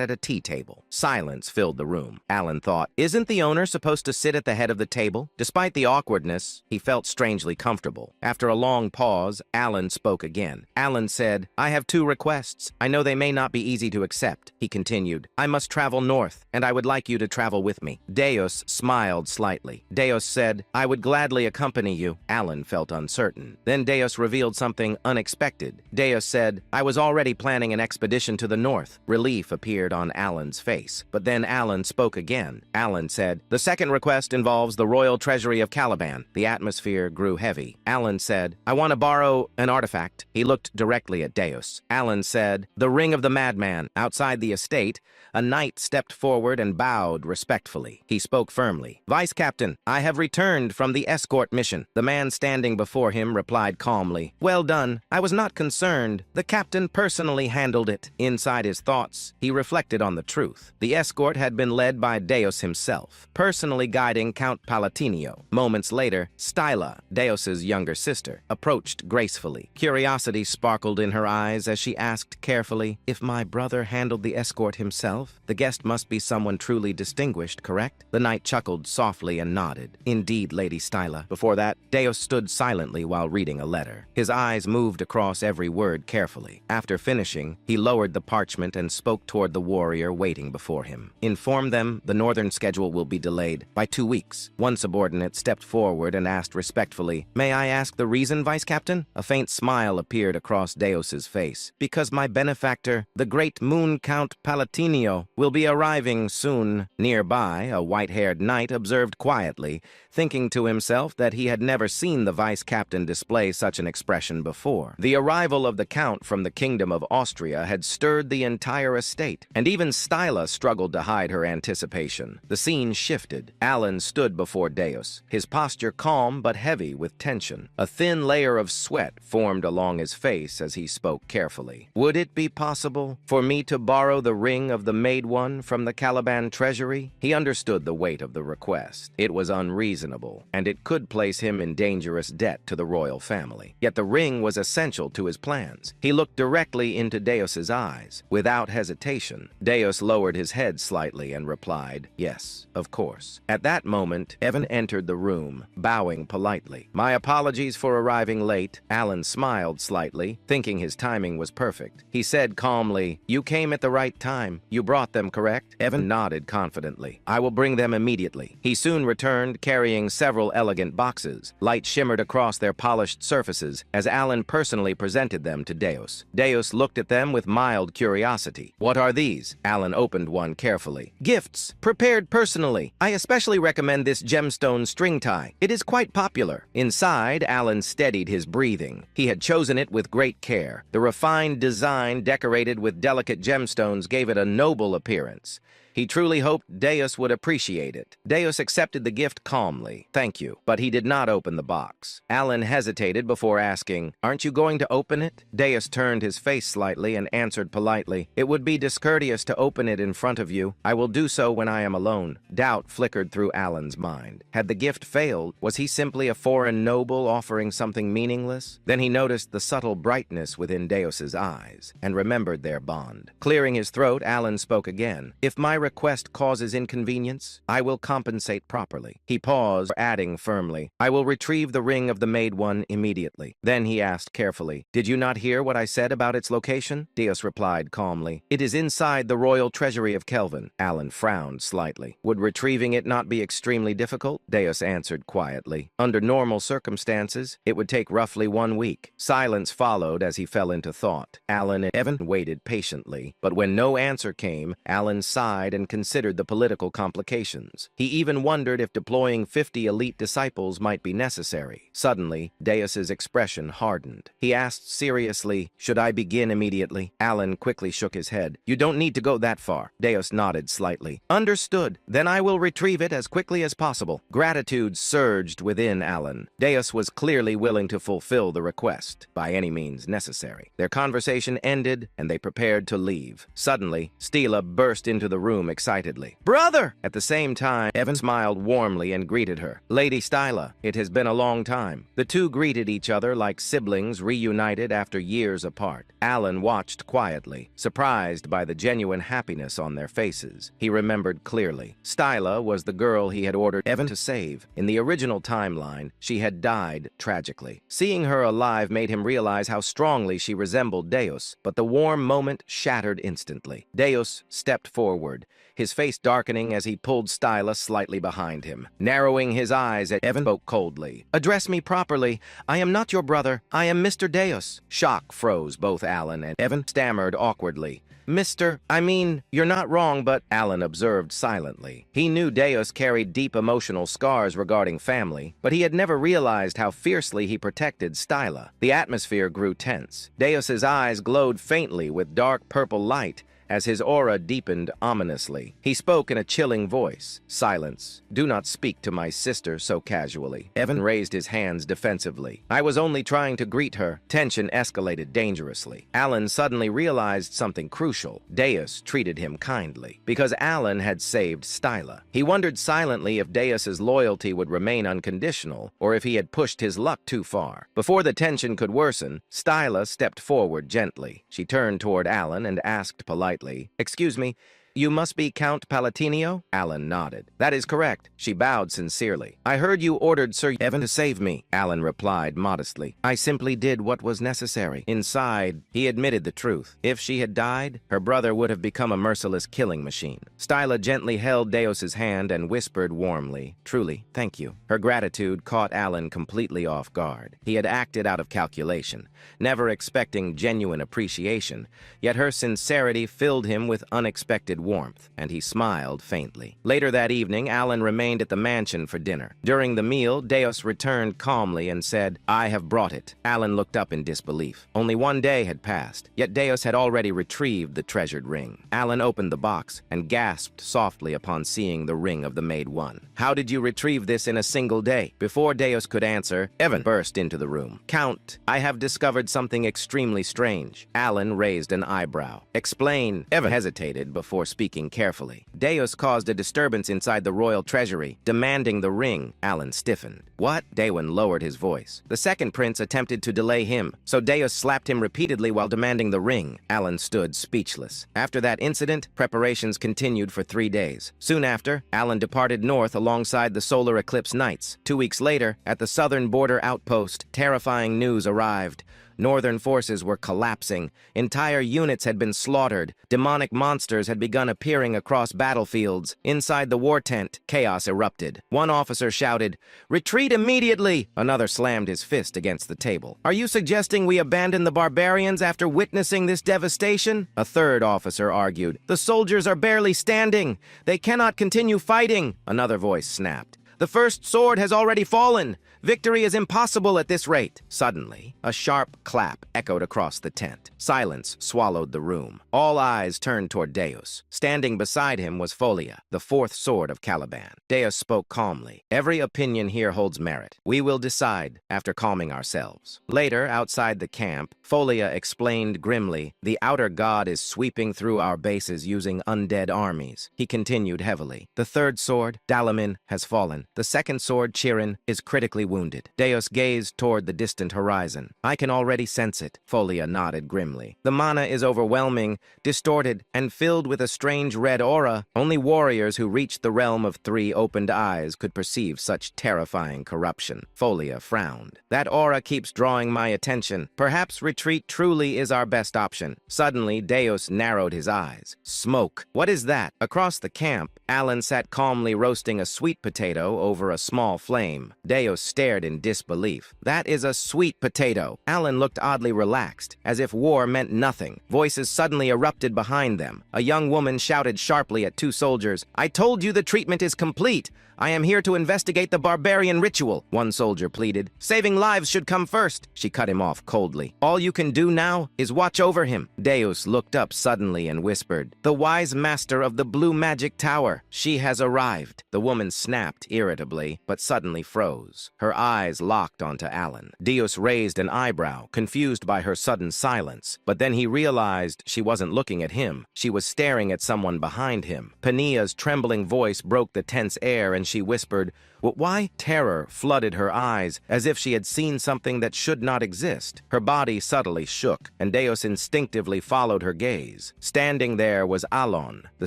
at a tea table. Silence filled the room. Alan thought, "Isn't the owner supposed to sit at the head of the table?" Despite the awkwardness, he felt strangely comfortable. After a long pause, Alan spoke again. Alan said, "I have two requests. I know they may not be easy to accept." He continued, "I must travel north, and I would like you to travel with me." Deus smiled slightly. Deus said, "I would gladly accompany you." Alan felt uncertain. Then Deus revealed something unexpected. Deus said, "I was already planning an expedition to the north." Relief appeared on Alan's face. But then Alan spoke again. Alan said, "The second request involves the royal treasury of Caliban." The atmosphere grew heavy. Alan said, "I want to borrow an artifact." He looked directly at Deus. Alan said, "The ring of the madman." Outside the estate, a knight stepped forward and bowed respectfully. He spoke firmly. "Vice Captain, I have returned from the escort mission." The man standing before him replied calmly, "Well done. I was not concerned. The captain personally handled it." Inside his thoughts, he reflected on the truth. The escort had been led by Deus himself, personally guiding Count Palatinio. Moments later, Styla, Deus's younger sister, approached gracefully. hastily. Curiosity sparkled in her eyes as she asked carefully, "If my brother handled the escort himself, the guest must be someone truly distinguished, correct?" The knight chuckled softly and nodded. "Indeed, Lady Styla." Before that, Deus stood silently while reading a letter. His eyes moved across every word carefully. After finishing, he lowered the parchment and spoke toward the warrior waiting before him. "Inform them the northern schedule will be delayed by 2 weeks." One subordinate stepped forward and asked respectfully, "May I ask the reason, Vice Captain?" A faint smile appeared across Deus's face. "Because my benefactor, the great Moon Count Palatinio, will be arriving soon." Nearby, a white-haired knight observed quietly, thinking to himself that he had never seen the vice captain display such an expression before. The arrival of the count from the Kingdom of Austria had stirred the entire estate, and even Styla struggled to hide her anticipation. The scene shifted. Alan stood before Deus, his posture calm but heavy with tension. A thin layer of sweat formed along his face as he spoke carefully. "Would it be possible for me to borrow the ring of the Maid One from the Caliban treasury?" He understood the weight of the request. It was unreasonable, and it could place him in dangerous debt to the royal family. Yet the ring was essential to his plans. He looked directly into Deus's eyes. Without hesitation, Deus lowered his head slightly and replied, "Yes, of course." At that moment, Evan entered the room, bowing politely. "My apologies for arriving late." Alan smiled slightly, thinking his timing was perfect. He said calmly, "You came at the right time. You brought them, correct?" Evan nodded confidently. "I will bring them immediately." He soon returned, carrying several elegant boxes. Light shimmered across their polished surfaces as Alan personally presented them to Deus. Deus looked at them with mild curiosity. "What are these?" Alan opened one carefully. "Gifts, prepared personally. I especially recommend this gemstone string tie. It is quite popular." Inside, Alan steadied his breathing. He had chosen it with great care. The refined design, decorated with delicate gemstones, gave it a noble appearance. He truly hoped Deus would appreciate it. Deus accepted the gift calmly. "Thank you," but he did not open the box. Alan hesitated before asking, "Aren't you going to open it?" Deus turned his face slightly and answered politely, "It would be discourteous to open it in front of you. I will do so when I am alone." Doubt flickered through Alan's mind. Had the gift failed? Was he simply a foreign noble offering something meaningless? Then he noticed the subtle brightness within Deus's eyes and remembered their bond. Clearing his throat, Alan spoke again. "If my request causes inconvenience, I will compensate properly." He paused, adding firmly, "I will retrieve the ring of the Maid One immediately." Then he asked carefully, "Did you not hear what I said about its location?" Deus replied calmly, "It is inside the royal treasury of Kelvin." Alan frowned slightly. "Would retrieving it not be extremely difficult?" Deus answered quietly. "Under normal circumstances, it would take roughly 1 week." Silence followed as he fell into thought. Alan and Evan waited patiently, but when no answer came, Alan sighed and considered the political complications. He even wondered if deploying 50 elite disciples might be necessary. Suddenly, Deus's expression hardened. He asked seriously, "Should I begin immediately?" Alan quickly shook his head. "You don't need to go that far." Deus nodded slightly. "Understood. Then I will retrieve it as quickly as possible." Gratitude surged within Alan. Deus was clearly willing to fulfill the request, by any means necessary. Their conversation ended, and they prepared to leave. Suddenly, Stila burst into the room excitedly. "Brother!" At the same time, Evan smiled warmly and greeted her. "Lady Styla, it has been a long time." The two greeted each other like siblings reunited after years apart. Alan watched quietly, surprised by the genuine happiness on their faces. He remembered clearly. Styla was the girl he had ordered Evan to save. In the original timeline, she had died tragically. Seeing her alive made him realize how strongly she resembled Deus, but the warm moment shattered instantly. Deus stepped forward, his face darkening as he pulled Styla slightly behind him. Narrowing his eyes at Evan, spoke coldly. "Address me properly. I am not your brother. I am Mr. Deus." Shock froze both Alan and Evan stammered awkwardly. You're not wrong, but..." Alan observed silently. He knew Deus carried deep emotional scars regarding family, but he had never realized how fiercely he protected Styla. The atmosphere grew tense. Deus's eyes glowed faintly with dark purple light, as his aura deepened ominously. He spoke in a chilling voice. "Silence. Do not speak to my sister so casually." Evan raised his hands defensively. "I was only trying to greet her." Tension escalated dangerously. Alan suddenly realized something crucial. Deus treated him kindly, because Alan had saved Styla. He wondered silently if Deus's loyalty would remain unconditional, or if he had pushed his luck too far. Before the tension could worsen, Styla stepped forward gently. She turned toward Alan and asked politely, "Excuse me, you must be Count Palatinio?" Alan nodded. "That is correct." She bowed sincerely. "I heard you ordered Sir Evan to save me," Alan replied modestly. "I simply did what was necessary." Inside, he admitted the truth. If she had died, her brother would have become a merciless killing machine. Styla gently held Deus's hand and whispered warmly, "Truly, thank you." Her gratitude caught Alan completely off guard. He had acted out of calculation, never expecting genuine appreciation, yet her sincerity filled him with unexpected warmth, and he smiled faintly. Later that evening, Alan remained at the mansion for dinner. During the meal, Deus returned calmly and said, "I have brought it." Alan looked up in disbelief. Only one day had passed, yet Deus had already retrieved the treasured ring. Alan opened the box and gasped softly upon seeing the ring of the Maid One. "How did you retrieve this in a single day?" Before Deus could answer, Evan burst into the room. "Count, I have discovered something extremely strange." Alan raised an eyebrow. "Explain." Evan hesitated before speaking carefully. "Deus caused a disturbance inside the royal treasury, demanding the ring." Alan stiffened. "What?" Daewon lowered his voice. "The second prince attempted to delay him, so Deus slapped him repeatedly while demanding the ring." Alan stood speechless. After that incident, preparations continued for 3 days. Soon after, Alan departed north alongside the solar eclipse knights. 2 weeks later, at the southern border outpost, terrifying news arrived. Northern forces were collapsing. Entire units had been slaughtered. Demonic monsters had begun appearing across battlefields. Inside the war tent, chaos erupted. One officer shouted, "Retreat immediately!" Another slammed his fist against the table. "Are you suggesting we abandon the barbarians after witnessing this devastation?" A third officer argued, "The soldiers are barely standing. They cannot continue fighting." Another voice snapped, "The first sword has already fallen. Victory is impossible at this rate." Suddenly, a sharp clap echoed across the tent. Silence swallowed the room. All eyes turned toward Deus. Standing beside him was Folia, the fourth sword of Caliban. Deus spoke calmly. "Every opinion here holds merit. We will decide after calming ourselves." Later, outside the camp, Folia explained grimly, "The outer god is sweeping through our bases using undead armies." He continued heavily. "The third sword, Dalamin, has fallen. The second sword, Chirin, is critically wounded." Deus gazed toward the distant horizon. "I can already sense it." Folia nodded grimly. "The mana is overwhelming, distorted, and filled with a strange red aura. Only warriors who reached the realm of 3 opened eyes could perceive such terrifying corruption." Folia frowned. "That aura keeps drawing my attention. Perhaps retreat truly is our best option." Suddenly, Deus narrowed his eyes. "Smoke. What is that?" Across the camp, Alan sat calmly roasting a sweet potato over a small flame. Deus stared in disbelief. "That is a sweet potato." Alan looked oddly relaxed, as if war meant nothing. Voices suddenly erupted behind them. A young woman shouted sharply at 2 soldiers, "I told you the treatment is complete. I am here to investigate the barbarian ritual." One soldier pleaded, "Saving lives should come first." She cut him off coldly. "All you can do now is watch over him." Deus looked up suddenly and whispered, "The wise master of the blue magic tower. She has arrived." The woman snapped irritably, but suddenly froze. Her eyes locked onto Alan. Deus raised an eyebrow, confused by her sudden silence, but then he realized she wasn't looking at him. She was staring at someone behind him. Pania's trembling voice broke the tense air and she whispered, "Why?" Terror flooded her eyes, as if she had seen something that should not exist. Her body subtly shook, and Deus instinctively followed her gaze. Standing there was Alon, the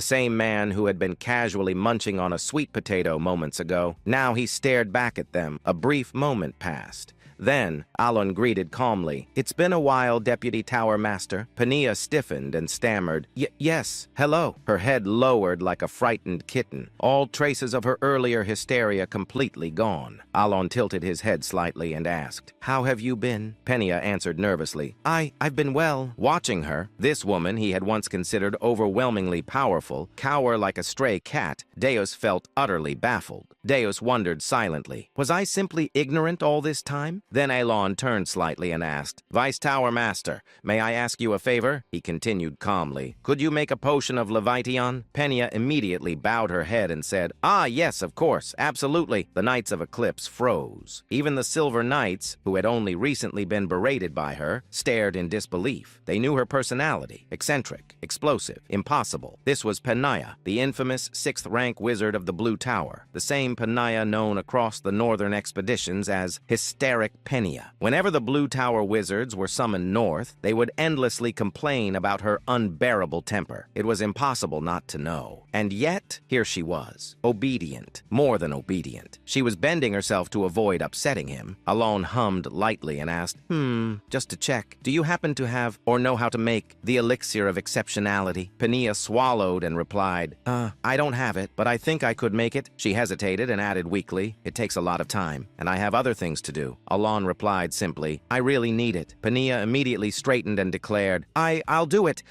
same man who had been casually munching on a sweet potato moments ago. Now he stared back at them. A brief moment passed. Then, Alon greeted calmly, "It's been a while, Deputy Tower Master." Pania stiffened and stammered, Yes, hello." Her head lowered like a frightened kitten, all traces of her earlier hysteria completely gone. Alon tilted his head slightly and asked, "How have you been?" Pania answered nervously, I've been well." Watching her, this woman he had once considered overwhelmingly powerful, cower like a stray cat, Deus felt utterly baffled. Deus wondered silently, was I simply ignorant all this time? Then Elon turned slightly and asked, "Vice Tower Master, may I ask you a favor?" He continued calmly. "Could you make a potion of Leviathan?" Penia immediately bowed her head and said, "Ah, yes, of course, absolutely." The Knights of Eclipse froze. Even the Silver Knights, who had only recently been berated by her, stared in disbelief. They knew her personality: eccentric, explosive, impossible. This was Penia, the infamous 6th-rank wizard of the Blue Tower, the same Penia known across the northern expeditions as Hysteric Penia. Whenever the Blue Tower wizards were summoned north, they would endlessly complain about her unbearable temper. It was impossible not to know. And yet, here she was, obedient, more than obedient. She was bending herself to avoid upsetting him. Alon hummed lightly and asked, just to check, do you happen to have or know how to make the elixir of exceptionality?" Penia swallowed and replied, I don't have it, but I think I could make it." She hesitated and added weakly, "It takes a lot of time, and I have other things to do." Alon replied simply, "I really need it." Penia immediately straightened and declared, I'll do it.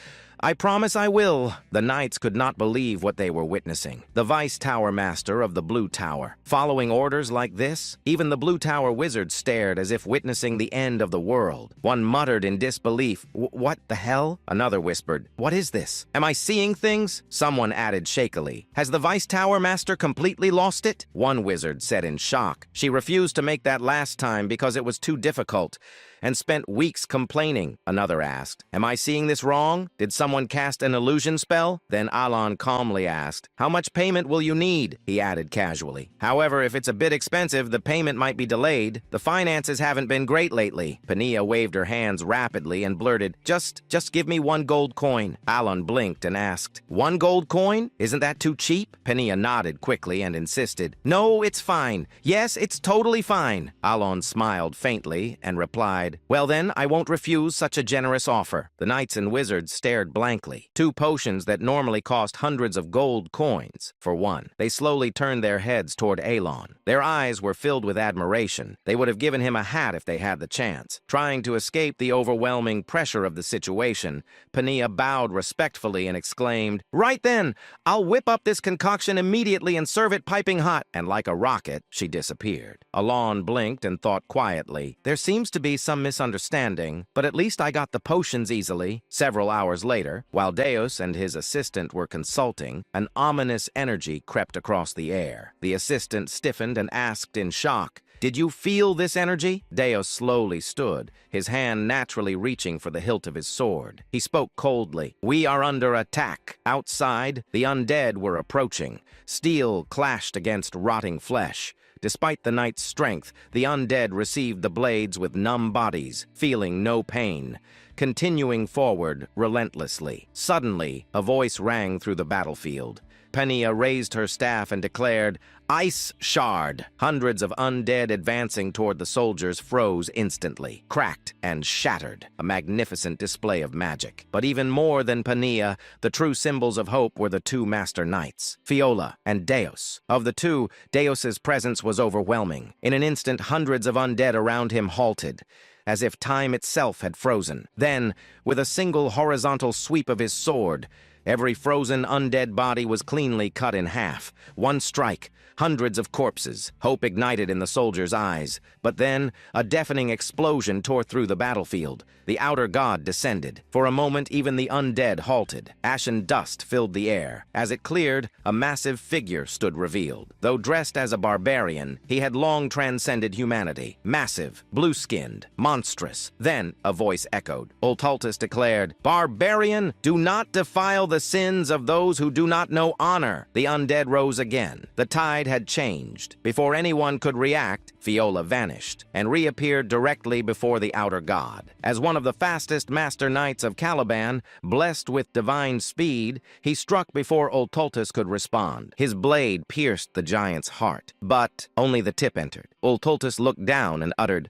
"I promise I will." The knights could not believe what they were witnessing. The Vice Tower Master of the Blue Tower, following orders like this? Even the Blue Tower wizards stared as if witnessing the end of the world. One muttered in disbelief, "What the hell?" Another whispered, "What is this? Am I seeing things?" Someone added shakily, "Has the Vice Tower Master completely lost it?" One wizard said in shock, "She refused to make that last time because it was too difficult, and spent weeks complaining." Another asked, "Am I seeing this wrong? Did someone cast an illusion spell?" Then Alon calmly asked, "How much payment will you need?" He added casually, "However, if it's a bit expensive, the payment might be delayed. The finances haven't been great lately." Penia waved her hands rapidly and blurted, Just give me 1 gold coin." Alon blinked and asked, "1 gold coin? Isn't that too cheap?" Penia nodded quickly and insisted, "No, it's fine. Yes, it's totally fine." Alon smiled faintly and replied, "Well then, I won't refuse such a generous offer." The knights and wizards stared blankly. 2 potions that normally cost hundreds of gold coins for 1. They slowly turned their heads toward Elon. Their eyes were filled with admiration. They would have given him a hat if they had the chance. Trying to escape the overwhelming pressure of the situation, Penia bowed respectfully and exclaimed, "Right then, I'll whip up this concoction immediately and serve it piping hot." And like a rocket, she disappeared. Alon blinked and thought quietly, "There seems to be some misunderstanding, but at least I got the potions easily." Several hours later, while Deus and his assistant were consulting, an ominous energy crept across the air. The assistant stiffened and asked in shock, "Did you feel this energy?" Deus slowly stood, his hand naturally reaching for the hilt of his sword. He spoke coldly, "We are under attack." Outside, the undead were approaching. Steel clashed against rotting flesh. Despite the knight's strength, the undead received the blades with numb bodies, feeling no pain, continuing forward relentlessly. Suddenly, a voice rang through the battlefield. Penia raised her staff and declared, "Ice Shard!" Hundreds of undead advancing toward the soldiers froze instantly, cracked and shattered, a magnificent display of magic. But even more than Penia, the true symbols of hope were the 2 master knights, Fiola and Deus. Of the 2, Deus's presence was overwhelming. In an instant, hundreds of undead around him halted, as if time itself had frozen. Then, with a single horizontal sweep of his sword, every frozen undead body was cleanly cut in half. One strike, hundreds of corpses. Hope ignited in the soldiers' eyes. But then, a deafening explosion tore through the battlefield. The outer god descended. For a moment, even the undead halted. Ashen dust filled the air. As it cleared, a massive figure stood revealed. Though dressed as a barbarian, he had long transcended humanity. Massive, blue-skinned, monstrous. Then, a voice echoed. Ultaltus declared, "Barbarian, do not defile the sins of those who do not know honor." The undead rose again. The tide had changed. Before anyone could react, Fiola vanished and reappeared directly before the outer god. As one of the fastest master knights of Caliban, blessed with divine speed, he struck before Ultaltus could respond. His blade pierced the giant's heart, but only the tip entered. Ultaltus looked down and uttered,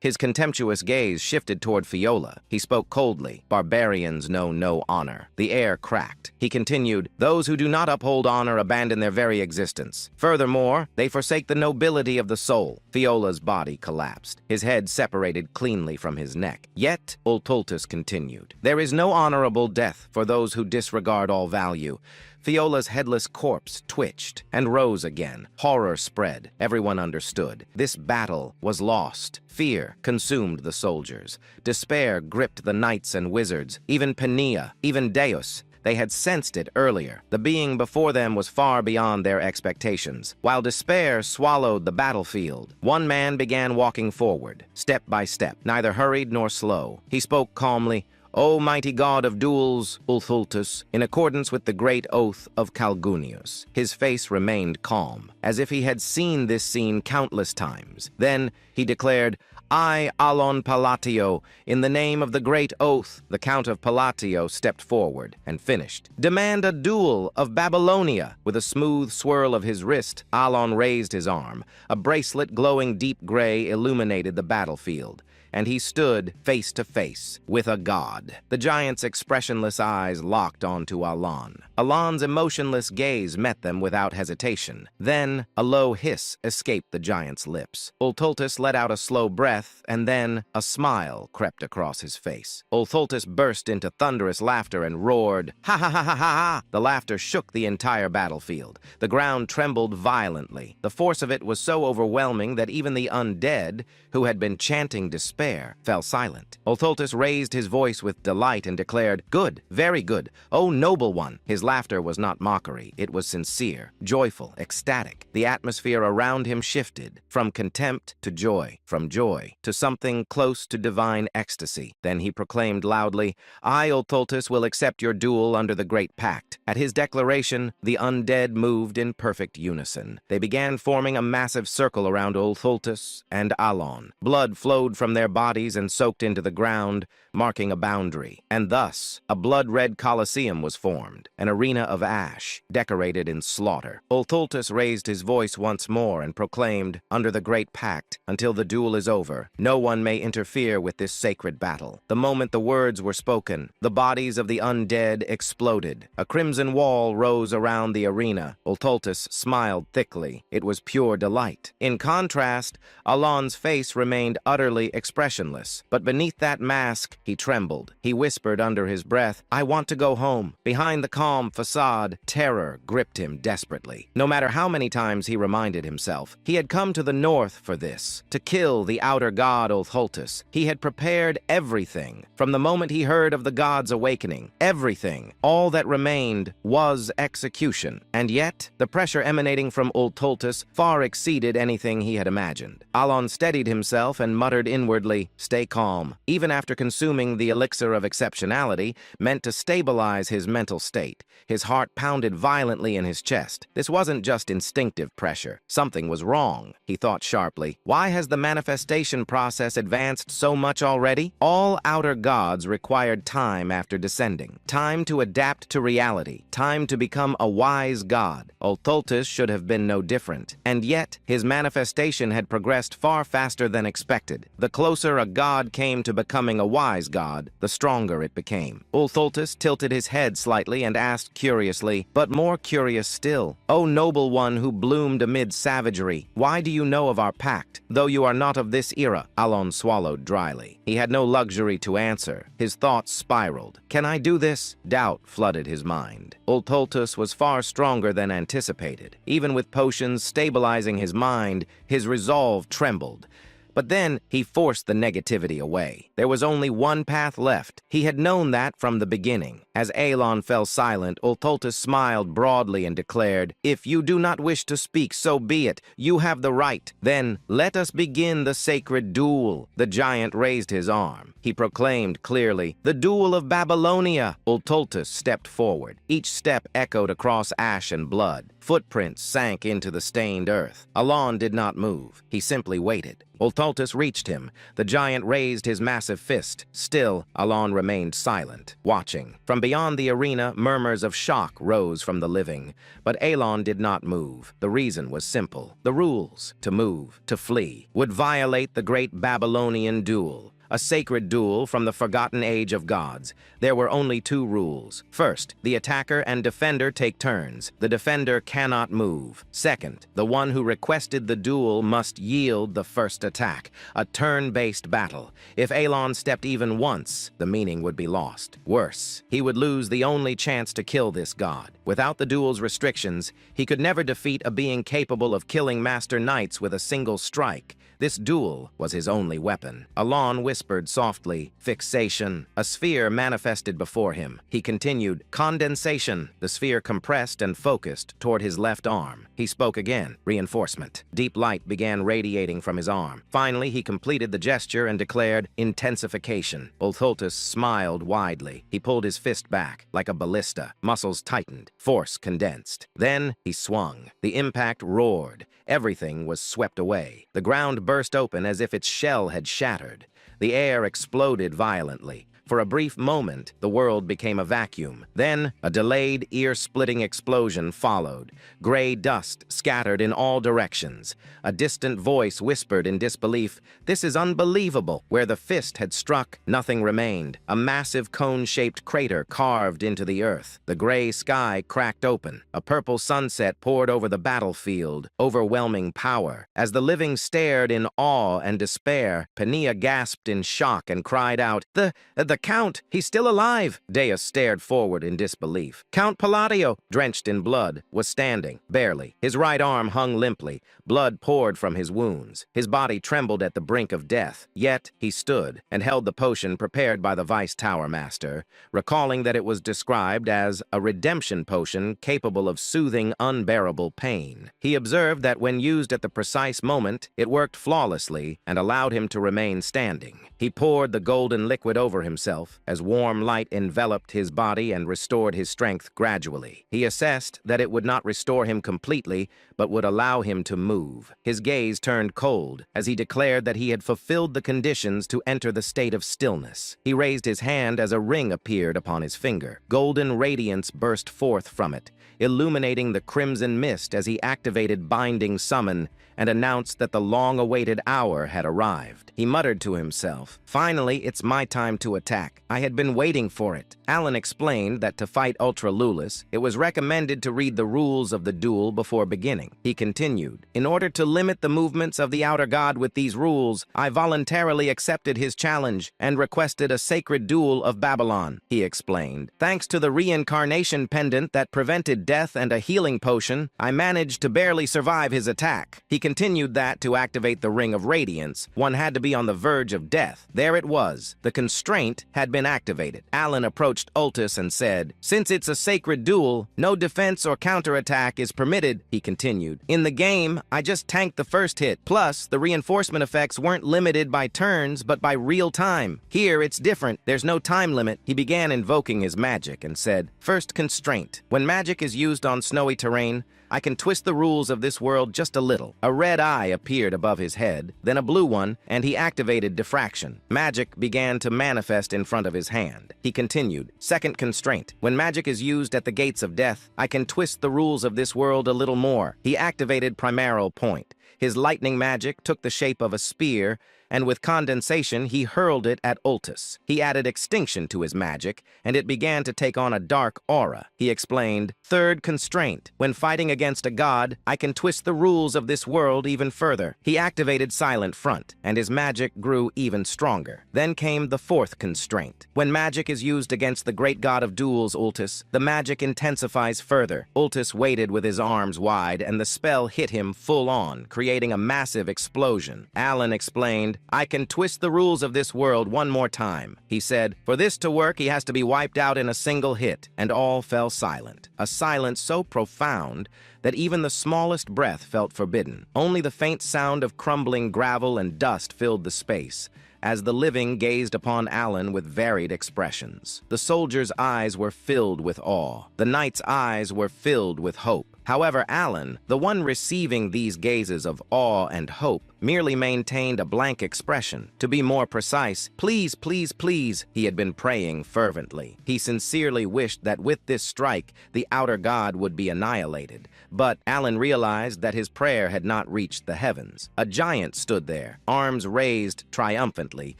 His contemptuous gaze shifted toward Fiola. He spoke coldly, "Barbarians know no honor." The air cracked. He continued, "Those who do not uphold honor abandon their very existence. Furthermore, they forsake the nobility of the soul. Fiola's body collapsed, his head separated cleanly from his neck. Yet, Ultultus continued. There is no honorable death for those who disregard all value. Fiola's headless corpse twitched and rose again. Horror spread. Everyone understood. This battle was lost. Fear consumed the soldiers. Despair gripped the knights and wizards, even Penia, even Deus. They had sensed it earlier. The being before them was far beyond their expectations. While despair swallowed the battlefield, one man began walking forward, step by step, neither hurried nor slow. He spoke calmly, "O mighty god of duels, Ultultus," in accordance with the great oath of Calgunius. His face remained calm, as if he had seen this scene countless times. Then he declared, "I, Alon Palatio, in the name of the great oath." The Count of Palatio stepped forward and finished. "Demand a duel of Babylonia." With a smooth swirl of his wrist, Alon raised his arm. A bracelet glowing deep gray illuminated the battlefield, and he stood face to face with a god. The giant's expressionless eyes locked onto Alon. Alon's emotionless gaze met them without hesitation. Then a low hiss escaped the giant's lips. Ultultus let out a slow breath, and then a smile crept across his face. Ultultus burst into thunderous laughter and roared, "Ha ha ha ha ha ha!" The laughter shook the entire battlefield. The ground trembled violently. The force of it was so overwhelming that even the undead, who had been chanting despair, fell silent. Ultultus raised his voice with delight and declared, "Good, very good, O noble one." His laughter was not mockery. It was sincere, joyful, ecstatic. The atmosphere around him shifted from contempt to joy, from joy to something close to divine ecstasy. Then he proclaimed loudly, "I, Ultultus, will accept your duel under the Great Pact." At his declaration, the undead moved in perfect unison. They began forming a massive circle around Ultultus and Alon. Blood flowed from their bodies and soaked into the ground, marking a boundary. And thus, a blood-red Colosseum was formed, an arena of ash, decorated in slaughter. Ultultus raised his voice once more and proclaimed, "Under the Great Pact, until the duel is over, no one may interfere with this sacred battle." The moment the words were spoken, the bodies of the undead exploded. A crimson wall rose around the arena. Ultultus smiled thickly. It was pure delight. In contrast, Alon's face remained utterly expressionless. But beneath that mask, he trembled. He whispered under his breath, "I want to go home." Behind the calm facade, terror gripped him desperately. No matter how many times he reminded himself, he had come to the north for this, to kill the outer god Ultultus. He had prepared everything. From the moment he heard of the god's awakening, everything, all that remained, was execution. And yet, the pressure emanating from Ultultus far exceeded anything he had imagined. Alon steadied himself and muttered inwardly, "Stay calm." Even after consuming the elixir of exceptionality, meant to stabilize his mental state, his heart pounded violently in his chest. This wasn't just instinctive pressure. Something was wrong, he thought sharply. Why has the manifestation process advanced so much already? All outer gods required time after descending. Time to adapt to reality. Time to become a wise god. Ultultus should have been no different. And yet, his manifestation had progressed far faster than expected. The closer a god came to becoming a wise god, the stronger it became. Ultultus tilted his head slightly and asked curiously, but more curious still, "O noble one who bloomed amid savagery, why do you know of our pact, though you are not of this era?" Alon swallowed dryly. He had no luxury to answer. His thoughts spiraled. Can I do this? Doubt flooded his mind. Ultultus was far stronger than anticipated. Even with potions stabilizing his mind, his resolve trembled. But then he forced the negativity away. There was only one path left. He had known that from the beginning. As Alon fell silent, Ultultus smiled broadly and declared, "If you do not wish to speak, so be it. You have the right. Then let us begin the sacred duel." The giant raised his arm. He proclaimed clearly, "The duel of Babylonia." Ultultus stepped forward. Each step echoed across ash and blood. Footprints sank into the stained earth. Alon did not move. He simply waited. Ultultus reached him. The giant raised his massive fist. Still, Alon remained silent, watching. From beyond the arena, murmurs of shock rose from the living. But Alon did not move. The reason was simple. The rules, to move, to flee, would violate the great Babylonian duel. a sacred duel from the forgotten age of gods. There were only two rules. First, the attacker and defender take turns. The defender cannot move. Second, the one who requested the duel must yield the first attack. A turn-based battle. If Elon stepped even once, the meaning would be lost. Worse, he would lose the only chance to kill this god. Without the duel's restrictions, he could never defeat a being capable of killing master knights with a single strike. This duel was his only weapon. Elon whispered softly, "Fixation." A sphere manifested before him. He continued, "Condensation." The sphere compressed and focused toward his left arm. He spoke again, "Reinforcement." Deep light began radiating from his arm. Finally, he completed the gesture and declared, "Intensification." Ulthultus smiled widely. He pulled his fist back, like a ballista. Muscles tightened. Force condensed. Then he swung. The impact roared. Everything was swept away. The ground burst open as if its shell had shattered. The air exploded violently. For a brief moment, the world became a vacuum. Then, a delayed, ear-splitting explosion followed. Gray dust scattered in all directions. A distant voice whispered in disbelief, "This is unbelievable." Where the fist had struck, nothing remained. A massive cone-shaped crater carved into the earth. The gray sky cracked open. A purple sunset poured over the battlefield, overwhelming power. As the living stared in awe and despair, Pania gasped in shock and cried out, The Count! He's still alive!" Dea stared forward in disbelief. Count Palladio, drenched in blood, was standing, barely. His right arm hung limply. Blood poured from his wounds. His body trembled at the brink of death. Yet he stood and held the potion prepared by the Vice Tower Master, recalling that it was described as a redemption potion capable of soothing unbearable pain. He observed that when used at the precise moment, it worked flawlessly and allowed him to remain standing. He poured the golden liquid over himself as warm light enveloped his body and restored his strength gradually. He assessed that it would not restore him completely, but would allow him to move. His gaze turned cold as he declared that he had fulfilled the conditions to enter the state of stillness. He raised his hand as a ring appeared upon his finger. Golden radiance burst forth from it, illuminating the crimson mist as he activated Binding Summon and announced that the long-awaited hour had arrived. He muttered to himself, "Finally, it's my time to attack. I had been waiting for it." Alan explained that to fight Ultra Lulis, it was recommended to read the rules of the duel before beginning. He continued, "In order to limit the movements of the Outer God with these rules, I voluntarily accepted his challenge and requested a sacred duel of Babylon," he explained. "Thanks to the reincarnation pendant that prevented death and a healing potion, I managed to barely survive his attack." He continued that to activate the Ring of Radiance, one had to be on the verge of death. There it was. The constraint had been activated. Alan approached Ultus and said, "Since it's a sacred duel, no defense or counterattack is permitted," he continued. "In the game, I just tanked the first hit. Plus, the reinforcement effects weren't limited by turns, but by real time. Here, it's different. There's no time limit." He began invoking his magic and said, "First constraint. When magic is used on snowy terrain, I can twist the rules of this world just a little." A red eye appeared above his head, then a blue one, and he activated diffraction. Magic began to manifest in front of his hand. He continued, "Second constraint. When magic is used at the gates of death, I can twist the rules of this world a little more." He activated Primeral Point. His lightning magic took the shape of a spear, and with condensation, he hurled it at Ultus. He added extinction to his magic, and it began to take on a dark aura. He explained, "Third constraint. When fighting against a god, I can twist the rules of this world even further." He activated Silent Front, and his magic grew even stronger. Then came the fourth constraint. When magic is used against the great god of duels, Ultus, the magic intensifies further. Ultus waited with his arms wide, and the spell hit him full on, creating a massive explosion. Alan explained, "I can twist the rules of this world one more time." He said, "For this to work, he has to be wiped out in a single hit," and all fell silent. A silence so profound that even the smallest breath felt forbidden. Only the faint sound of crumbling gravel and dust filled the space, as the living gazed upon Alan with varied expressions. The soldier's eyes were filled with awe. The knight's eyes were filled with hope. However, Alan, the one receiving these gazes of awe and hope, merely maintained a blank expression. To be more precise, please, please, please, he had been praying fervently. He sincerely wished that with this strike, the outer god would be annihilated. But Alan realized that his prayer had not reached the heavens. A giant stood there, arms raised triumphantly,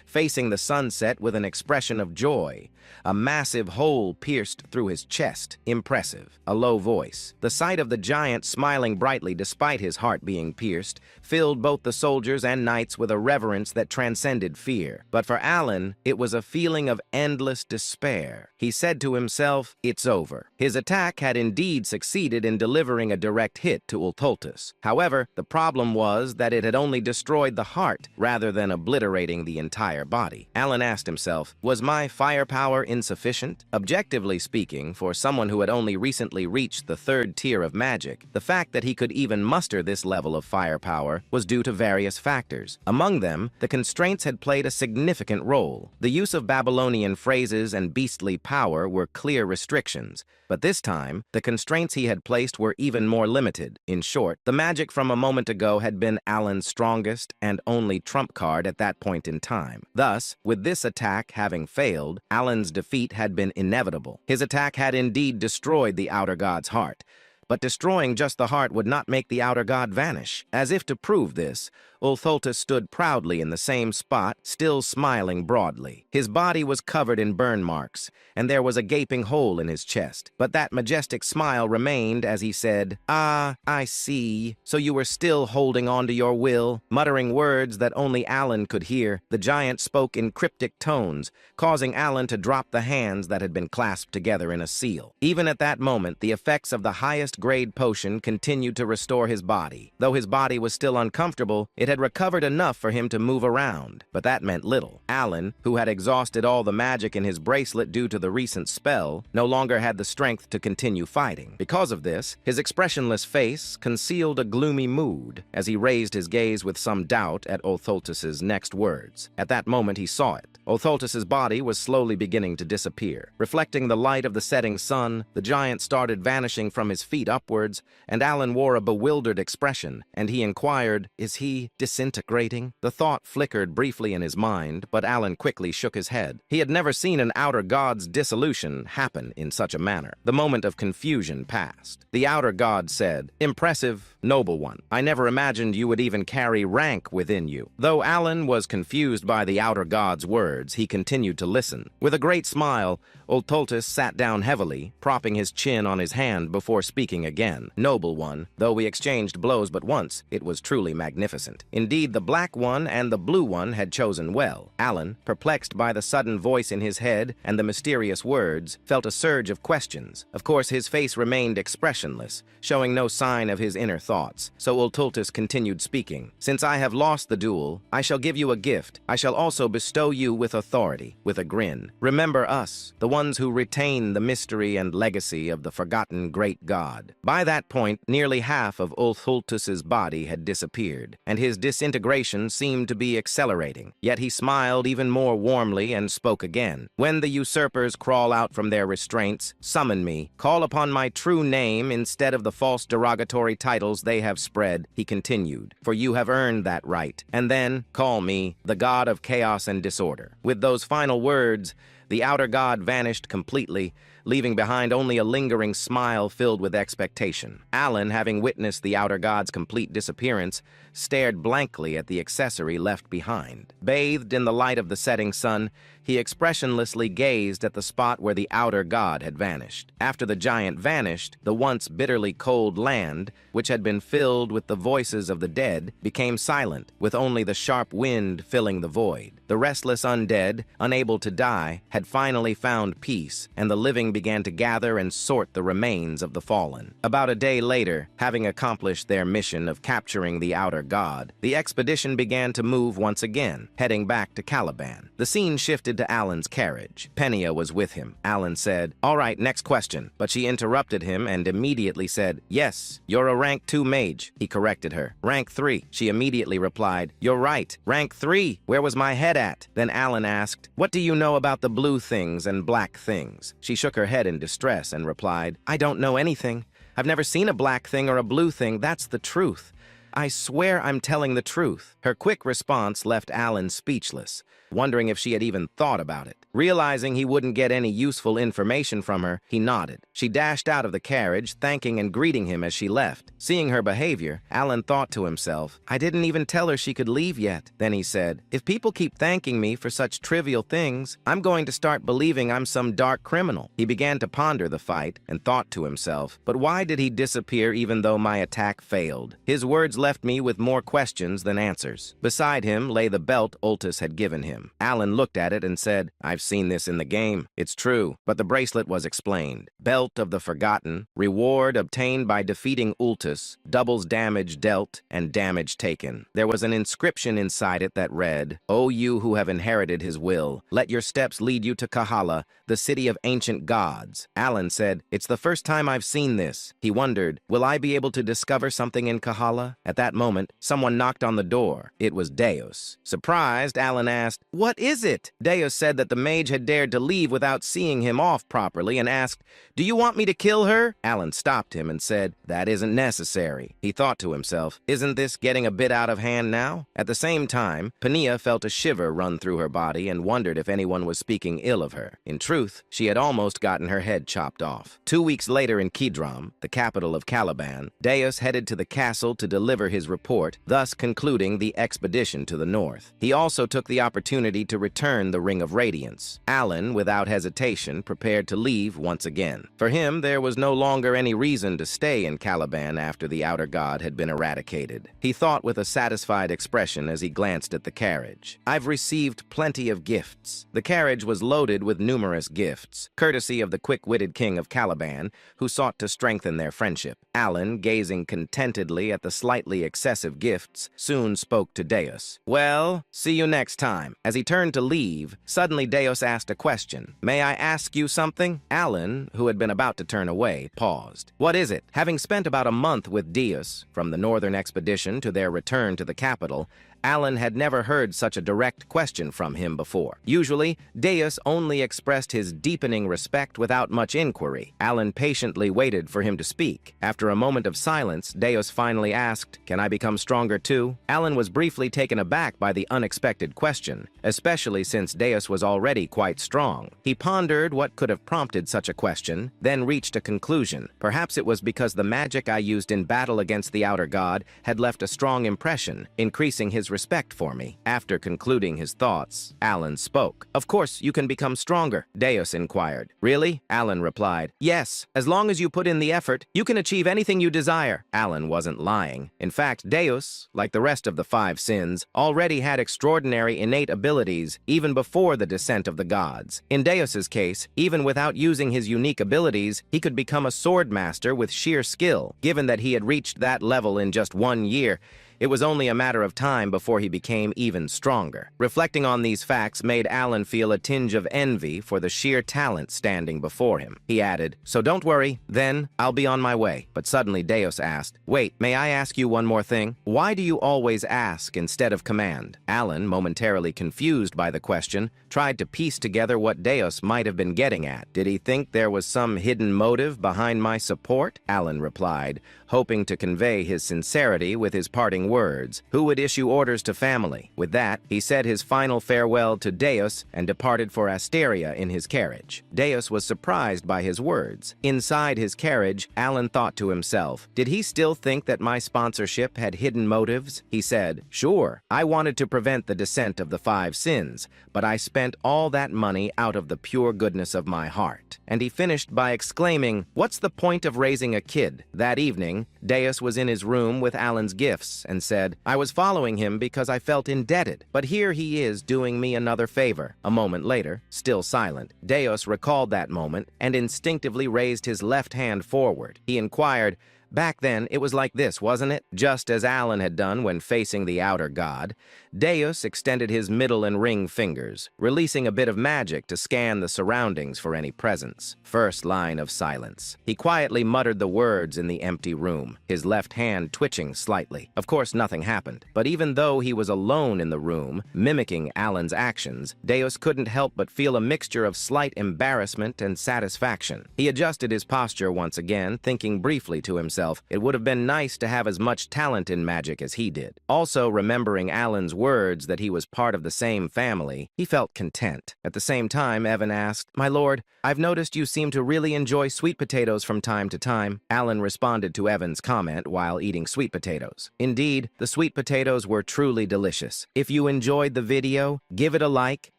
facing the sunset with an expression of joy. A massive hole pierced through his chest. Impressive. A low voice. The sight of the giant smiling brightly despite his heart being pierced filled both the soldiers and knights with a reverence that transcended fear. But for Alan, it was a feeling of endless despair. He said to himself, "It's over." His attack had indeed succeeded in delivering a direct hit to Ultultus. However, the problem was that it had only destroyed the heart rather than obliterating the entire body. Alan asked himself, was my firepower insufficient? Objectively speaking, for someone who had only recently reached the third tier of magic, the fact that he could even muster this level of firepower was due to various factors. Among them, the constraints had played a significant role. The use of Babylonian phrases and beastly power were clear restrictions, but this time, the constraints he had placed were even more limited. In short, the magic from a moment ago had been Alan's strongest and only trump card at that point in time. Thus, with this attack having failed, Alan's defeat had been inevitable. His attack had indeed destroyed the outer god's heart. But destroying just the heart would not make the outer god vanish. As if to prove this, Ultultus stood proudly in the same spot, still smiling broadly. His body was covered in burn marks, and there was a gaping hole in his chest. But that majestic smile remained as he said, "Ah, I see. So you were still holding on to your will." Muttering words that only Alan could hear, the giant spoke in cryptic tones, causing Alan to drop the hands that had been clasped together in a seal. Even at that moment, the effects of the highest grade potion continued to restore his body. Though his body was still uncomfortable, it had recovered enough for him to move around. But that meant little. Alan, who had exhausted all the magic in his bracelet due to the recent spell, no longer had the strength to continue fighting. Because of this, his expressionless face concealed a gloomy mood as he raised his gaze with some doubt at Ultultus's next words. At that moment he saw it. Ultultus's body was slowly beginning to disappear. Reflecting the light of the setting sun, the giant started vanishing from his feet upwards, and Alan wore a bewildered expression, and he inquired, "Is he disintegrating?" The thought flickered briefly in his mind, but Alan quickly shook his head. He had never seen an outer god's dissolution happen in such a manner. The moment of confusion passed. The outer god said, "Impressive, noble one. I never imagined you would even carry rank within you." Though Alan was confused by the outer god's words, he continued to listen. With a great smile, Ultultus sat down heavily, propping his chin on his hand before speaking again. "Noble one, though we exchanged blows but once, it was truly magnificent. Indeed, the black one and the blue one had chosen well." Alan, perplexed by the sudden voice in his head and the mysterious words, felt a surge of questions. Of course, his face remained expressionless, showing no sign of his inner thoughts. So Ultultus continued speaking. "Since I have lost the duel, I shall give you a gift. I shall also bestow you with authority." With a grin. "Remember us, the ones who retain the mystery and legacy of the forgotten great god." By that point, nearly half of Ultultus's body had disappeared, and his disintegration seemed to be accelerating. Yet he smiled even more warmly and spoke again. "When the usurpers crawl out from their restraints, summon me. Call upon my true name instead of the false derogatory titles they have spread," he continued, "for you have earned that right. And then, call me the god of chaos and disorder." With those final words, the outer god vanished completely, leaving behind only a lingering smile filled with expectation. Alan, having witnessed the outer god's complete disappearance, stared blankly at the accessory left behind. Bathed in the light of the setting sun, he expressionlessly gazed at the spot where the outer god had vanished. After the giant vanished, the once bitterly cold land, which had been filled with the voices of the dead, became silent, with only the sharp wind filling the void. The restless undead, unable to die, had finally found peace, and the living began to gather and sort the remains of the fallen. About a day later, having accomplished their mission of capturing the outer god, the expedition began to move once again, heading back to Caliban. The scene shifted to Alan's carriage. Penia was with him. Alan said, "All right, next question." But she interrupted him and immediately said, "Yes, you're a rank 2 mage." He corrected her. "Rank 3. She immediately replied, "You're right. Rank 3. Where was my head at?" Then Alan asked, "What do you know about the blue things and black things?" She shook her head in distress and replied, "I don't know anything. I've never seen a black thing or a blue thing, that's the truth. I swear I'm telling the truth. Her quick response left Alan speechless, wondering if she had even thought about it. Realizing he wouldn't get any useful information from her, he nodded. She dashed out of the carriage, thanking and greeting him as she left. Seeing her behavior, Alan thought to himself, I didn't even tell her she could leave yet. Then he said, if people keep thanking me for such trivial things, I'm going to start believing I'm some dark criminal. He began to ponder the fight and thought to himself, but why did he disappear even though my attack failed? His words left me with more questions than answers. Beside him lay the belt Ultus had given him. Alan looked at it and said, I've seen this in the game. It's true, but the bracelet was explained. Belt of the Forgotten, reward obtained by defeating Ultus, doubles damage dealt and damage taken. There was an inscription inside it that read, O you who have inherited his will, let your steps lead you to Kahala, the city of ancient gods. Alan said, it's the first time I've seen this. He wondered, will I be able to discover something in Kahala? At that moment, someone knocked on the door. It was Deus. Surprised, Alan asked, what is it? Deus said that the mage had dared to leave without seeing him off properly and asked, do you want me to kill her? Alan stopped him and said, that isn't necessary. He thought to himself, isn't this getting a bit out of hand now? At the same time, Pania felt a shiver run through her body and wondered if anyone was speaking ill of her. In truth, she had almost gotten her head chopped off. 2 weeks later in Kidram, the capital of Caliban, Deus headed to the castle to deliver his report, thus concluding the expedition to the north. He also took the opportunity to return the Ring of Radiance. Alan, without hesitation, prepared to leave once again. For him, there was no longer any reason to stay in Caliban after the outer god had been eradicated. He thought with a satisfied expression as he glanced at the carriage. I've received plenty of gifts. The carriage was loaded with numerous gifts, courtesy of the quick-witted king of Caliban, who sought to strengthen their friendship. Alan, gazing contentedly at the slightly excessive gifts, soon spoke to Deus. Well, see you next time. As he turned to leave, suddenly Deus asked a question. May I ask you something? Alan, who had been about to turn away, paused. What is it? Having spent about a month with Deus, from the northern expedition to their return to the capital, Alan had never heard such a direct question from him before. Usually, Deus only expressed his deepening respect without much inquiry. Alan patiently waited for him to speak. After a moment of silence, Deus finally asked, Can I become stronger too? Alan was briefly taken aback by the unexpected question, especially since Deus was already quite strong. He pondered what could have prompted such a question, then reached a conclusion. Perhaps it was because the magic I used in battle against the outer god had left a strong impression, increasing his respect for me. After concluding his thoughts, Alan spoke. Of course, you can become stronger, Deus inquired. Really? Alan replied. Yes, as long as you put in the effort, you can achieve anything you desire. Alan wasn't lying. In fact, Deus, like the rest of the 5 sins, already had extraordinary innate abilities even before the descent of the gods. In Deus's case, even without using his unique abilities, he could become a sword master with sheer skill. Given that he had reached that level in just 1 year, it was only a matter of time before he became even stronger. Reflecting on these facts made Alan feel a tinge of envy for the sheer talent standing before him. He added, so don't worry, then I'll be on my way. But suddenly Deus asked, wait, may I ask you one more thing? Why do you always ask instead of command? Alan, momentarily confused by the question, tried to piece together what Deus might have been getting at. Did he think there was some hidden motive behind my support? Alan replied, hoping to convey his sincerity with his parting words. Who would issue orders to family? With that, he said his final farewell to Deus and departed for Asteria in his carriage. Deus was surprised by his words. Inside his carriage, Alan thought to himself, did he still think that my sponsorship had hidden motives? He said, sure, I wanted to prevent the descent of the 5 sins, but I spent all that money out of the pure goodness of my heart. And he finished by exclaiming, what's the point of raising a kid? That evening, Deus was in his room with Alan's gifts and said, I was following him because I felt indebted, but here he is doing me another favor. A moment later, still silent, Deus recalled that moment and instinctively raised his left hand forward. He inquired, back then, it was like this, wasn't it? Just as Alan had done when facing the outer god, Deus extended his middle and ring fingers, releasing a bit of magic to scan the surroundings for any presence. First line of silence. He quietly muttered the words in the empty room, his left hand twitching slightly. Of course, nothing happened, but even though he was alone in the room, mimicking Alan's actions, Deus couldn't help but feel a mixture of slight embarrassment and satisfaction. He adjusted his posture once again, thinking briefly to himself, himself, it would have been nice to have as much talent in magic as he did. Also, remembering Alan's words that he was part of the same family, he felt content. At the same time, Evan asked, "My lord, I've noticed you seem to really enjoy sweet potatoes from time to time." Alan responded to Evan's comment while eating sweet potatoes. Indeed, the sweet potatoes were truly delicious. If you enjoyed the video, give it a like,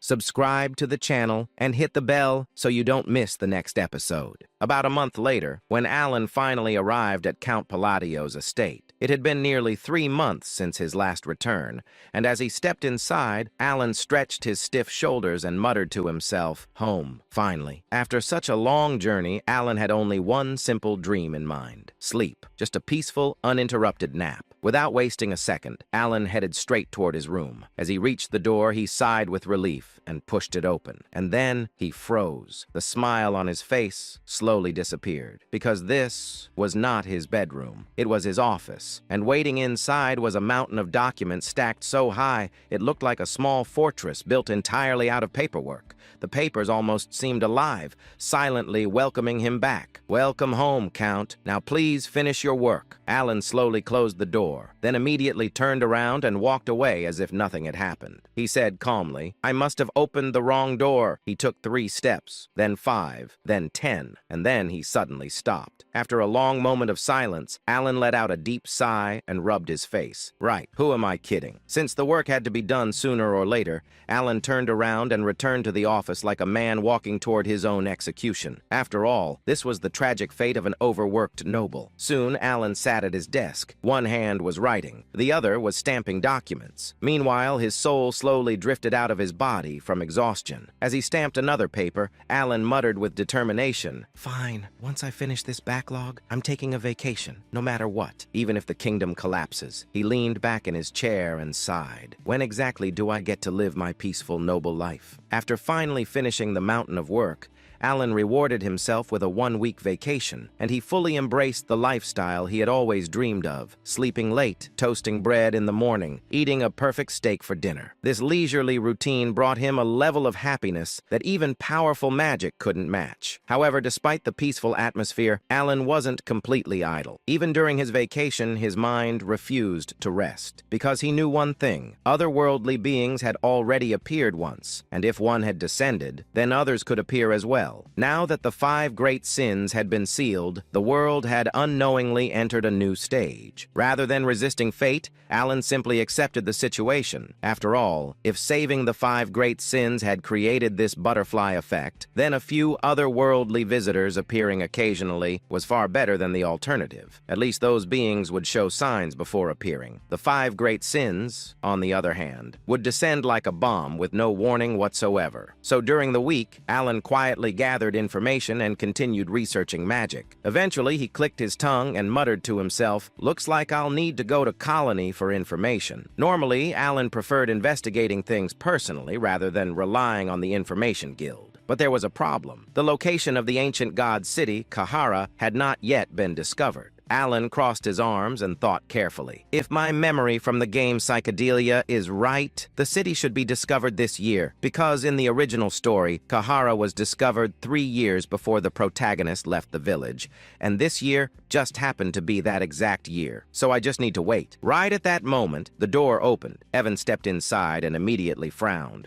subscribe to the channel, and hit the bell so you don't miss the next episode. About a month later, when Alan finally arrived at Count Palladio's estate, it had been nearly 3 months since his last return, and as he stepped inside, Alan stretched his stiff shoulders and muttered to himself, "Home, finally." After such a long journey, Alan had only one simple dream in mind: sleep, just a peaceful, uninterrupted nap. Without wasting a second, Alan headed straight toward his room. As he reached the door, he sighed with relief and pushed it open. And then he froze. The smile on his face slowly disappeared, because this was not his bedroom. It was his office, and waiting inside was a mountain of documents stacked so high it looked like a small fortress built entirely out of paperwork. The papers almost seemed alive, silently welcoming him back. "Welcome home, Count. Now please finish your work." Alan slowly closed the door, then immediately turned around and walked away as if nothing had happened. He said calmly, "I must have opened the wrong door." He took 3 steps, then 5, then 10, and then he suddenly stopped. After a long moment of silence, Alan let out a deep sigh and rubbed his face. Right, who am I kidding? Since the work had to be done sooner or later, Alan turned around and returned to the office like a man walking toward his own execution. After all, this was the tragic fate of an overworked noble. Soon, Alan sat at his desk. One hand was writing, the other was stamping documents. Meanwhile, his soul slowly drifted out of his body from exhaustion. As he stamped another paper, Alan muttered with determination, "Fine, once I finish this backlog, I'm taking a vacation, no matter what, even if the kingdom collapses." He leaned back in his chair and sighed. When exactly do I get to live my peaceful, noble life? After finally finishing the mountain of work, Alan rewarded himself with a 1-week vacation, and he fully embraced the lifestyle he had always dreamed of, sleeping late, toasting bread in the morning, eating a perfect steak for dinner. This leisurely routine brought him a level of happiness that even powerful magic couldn't match. However, despite the peaceful atmosphere, Alan wasn't completely idle. Even during his vacation, his mind refused to rest, because he knew one thing: otherworldly beings had already appeared once, and if one had descended, then others could appear as well. Now that the 5 great sins had been sealed, the world had unknowingly entered a new stage. Rather than resisting fate, Alan simply accepted the situation. After all, if saving the 5 great sins had created this butterfly effect, then a few otherworldly visitors appearing occasionally was far better than the alternative. At least those beings would show signs before appearing. The 5 great sins, on the other hand, would descend like a bomb with no warning whatsoever. So during the week, Alan quietly gathered information and continued researching magic. Eventually, he clicked his tongue and muttered to himself, "Looks like I'll need to go to Colony for information." Normally, Alan preferred investigating things personally rather than relying on the Information Guild. But there was a problem. The location of the ancient god city, Kahara, had not yet been discovered. Alan crossed his arms and thought carefully. If my memory from the game Psychedelia is right, the city should be discovered this year, because in the original story, Kahara was discovered 3 years before the protagonist left the village, and this year just happened to be that exact year. So I just need to wait. Right at that moment, the door opened. Evan stepped inside and immediately frowned.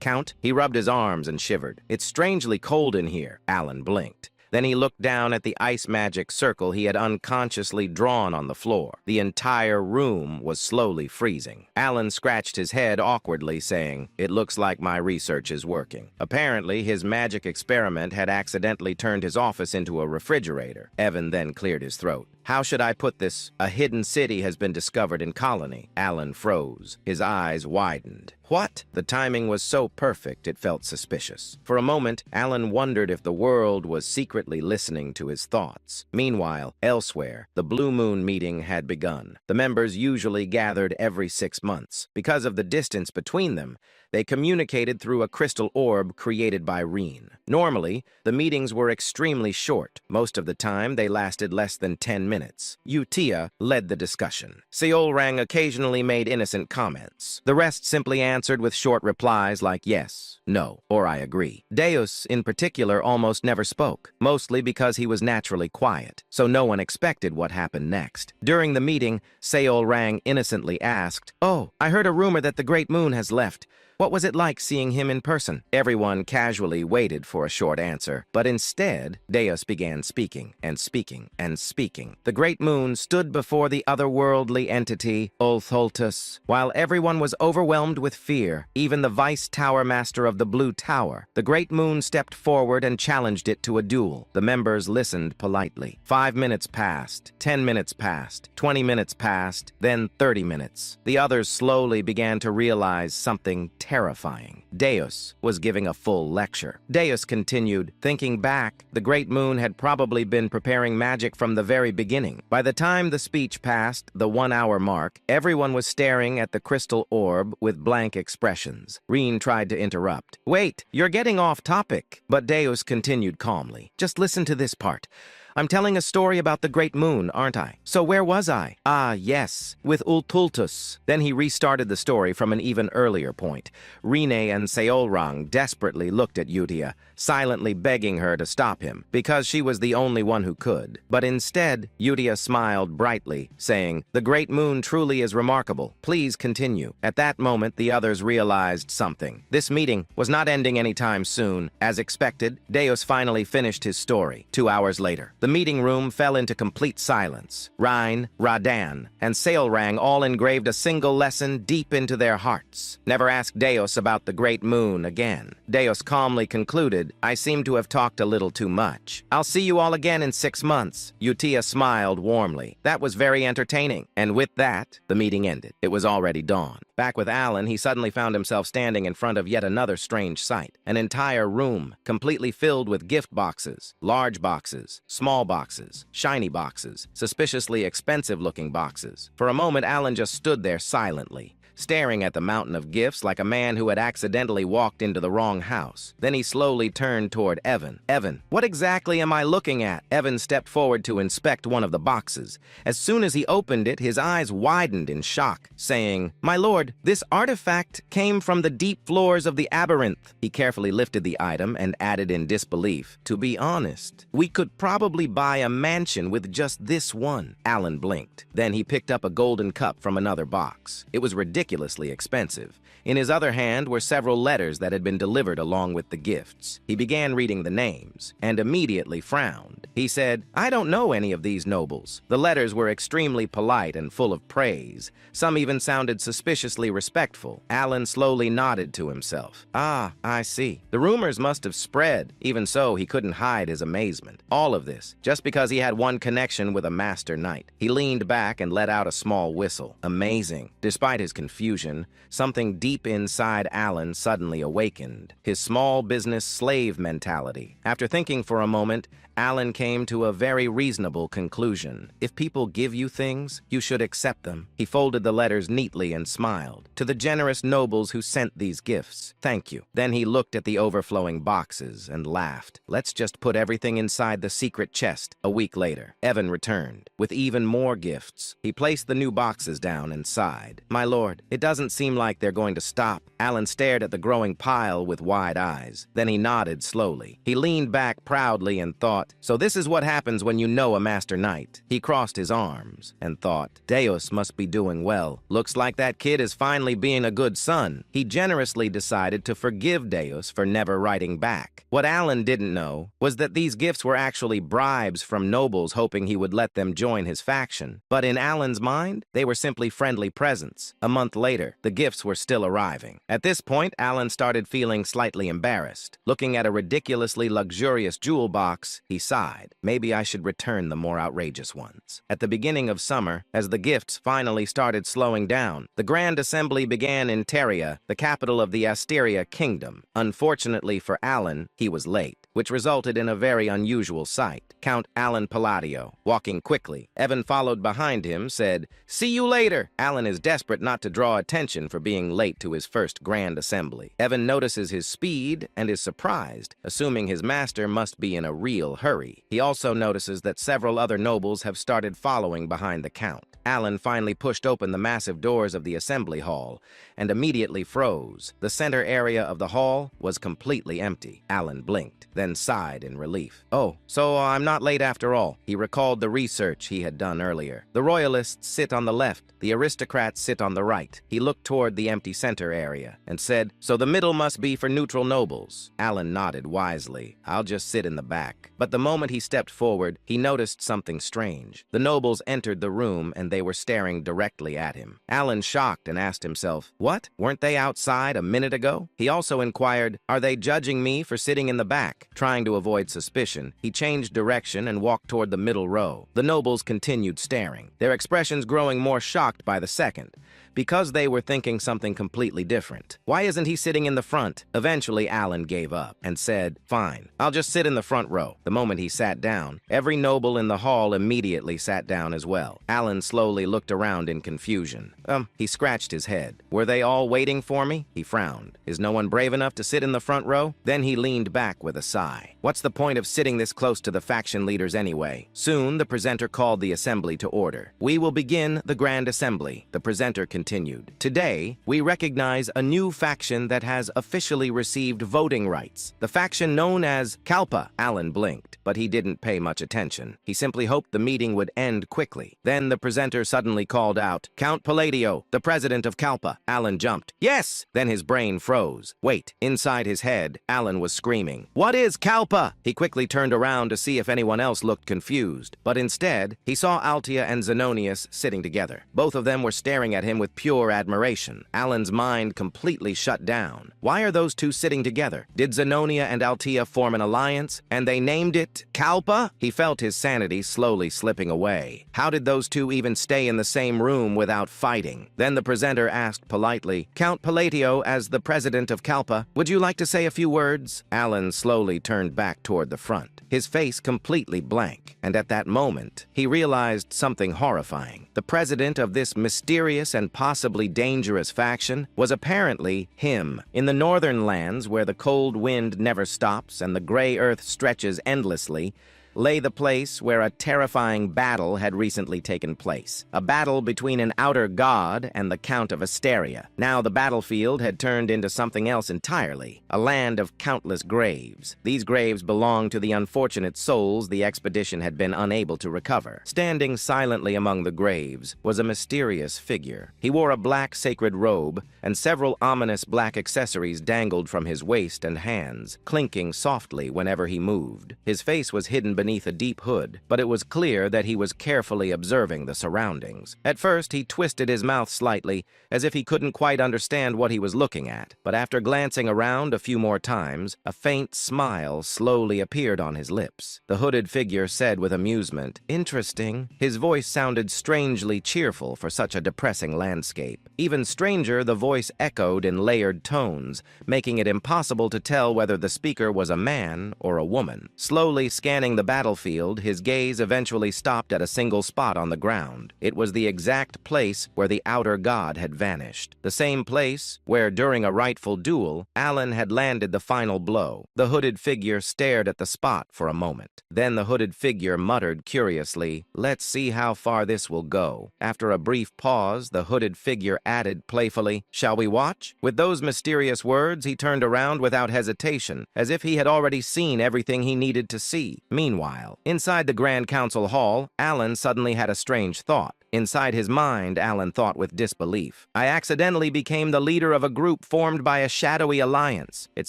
Count?" He rubbed his arms and shivered. "It's strangely cold in here." Alan blinked. Then he looked down at the ice magic circle he had unconsciously drawn on the floor. The entire room was slowly freezing. Alan scratched his head awkwardly, saying, "It looks like my research is working." Apparently, his magic experiment had accidentally turned his office into a refrigerator. Evan then cleared his throat. "How should I put this? A hidden city has been discovered in Colony." Alan froze. His eyes widened. What? The timing was so perfect it felt suspicious. For a moment, Alan wondered if the world was secretly listening to his thoughts. Meanwhile, elsewhere, the Blue Moon meeting had begun. The members usually gathered every 6 months. Because of the distance between them, they communicated through a crystal orb created by Reen. Normally, the meetings were extremely short. Most of the time, they lasted less than 10 minutes. minutes. Utia led the discussion. Seolrang occasionally made innocent comments. The rest simply answered with short replies like yes, no, or I agree. Deus, in particular, almost never spoke, mostly because he was naturally quiet, so no one expected what happened next. During the meeting, Seolrang innocently asked, "Oh, I heard a rumor that the Great Moon has left. What was it like seeing him in person?" Everyone casually waited for a short answer, but instead, Deus began speaking and speaking and speaking. The Great Moon stood before the otherworldly entity, Ultholtus, while everyone was overwhelmed with fear, even the Vice Tower Master of the Blue Tower. The Great Moon stepped forward and challenged it to a duel. The members listened politely. 5 minutes passed, 10 minutes passed, 20 minutes passed, then 30 minutes. The others slowly began to realize something terrifying. Deus was giving a full lecture. Deus continued, "Thinking back, the Great Moon had probably been preparing magic from the very beginning. By the time the speech passed the 1-hour mark, everyone was staring at the crystal orb with blank expressions. Reen tried to interrupt. "Wait, you're getting off topic." But Deus continued calmly. "Just listen to this part. I'm telling a story about the Great Moon, aren't I? So where was I? Ah, yes, with Ultultus." Then he restarted the story from an even earlier point. Rene and Seolrang desperately looked at Utia, silently begging her to stop him, because she was the only one who could. But instead, Utia smiled brightly, saying, "The Great Moon truly is remarkable. Please continue." At that moment, the others realized something. This meeting was not ending anytime soon. As expected, Deus finally finished his story. 2 hours later, the meeting room fell into complete silence. Rhine, Radan, and Seolrang all engraved a single lesson deep into their hearts. Never ask Deus about the Great Moon again. Deus calmly concluded, "I seem to have talked a little too much. I'll see you all again in 6 months." Utia smiled warmly. That was very entertaining. And with that, the meeting ended. It was already dawn. Back with Alan, he suddenly found himself standing in front of yet another strange sight. An entire room, completely filled with gift boxes. Large boxes, small boxes, shiny boxes, suspiciously expensive-looking boxes. For a moment, Alan just stood there silently, staring at the mountain of gifts like a man who had accidentally walked into the wrong house. Then he slowly turned toward Evan. "Evan, what exactly am I looking at?" Evan stepped forward to inspect one of the boxes. As soon as he opened it, his eyes widened in shock, saying, "My lord, this artifact came from the deep floors of the Aberynth." He carefully lifted the item and added in disbelief, "To be honest, we could probably buy a mansion with just this one." Alan blinked. Then he picked up a golden cup from another box. It was ridiculously expensive. In his other hand were several letters that had been delivered along with the gifts. He began reading the names and immediately frowned. He said, "I don't know any of these nobles." The letters were extremely polite and full of praise. Some even sounded suspiciously respectful. Alan slowly nodded to himself. "Ah, I see. The rumors must have spread." Even so, he couldn't hide his amazement. All of this, just because he had one connection with a master knight. He leaned back and let out a small whistle. Amazing. Despite his confusion, something deep inside Alan suddenly awakened. His small business slave mentality. After thinking for a moment, Alan came to a very reasonable conclusion. If people give you things, you should accept them. He folded the letters neatly and smiled. "To the generous nobles who sent these gifts, thank you." Then he looked at the overflowing boxes and laughed. "Let's just put everything inside the secret chest." A week later, Evan returned with even more gifts. He placed the new boxes down and sighed. "My lord, it doesn't seem like they're going to stop." Alan stared at the growing pile with wide eyes. Then he nodded slowly. He leaned back proudly and thought, "So this is what happens when you know a master knight." He crossed his arms and thought, "Deus must be doing well. Looks like that kid is finally being a good son." He generously decided to forgive Deus for never writing back. What Alan didn't know was that these gifts were actually bribes from nobles hoping he would let them join his faction. But in Alan's mind, they were simply friendly presents. A month later, the gifts were still arriving. At this point, Alan started feeling slightly embarrassed. Looking at a ridiculously luxurious jewel box, he sighed. Maybe I should return the more outrageous ones. At the beginning of summer, as the gifts finally started slowing down, the grand assembly began in Teria, the capital of the Asteria kingdom. Unfortunately for Alan, he was late. which resulted in a very unusual sight. Count Alan Palladio, walking quickly. Evan followed behind him, said, "See you later." Alan is desperate not to draw attention for being late to his first grand assembly. Evan notices his speed and is surprised, assuming his master must be in a real hurry. He also notices that several other nobles have started following behind the count. Alan finally pushed open the massive doors of the assembly hall and immediately froze. The center area of the hall was completely empty. Alan blinked, then sighed in relief. Oh, so I'm not late after all. He recalled the research he had done earlier. The royalists sit on the left, the aristocrats sit on the right. He looked toward the empty center area and said, "So the middle must be for neutral nobles." Alan nodded wisely. "I'll just sit in the back." But the moment he stepped forward, he noticed something strange. The nobles entered the room and they were staring directly at him. Alan shocked and asked himself, "What? Weren't they outside a minute ago?" He also inquired, "Are they judging me for sitting in the back?" Trying to avoid suspicion, he changed direction and walked toward the middle row. The nobles continued staring, their expressions growing more shocked by the second, because they were thinking something completely different. Why isn't he sitting in the front? Eventually, Alan gave up and said, "Fine, I'll just sit in the front row." The moment he sat down, every noble in the hall immediately sat down as well. Alan slowly looked around in confusion. He scratched his head. Were they all waiting for me? He frowned. Is no one brave enough to sit in the front row? Then he leaned back with a sigh. What's the point of sitting this close to the faction leaders anyway? Soon, the presenter called the assembly to order. "We will begin the Grand Assembly," the presenter continued. "Today, we recognize a new faction that has officially received voting rights. The faction known as Kalpa." Alan blinked, but he didn't pay much attention. He simply hoped the meeting would end quickly. Then the presenter suddenly called out, "Count Palladio, the president of Kalpa." Alan jumped. "Yes!" Then his brain froze. Wait, inside his head, Alan was screaming, "What is Kalpa?" He quickly turned around to see if anyone else looked confused, but instead, he saw Altia and Zenonius sitting together. Both of them were staring at him with pure admiration. Alan's mind completely shut down. Why are those two sitting together? Did Zenonia and Altia form an alliance, and they named it Kalpa? He felt his sanity slowly slipping away. How did those two even stay in the same room without fighting? Then the presenter asked politely, "Count Palladio, as the president of Kalpa, would you like to say a few words?" Alan slowly turned back toward the front, his face completely blank, and at that moment, he realized something horrifying. The president of this mysterious and possibly dangerous faction was apparently him. In the northern lands, where the cold wind never stops and the gray earth stretches endlessly, lay the place where a terrifying battle had recently taken place. A battle between an outer god and the Count of Asteria. Now the battlefield had turned into something else entirely, a land of countless graves. These graves belonged to the unfortunate souls the expedition had been unable to recover. Standing silently among the graves was a mysterious figure. He wore a black sacred robe, and several ominous black accessories dangled from his waist and hands, clinking softly whenever he moved. His face was hidden beneath a deep hood, but it was clear that he was carefully observing the surroundings. At first, he twisted his mouth slightly, as if he couldn't quite understand what he was looking at, but after glancing around a few more times, a faint smile slowly appeared on his lips. The hooded figure said with amusement, "Interesting." His voice sounded strangely cheerful for such a depressing landscape. Even stranger, the voice echoed in layered tones, making it impossible to tell whether the speaker was a man or a woman. Slowly scanning the battlefield, his gaze eventually stopped at a single spot on the ground. It was the exact place where the outer god had vanished. The same place where, during a rightful duel, Alan had landed the final blow. The hooded figure stared at the spot for a moment. Then the hooded figure muttered curiously, "Let's see how far this will go." After a brief pause, the hooded figure added playfully, "Shall we watch?" With those mysterious words, he turned around without hesitation, as if he had already seen everything he needed to see. Meanwhile, inside the Grand Council Hall, Alan suddenly had a strange thought. Inside his mind, Alan thought with disbelief. "I accidentally became the leader of a group formed by a shadowy alliance." It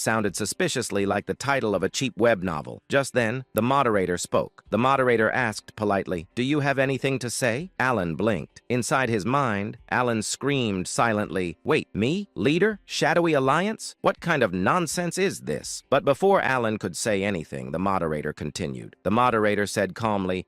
sounded suspiciously like the title of a cheap web novel. Just then, the moderator spoke. The moderator asked politely, "Do you have anything to say?" Alan blinked. Inside his mind, Alan screamed silently, "Wait, me? Leader? Shadowy alliance? What kind of nonsense is this?" But before Alan could say anything, the moderator continued. The moderator said calmly,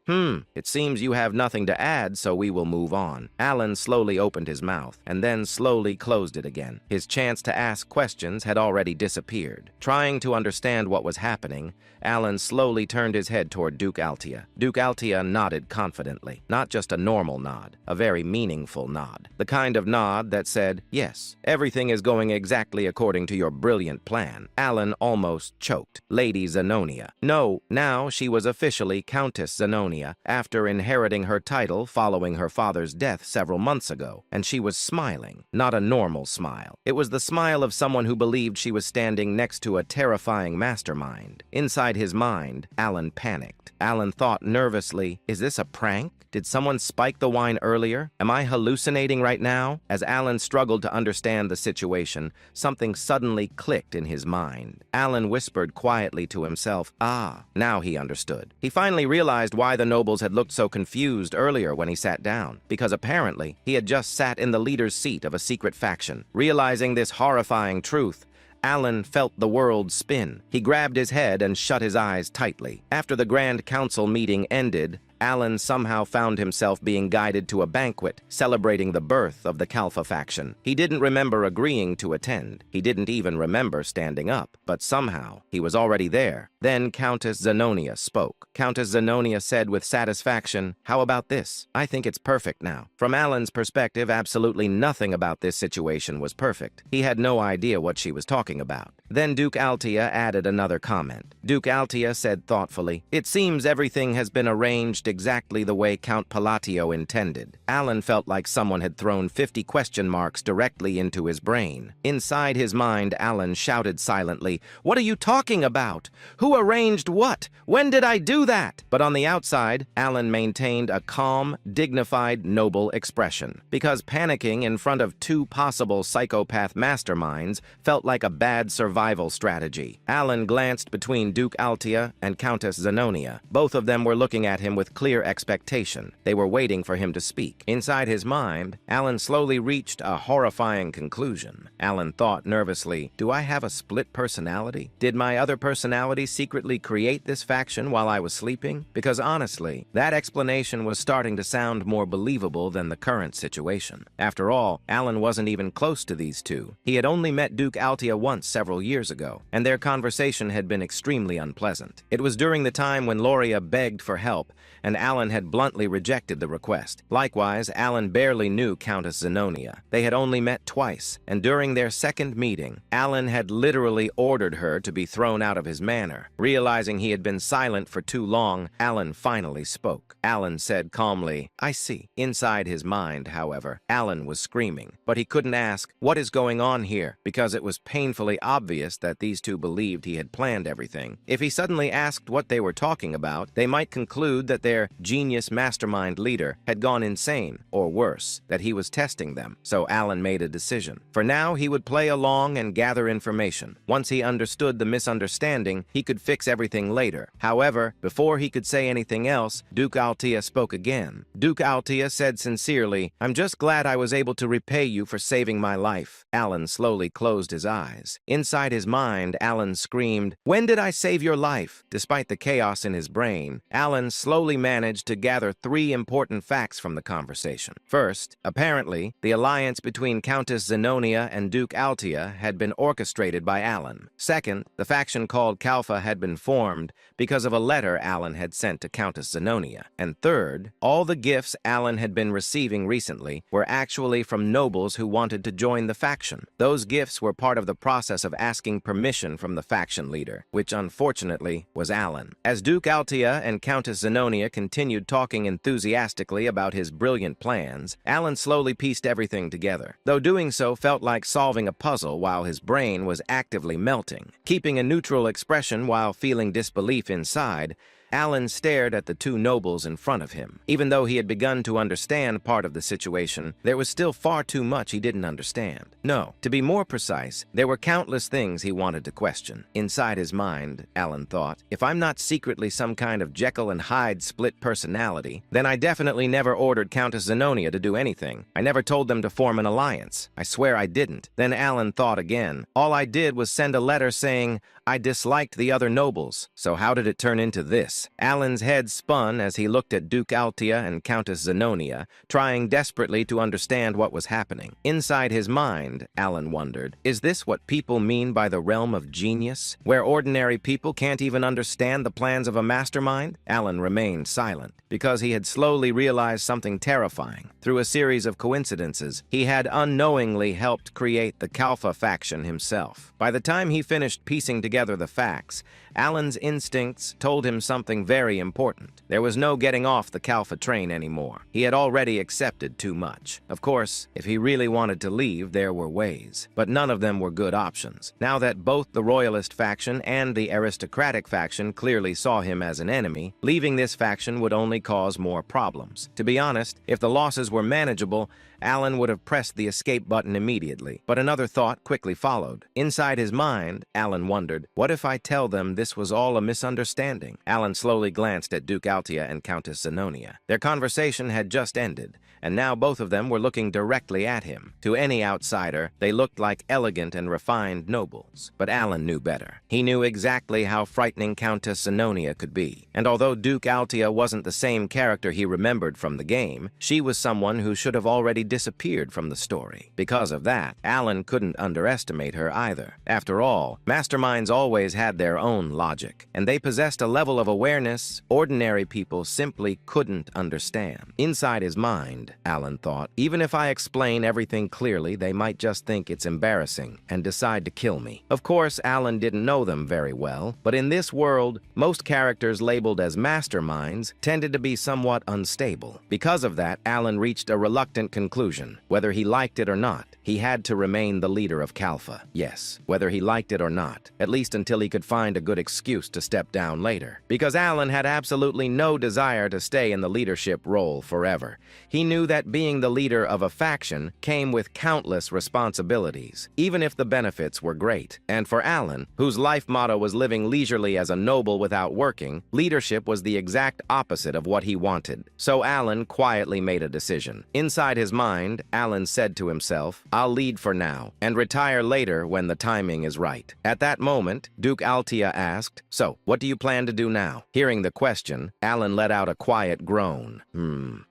It seems you have nothing to add, so we will will move on. Alan slowly opened his mouth and then slowly closed it again. His chance to ask questions had already disappeared. Trying to understand what was happening, Alan slowly turned his head toward Duke Altia. Duke Altia nodded confidently. Not just a normal nod, a very meaningful nod. The kind of nod that said, yes, everything is going exactly according to your brilliant plan. Alan almost choked. Lady Zenonia. No, now she was officially Countess Zenonia after inheriting her title following her father's death several months ago, and she was smiling. Not a normal smile. It was the smile of someone who believed she was standing next to a terrifying mastermind. Inside his mind, Alan panicked. Alan thought nervously, is this a prank? Did someone spike the wine earlier? Am I hallucinating right now? As Alan struggled to understand the situation, something suddenly clicked in his mind. Alan whispered quietly to himself, ah, now he understood. He finally realized why the nobles had looked so confused earlier when he sat down, because apparently he had just sat in the leader's seat of a secret faction. Realizing this horrifying truth, Alan felt the world spin. He grabbed his head and shut his eyes tightly. After the Grand Council meeting ended, Alan somehow found himself being guided to a banquet celebrating the birth of the Kalfa faction. He didn't remember agreeing to attend. He didn't even remember standing up, but somehow he was already there. Then Countess Zenonia spoke. Countess Zenonia said with satisfaction, how about this? I think it's perfect now. From Alan's perspective, absolutely nothing about this situation was perfect. He had no idea what she was talking about. Then Duke Altia added another comment. Duke Altia said thoughtfully, it seems everything has been arranged exactly the way Count Palatio intended. Alan felt like someone had thrown 50 question marks directly into his brain. Inside his mind, Alan shouted silently, what are you talking about? Who arranged what? When did I do that? But on the outside, Alan maintained a calm, dignified, noble expression. Because panicking in front of two possible psychopath masterminds felt like a bad survival strategy. Alan glanced between Duke Altia and Countess Zenonia. Both of them were looking at him with clear expectation. They were waiting for him to speak. Inside his mind, Alan slowly reached a horrifying conclusion. Alan thought nervously, do I have a split personality? Did my other personality secretly create this faction while I was sleeping? Because honestly, that explanation was starting to sound more believable than the current situation. After all, Alan wasn't even close to these two. He had only met Duke Altia once several years ago, and their conversation had been extremely unpleasant. It was during the time when Loria begged for help, and Alan had bluntly rejected the request. Likewise, Alan barely knew Countess Zenonia. They had only met twice, and during their second meeting, Alan had literally ordered her to be thrown out of his manor. Realizing he had been silent for too long, Alan finally spoke. Alan said calmly, I see. Inside his mind, however, Alan was screaming, but he couldn't ask, what is going on here? Because it was painfully obvious that these two believed he had planned everything. If he suddenly asked what they were talking about, they might conclude that their genius mastermind leader had gone insane, or worse, that he was testing them. So Alan made a decision. For now, he would play along and gather information. Once he understood the misunderstanding, he could fix everything later. However, before he could say anything else, Duke Altia spoke again. Duke Altia said sincerely, I'm just glad I was able to repay you for saving my life. Alan slowly closed his eyes. Inside his mind, Alan screamed, when did I save your life? Despite the chaos in his brain, Alan slowly managed to gather 3 important facts from the conversation. First, apparently, the alliance between Countess Zenonia and Duke Altia had been orchestrated by Alan. Second, the faction called Kalfa had been formed because of a letter Alan had sent to Countess Zenonia. And third, all the gifts Alan had been receiving recently were actually from nobles who wanted to join the faction. Those gifts were part of the process of asking permission from the faction leader, which unfortunately was Alan. As Duke Altia and Countess Zenonia continued talking enthusiastically about his brilliant plans, Alan slowly pieced everything together, though doing so felt like solving a puzzle while his brain was actively melting. Keeping a neutral expression while feeling disbelief inside, Alan stared at the 2 nobles in front of him. Even though he had begun to understand part of the situation, there was still far too much he didn't understand. No, to be more precise, there were countless things he wanted to question. Inside his mind, Alan thought, if I'm not secretly some kind of Jekyll and Hyde split personality, then I definitely never ordered Countess Zenonia to do anything. I never told them to form an alliance. I swear I didn't. Then Alan thought again. All I did was send a letter saying I disliked the other nobles. So how did it turn into this? Yes. Alan's head spun as he looked at Duke Altia and Countess Zenonia, trying desperately to understand what was happening. Inside his mind, Alan wondered, is this what people mean by the realm of genius, where ordinary people can't even understand the plans of a mastermind? Alan remained silent, because he had slowly realized something terrifying. Through a series of coincidences, he had unknowingly helped create the Kalfa faction himself. By the time he finished piecing together the facts, Alan's instincts told him something very important. There was no getting off the Kalfa train anymore. He had already accepted too much. Of course, if he really wanted to leave, there were ways, but none of them were good options. Now that both the Royalist faction and the aristocratic faction clearly saw him as an enemy, leaving this faction would only cause more problems. To be honest, if the losses were manageable, Alan would have pressed the escape button immediately. But another thought quickly followed. Inside his mind, Alan wondered, what if I tell them this was all a misunderstanding? Alan slowly glanced at Duke Altia and Countess Zenonia. Their conversation had just ended, and now both of them were looking directly at him. To any outsider, they looked like elegant and refined nobles. But Alan knew better. He knew exactly how frightening Countess Zenonia could be. And although Duke Altia wasn't the same character he remembered from the game, she was someone who should have already disappeared from the story. Because of that, Alan couldn't underestimate her either. After all, masterminds always had their own logic, and they possessed a level of awareness ordinary people simply couldn't understand. Inside his mind, Alan thought, even if I explain everything clearly, they might just think it's embarrassing and decide to kill me. Of course, Alan didn't know them very well, but in this world, most characters labeled as masterminds tended to be somewhat unstable. Because of that, Alan reached a reluctant conclusion. Whether he liked it or not, he had to remain the leader of Kalfa. Yes, whether he liked it or not, at least until he could find a good excuse to step down later. Because Alan had absolutely no desire to stay in the leadership role forever. He knew that being the leader of a faction came with countless responsibilities, even if the benefits were great. And for Alan, whose life motto was living leisurely as a noble without working, leadership was the exact opposite of what he wanted. So Alan quietly made a decision. Inside his mind, Alan said to himself, I'll lead for now, and retire later when the timing is right. At that moment, Duke Altia asked, so, what do you plan to do now? Hearing the question, Alan let out a quiet groan.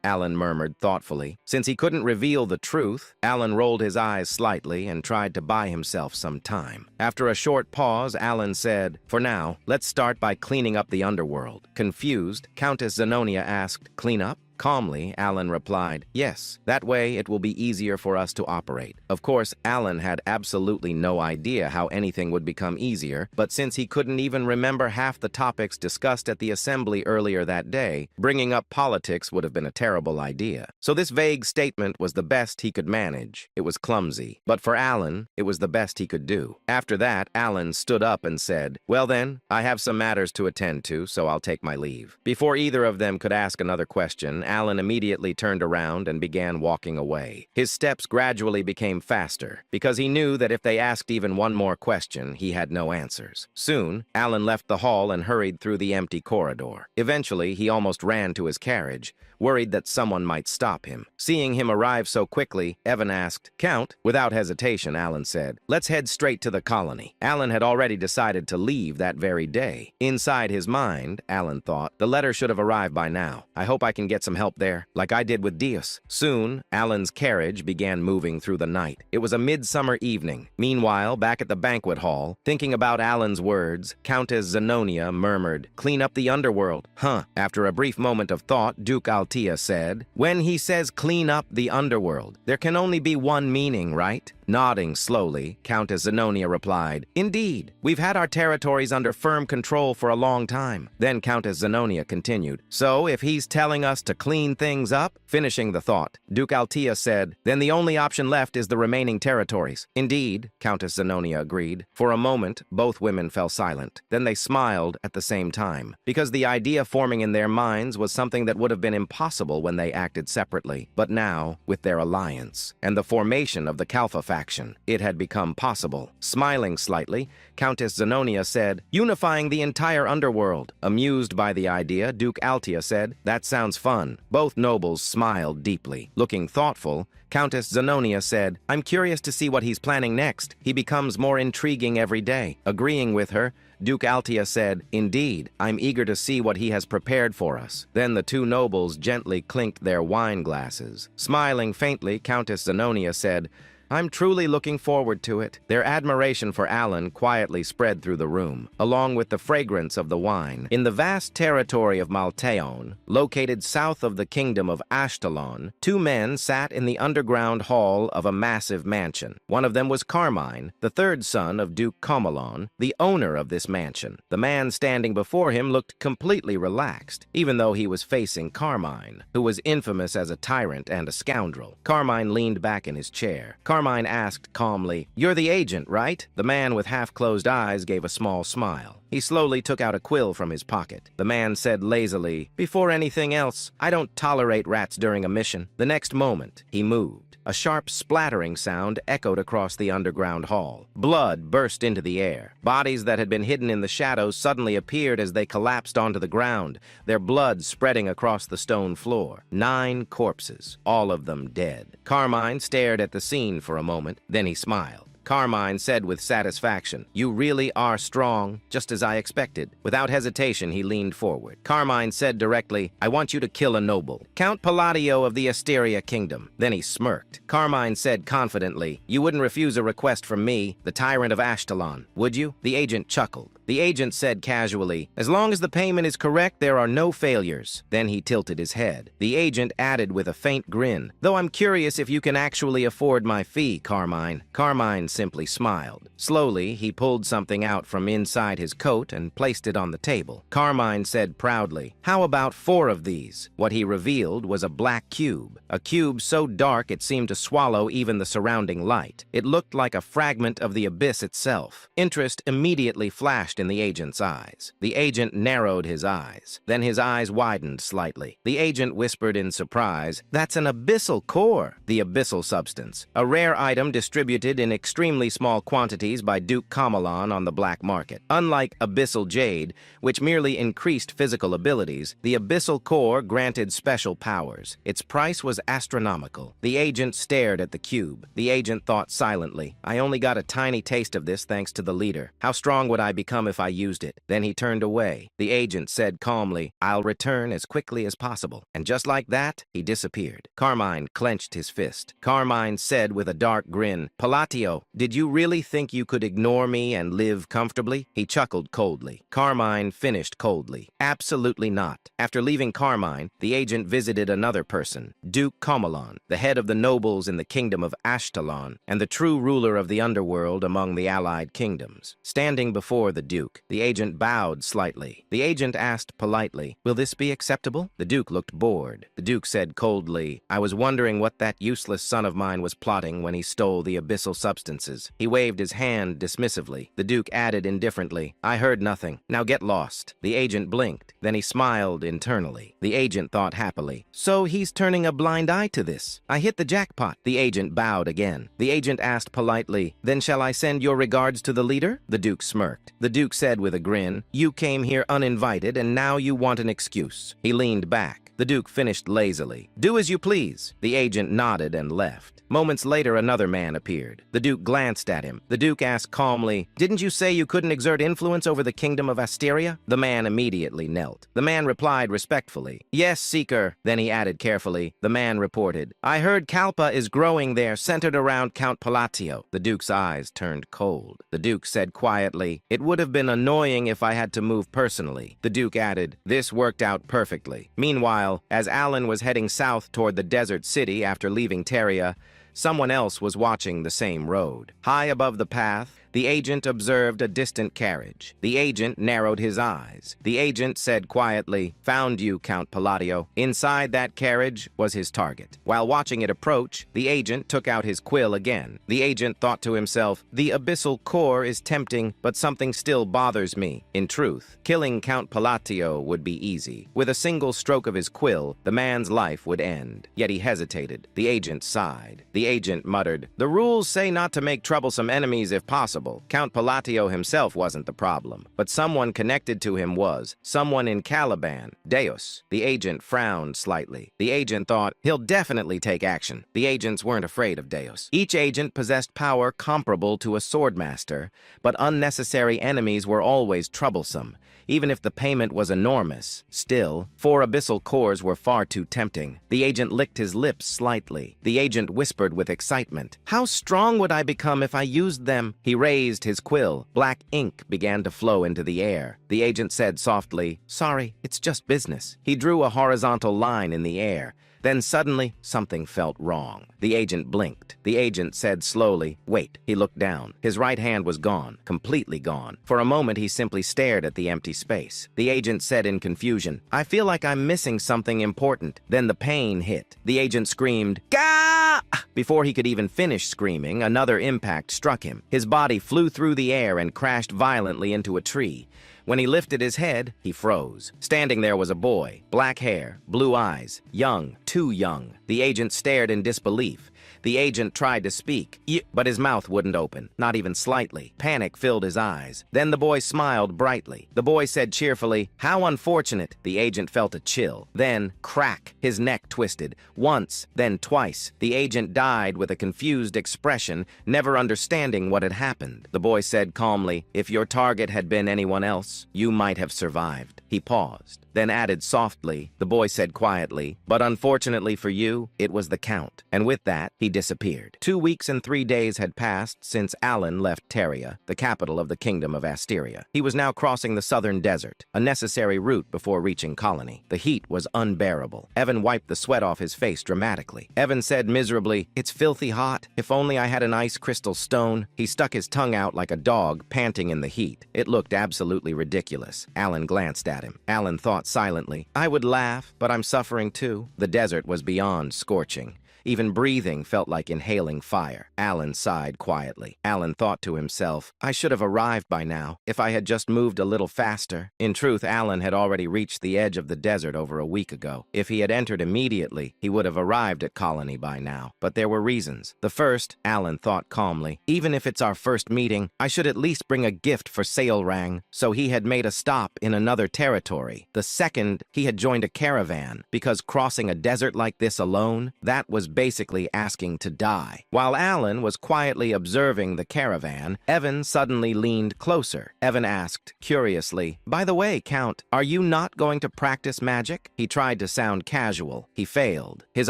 Alan murmured thoughtfully. Since he couldn't reveal the truth, Alan rolled his eyes slightly and tried to buy himself some time. After a short pause, Alan said, for now, let's start by cleaning up the underworld. Confused, Countess Zenonia asked, clean up? Calmly, Alan replied, yes, that way it will be easier for us to operate. Of course, Alan had absolutely no idea how anything would become easier, but since he couldn't even remember half the topics discussed at the assembly earlier that day, bringing up politics would have been a terrible idea. So this vague statement was the best he could manage. It was clumsy, but for Alan, it was the best he could do. After that, Alan stood up and said, well then, I have some matters to attend to, so I'll take my leave. Before either of them could ask another question, Alan immediately turned around and began walking away. His steps gradually became faster, because he knew that if they asked even one more question, he had no answers. Soon, Alan left the hall and hurried through the empty corridor. Eventually, he almost ran to his carriage, worried that someone might stop him. Seeing him arrive so quickly, Evan asked, Count? Without hesitation, Alan said, let's head straight to the colony. Alan had already decided to leave that very day. Inside his mind, Alan thought, the letter should have arrived by now. I hope I can get some help there, like I did with Dios. Soon, Alan's carriage began moving through the night. It was a midsummer evening. Meanwhile, back at the banquet hall, thinking about Alan's words, Countess Zenonia murmured, clean up the underworld. Huh. After a brief moment of thought, Duke Altia said, when he says clean up the underworld, there can only be one meaning, right? Nodding slowly, Countess Zenonia replied, indeed, we've had our territories under firm control for a long time. Then Countess Zenonia continued, so if he's telling us to clean things up? Finishing the thought, Duke Altia said, then the only option left is the remaining territories. Indeed, Countess Zenonia agreed. For a moment, both women fell silent. Then they smiled at the same time, because the idea forming in their minds was something that would have been impossible when they acted separately. But now, with their alliance, and the formation of the Kalfa faction, it had become possible. Smiling slightly, Countess Zenonia said, unifying the entire underworld. Amused by the idea, Duke Altia said, that sounds fun. Both nobles smiled deeply. Looking thoughtful, Countess Zenonia said, I'm curious to see what he's planning next. He becomes more intriguing every day. Agreeing with her, Duke Altia said, "Indeed, I'm eager to see what he has prepared for us." Then the two nobles gently clinked their wine glasses. Smiling faintly, Countess Zenonia said, "I'm truly looking forward to it." Their admiration for Alan quietly spread through the room, along with the fragrance of the wine. In the vast territory of Maltaeon, located south of the kingdom of Ashtalon, two men sat in the underground hall of a massive mansion. One of them was Carmine, the third son of Duke Comalon, the owner of this mansion. The man standing before him looked completely relaxed, even though he was facing Carmine, who was infamous as a tyrant and a scoundrel. Carmine leaned back in his chair. Carmine asked calmly, "You're the agent, right?" The man with half-closed eyes gave a small smile. He slowly took out a quill from his pocket. The man said lazily, "Before anything else, I don't tolerate rats during a mission." The next moment, he moved. A sharp splattering sound echoed across the underground hall. Blood burst into the air. Bodies that had been hidden in the shadows suddenly appeared as they collapsed onto the ground, their blood spreading across the stone floor. 9 corpses, all of them dead. Carmine stared at the scene for a moment, then he smiled. Carmine said with satisfaction, "You really are strong, just as I expected." Without hesitation, he leaned forward. Carmine said directly, "I want you to kill a noble, Count Palladio of the Asteria Kingdom." Then he smirked. Carmine said confidently, "You wouldn't refuse a request from me, the tyrant of Ashtalon, would you?" The agent chuckled. The agent said casually, "As long as the payment is correct, there are no failures." Then he tilted his head. The agent added with a faint grin, "Though I'm curious if you can actually afford my fee, Carmine." Carmine simply smiled. Slowly, he pulled something out from inside his coat and placed it on the table. Carmine said proudly, "How about 4 of these?" What he revealed was a black cube, a cube so dark it seemed to swallow even the surrounding light. It looked like a fragment of the abyss itself. Interest immediately flashed in the agent's eyes. The agent narrowed his eyes. Then his eyes widened slightly. The agent whispered in surprise, "That's an abyssal core." The abyssal substance, a rare item distributed in extremely small quantities by Duke Comalon on the black market. Unlike abyssal jade, which merely increased physical abilities, the abyssal core granted special powers. Its price was astronomical. The agent stared at the cube. The agent thought silently, "I only got a tiny taste of this thanks to the leader. How strong would I become if I used it?" Then he turned away. The agent said calmly, "I'll return as quickly as possible." And just like that, he disappeared. Carmine clenched his fist. Carmine said with a dark grin, "Palladio, did you really think you could ignore me and live comfortably?" He chuckled coldly. Carmine finished coldly, "Absolutely not." After leaving Carmine, the agent visited another person, Duke Comalon, the head of the nobles in the kingdom of Ashtalon, and the true ruler of the underworld among the allied kingdoms. Standing before the Duke, the agent bowed slightly. The agent asked politely, "Will this be acceptable?" The Duke looked bored. The Duke said coldly, "I was wondering what that useless son of mine was plotting when he stole the abyssal substances." He waved his hand dismissively. The Duke added indifferently, "I heard nothing. Now get lost." The agent blinked. Then he smiled internally. The agent thought happily, "So he's turning a blind eye to this. I hit the jackpot." The agent bowed again. The agent asked politely, "Then shall I send your regards to the leader?" The Duke smirked. The Duke said with a grin, "You came here uninvited and now you want an excuse." He leaned back. The Duke finished lazily, "Do as you please." The agent nodded and left. Moments later, another man appeared. The Duke glanced at him. The Duke asked calmly, "Didn't you say you couldn't exert influence over the kingdom of Asteria?" The man immediately knelt. The man replied respectfully, "Yes, Seeker." Then he added carefully, the man reported, "I heard Kalpa is growing there, centered around Count Palladio." The Duke's eyes turned cold. The Duke said quietly, "It would have been annoying if I had to move personally." The Duke added, "This worked out perfectly." Meanwhile, as Alan was heading south toward the desert city after leaving Teria, someone else was watching the same road. High above the path, the agent observed a distant carriage. The agent narrowed his eyes. The agent said quietly, "Found you, Count Palladio." Inside that carriage was his target. While watching it approach, the agent took out his quill again. The agent thought to himself, "The abyssal core is tempting, but something still bothers me." In truth, killing Count Palladio would be easy. With a single stroke of his quill, the man's life would end. Yet he hesitated. The agent sighed. The agent muttered, "The rules say not to make troublesome enemies if possible. possible. Count Palatio himself wasn't the problem, but someone connected to him was. Someone in Caliban. Deus. The agent frowned slightly. The agent thought, he'll definitely take action. The agents weren't afraid of Deus. Each agent possessed power comparable to a swordmaster, but unnecessary enemies were always troublesome. Even if the payment was enormous, still, 4 abyssal cores were far too tempting. The agent licked his lips slightly. The agent whispered with excitement, "How strong would I become if I used them?" He raised his quill. Black ink began to flow into the air. The agent said softly, "Sorry, it's just business." He drew a horizontal line in the air. Then suddenly, something felt wrong. The agent blinked. The agent said slowly, "Wait." He looked down. His right hand was gone, completely gone. For a moment, he simply stared at the empty space. The agent said in confusion, "I feel like I'm missing something important." Then the pain hit. The agent screamed, "Gah!" Before he could even finish screaming, another impact struck him. His body flew through the air and crashed violently into a tree. When he lifted his head, he froze. Standing there was a boy, black hair, blue eyes, young, too young. The agent stared in disbelief. The agent tried to speak, but his mouth wouldn't open, not even slightly. Panic filled his eyes. Then the boy smiled brightly. The boy said cheerfully, "How unfortunate." The agent felt a chill. Then, crack, his neck twisted. Once, then twice. The agent died with a confused expression, never understanding what had happened. The boy said calmly, "If your target had been anyone else, you might have survived." He paused, then added softly, the boy said quietly, "But unfortunately for you, it was the Count." And with that, he disappeared. 2 weeks and 3 days had passed since Alan left Teria, the capital of the Kingdom of Asteria. He was now crossing the southern desert, a necessary route before reaching Colony. The heat was unbearable. Evan wiped the sweat off his face dramatically. Evan said miserably, "It's filthy hot. If only I had an ice crystal stone." He stuck his tongue out like a dog, panting in the heat. It looked absolutely ridiculous. Alan glanced at him. Alan thought silently, "I would laugh, but I'm suffering too." The desert was beyond scorching. Even breathing felt like inhaling fire. Alan sighed quietly. Alan thought to himself, "I should have arrived by now, if I had just moved a little faster." In truth, Alan had already reached the edge of the desert over a week ago. If he had entered immediately, he would have arrived at Colony by now. But there were reasons. The first, Alan thought calmly, even if it's our first meeting, I should at least bring a gift for Sailrang. So he had made a stop in another territory. The second, he had joined a caravan, because crossing a desert like this alone, that was basically asking to die. While Alan was quietly observing the caravan, Evan suddenly leaned closer. Evan asked, curiously, "By the way, Count, are you not going to practice magic?" He tried to sound casual. He failed. His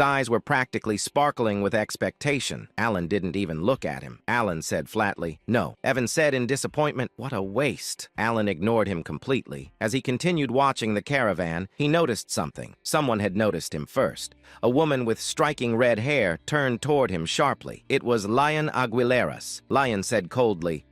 eyes were practically sparkling with expectation. Alan didn't even look at him. Alan said flatly, "No." Evan said in disappointment, "What a waste." Alan ignored him completely. As he continued watching the caravan, he noticed something. Someone had noticed him first. A woman with striking red hair turned toward him sharply. It was Lion Aguileras. Lion said coldly,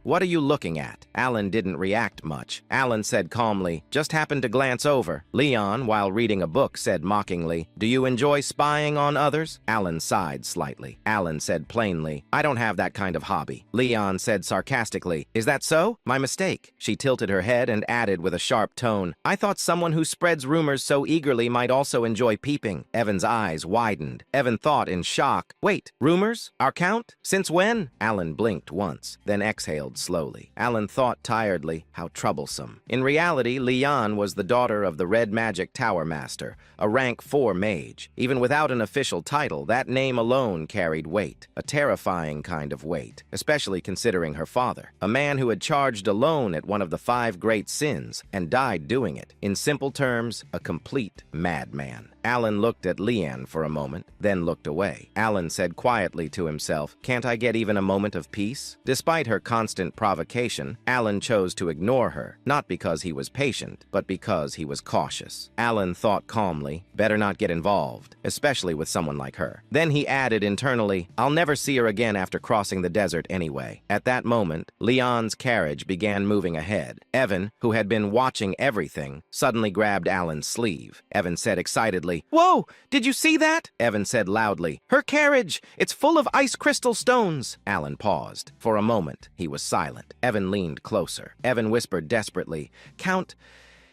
"What are you looking at?" Alan didn't react much. Alan said calmly, "Just happened to glance over." Leon, while reading a book, said mockingly, "Do you enjoy spying on others?" Alan sighed slightly. Alan said plainly, "I don't have that kind of hobby." Leon said sarcastically, "Is that so? My mistake." She tilted her head and added with a sharp tone, "I thought someone who spreads rumors so eagerly might also enjoy peeping." Evan's eyes widened. Evan thought in shock, "Wait, rumors? Our Count? Since when?" Alan blinked once, then exhaled slowly. Alan thought tiredly, how troublesome. In reality, Leon was the daughter of the Red Magic Tower Master, a rank 4 mage. Even without an official title, that name alone carried weight, a terrifying kind of weight, especially considering her father, a man who had charged alone at one of the 5 great sins and died doing it. In simple terms, a complete madman. Alan looked at Leanne for a moment, then looked away. Alan said quietly to himself, "Can't I get even a moment of peace?" Despite her constant provocation, Alan chose to ignore her, not because he was patient, but because he was cautious. Alan thought calmly, better not get involved, especially with someone like her. Then he added internally, "I'll never see her again after crossing the desert anyway." At that moment, Leon's carriage began moving ahead. Evan, who had been watching everything, suddenly grabbed Alan's sleeve. Evan said excitedly, "Whoa! Did you see that?" Evan said loudly, "Her carriage! It's full of ice crystal stones!" Alan paused. For a moment, he was silent. Evan leaned closer. Evan whispered desperately, "Count,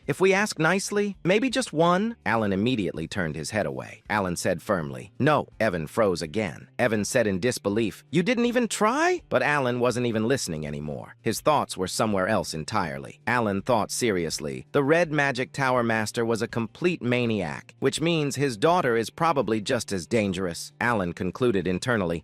If we ask nicely, maybe just one? Alan immediately turned his head away. Alan said firmly, "No." Evan froze again. Evan said in disbelief, "You didn't even try?" But Alan wasn't even listening anymore. His thoughts were somewhere else entirely. Alan thought seriously. The Red Magic Tower Master was a complete maniac, which means his daughter is probably just as dangerous. Alan concluded internally,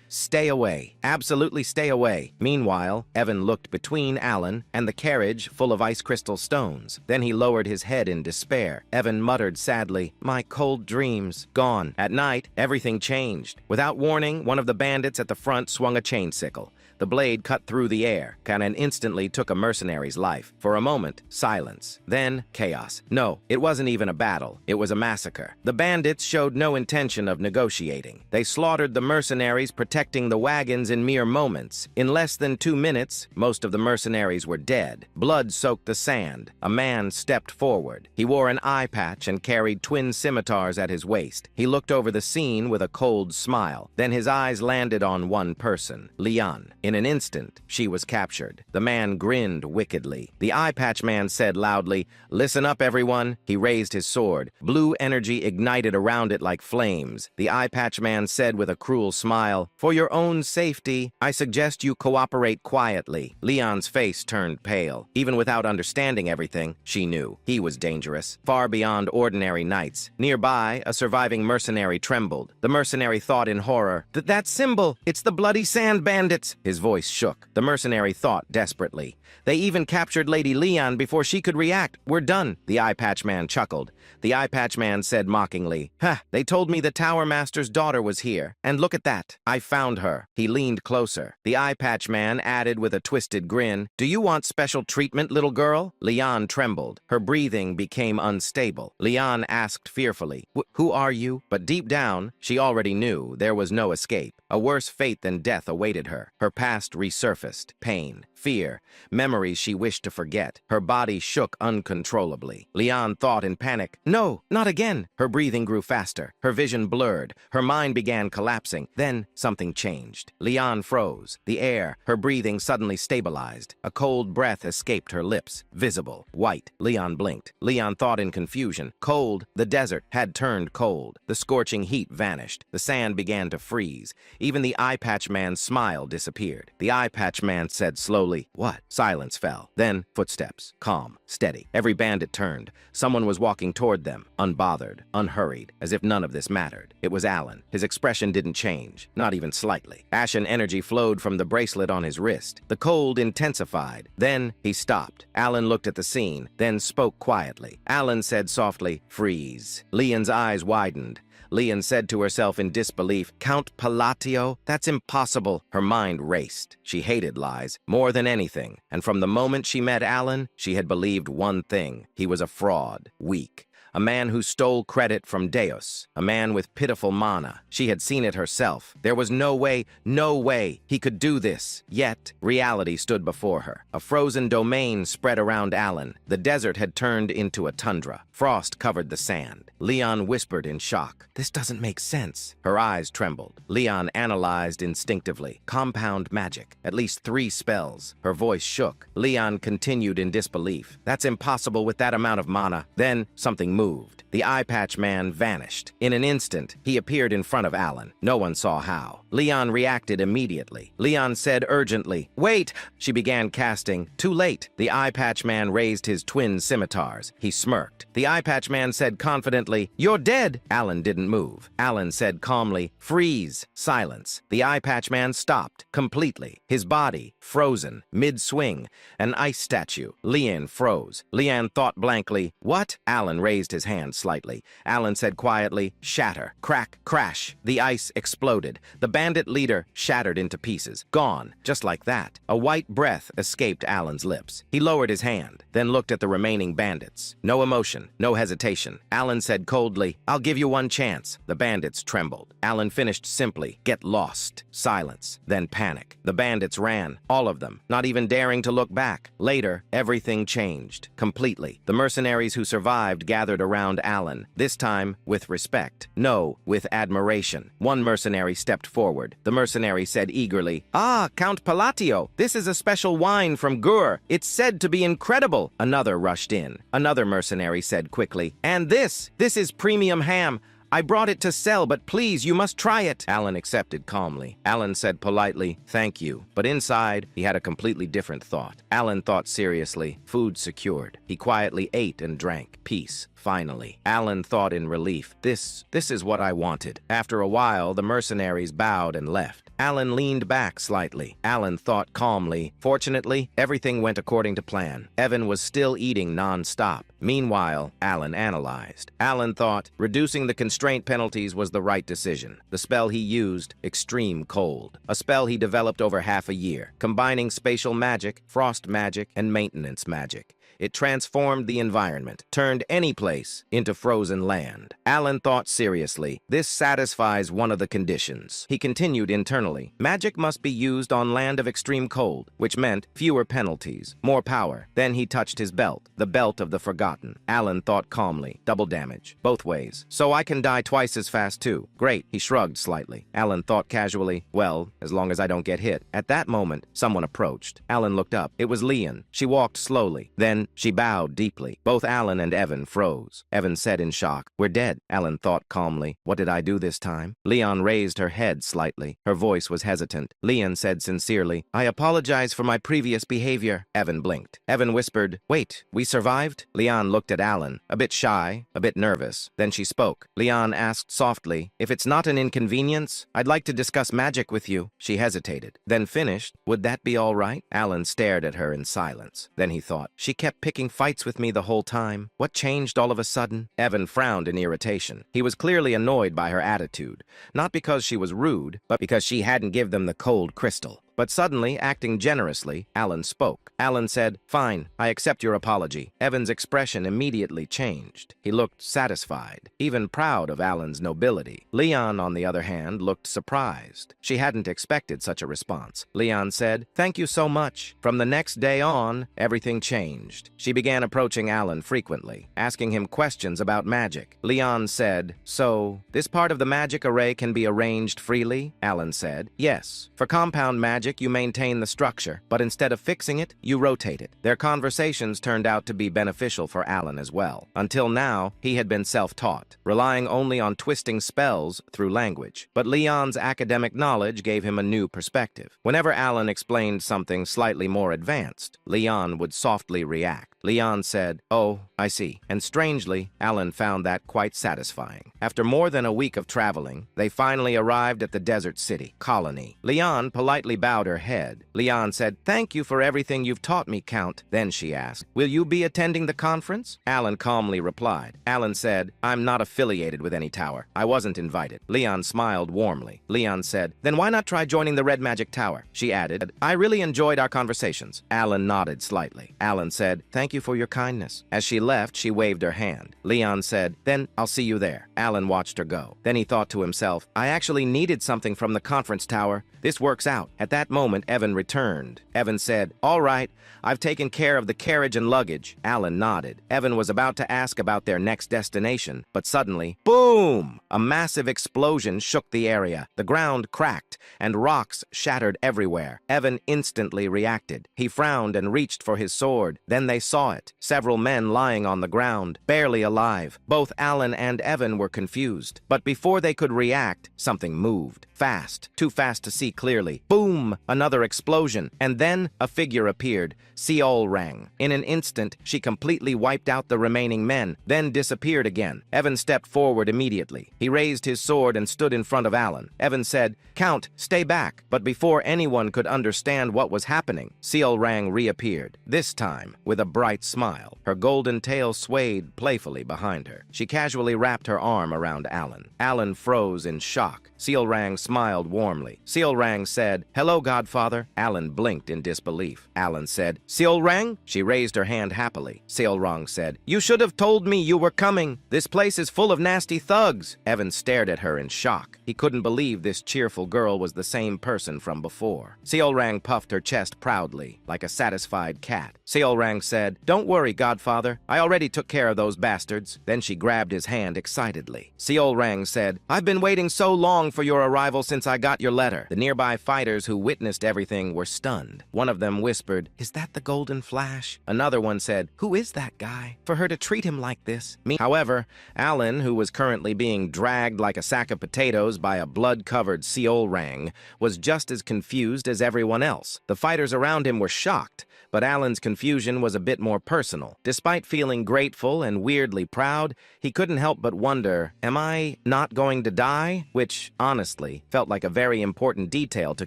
"Stay away. Absolutely stay away." Meanwhile, Evan looked between Alan and the carriage full of ice crystal stones. Then he lowered his head in despair. Evan muttered sadly, "My cold dreams. Gone." At night, everything changed. Without warning, one of the bandits at the front swung a chain sickle. The blade cut through the air, and instantly took a mercenary's life. For a moment, silence. Then, chaos. No, it wasn't even a battle. It was a massacre. The bandits showed no intention of negotiating. They slaughtered the mercenaries protecting the wagons in mere moments. In less than 2 minutes, most of the mercenaries were dead. Blood soaked the sand. A man stepped forward. He wore an eye patch and carried twin scimitars at his waist. He looked over the scene with a cold smile. Then his eyes landed on one person, Leon. In an instant, she was captured. The man grinned wickedly. The eye patch man said loudly, "Listen up, everyone." He raised his sword. Blue energy ignited around it like flames. The eye patch man said with a cruel smile, "For your own safety, I suggest you cooperate quietly." Leon's face turned pale. Even without understanding everything, she knew he was dangerous, far beyond ordinary knights. Nearby, a surviving mercenary trembled. The mercenary thought in horror, "That symbol! It's the Bloody Sand Bandits!" His voice shook. The mercenary thought desperately. "They even captured Lady Leon before she could react. We're done." The eye patch man chuckled. The eye patch man said mockingly, "Ha! They told me the Tower Master's daughter was here. And look at that. I found her." He leaned closer. The eye patch man added with a twisted grin, "Do you want special treatment, little girl?" Leon trembled. Her breathing became unstable. Leon asked fearfully, "Who are you?" But deep down, she already knew there was no escape. A worse fate than death awaited her. Her past resurfaced. Pain, fear, memories she wished to forget. Her body shook uncontrollably. Leon thought in panic, "No, not again." Her breathing grew faster. Her vision blurred. Her mind began collapsing. Then something changed. Leon froze. The air, her breathing suddenly stabilized. A cold breath escaped her lips. Visible. White. Leon blinked. Leon thought in confusion. Cold. The desert had turned cold. The scorching heat vanished. The sand began to freeze. Even the eye patch man's smile disappeared. The eye patch man said slowly, "What?" Silence fell. Then footsteps. Calm. Steady. Every bandit turned. Someone was walking toward them, unbothered, unhurried, as if none of this mattered. It was Alan. His expression didn't change, not even slightly. Ashen energy flowed from the bracelet on his wrist. The cold intensified. Then he stopped. Alan looked at the scene, then spoke quietly. Alan said softly, "Freeze." Leon's eyes widened. Leon said to herself in disbelief, "Count Palatio? That's impossible." Her mind raced. She hated lies, more than anything. And from the moment she met Alan, she had believed one thing. He was a fraud, weak. A man who stole credit from Deus, a man with pitiful mana. She had seen it herself. There was no way he could do this. Yet, reality stood before her. A frozen domain spread around Alan. The desert had turned into a tundra. Frost covered the sand. Leon whispered in shock, "This doesn't make sense." Her eyes trembled. Leon analyzed instinctively. Compound magic. At least 3 spells. Her voice shook. Leon continued in disbelief. "That's impossible with that amount of mana." Then, something moved. The eye patch man vanished. In an instant, he appeared in front of Alan. No one saw how. Leon reacted immediately. Leon said urgently, "Wait!" She began casting. Too late. The eye patch man raised his twin scimitars. He smirked. The eye patch man said confidently, "You're dead!" Alan didn't move. Alan said calmly, "Freeze!" Silence. The eye patch man stopped, completely. His body, frozen, mid-swing. An ice statue. Leon froze. Leon thought blankly, "What?" Alan raised his hand slightly. Alan said quietly, "Shatter." Crack, crash. The ice exploded. The bandit leader shattered into pieces. Gone. Just like that. A white breath escaped Alan's lips. He lowered his hand, then looked at the remaining bandits. No emotion, no hesitation. Alan said coldly, "I'll give you one chance." The bandits trembled. Alan finished simply, "Get lost." Silence. Then panic. The bandits ran. All of them. Not even daring to look back. Later, everything changed. Completely. The mercenaries who survived gathered around Alan, this time with respect. No, with admiration. One mercenary stepped forward. The mercenary said eagerly, "Ah, Count Palatio, this is a special wine from Gur. It's said to be incredible." Another rushed in. Another mercenary said quickly, "And this is premium ham. I brought it to sell, but please, you must try it." Alan accepted calmly. Alan said politely, "Thank you." But inside, he had a completely different thought. Alan thought seriously, food secured. He quietly ate and drank. Peace. Finally. Alan thought in relief, this is what I wanted. After a while, the mercenaries bowed and left. Alan leaned back slightly. Alan thought calmly. Fortunately, everything went according to plan. Evan was still eating non-stop. Meanwhile, Alan analyzed. Alan thought reducing the constraint penalties was the right decision. The spell he used, Extreme Cold, a spell he developed over half a year, combining spatial magic, frost magic, and maintenance magic. It transformed the environment, turned any place into frozen land. Alan thought seriously, this satisfies one of the conditions. He continued internally, magic must be used on land of extreme cold, which meant fewer penalties, more power. Then he touched his belt, the belt of the forgotten. Alan thought calmly, double damage, both ways. So I can die twice as fast too. Great, he shrugged slightly. Alan thought casually, well, as long as I don't get hit. At that moment, someone approached. Alan looked up. It was Leon. She walked slowly. Then she bowed deeply. Both Alan and Evan froze. Evan said in shock, "We're dead." Alan thought calmly, "What did I do this time?" Leon raised her head slightly. Her voice was hesitant. Leon said sincerely, "I apologize for my previous behavior." Evan blinked. Evan whispered, "Wait, we survived?" Leon looked at Alan, a bit shy, a bit nervous. Then she spoke. Leon asked softly, "If it's not an inconvenience, I'd like to discuss magic with you." She hesitated, then finished, "Would that be all right?" Alan stared at her in silence. Then he thought, she kept picking fights with me the whole time. What changed all of a sudden? Evan frowned in irritation. He was clearly annoyed by her attitude, not because she was rude, but because she hadn't given them the cold crystal. But suddenly, acting generously, Alan spoke. Alan said, "Fine, I accept your apology." Evan's expression immediately changed. He looked satisfied, even proud of Alan's nobility. Leon, on the other hand, looked surprised. She hadn't expected such a response. Leon said, "Thank you so much." From the next day on, everything changed. She began approaching Alan frequently, asking him questions about magic. Leon said, "So, this part of the magic array can be arranged freely?" Alan said, "Yes. For compound magic, you maintain the structure, but instead of fixing it, you rotate it." Their conversations turned out to be beneficial for Alan as well. Until now, he had been self-taught, relying only on twisting spells through language. But Leon's academic knowledge gave him a new perspective. Whenever Alan explained something slightly more advanced, Leon would softly react. Leon said, "Oh, I see." And strangely, Alan found that quite satisfying. After more than a week of traveling, they finally arrived at the desert city, Colony. Leon politely bowed her head. Leon said, "Thank you for everything you've taught me, Count." Then she asked, "Will you be attending the conference?" Alan calmly replied. Alan said, "I'm not affiliated with any tower. I wasn't invited." Leon smiled warmly. Leon said, "Then why not try joining the Red Magic Tower?" She added, "I really enjoyed our conversations." Alan nodded slightly. Alan said, "Thank you for your kindness." As she left, she waved her hand. Leon said, "Then I'll see you there." Alan watched her go. Then he thought to himself, "I actually needed something from the conference tower. This works out." At that moment, Evan returned. Evan said, "All right, I've taken care of the carriage and luggage." Alan nodded. Evan was about to ask about their next destination, but suddenly, boom! A massive explosion shook the area. The ground cracked, and rocks shattered everywhere. Evan instantly reacted. He frowned and reached for his sword. Then they saw it. Several men lying on the ground, barely alive. Both Alan and Evan were confused. But before they could react, something moved. Fast, too fast to see clearly. Boom! Another explosion. And then a figure appeared. Seol rang. In an instant, she completely wiped out the remaining men, then disappeared again. Evan stepped forward immediately. He raised his sword and stood in front of Alan. Evan said, "Count, stay back." But before anyone could understand what was happening, Seol rang reappeared, this time with a bright smile. Her golden tail swayed playfully behind her. She casually wrapped her arm around Alan. Alan froze in shock. Seolrang smiled warmly. Seolrang said, "Hello, Godfather." Alan blinked in disbelief. Alan said, "Seolrang?" She raised her hand happily. Seolrang said, "You should have told me you were coming. This place is full of nasty thugs." Evan stared at her in shock. He couldn't believe this cheerful girl was the same person from before. Seolrang puffed her chest proudly, like a satisfied cat. Seolrang said, "Don't worry, Godfather. I already took care of those bastards." Then she grabbed his hand excitedly. Seolrang said, "I've been waiting so long for your arrival since I got your letter." The nearby fighters who witnessed everything were stunned. One of them whispered, "Is that the Golden Flash?" Another one said, "Who is that guy? For her to treat him like this." However, Alan, who was currently being dragged like a sack of potatoes by a blood-covered Seolrang, was just as confused as everyone else. The fighters around him were shocked, but Alan's confusion was a bit more personal. Despite feeling grateful and weirdly proud, he couldn't help but wonder, am I not going to die? Which, honestly, felt like a very important detail to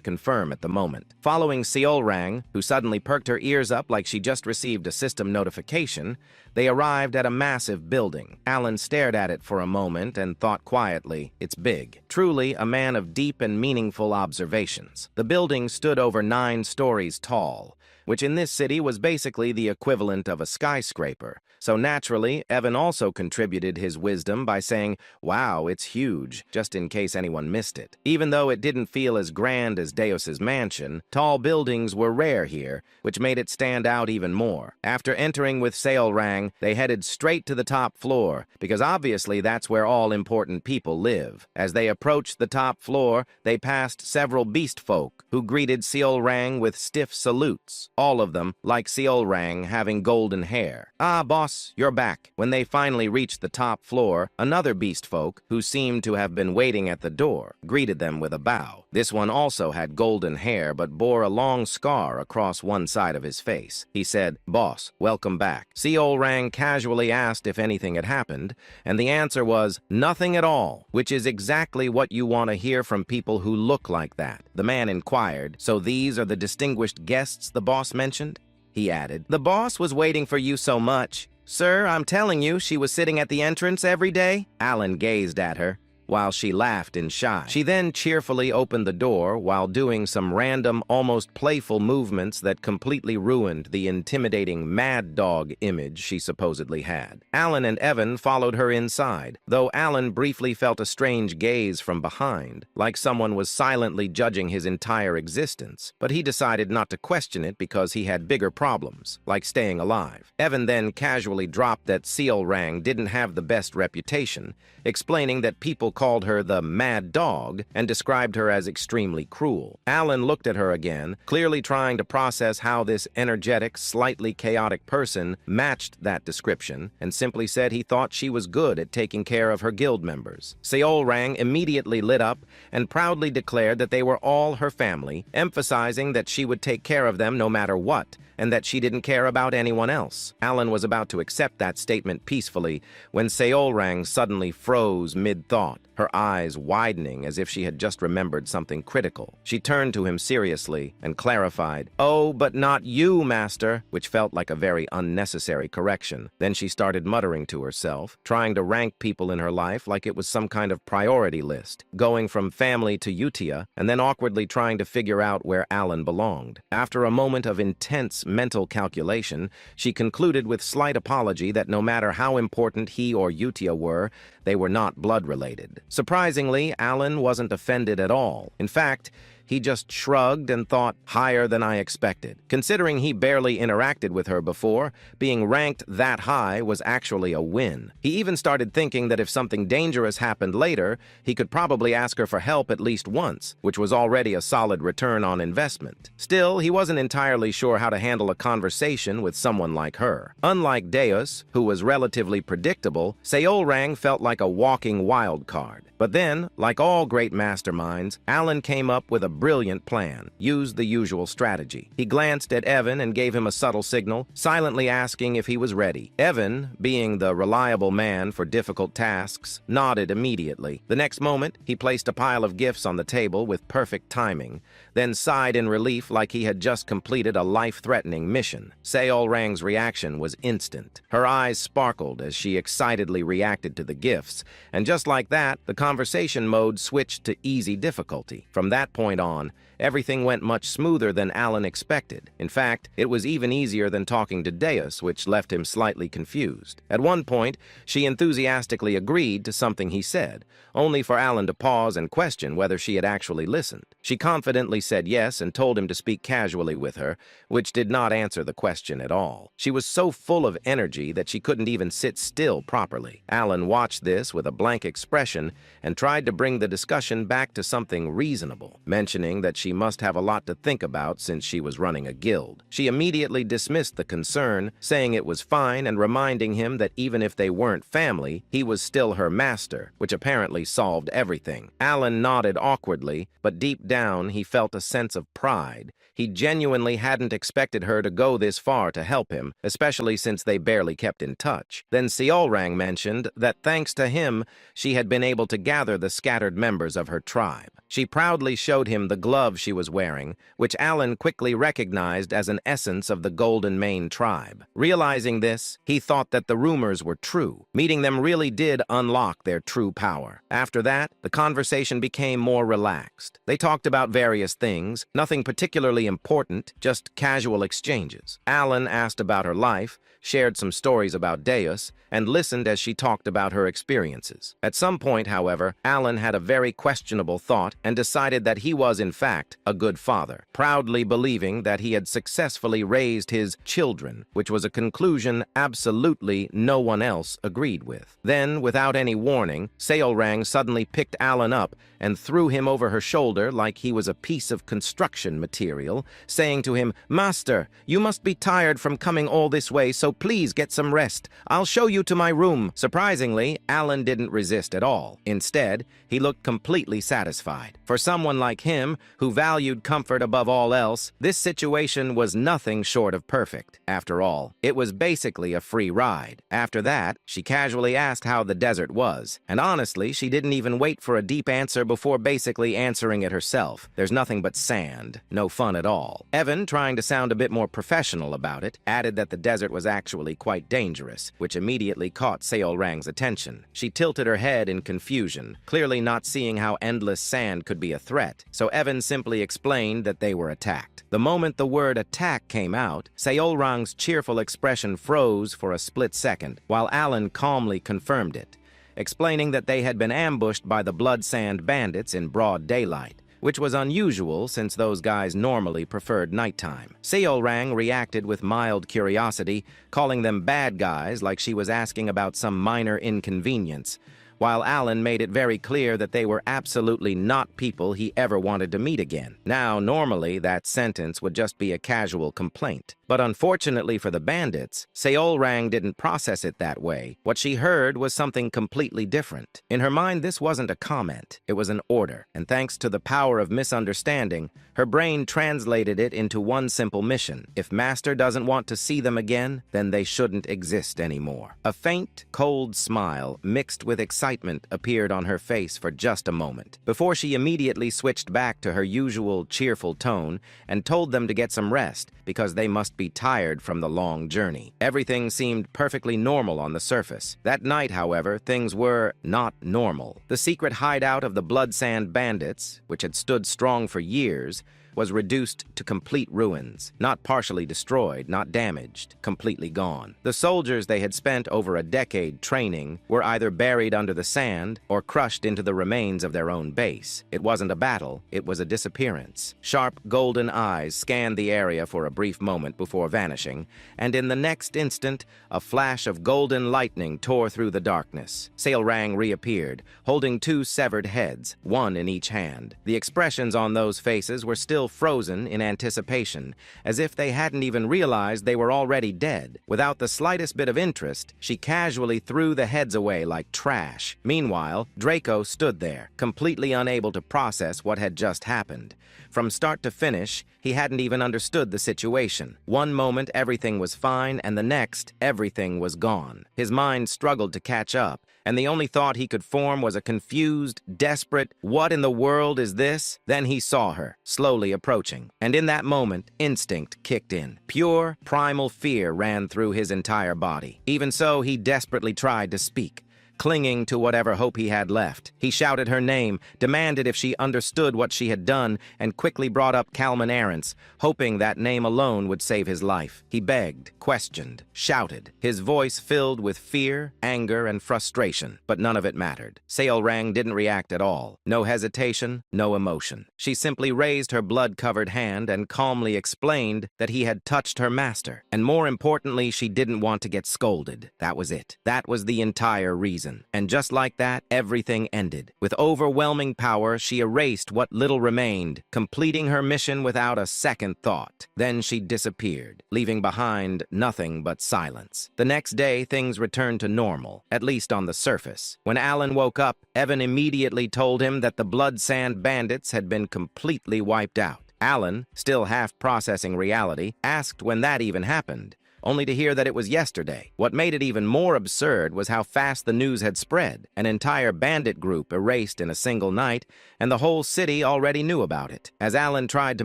confirm at the moment. Following Seolrang, who suddenly perked her ears up like she just received a system notification, they arrived at a massive building. Alan stared at it for a moment and thought quietly, "It's big." Truly a man of deep and meaningful observations. The building stood over 9 stories tall, which in this city was basically the equivalent of a skyscraper. So naturally, Evan also contributed his wisdom by saying, "Wow, it's huge," just in case anyone missed it. Even though it didn't feel as grand as Deus's mansion, tall buildings were rare here, which made it stand out even more. After entering with Seolrang, they headed straight to the top floor, because obviously that's where all important people live. As they approached the top floor, they passed several beast folk, who greeted Seolrang with stiff salutes. All of them, like Seolrang, having golden hair. "Ah, boss, you're back." When they finally reached the top floor, another beast folk, who seemed to have been waiting at the door, greeted them with a bow. This one also had golden hair, but bore a long scar across one side of his face. He said, "Boss, welcome back." Seolrang casually asked if anything had happened, and the answer was, "Nothing at all," which is exactly what you want to hear from people who look like that. The man inquired, "So these are the distinguished guests the boss mentioned?" He added, "The boss was waiting for you so much. Sir, I'm telling you, she was sitting at the entrance every day." Alan gazed at her, while she laughed in shy. She then cheerfully opened the door while doing some random, almost playful movements that completely ruined the intimidating mad dog image she supposedly had. Alan and Evan followed her inside, though Alan briefly felt a strange gaze from behind, like someone was silently judging his entire existence. But he decided not to question it because he had bigger problems, like staying alive. Evan then casually dropped that Seolrang didn't have the best reputation, explaining that people called her the Mad Dog and described her as extremely cruel. Alan looked at her again, clearly trying to process how this energetic, slightly chaotic person matched that description, and simply said he thought she was good at taking care of her guild members. Seolrang immediately lit up and proudly declared that they were all her family, emphasizing that she would take care of them no matter what, and that she didn't care about anyone else. Alan was about to accept that statement peacefully when Seolrang suddenly froze mid-thought, her eyes widening as if she had just remembered something critical. She turned to him seriously and clarified, "Oh, but not you, master," which felt like a very unnecessary correction. Then she started muttering to herself, trying to rank people in her life like it was some kind of priority list, going from family to Utia, and then awkwardly trying to figure out where Alan belonged. After a moment of intense mental calculation, she concluded with slight apology that no matter how important he or Utia were, they were not blood-related. Surprisingly, Alan wasn't offended at all. In fact, he just shrugged and thought, higher than I expected. Considering he barely interacted with her before, being ranked that high was actually a win. He even started thinking that if something dangerous happened later, he could probably ask her for help at least once, which was already a solid return on investment. Still, he wasn't entirely sure how to handle a conversation with someone like her. Unlike Deus, who was relatively predictable, Seolrang felt like a walking wild card. But then, like all great masterminds, Alan came up with a brilliant plan, used the usual strategy. He glanced at Evan and gave him a subtle signal, silently asking if he was ready. Evan, being the reliable man for difficult tasks, nodded immediately. The next moment, he placed a pile of gifts on the table with perfect timing, then sighed in relief like he had just completed a life-threatening mission. Seolrang's reaction was instant. Her eyes sparkled as she excitedly reacted to the gifts, and just like that, the conversation mode switched to easy difficulty. From that point on, everything went much smoother than Alan expected. In fact, it was even easier than talking to Deus, which left him slightly confused. At one point, she enthusiastically agreed to something he said, only for Alan to pause and question whether she had actually listened. She confidently said yes and told him to speak casually with her, which did not answer the question at all. She was so full of energy that she couldn't even sit still properly. Alan watched this with a blank expression and tried to bring the discussion back to something reasonable, mentioning that she must have a lot to think about since she was running a guild. She immediately dismissed the concern, saying it was fine and reminding him that even if they weren't family, he was still her master, which apparently solved everything. Alan nodded awkwardly, but deep down he felt a sense of pride. He genuinely hadn't expected her to go this far to help him, especially since they barely kept in touch. Then Seolrang mentioned that thanks to him, she had been able to gather the scattered members of her tribe. She proudly showed him the glove she was wearing, which Alan quickly recognized as an essence of the Golden Mane tribe. Realizing this, he thought that the rumors were true. Meeting them really did unlock their true power. After that, the conversation became more relaxed. They talked about various things, nothing particularly important, just casual exchanges. Alan asked about her life, shared some stories about Deus, and listened as she talked about her experiences. At some point, however, Alan had a very questionable thought and decided that he was, in fact, a good father, proudly believing that he had successfully raised his children, which was a conclusion absolutely no one else agreed with. Then, without any warning, Seolrang suddenly picked Alan up and threw him over her shoulder like he was a piece of construction material, saying to him, "Master, you must be tired from coming all this way, so please get some rest. I'll show you to my room." Surprisingly, Alan didn't resist at all. Instead, he looked completely satisfied. For someone like him, who valued comfort above all else, this situation was nothing short of perfect. After all, it was basically a free ride. After that, she casually asked how the desert was, and honestly, she didn't even wait for a deep answer before basically answering it herself. There's nothing but sand. No fun at all. Evan, trying to sound a bit more professional about it, added that the desert was actually quite dangerous, which immediately caught Seolrang's attention. She tilted her head in confusion, clearly not seeing how endless sand could be a threat, so Evan simply explained that they were attacked. The moment the word attack came out, Seolrang's cheerful expression froze for a split second, while Alan calmly confirmed it, explaining that they had been ambushed by the Blood Sand bandits in broad daylight, which was unusual since those guys normally preferred nighttime. Seolrang reacted with mild curiosity, calling them bad guys like she was asking about some minor inconvenience, while Alan made it very clear that they were absolutely not people he ever wanted to meet again. Now, normally, that sentence would just be a casual complaint. But unfortunately for the bandits, Seolrang didn't process it that way. What she heard was something completely different. In her mind, this wasn't a comment, it was an order. And thanks to the power of misunderstanding, her brain translated it into one simple mission. If Master doesn't want to see them again, then they shouldn't exist anymore. A faint, cold smile mixed with excitement appeared on her face for just a moment, before she immediately switched back to her usual cheerful tone and told them to get some rest because they must be tired from the long journey. Everything seemed perfectly normal on the surface. That night, however, things were not normal. The secret hideout of the Blood Sand bandits, which had stood strong for years, was reduced to complete ruins, not partially destroyed, not damaged, completely gone. The soldiers they had spent over a decade training were either buried under the sand or crushed into the remains of their own base. It wasn't a battle, it was a disappearance. Sharp golden eyes scanned the area for a brief moment before vanishing, and in the next instant, a flash of golden lightning tore through the darkness. Seolrang reappeared, holding two severed heads, one in each hand. The expressions on those faces were still frozen in anticipation, as if they hadn't even realized they were already dead. Without the slightest bit of interest, she casually threw the heads away like trash. Meanwhile, Draco stood there, completely unable to process what had just happened. From start to finish, he hadn't even understood the situation. One moment everything was fine, and the next, everything was gone. His mind struggled to catch up, and the only thought he could form was a confused, desperate, "What in the world is this?" Then he saw her, slowly approaching, and in that moment, instinct kicked in. Pure, primal fear ran through his entire body. Even so, he desperately tried to speak. clinging to whatever hope he had left. He shouted her name, demanded if she understood what she had done, and quickly brought up Kalman Arentz, hoping that name alone would save his life. He begged, questioned, shouted, his voice filled with fear, anger, and frustration, but none of it mattered. Seolrang didn't react at all. No hesitation, no emotion. She simply raised her blood-covered hand and calmly explained that he had touched her master, and more importantly, she didn't want to get scolded. That was it. That was the entire reason. And just like that, everything ended. With overwhelming power, she erased what little remained, completing her mission without a second thought. Then she disappeared, leaving behind nothing but silence. The next day, things returned to normal, at least on the surface. When Alan woke up, Evan immediately told him that the Blood Sand Bandits had been completely wiped out. Alan, still half processing reality, asked when that even happened, only to hear that it was yesterday. What made it even more absurd was how fast the news had spread. An entire bandit group erased in a single night, and the whole city already knew about it. As Alan tried to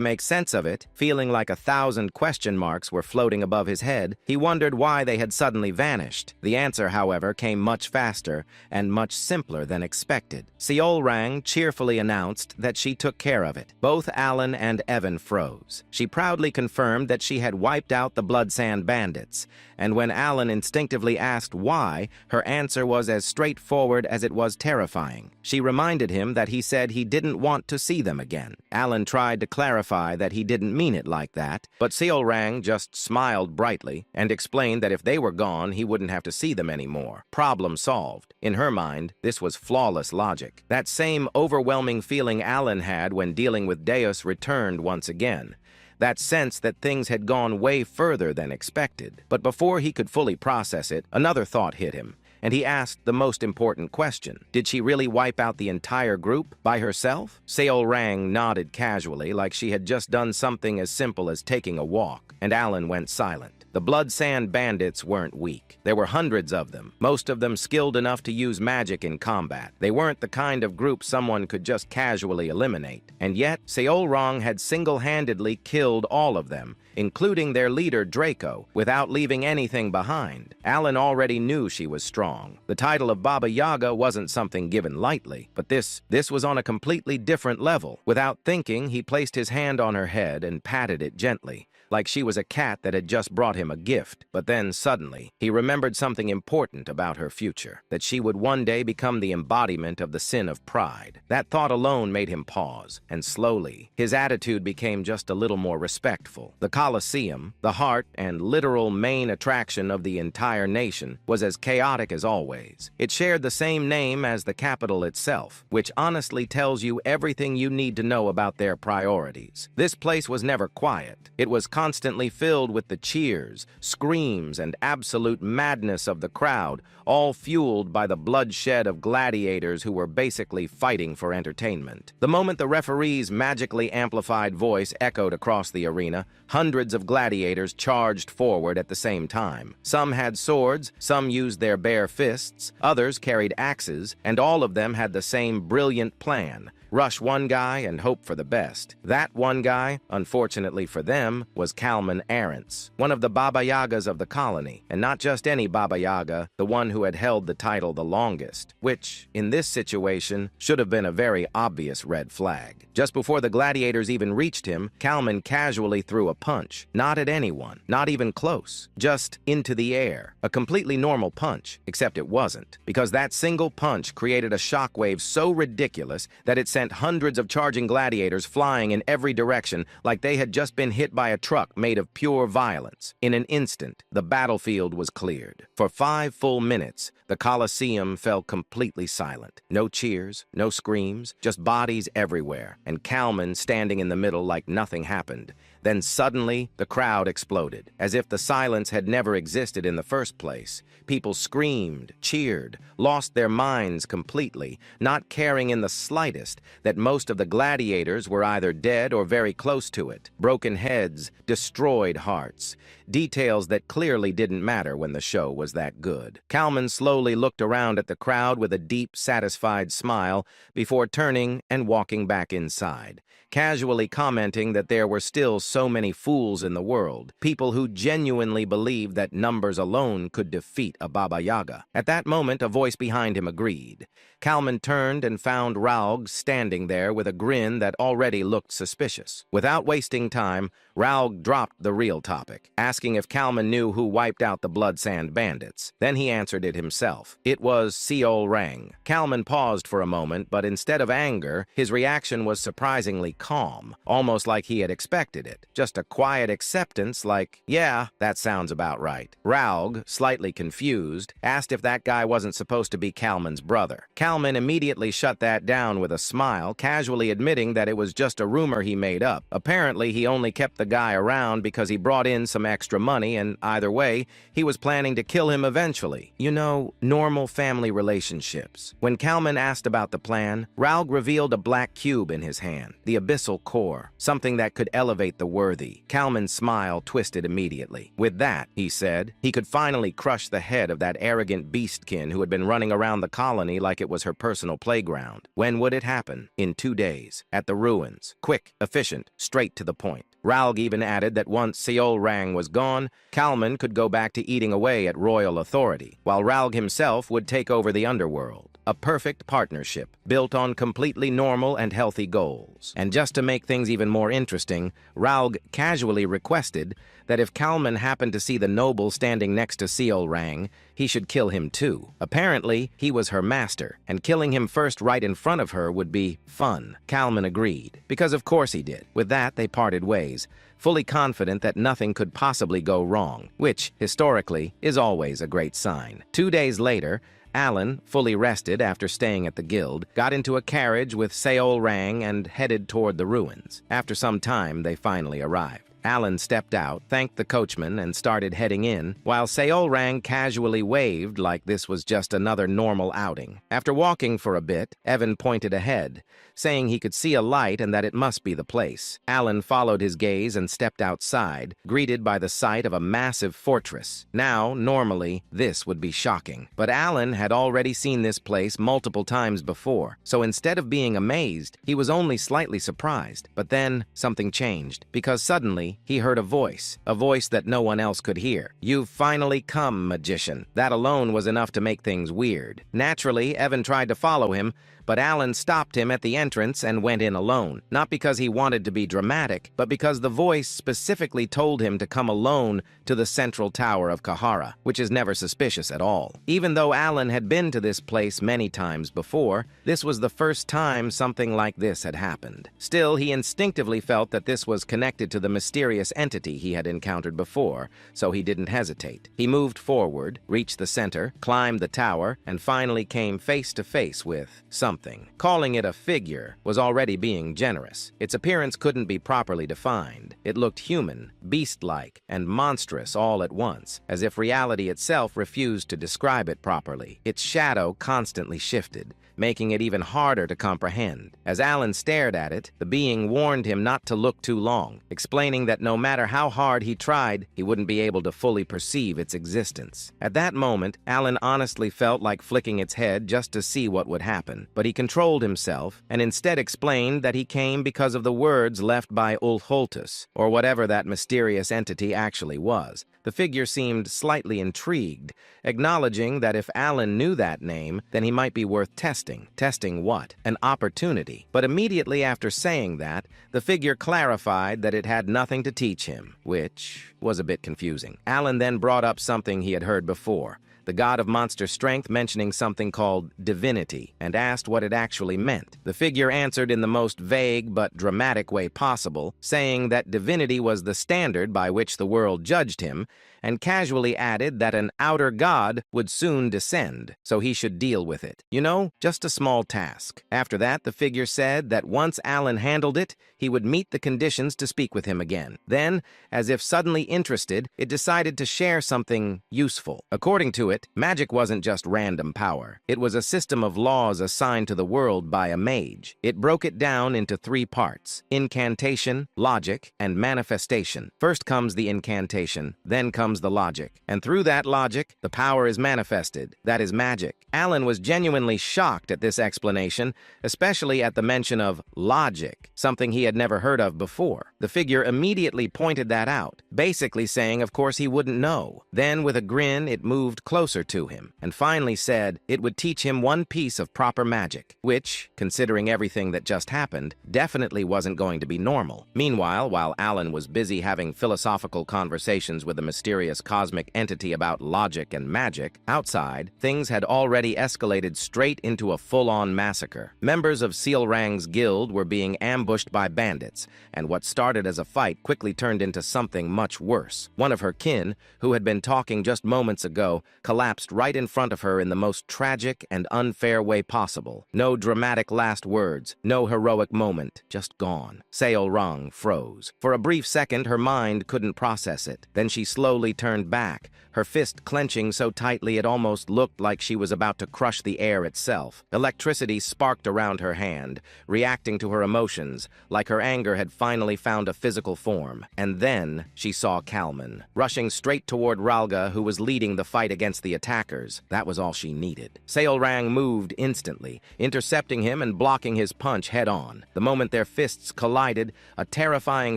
make sense of it, feeling like 1,000 question marks were floating above his head, he wondered why they had suddenly vanished. The answer, however, came much faster and much simpler than expected. Seolrang cheerfully announced that she took care of it. Both Alan and Evan froze. She proudly confirmed that she had wiped out the Blood Sand Bandits, and when Alan instinctively asked why, her answer was as straightforward as it was terrifying. She reminded him that he said he didn't want to see them again. Alan tried to clarify that he didn't mean it like that, but Seolrang just smiled brightly and explained that if they were gone, he wouldn't have to see them anymore. Problem solved. In her mind, this was flawless logic. That same overwhelming feeling Alan had when dealing with Deus returned once again. That sense that things had gone way further than expected. But before he could fully process it, another thought hit him, and he asked the most important question. Did she really wipe out the entire group by herself? Seolrang nodded casually, like she had just done something as simple as taking a walk, and Alan went silent. The Blood Sand Bandits weren't weak. There were hundreds of them, most of them skilled enough to use magic in combat. They weren't the kind of group someone could just casually eliminate. And yet, Seolrang had single-handedly killed all of them, including their leader Draco, without leaving anything behind. Alan already knew she was strong. The title of Baba Yaga wasn't something given lightly, but this was on a completely different level. Without thinking, he placed his hand on her head and patted it gently, like she was a cat that had just brought him a gift. But then, suddenly, he remembered something important about her future, that she would one day become the embodiment of the sin of pride. That thought alone made him pause, and slowly, his attitude became just a little more respectful. The Colosseum, the heart and literal main attraction of the entire nation, was as chaotic as always. It shared the same name as the capital itself, which honestly tells you everything you need to know about their priorities. This place was never quiet. It was constantly filled with the cheers, screams, and absolute madness of the crowd, all fueled by the bloodshed of gladiators who were basically fighting for entertainment. The moment the referee's magically amplified voice echoed across the arena, hundreds of gladiators charged forward at the same time. Some had swords, some used their bare fists, others carried axes, and all of them had the same brilliant plan: rush one guy and hope for the best. That one guy, unfortunately for them, was Kalman Arentz, one of the Baba Yagas of the colony, and not just any Baba Yaga, the one who had held the title the longest, which, in this situation, should have been a very obvious red flag. Just before the gladiators even reached him, Kalman casually threw a punch, not at anyone, not even close, just into the air. A completely normal punch, except it wasn't, because that single punch created a shockwave so ridiculous that it sent hundreds of charging gladiators flying in every direction like they had just been hit by a truck made of pure violence. In an instant, the battlefield was cleared. For 5 full minutes, the Colosseum fell completely silent. No cheers, no screams, just bodies everywhere, and Kalman standing in the middle like nothing happened. Then suddenly, the crowd exploded, as if the silence had never existed in the first place. People screamed, cheered, lost their minds completely, not caring in the slightest that most of the gladiators were either dead or very close to it. Broken heads, destroyed hearts. Details that clearly didn't matter when the show was that good. Kalman slowly looked around at the crowd with a deep, satisfied smile before turning and walking back inside, casually commenting that there were still so many fools in the world, people who genuinely believed that numbers alone could defeat a Baba Yaga. At that moment, a voice behind him agreed. Kalman turned and found Raug standing there with a grin that already looked suspicious. Without wasting time, Raug dropped the real topic, asking if Kalman knew who wiped out the Blood Sand bandits. Then he answered it himself. It was Seol Rang. Kalman paused for a moment, but instead of anger, his reaction was surprisingly calm, almost like he had expected it. Just a quiet acceptance like, yeah, that sounds about right. Raug, slightly confused, asked if that guy wasn't supposed to be Kalman's brother. Kalman immediately shut that down with a smile, casually admitting that it was just a rumor he made up. Apparently, he only kept the guy around because he brought in some extra money, and either way, he was planning to kill him eventually. You know, normal family relationships. When Kalman asked about the plan, Raug revealed a black cube in his hand, the abyssal core, something that could elevate the worthy. Kalman's smile twisted immediately. With that, he said, he could finally crush the head of that arrogant beastkin who had been running around the colony like it was her personal playground. When would it happen? In 2 days, at the ruins. Quick, efficient, straight to the point. Raug even added that once Seol Rang was gone, Kalman could go back to eating away at royal authority, while Raug himself would take over the underworld. A perfect partnership, built on completely normal and healthy goals. And just to make things even more interesting, Raug casually requested that if Kalman happened to see the noble standing next to Seol Rang, he should kill him too. Apparently, he was her master, and killing him first right in front of her would be fun. Kalman agreed, because of course he did. With that, they parted ways, fully confident that nothing could possibly go wrong, which, historically, is always a great sign. 2 days later, Alan, fully rested after staying at the guild, got into a carriage with Seol Rang and headed toward the ruins. After some time, they finally arrived. Alan stepped out, thanked the coachman, and started heading in, while Seol Rang casually waved like this was just another normal outing. After walking for a bit, Evan pointed ahead, saying he could see a light and that it must be the place. Alan followed his gaze and stepped outside, greeted by the sight of a massive fortress. Now, normally, this would be shocking. But Alan had already seen this place multiple times before, so instead of being amazed, he was only slightly surprised. But then, something changed, because suddenly, he heard a voice that no one else could hear. "You've finally come, magician." That alone was enough to make things weird. Naturally, Evan tried to follow him, but Alan stopped him at the entrance and went in alone. Not because he wanted to be dramatic, but because the voice specifically told him to come alone to the central tower of Kahara, which is never suspicious at all. Even though Alan had been to this place many times before, this was the first time something like this had happened. Still, he instinctively felt that this was connected to the mysterious entity he had encountered before, so he didn't hesitate. He moved forward, reached the center, climbed the tower, and finally came face to face with something. Calling it a figure was already being generous. Its appearance couldn't be properly defined. It looked human, beast-like, and monstrous all at once, as if reality itself refused to describe it properly. Its shadow constantly shifted, making it even harder to comprehend. As Alan stared at it, the being warned him not to look too long, explaining that no matter how hard he tried, he wouldn't be able to fully perceive its existence. At that moment, Alan honestly felt like flicking its head just to see what would happen, but he controlled himself and instead explained that he came because of the words left by Ulholtus, or whatever that mysterious entity actually was. The figure seemed slightly intrigued, acknowledging that if Alan knew that name, then he might be worth testing. Testing what? An opportunity. But immediately after saying that, the figure clarified that it had nothing to teach him, which was a bit confusing. Alan then brought up something he had heard before, the god of monster strength mentioning something called divinity, and asked what it actually meant. The figure answered in the most vague but dramatic way possible, saying that divinity was the standard by which the world judged him, and casually added that an outer god would soon descend, so he should deal with it. You know, just a small task. After that, the figure said that once Alan handled it, he would meet the conditions to speak with him again. Then, as if suddenly interested, it decided to share something useful. According to it, magic wasn't just random power. It was a system of laws assigned to the world by a mage. It broke it down into 3 parts: incantation, logic, and manifestation. First comes the incantation, then comes the logic. And through that logic, the power is manifested. That is magic. Alan was genuinely shocked at this explanation, especially at the mention of logic, something he had never heard of before. The figure immediately pointed that out, basically saying of course he wouldn't know. Then, with a grin, it moved closer to him, and finally said it would teach him one piece of proper magic, which, considering everything that just happened, definitely wasn't going to be normal. Meanwhile, while Alan was busy having philosophical conversations with a mysterious cosmic entity about logic and magic, outside, things had already escalated straight into a full-on massacre. Members of Seal Rang's guild were being ambushed by bandits, and what started as a fight quickly turned into something much worse. One of her kin, who had been talking just moments ago, collapsed right in front of her in the most tragic and unfair way possible. No dramatic last words, no heroic moment, just gone. Seol Rang froze. For a brief second, her mind couldn't process it. Then she slowly turned back, her fist clenching so tightly it almost looked like she was about to crush the air itself. Electricity sparked around her hand, reacting to her emotions, like her anger had finally found a physical form. And then she saw Kalman, rushing straight toward Ralga, who was leading the fight against the attackers. That was all she needed. Seol Rang moved instantly, intercepting him and blocking his punch head-on. The moment their fists collided, a terrifying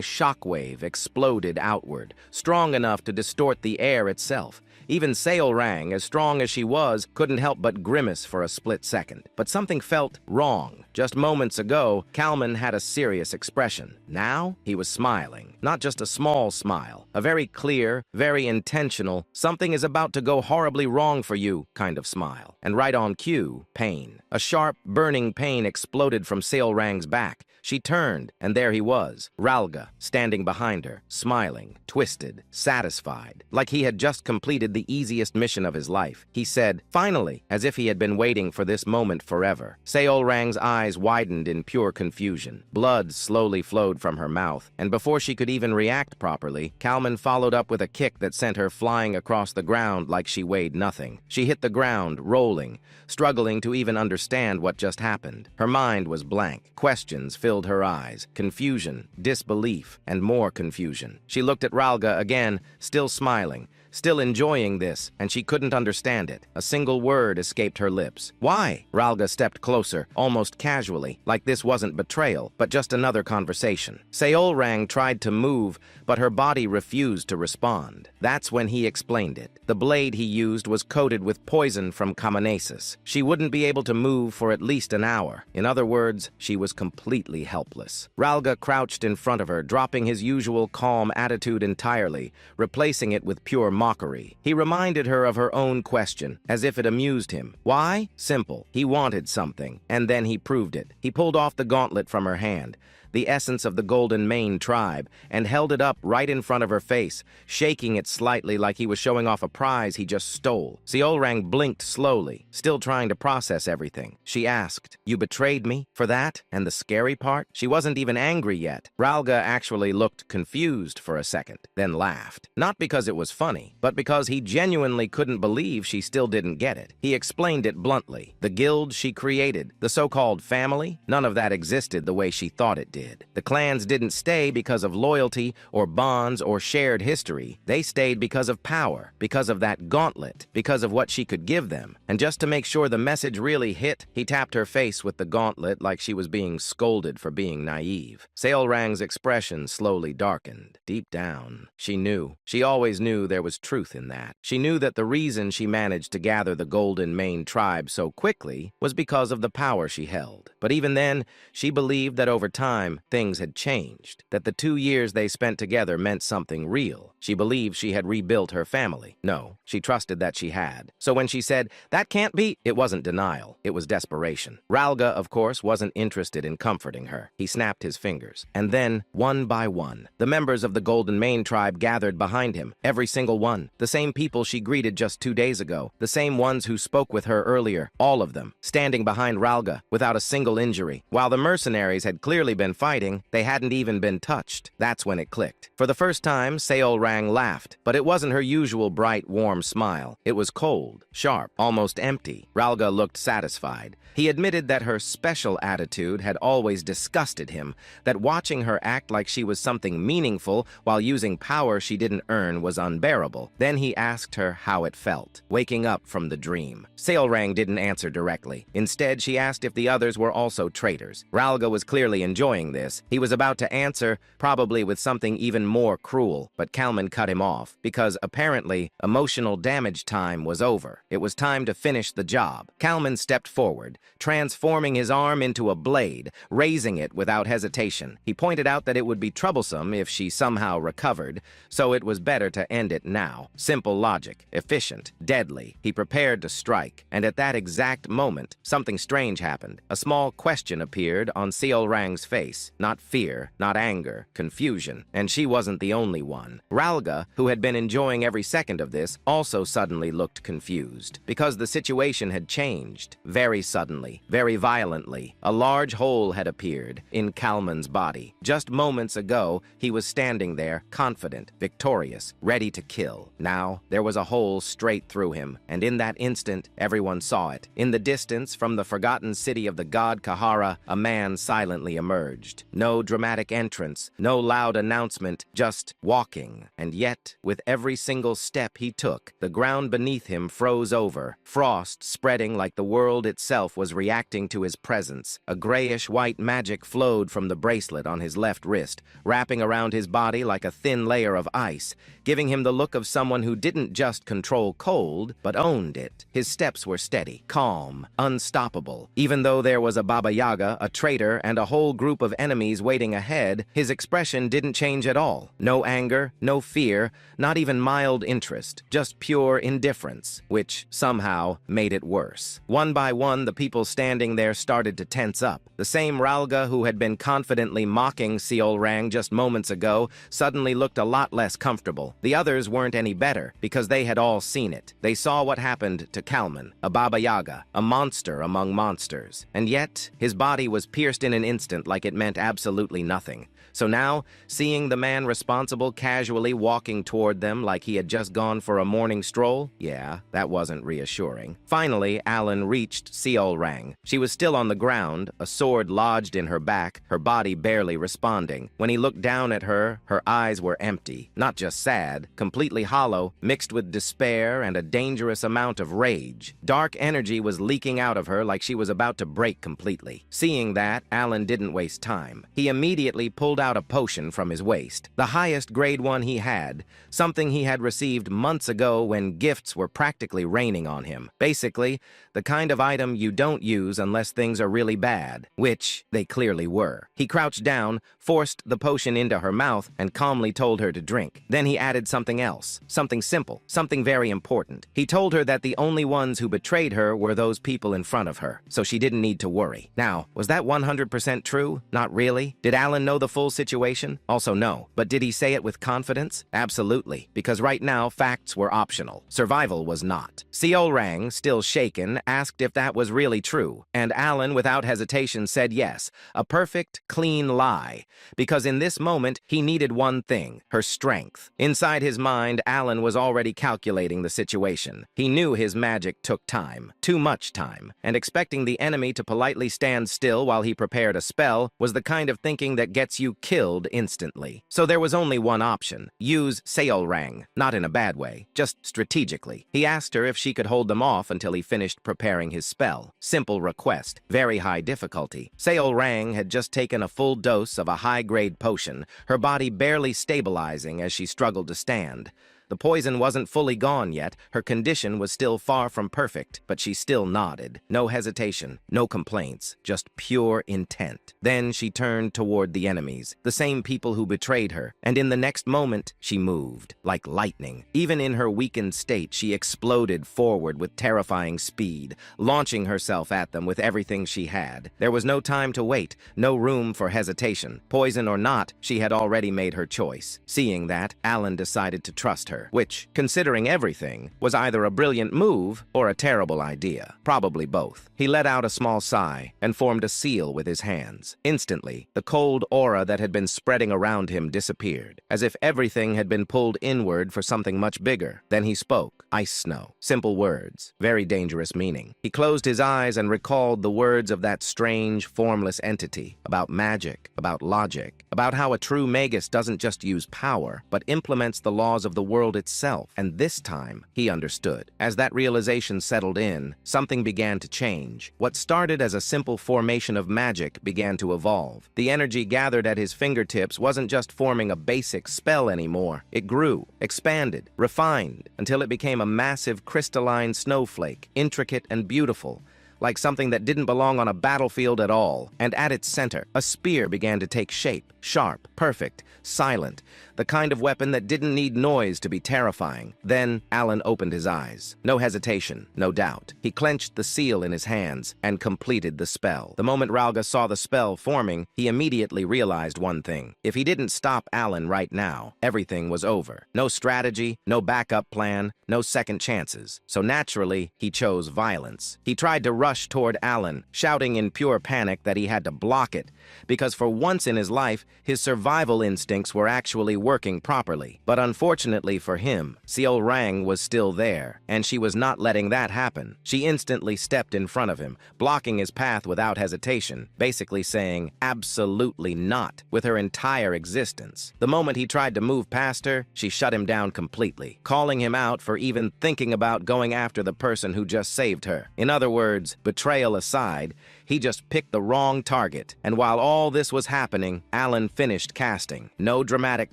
shockwave exploded outward, strong enough to distort the air itself. Even Seol Rang, as strong as she was, couldn't help but grimace for a split second. But something felt wrong. Just moments ago, Kalman had a serious expression. Now, he was smiling. Not just a small smile. A very clear, very intentional, something is about to go horribly wrong for you kind of smile. And right on cue, pain. A sharp, burning pain exploded from Seol Rang's back. She turned, and there he was, Ralga, standing behind her, smiling, twisted, satisfied, like he had just completed the easiest mission of his life. He said, finally, as if he had been waiting for this moment forever. Seol Rang's eyes widened in pure confusion. Blood slowly flowed from her mouth, and before she could even react properly, Kalman followed up with a kick that sent her flying across the ground like she weighed nothing. She hit the ground, rolling, struggling to even understand what just happened. Her mind was blank. Questions filled her eyes, confusion, disbelief, and more confusion. She looked at Ralga again, still smiling, still enjoying this, and she couldn't understand it. A single word escaped her lips. Why? Ralga stepped closer, almost casually, like this wasn't betrayal, but just another conversation. Seol Rang tried to move, but her body refused to respond. That's when he explained it. The blade he used was coated with poison from Kamanesis. She wouldn't be able to move for at least an hour. In other words, she was completely helpless. Ralga crouched in front of her, dropping his usual calm attitude entirely, replacing it with pure mockery. He reminded her of her own question, as if it amused him. Why? Simple. He wanted something, and then he proved it. He pulled off the gauntlet from her hand, the essence of the Golden Mane tribe, and held it up right in front of her face, shaking it slightly like he was showing off a prize he just stole. Seol Rang blinked slowly, still trying to process everything. She asked, "You betrayed me? For that? And the scary part?" She wasn't even angry yet. Ralga actually looked confused for a second, then laughed. Not because it was funny, but because he genuinely couldn't believe she still didn't get it. He explained it bluntly. The guild she created, the so-called family, none of that existed the way she thought it did. The clans didn't stay because of loyalty or bonds or shared history. They stayed because of power, because of that gauntlet, because of what she could give them. And just to make sure the message really hit, he tapped her face with the gauntlet like she was being scolded for being naive. Seol Rang's expression slowly darkened. Deep down, she knew. She always knew there was truth in that. She knew that the reason she managed to gather the Golden Mane tribe so quickly was because of the power she held. But even then, she believed that over time, things had changed, that the 2 years they spent together meant something real. She believed she had rebuilt her family. No, she trusted that she had. So when she said, "That can't be," it wasn't denial, it was desperation. Ralga, of course, wasn't interested in comforting her. He snapped his fingers. And then, one by one, the members of the Golden Mane tribe gathered behind him, every single one. The same people she greeted just 2 days ago, the same ones who spoke with her earlier, all of them, standing behind Ralga, without a single injury. While the mercenaries had clearly been fighting, they hadn't even been touched. That's when it clicked. For the first time, Seol Rang Rang laughed, but it wasn't her usual bright, warm smile. It was cold, sharp, almost empty. Ralga looked satisfied. He admitted that her special attitude had always disgusted him, that watching her act like she was something meaningful while using power she didn't earn was unbearable. Then he asked her how it felt, waking up from the dream. Sailrang didn't answer directly. Instead, she asked if the others were also traitors. Ralga was clearly enjoying this. He was about to answer, probably with something even more cruel, but Kalman cut him off, because apparently emotional damage time was over. It was time to finish the job. Kalman stepped forward, transforming his arm into a blade, raising it without hesitation. He pointed out that it would be troublesome if she somehow recovered, so it was better to end it now. Simple logic, efficient, deadly. He prepared to strike, and at that exact moment, something strange happened. A small question appeared on Seolrang's face. Not fear, not anger, confusion. And she wasn't the only one. Ralga, who had been enjoying every second of this, also suddenly looked confused, because the situation had changed. Very suddenly, very violently. A large hole had appeared in Kalman's body. Just moments ago, he was standing there, confident, victorious, ready to kill. Now, there was a hole straight through him, and in that instant, everyone saw it. In the distance, from the forgotten city of the god Kahara, a man silently emerged. No dramatic entrance, no loud announcement, just walking. And yet, with every single step he took, the ground beneath him froze over, frost spreading like the world itself was reacting to his presence. A grayish-white magic flowed from the bracelet on his left wrist, wrapping around his body like a thin layer of ice, giving him the look of someone who didn't just control cold, but owned it. His steps were steady, calm, unstoppable. Even though there was a Baba Yaga, a traitor, and a whole group of enemies waiting ahead, his expression didn't change at all. No anger, no fear, not even mild interest, just pure indifference, which somehow made it worse. One by one, the people standing there started to tense up. The same Ralga who had been confidently mocking Seolrang just moments ago suddenly looked a lot less comfortable. The others weren't any better, because they had all seen it. They saw what happened to Kalman, a Baba Yaga, a monster among monsters. And yet, his body was pierced in an instant like it meant absolutely nothing. So now, seeing the man responsible casually walking toward them like he had just gone for a morning stroll, yeah, that wasn't reassuring. Finally, Alan reached Seolrang. She was still on the ground, a sword lodged in her back, her body barely responding. When he looked down at her, her eyes were empty, not just sad, completely hollow, mixed with despair and a dangerous amount of rage. Dark energy was leaking out of her like she was about to break completely. Seeing that, Alan didn't waste time. He immediately pulled out a potion from his waist, the highest grade one he had, something he had received months ago when gifts were practically raining on him. Basically, the kind of item you don't use unless things are really bad, which they clearly were. He crouched down, forced the potion into her mouth, and calmly told her to drink. Then he added something else, something simple, something very important. He told her that the only ones who betrayed her were those people in front of her, so she didn't need to worry. Now, was that 100% true? Not really. Did Alan know the full situation? Also no. But did he say it with confidence? Absolutely, because right now facts were optional. Survival was not. Seolrang, still shaken, asked if that was really true, and Alan, without hesitation, said yes, a perfect, clean lie, because in this moment he needed one thing, her strength. Inside his mind, Alan was already calculating the situation. He knew his magic took time, too much time, and expecting the enemy to politely stand still while he prepared a spell was the kind of thinking that gets you killed instantly. So there was only one option. Use Seolrang, not in a bad way, just strategically. He asked her if she could hold them off until he finished preparing his spell. Simple request, very high difficulty. Seolrang had just taken a full dose of a high-grade potion, her body barely stabilizing as she struggled to stand. The poison wasn't fully gone yet, her condition was still far from perfect, but she still nodded. No hesitation, no complaints, just pure intent. Then she turned toward the enemies, the same people who betrayed her, and in the next moment, she moved, like lightning. Even in her weakened state, she exploded forward with terrifying speed, launching herself at them with everything she had. There was no time to wait, no room for hesitation. Poison or not, she had already made her choice. Seeing that, Alan decided to trust her. her, which, considering everything, was either a brilliant move or a terrible idea. Probably both. He let out a small sigh and formed a seal with his hands. Instantly, the cold aura that had been spreading around him disappeared, as if everything had been pulled inward for something much bigger. Then he spoke. Ice snow. Simple words. Very dangerous meaning. He closed his eyes and recalled the words of that strange, formless entity, about magic, about logic, about how a true magus doesn't just use power, but implements the laws of the world itself. And this time, he understood. As that realization settled in, something began to change. What started as a simple formation of magic began to evolve. The energy gathered at his fingertips wasn't just forming a basic spell anymore. It grew, expanded, refined, until it became a massive crystalline snowflake, intricate and beautiful, like something that didn't belong on a battlefield at all. And at its center, a spear began to take shape, sharp, perfect, silent, the kind of weapon that didn't need noise to be terrifying. Then Alan opened his eyes. No hesitation, no doubt. He clenched the seal in his hands and completed the spell. The moment Ralga saw the spell forming, he immediately realized one thing. If he didn't stop Alan right now, everything was over. No strategy, no backup plan, no second chances. So naturally, he chose violence. He tried to rush toward Alan, shouting in pure panic that he had to block it, because for once in his life, his survival instincts were actually working properly. But unfortunately for him, Seol Rang was still there, and she was not letting that happen. She instantly stepped in front of him, blocking his path without hesitation, basically saying, absolutely not, with her entire existence. The moment he tried to move past her, she shut him down completely, calling him out for even thinking about going after the person who just saved her. In other words, betrayal aside, he just picked the wrong target. And while all this was happening, Alan finished casting. No dramatic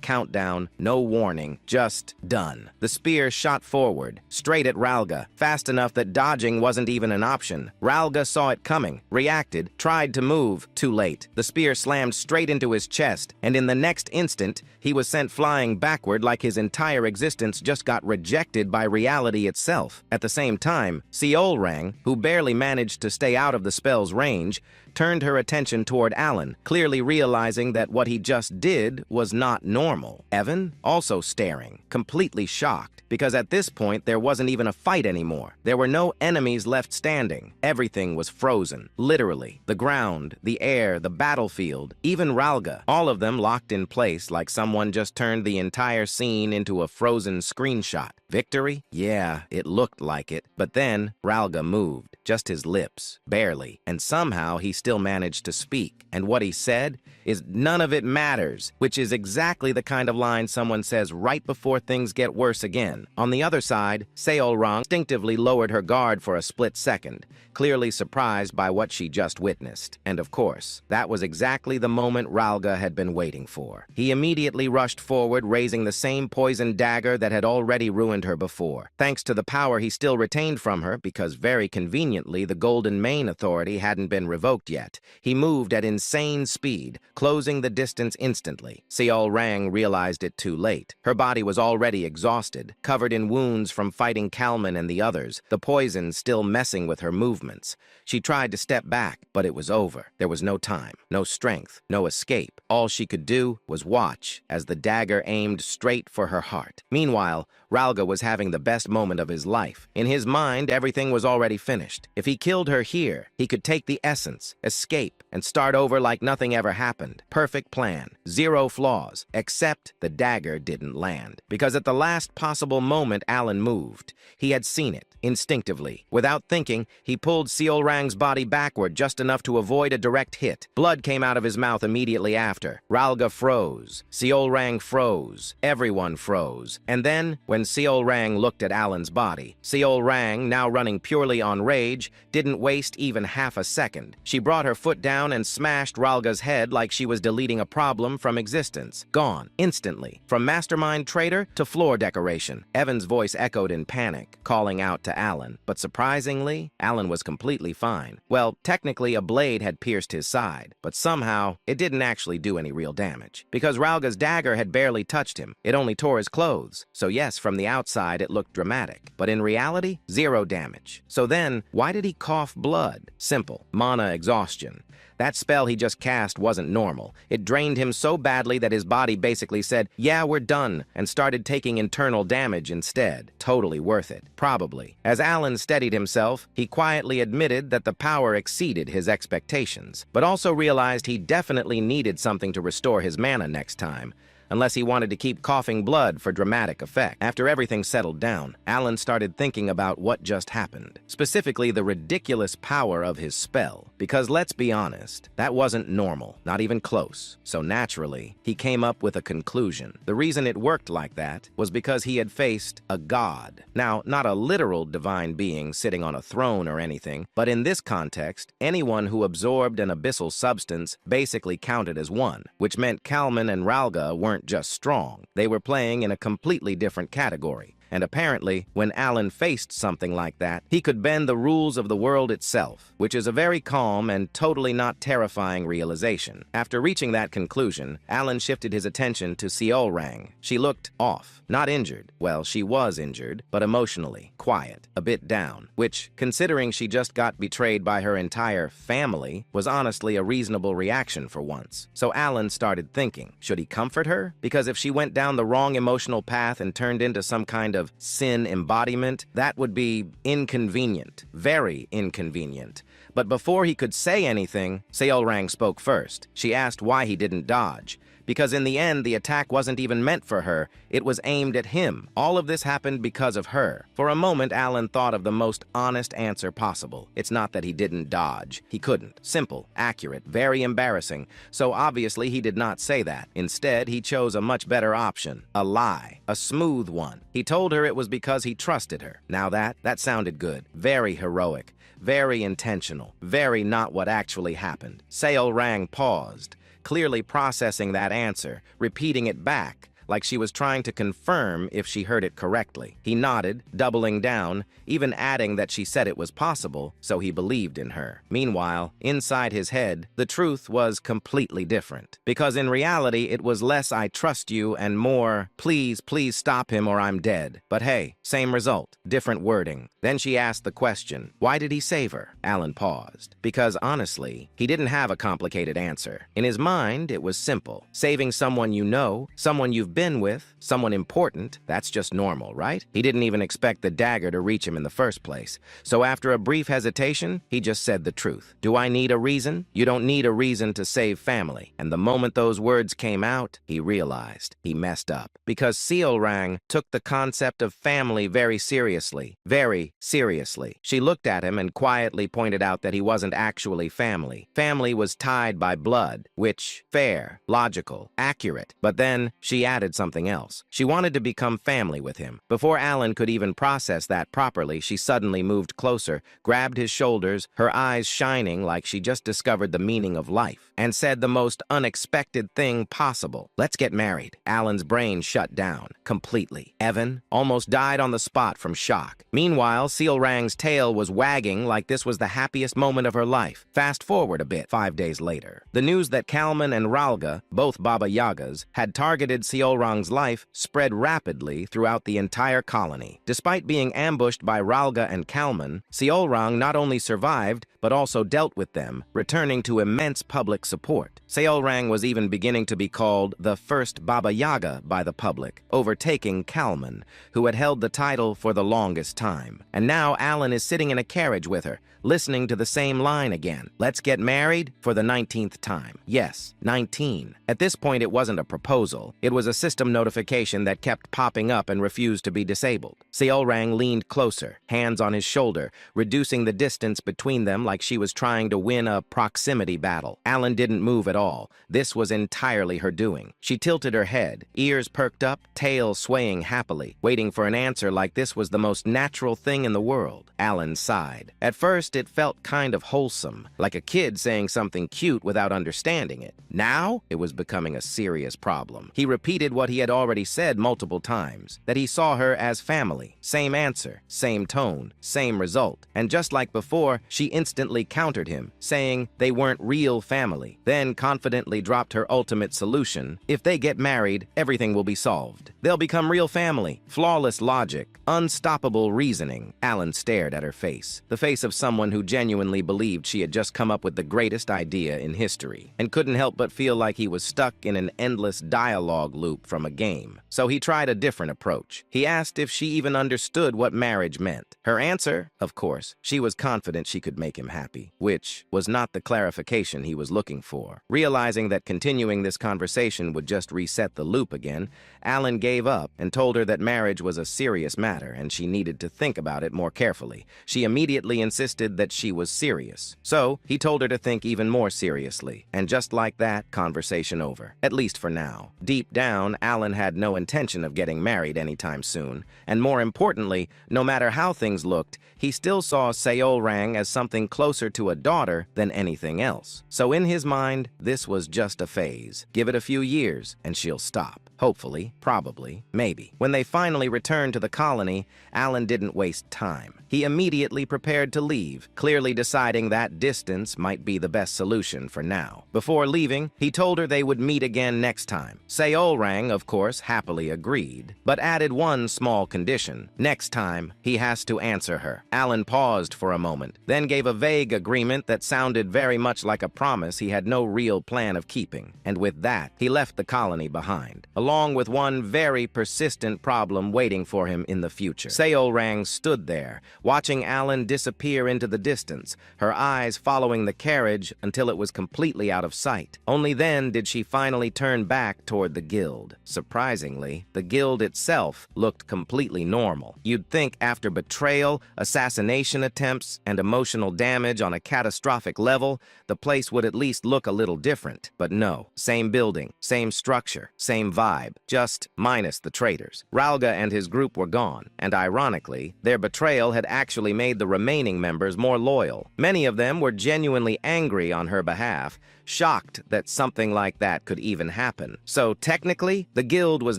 countdown, no warning, just done. The spear shot forward, straight at Ralga, fast enough that dodging wasn't even an option. Ralga saw it coming, reacted, tried to move, too late. The spear slammed straight into his chest, and in the next instant, he was sent flying backward like his entire existence just got rejected by reality itself. At the same time, Seol Rang, who barely managed to stay out of the spell's range, turned her attention toward Alan, clearly realizing that what he just did was not normal. Evan, also staring, completely shocked, because at this point there wasn't even a fight anymore. There were no enemies left standing. Everything was frozen, literally. The ground, the air, the battlefield, even Ralga, all of them locked in place like someone just turned the entire scene into a frozen screenshot. Victory? Yeah, it looked like it. But then Ralga moved, just his lips, barely, and somehow he still managed to speak. And what he said is, "None of it matters," which is exactly the kind of line someone says right before things get worse again. On the other side, Seol Rang instinctively lowered her guard for a split second, clearly surprised by what she just witnessed. And of course, that was exactly the moment Ralga had been waiting for. He immediately rushed forward, raising the same poisoned dagger that had already ruined her before. Thanks to the power he still retained from her, because very conveniently the Golden Mane Authority hadn't been revoked yet, he moved at insane speed, closing the distance instantly. Seol Rang realized it too late. Her body was already exhausted, covered in wounds from fighting Kalman and the others, the poison still messing with her movements. She tried to step back, but it was over. There was no time, no strength, no escape. All she could do was watch as the dagger aimed straight for her heart. Meanwhile, Ralga was having the best moment of his life. In his mind, everything was already finished. If he killed her here, he could take the essence, escape, and start over like nothing ever happened. Perfect plan, zero flaws, except the dagger didn't land. Because at the last possible moment Alan moved, he had seen it, instinctively. Without thinking, he pulled Seol Rang's body backward just enough to avoid a direct hit. Blood came out of his mouth immediately after. Ralga froze. Seol Rang froze. Everyone froze. And then, when Seol Rang looked at Alan's body, Seol Rang, now running purely on rage, didn't waste even half a second. She brought her foot down and smashed Ralga's head like she was deleting a problem from existence. Gone, instantly. From mastermind traitor to floor decoration. Evan's voice echoed in panic, calling out to to Alan, but surprisingly, Alan was completely fine. Well, technically a blade had pierced his side, but somehow it didn't actually do any real damage. Because Ralga's dagger had barely touched him, it only tore his clothes. So yes, from the outside it looked dramatic, but in reality, zero damage. So then, why did he cough blood? Simple, mana exhaustion. That spell he just cast wasn't normal. It drained him so badly that his body basically said, yeah, we're done, and started taking internal damage instead. Totally worth it. Probably. As Alan steadied himself, he quietly admitted that the power exceeded his expectations, but also realized he definitely needed something to restore his mana next time, unless he wanted to keep coughing blood for dramatic effect. After everything settled down, Alan started thinking about what just happened, specifically the ridiculous power of his spell. Because let's be honest, that wasn't normal, not even close. So naturally, he came up with a conclusion. The reason it worked like that was because he had faced a god. Now, not a literal divine being sitting on a throne or anything, but in this context, anyone who absorbed an abyssal substance basically counted as one, which meant Kalman and Ralga weren't just strong, they were playing in a completely different category. And apparently, when Alan faced something like that, he could bend the rules of the world itself, which is a very calm and totally not terrifying realization. After reaching that conclusion, Alan shifted his attention to Seolrang. She looked off, not injured. Well, she was injured, but emotionally, quiet, a bit down, which, considering she just got betrayed by her entire family, was honestly a reasonable reaction for once. So Alan started thinking, should he comfort her? Because if she went down the wrong emotional path and turned into some kind of sin embodiment, that would be inconvenient, very inconvenient. But before he could say anything, Seolrang spoke first. She asked why he didn't dodge. Because in the end, the attack wasn't even meant for her. It was aimed at him. All of this happened because of her. For a moment, Alan thought of the most honest answer possible. It's not that he didn't dodge. He couldn't. Simple, accurate, very embarrassing. So obviously, he did not say that. Instead, he chose a much better option. A lie. A smooth one. He told her it was because he trusted her. Now that sounded good. Very heroic. Very intentional. Very not what actually happened. Seolrang paused, clearly processing that answer, repeating it back, like she was trying to confirm if she heard it correctly. He nodded, doubling down, even adding that she said it was possible, so he believed in her. Meanwhile, inside his head, the truth was completely different. Because in reality, it was less "I trust you" and more "Please, please stop him or I'm dead." But hey, same result, different wording. Then she asked the question, why did he save her? Alan paused. Because honestly, he didn't have a complicated answer. In his mind, it was simple. Saving someone you know, someone you've been with, someone important, that's just normal, right? He didn't even expect the dagger to reach him in the first place. So after a brief hesitation, he just said the truth. Do I need a reason? You don't need a reason to save family. And the moment those words came out, he realized he messed up. Because Seolrang took the concept of family very seriously. Very seriously. She looked at him and quietly pointed out that he wasn't actually family. Family was tied by blood, which, fair, logical, accurate. But then she added something else. She wanted to become family with him. Before Alan could even process that properly, she suddenly moved closer, grabbed his shoulders, her eyes shining like she just discovered the meaning of life, and said the most unexpected thing possible. Let's get married. Alan's brain shut down completely. Evan almost died on the spot from shock. Meanwhile, Seolrang's tail was wagging like this was the happiest moment of her life. Fast forward a bit, 5 days later. The news that Kalman and Ralga, both Baba Yagas, had targeted Seolrang's life spread rapidly throughout the entire colony. Despite being ambushed by Ralga and Kalman, Seolrang not only survived, but also dealt with them, returning to immense public support. Seolrang was even beginning to be called the first Baba Yaga by the public, overtaking Kalman, who had held the title for the longest time. And now Alan is sitting in a carriage with her, listening to the same line again. Let's get married for the 19th time. Yes, 19. At this point, it wasn't a proposal. It was a system notification that kept popping up and refused to be disabled. Seolrang leaned closer, hands on his shoulder, reducing the distance between them like like she was trying to win a proximity battle. Alan didn't move at all. This was entirely her doing. She tilted her head, ears perked up, tail swaying happily, waiting for an answer like this was the most natural thing in the world. Alan sighed. At first, it felt kind of wholesome, like a kid saying something cute without understanding it. Now, it was becoming a serious problem. He repeated what he had already said multiple times, that he saw her as family. Same answer, same tone, same result. And just like before, she instantly countered him, saying they weren't real family, then confidently dropped her ultimate solution. If they get married, everything will be solved. They'll become real family. Flawless logic, unstoppable reasoning. Alan stared at her face, the face of someone who genuinely believed she had just come up with the greatest idea in history, and couldn't help but feel like he was stuck in an endless dialogue loop from a game. So he tried a different approach. He asked if she even understood what marriage meant. Her answer, of course, she was confident she could make him happy, which was not the clarification he was looking for. Realizing that continuing this conversation would just reset the loop again, Alan gave up and told her that marriage was a serious matter and she needed to think about it more carefully. She immediately insisted that she was serious. So he told her to think even more seriously. And just like that, conversation over. At least for now. Deep down, Alan had no intention of getting married anytime soon. And more importantly, no matter how things looked, he still saw Seolrang as something closer to a daughter than anything else. So in his mind, this was just a phase. Give it a few years and she'll stop. Hopefully, probably, maybe. When they finally returned to the colony, Alan didn't waste time. He immediately prepared to leave, clearly deciding that distance might be the best solution for now. Before leaving, he told her they would meet again next time. Seolrang, of course, happily agreed, but added one small condition. Next time, he has to answer her. Alan paused for a moment, then gave a vague agreement that sounded very much like a promise he had no real plan of keeping. And with that, he left the colony behind, along with one very persistent problem waiting for him in the future. Seolrang stood there, watching Alan disappear into the distance, her eyes following the carriage until it was completely out of sight. Only then did she finally turn back toward the guild. Surprisingly, the guild itself looked completely normal. You'd think after betrayal, assassination attempts, and emotional damage on a catastrophic level, the place would at least look a little different. But no, same building, same structure, same vibe, just minus the traitors. Ralga and his group were gone, and ironically, their betrayal had actually made the remaining members more loyal. Many of them were genuinely angry on her behalf, shocked that something like that could even happen. So technically, the guild was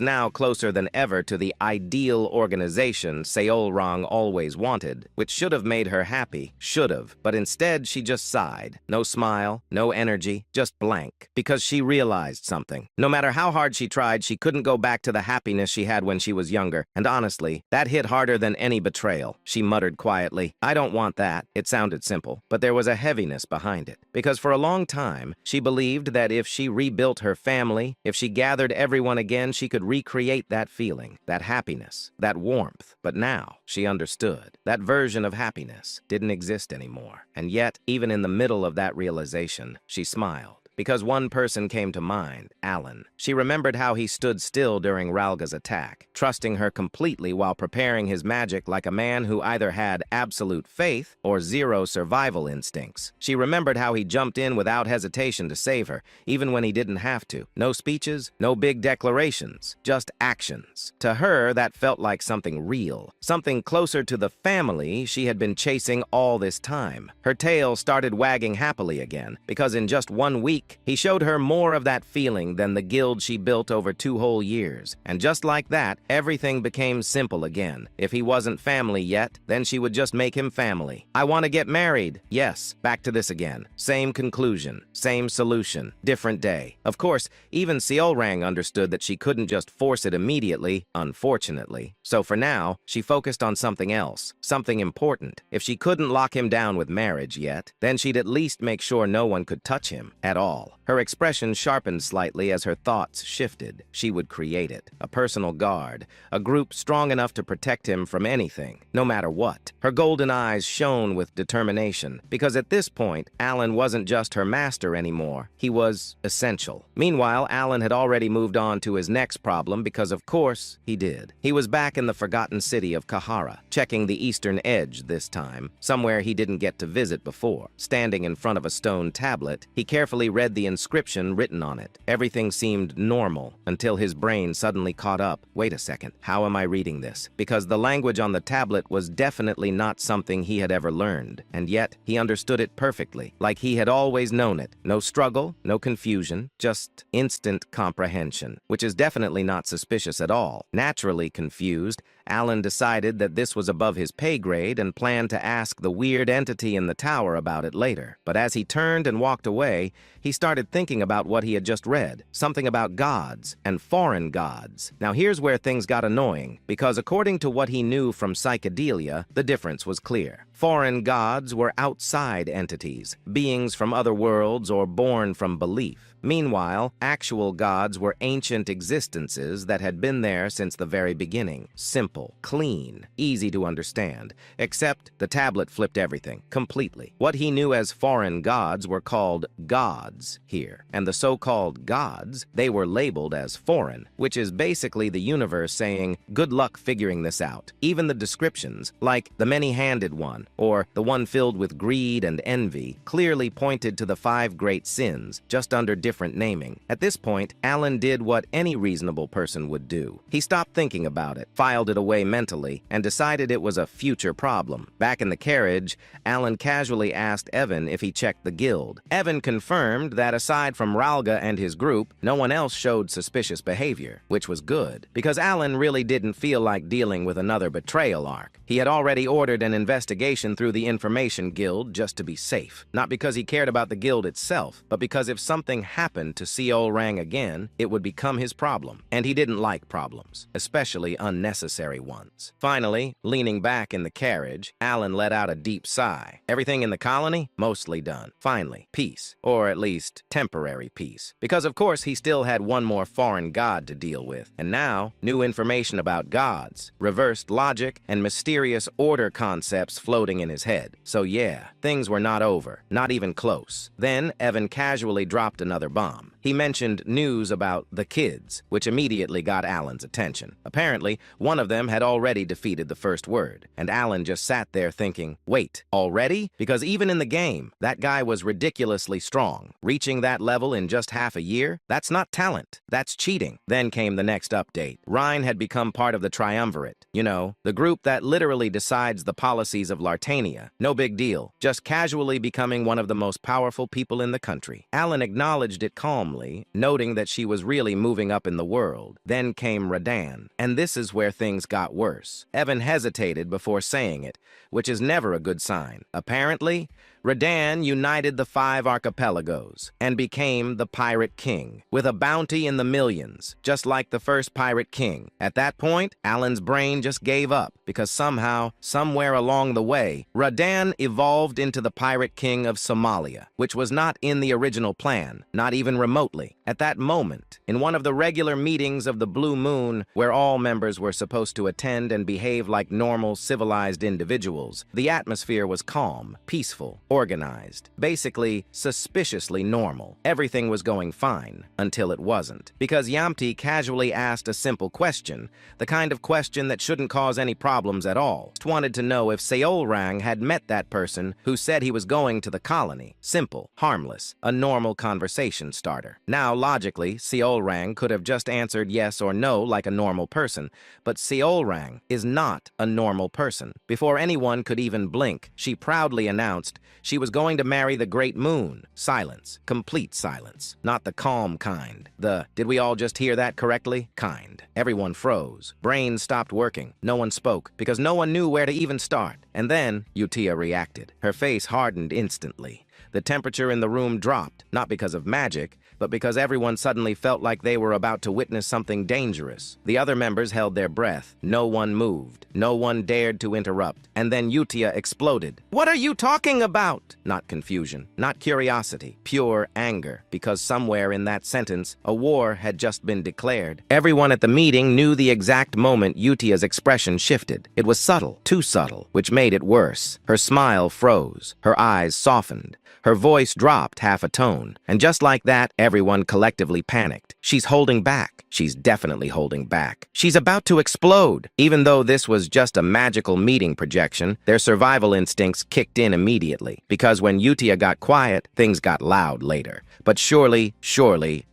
now closer than ever to the ideal organization Seolrang always wanted, which should have made her happy, should have, but instead she just sighed. No smile, no energy, just blank, because she realized something. No matter how hard she tried, she couldn't go back to the happiness she had when she was younger, and honestly, that hit harder than any betrayal. She muttered quietly, "I don't want that." It sounded simple, but there was a heaviness behind it, because for a long time, she believed that if she rebuilt her family, if she gathered everyone again, she could recreate that feeling, that happiness, that warmth. But now, she understood. That version of happiness didn't exist anymore. And yet, even in the middle of that realization, she smiled. Because one person came to mind, Alan. She remembered how he stood still during Ralga's attack, trusting her completely while preparing his magic like a man who either had absolute faith or zero survival instincts. She remembered how he jumped in without hesitation to save her, even when he didn't have to. No speeches, no big declarations, just actions. To her, that felt like something real, something closer to the family she had been chasing all this time. Her tail started wagging happily again, because in just 1 week, he showed her more of that feeling than the guild she built over 2 whole years. And just like that, everything became simple again. If he wasn't family yet, then she would just make him family. "I want to get married." Yes, back to this again. Same conclusion, same solution, different day. Of course, even Seolrang understood that she couldn't just force it immediately, unfortunately. So for now, she focused on something else, something important. If she couldn't lock him down with marriage yet, then she'd at least make sure no one could touch him at all. all. Her expression sharpened slightly as her thoughts shifted. She would create it. A personal guard. A group strong enough to protect him from anything, no matter what. Her golden eyes shone with determination, because at this point, Alan wasn't just her master anymore. He was essential. Meanwhile, Alan had already moved on to his next problem because, of course, he did. He was back in the forgotten city of Kahara, checking the eastern edge this time, somewhere he didn't get to visit before. Standing in front of a stone tablet, he carefully read the inscription written on it. Everything seemed normal until his brain suddenly caught up. Wait a second, how am I reading this? Because the language on the tablet was definitely not something he had ever learned, and yet he understood it perfectly, like he had always known it. No struggle, no confusion, just instant comprehension, which is definitely not suspicious at all. Naturally confused, Alan decided that this was above his pay grade and planned to ask the weird entity in the tower about it later. But as he turned and walked away, he started thinking about what he had just read, something about gods and foreign gods. Now here's where things got annoying, because according to what he knew from psychedelia, the difference was clear. Foreign gods were outside entities, beings from other worlds or born from belief. Meanwhile, actual gods were ancient existences that had been there since the very beginning. Simple, clean, easy to understand. Except the tablet flipped everything, completely. What he knew as foreign gods were called gods here. And the so-called gods, they were labeled as foreign, which is basically the universe saying, good luck figuring this out. Even the descriptions, like the many-handed one, or the one filled with greed and envy, clearly pointed to the 5 great sins, just under different naming. At this point, Alan did what any reasonable person would do. He stopped thinking about it, filed it away mentally, and decided it was a future problem. Back in the carriage, Alan casually asked Evan if he checked the guild. Evan confirmed that aside from Ralga and his group, no one else showed suspicious behavior, which was good, because Alan really didn't feel like dealing with another betrayal arc. He had already ordered an investigation through the Information Guild just to be safe. Not because he cared about the guild itself, but because if something happened to Seol Rang again, it would become his problem. And he didn't like problems, especially unnecessary ones. Finally, leaning back in the carriage, Alan let out a deep sigh. Everything in the colony? Mostly done. Finally, peace. Or at least, temporary peace. Because of course he still had one more foreign god to deal with. And now, new information about gods, reversed logic, and mysterious order concepts floating in his head. So yeah, things were not over. Not even close. Then, Evan casually dropped another bomb. He mentioned news about the kids, which immediately got Alan's attention. Apparently, one of them had already defeated the first word, and Alan just sat there thinking, wait, already? Because even in the game, that guy was ridiculously strong. Reaching that level in just half a year? That's not talent. That's cheating. Then came the next update. Rhine had become part of the Triumvirate. You know, the group that literally decides the policies of Lartania. No big deal. Just casually becoming one of the most powerful people in the country. Alan acknowledged it calmly, noting that she was really moving up in the world. Then came Radan, and this is where things got worse. Evan hesitated before saying it, which is never a good sign. Apparently, Radan united the 5 archipelagos and became the Pirate King, with a bounty in the millions, just like the first Pirate King. At that point, Alan's brain just gave up, because somehow, somewhere along the way, Radan evolved into the Pirate King of Somalia, which was not in the original plan, not even remotely. At that moment, in one of the regular meetings of the Blue Moon, where all members were supposed to attend and behave like normal, civilized individuals, the atmosphere was calm, peaceful, organized, basically suspiciously normal. Everything was going fine, until it wasn't. Because Yamti casually asked a simple question, the kind of question that shouldn't cause any problems at all. Just wanted to know if Seol Rang had met that person who said he was going to the colony. Simple, harmless, a normal conversation starter. Now, logically, Seol Rang could have just answered yes or no like a normal person, but Seol Rang is not a normal person. Before anyone could even blink, she proudly announced she was going to marry the Great Moon. Silence. Complete silence. Not the calm kind. The, did we all just hear that correctly? Kind. Everyone froze. Brains stopped working. No one spoke, because no one knew where to even start. And then, Utia reacted. Her face hardened instantly. The temperature in the room dropped, not because of magic, but because everyone suddenly felt like they were about to witness something dangerous. The other members held their breath. No one moved. No one dared to interrupt. And then Yutia exploded. "What are you talking about?" Not confusion, not curiosity, pure anger, because somewhere in that sentence, a war had just been declared. Everyone at the meeting knew the exact moment Yutia's expression shifted. It was subtle, too subtle, which made it worse. Her smile froze. Her eyes softened. Her voice dropped half a tone, and just like that, everyone collectively panicked. She's holding back. She's definitely holding back. She's about to explode. Even though this was just a magical meeting projection, their survival instincts kicked in immediately, because when Yutia got quiet, things got loud later. But surely,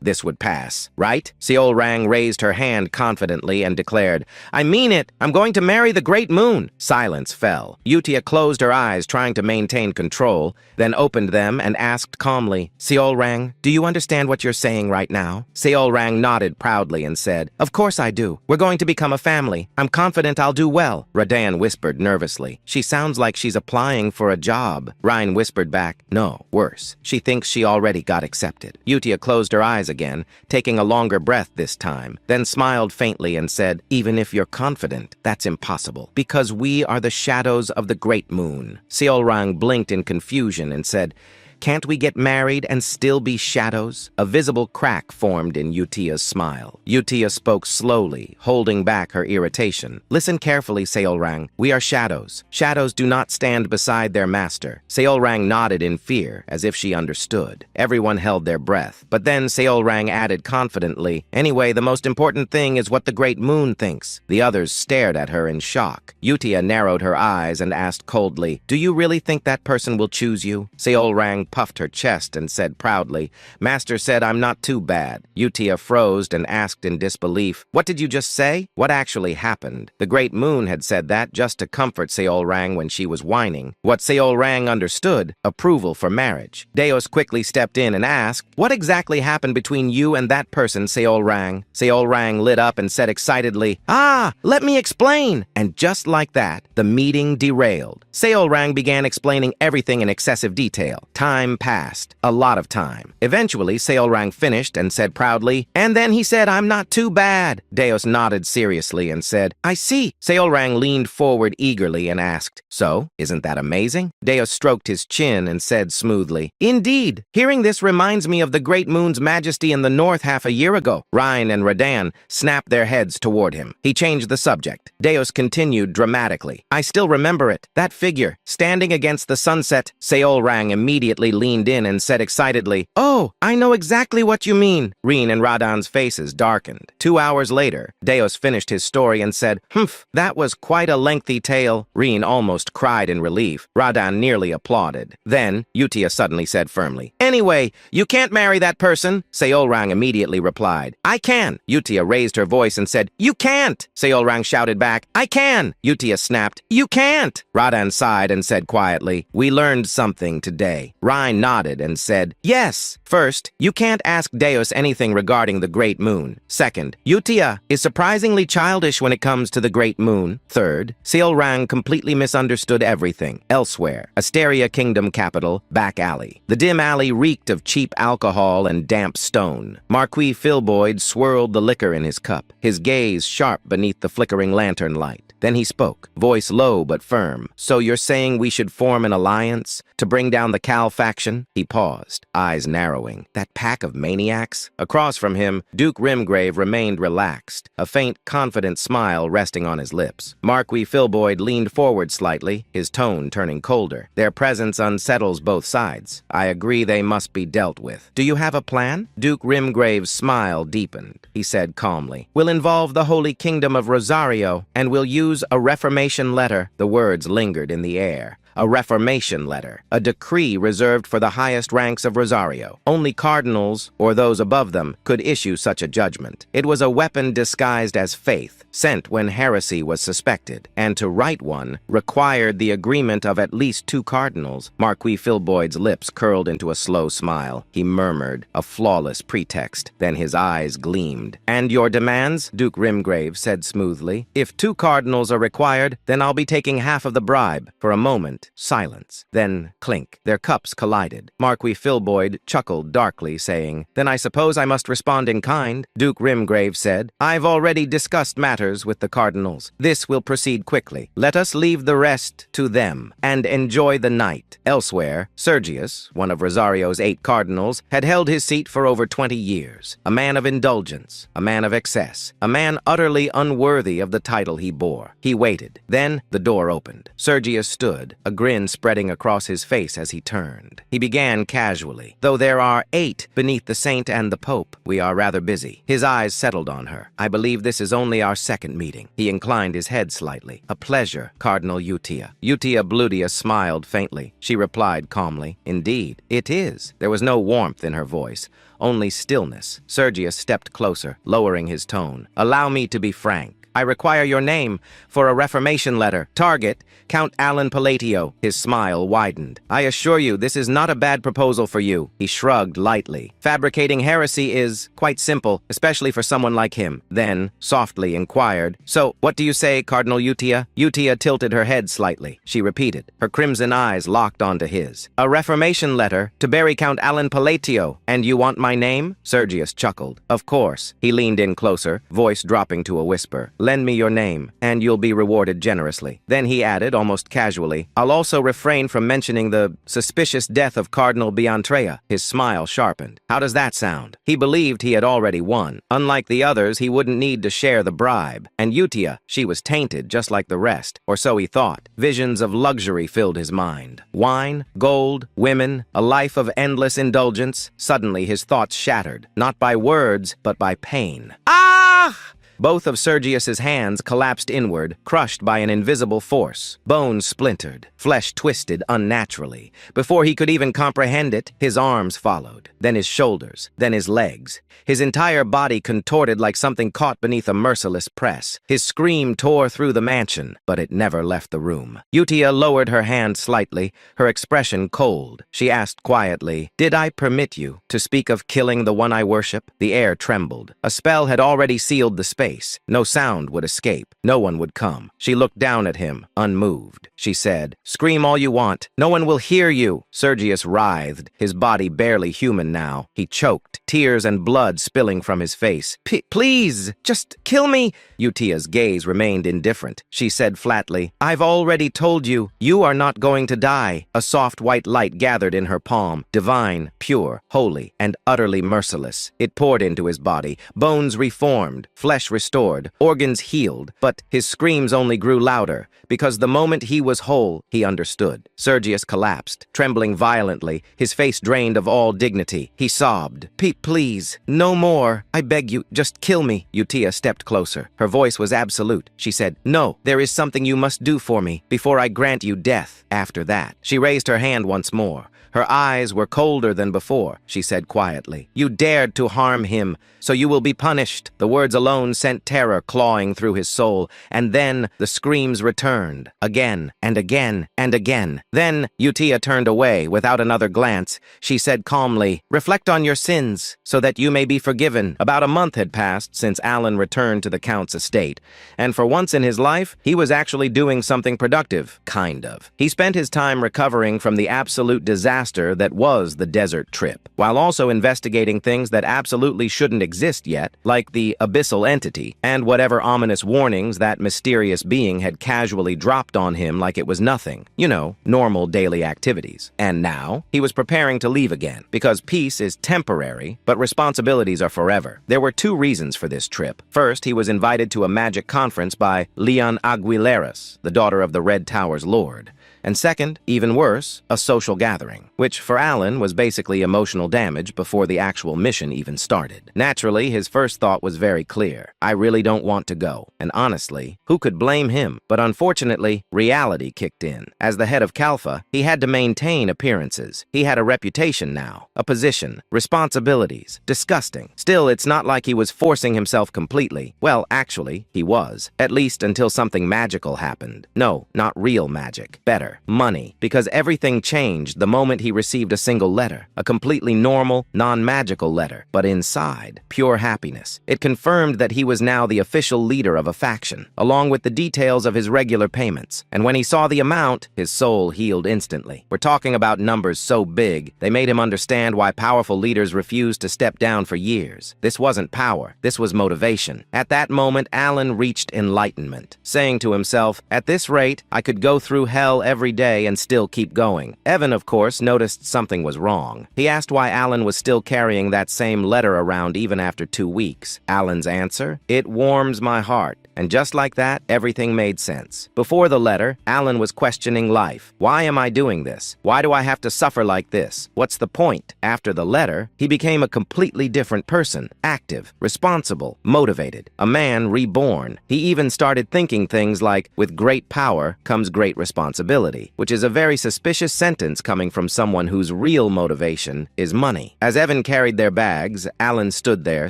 this would pass, right? Seol Rang raised her hand confidently and declared, "I mean it! I'm going to marry the Great Moon!" Silence fell. Yutia closed her eyes, trying to maintain control, then opened them and asked calmly, "Seol Rang, do you understand what you're saying right now?" Seol Rang nodded proudly and said, "Of course I do. We're going to become a family. I'm confident I'll do well." Radan whispered nervously, "She sounds like she's applying for a job." Ryan whispered back, "No, worse. She thinks she already got accepted." Yutia closed her eyes again, taking a longer breath this time, then smiled faintly and said, "Even if you're confident, that's impossible, because we are the shadows of the Great Moon." Seol Rang blinked in confusion and said, "Can't we get married and still be shadows?" A visible crack formed in Yutia's smile. Yutia spoke slowly, holding back her irritation. "Listen carefully, Seol Rang. We are shadows. Shadows do not stand beside their master." Seol Rang nodded in fear, as if she understood. Everyone held their breath. But then Seol Rang added confidently, "Anyway, the most important thing is what the Great Moon thinks." The others stared at her in shock. Yutia narrowed her eyes and asked coldly, "Do you really think that person will choose you?" Seol Rang puffed her chest and said proudly, "Master said I'm not too bad." Yutia froze and asked in disbelief, "What did you just say?" What actually happened? The Great Moon had said that just to comfort Seol Rang when she was whining. What Seol Rang understood, approval for marriage. Deos quickly stepped in and asked, "What exactly happened between you and that person, Seol Rang?" Seol Rang lit up and said excitedly, "Ah, let me explain!" And just like that, the meeting derailed. Seol Rang began explaining everything in excessive detail. Time passed. A lot of time. Eventually, Seol Rang finished and said proudly, "And then he said I'm not too bad." Deos nodded seriously and said, "I see." Seol Rang leaned forward eagerly and asked, "So, isn't that amazing?" Deos stroked his chin and said smoothly, "Indeed. Hearing this reminds me of the Great Moon's majesty in the north half a year ago." Ryan and Radan snapped their heads toward him. He changed the subject. Deos continued dramatically, "I still remember it. That figure, standing against the sunset." Seol Rang immediately leaned in and said excitedly, "Oh, I know exactly what you mean." Reen and Radan's faces darkened. 2 hours later, Deos finished his story and said, "Humph, that was quite a lengthy tale." Reen almost cried in relief. Radan nearly applauded. Then, Yutia suddenly said firmly, "Anyway, you can't marry that person." Seol Rang immediately replied, "I can." Yutia raised her voice and said, "You can't." Seol Rang shouted back, "I can." Yutia snapped, "You can't." Radan sighed and said quietly, "We learned something today." Ryan nodded and said, "Yes. First, you can't ask Deos anything regarding the Great Moon. Second, Yutia is surprisingly childish when it comes to the Great Moon. Third, Seol Rang completely misunderstood everything. Elsewhere, Asteria Kingdom capital, back alley. The dim alley reeked of cheap alcohol and damp stone. Marquis Philboyd swirled the liquor in his cup, his gaze sharp beneath the flickering lantern light. Then he spoke, voice low but firm. "So you're saying we should form an alliance to bring down the Cal faction?" He paused, eyes narrowing. That pack of maniacs? Across from him, Duke Rimgrave remained relaxed, a faint, confident smile resting on his lips. Marquis Philboyd leaned forward slightly, his tone turning colder. "Their presence unsettles both sides. I agree they must be dealt with. Do you have a plan?" Duke Rimgrave's smile deepened. He said calmly, "We'll involve the Holy Kingdom of Rosario, and we'll use a reformation letter." The words lingered in the air. A reformation letter, a decree reserved for the highest ranks of Rosario. Only cardinals, or those above them, could issue such a judgment. It was a weapon disguised as faith, sent when heresy was suspected, and to write one required the agreement of at least 2 cardinals. Marquis Philboyd's lips curled into a slow smile. He murmured, a flawless pretext. Then his eyes gleamed. "And your demands?" Duke Rimgrave said smoothly. "If 2 cardinals are required, then I'll be taking half of the bribe." For a moment, moment, silence. Then, clink. Their cups collided. Marquis Filboid chuckled darkly, saying, "Then I suppose I must respond in kind." Duke Rimgrave said, "I've already discussed matters with the cardinals. This will proceed quickly. Let us leave the rest to them and enjoy the night." Elsewhere, Sergius, one of Rosario's 8 cardinals, had held his seat for over 20 years. A man of indulgence, a man of excess, a man utterly unworthy of the title he bore. He waited. Then the door opened. Sergius stood, a grin spreading across his face as he turned. He began casually, "Though there are 8 beneath the saint and the pope, we are rather busy." His eyes settled on her. "I believe this is only our second meeting." He inclined his head slightly. "A pleasure, Cardinal Utia." Utia Blutia smiled faintly. She replied calmly, "Indeed, it is." There was no warmth in her voice, only stillness. Sergius stepped closer, lowering his tone. "Allow me to be frank. I require your name for a reformation letter. Target, Count Alan Palatio." His smile widened. "I assure you, this is not a bad proposal for you." He shrugged lightly. "Fabricating heresy is quite simple, especially for someone like him." Then, softly inquired, "So, what do you say, Cardinal Utia?" Utia tilted her head slightly. She repeated. Her crimson eyes locked onto his. "A reformation letter to bury Count Alan Palatio. And you want my name?" Sergius chuckled. "Of course." He leaned in closer, voice dropping to a whisper. "Lend me your name, and you'll be rewarded generously." Then he added, almost casually, "I'll also refrain from mentioning the suspicious death of Cardinal Biantrea." His smile sharpened. How does that sound? He believed he had already won. Unlike the others, he wouldn't need to share the bribe. And Utia, she was tainted just like the rest, or so he thought. Visions of luxury filled his mind. Wine, gold, women, a life of endless indulgence. Suddenly his thoughts shattered, not by words, but by pain. Ah! Both of Sergius's hands collapsed inward, crushed by an invisible force. Bones splintered, flesh twisted unnaturally. Before he could even comprehend it, his arms followed, then his shoulders, then his legs. His entire body contorted like something caught beneath a merciless press. His scream tore through the mansion, but it never left the room. Utia lowered her hand slightly, her expression cold. She asked quietly, "Did I permit you to speak of killing the one I worship?" The air trembled. A spell had already sealed the space. No sound would escape. No one would come. She looked down at him, unmoved. She said, "Scream all you want. No one will hear you." Sergius writhed, his body barely human now. He choked, tears and blood spilling from his face. "Please, just kill me." Utia's gaze remained indifferent. She said flatly, "I've already told you, you are not going to die." A soft white light gathered in her palm, divine, pure, holy, and utterly merciless. It poured into his body, bones reformed, flesh restored, organs healed, but his screams only grew louder, because the moment he was whole, he understood. Sergius collapsed, trembling violently, his face drained of all dignity. He sobbed, Please, no more. I beg you, just kill me." Utia stepped closer. Her voice was absolute. She said, "No, there is something you must do for me, before I grant you death." After that, she raised her hand once more. Her eyes were colder than before. She said quietly, "You dared to harm him, so you will be punished." The words alone sent terror clawing through his soul, and then the screams returned, again and again and again. Then Utia turned away without another glance. She said calmly, "Reflect on your sins, so that you may be forgiven." About a month had passed since Alan returned to the Count's estate, and for once in his life, he was actually doing something productive, kind of. He spent his time recovering from the absolute disaster that was the desert trip, while also investigating things that absolutely shouldn't exist yet, like the abyssal entity, and whatever ominous warnings that mysterious being had casually dropped on him like it was nothing. You know, normal daily activities. And now, he was preparing to leave again, because peace is temporary, but responsibilities are forever. There were 2 reasons for this trip. First, he was invited to a magic conference by Leon Aguileras, the daughter of the Red Tower's lord. And second, even worse, a social gathering, which for Alan was basically emotional damage before the actual mission even started. Naturally, his first thought was very clear. I really don't want to go. And honestly, who could blame him? But unfortunately, reality kicked in. As the head of Kalfa, he had to maintain appearances. He had a reputation now, a position, responsibilities. Disgusting. Still, it's not like he was forcing himself completely. Well, actually, he was. At least until something magical happened. No, not real magic. Better. letter, money, because everything changed the moment he received a single letter, a completely normal, non-magical letter, but inside, pure happiness. It confirmed that he was now the official leader of a faction, along with the details of his regular payments. And when he saw the amount, his soul healed instantly. We're talking about numbers so big, they made him understand why powerful leaders refused to step down for years. This wasn't power, this was motivation. At that moment, Alan reached enlightenment, saying to himself, "At this rate, I could go through hell every day and still keep going." Evan, of course, noticed something was wrong. He asked why Alan was still carrying that same letter around even after 2 weeks. Alan's answer, "It warms my heart." And just like that, everything made sense. Before the letter, Alan was questioning life. Why am I doing this? Why do I have to suffer like this? What's the point? After the letter, he became a completely different person, active, responsible, motivated, a man reborn. He even started thinking things like, "With great power comes great responsibility," which is a very suspicious sentence coming from someone whose real motivation is money. As Evan carried their bags, Alan stood there,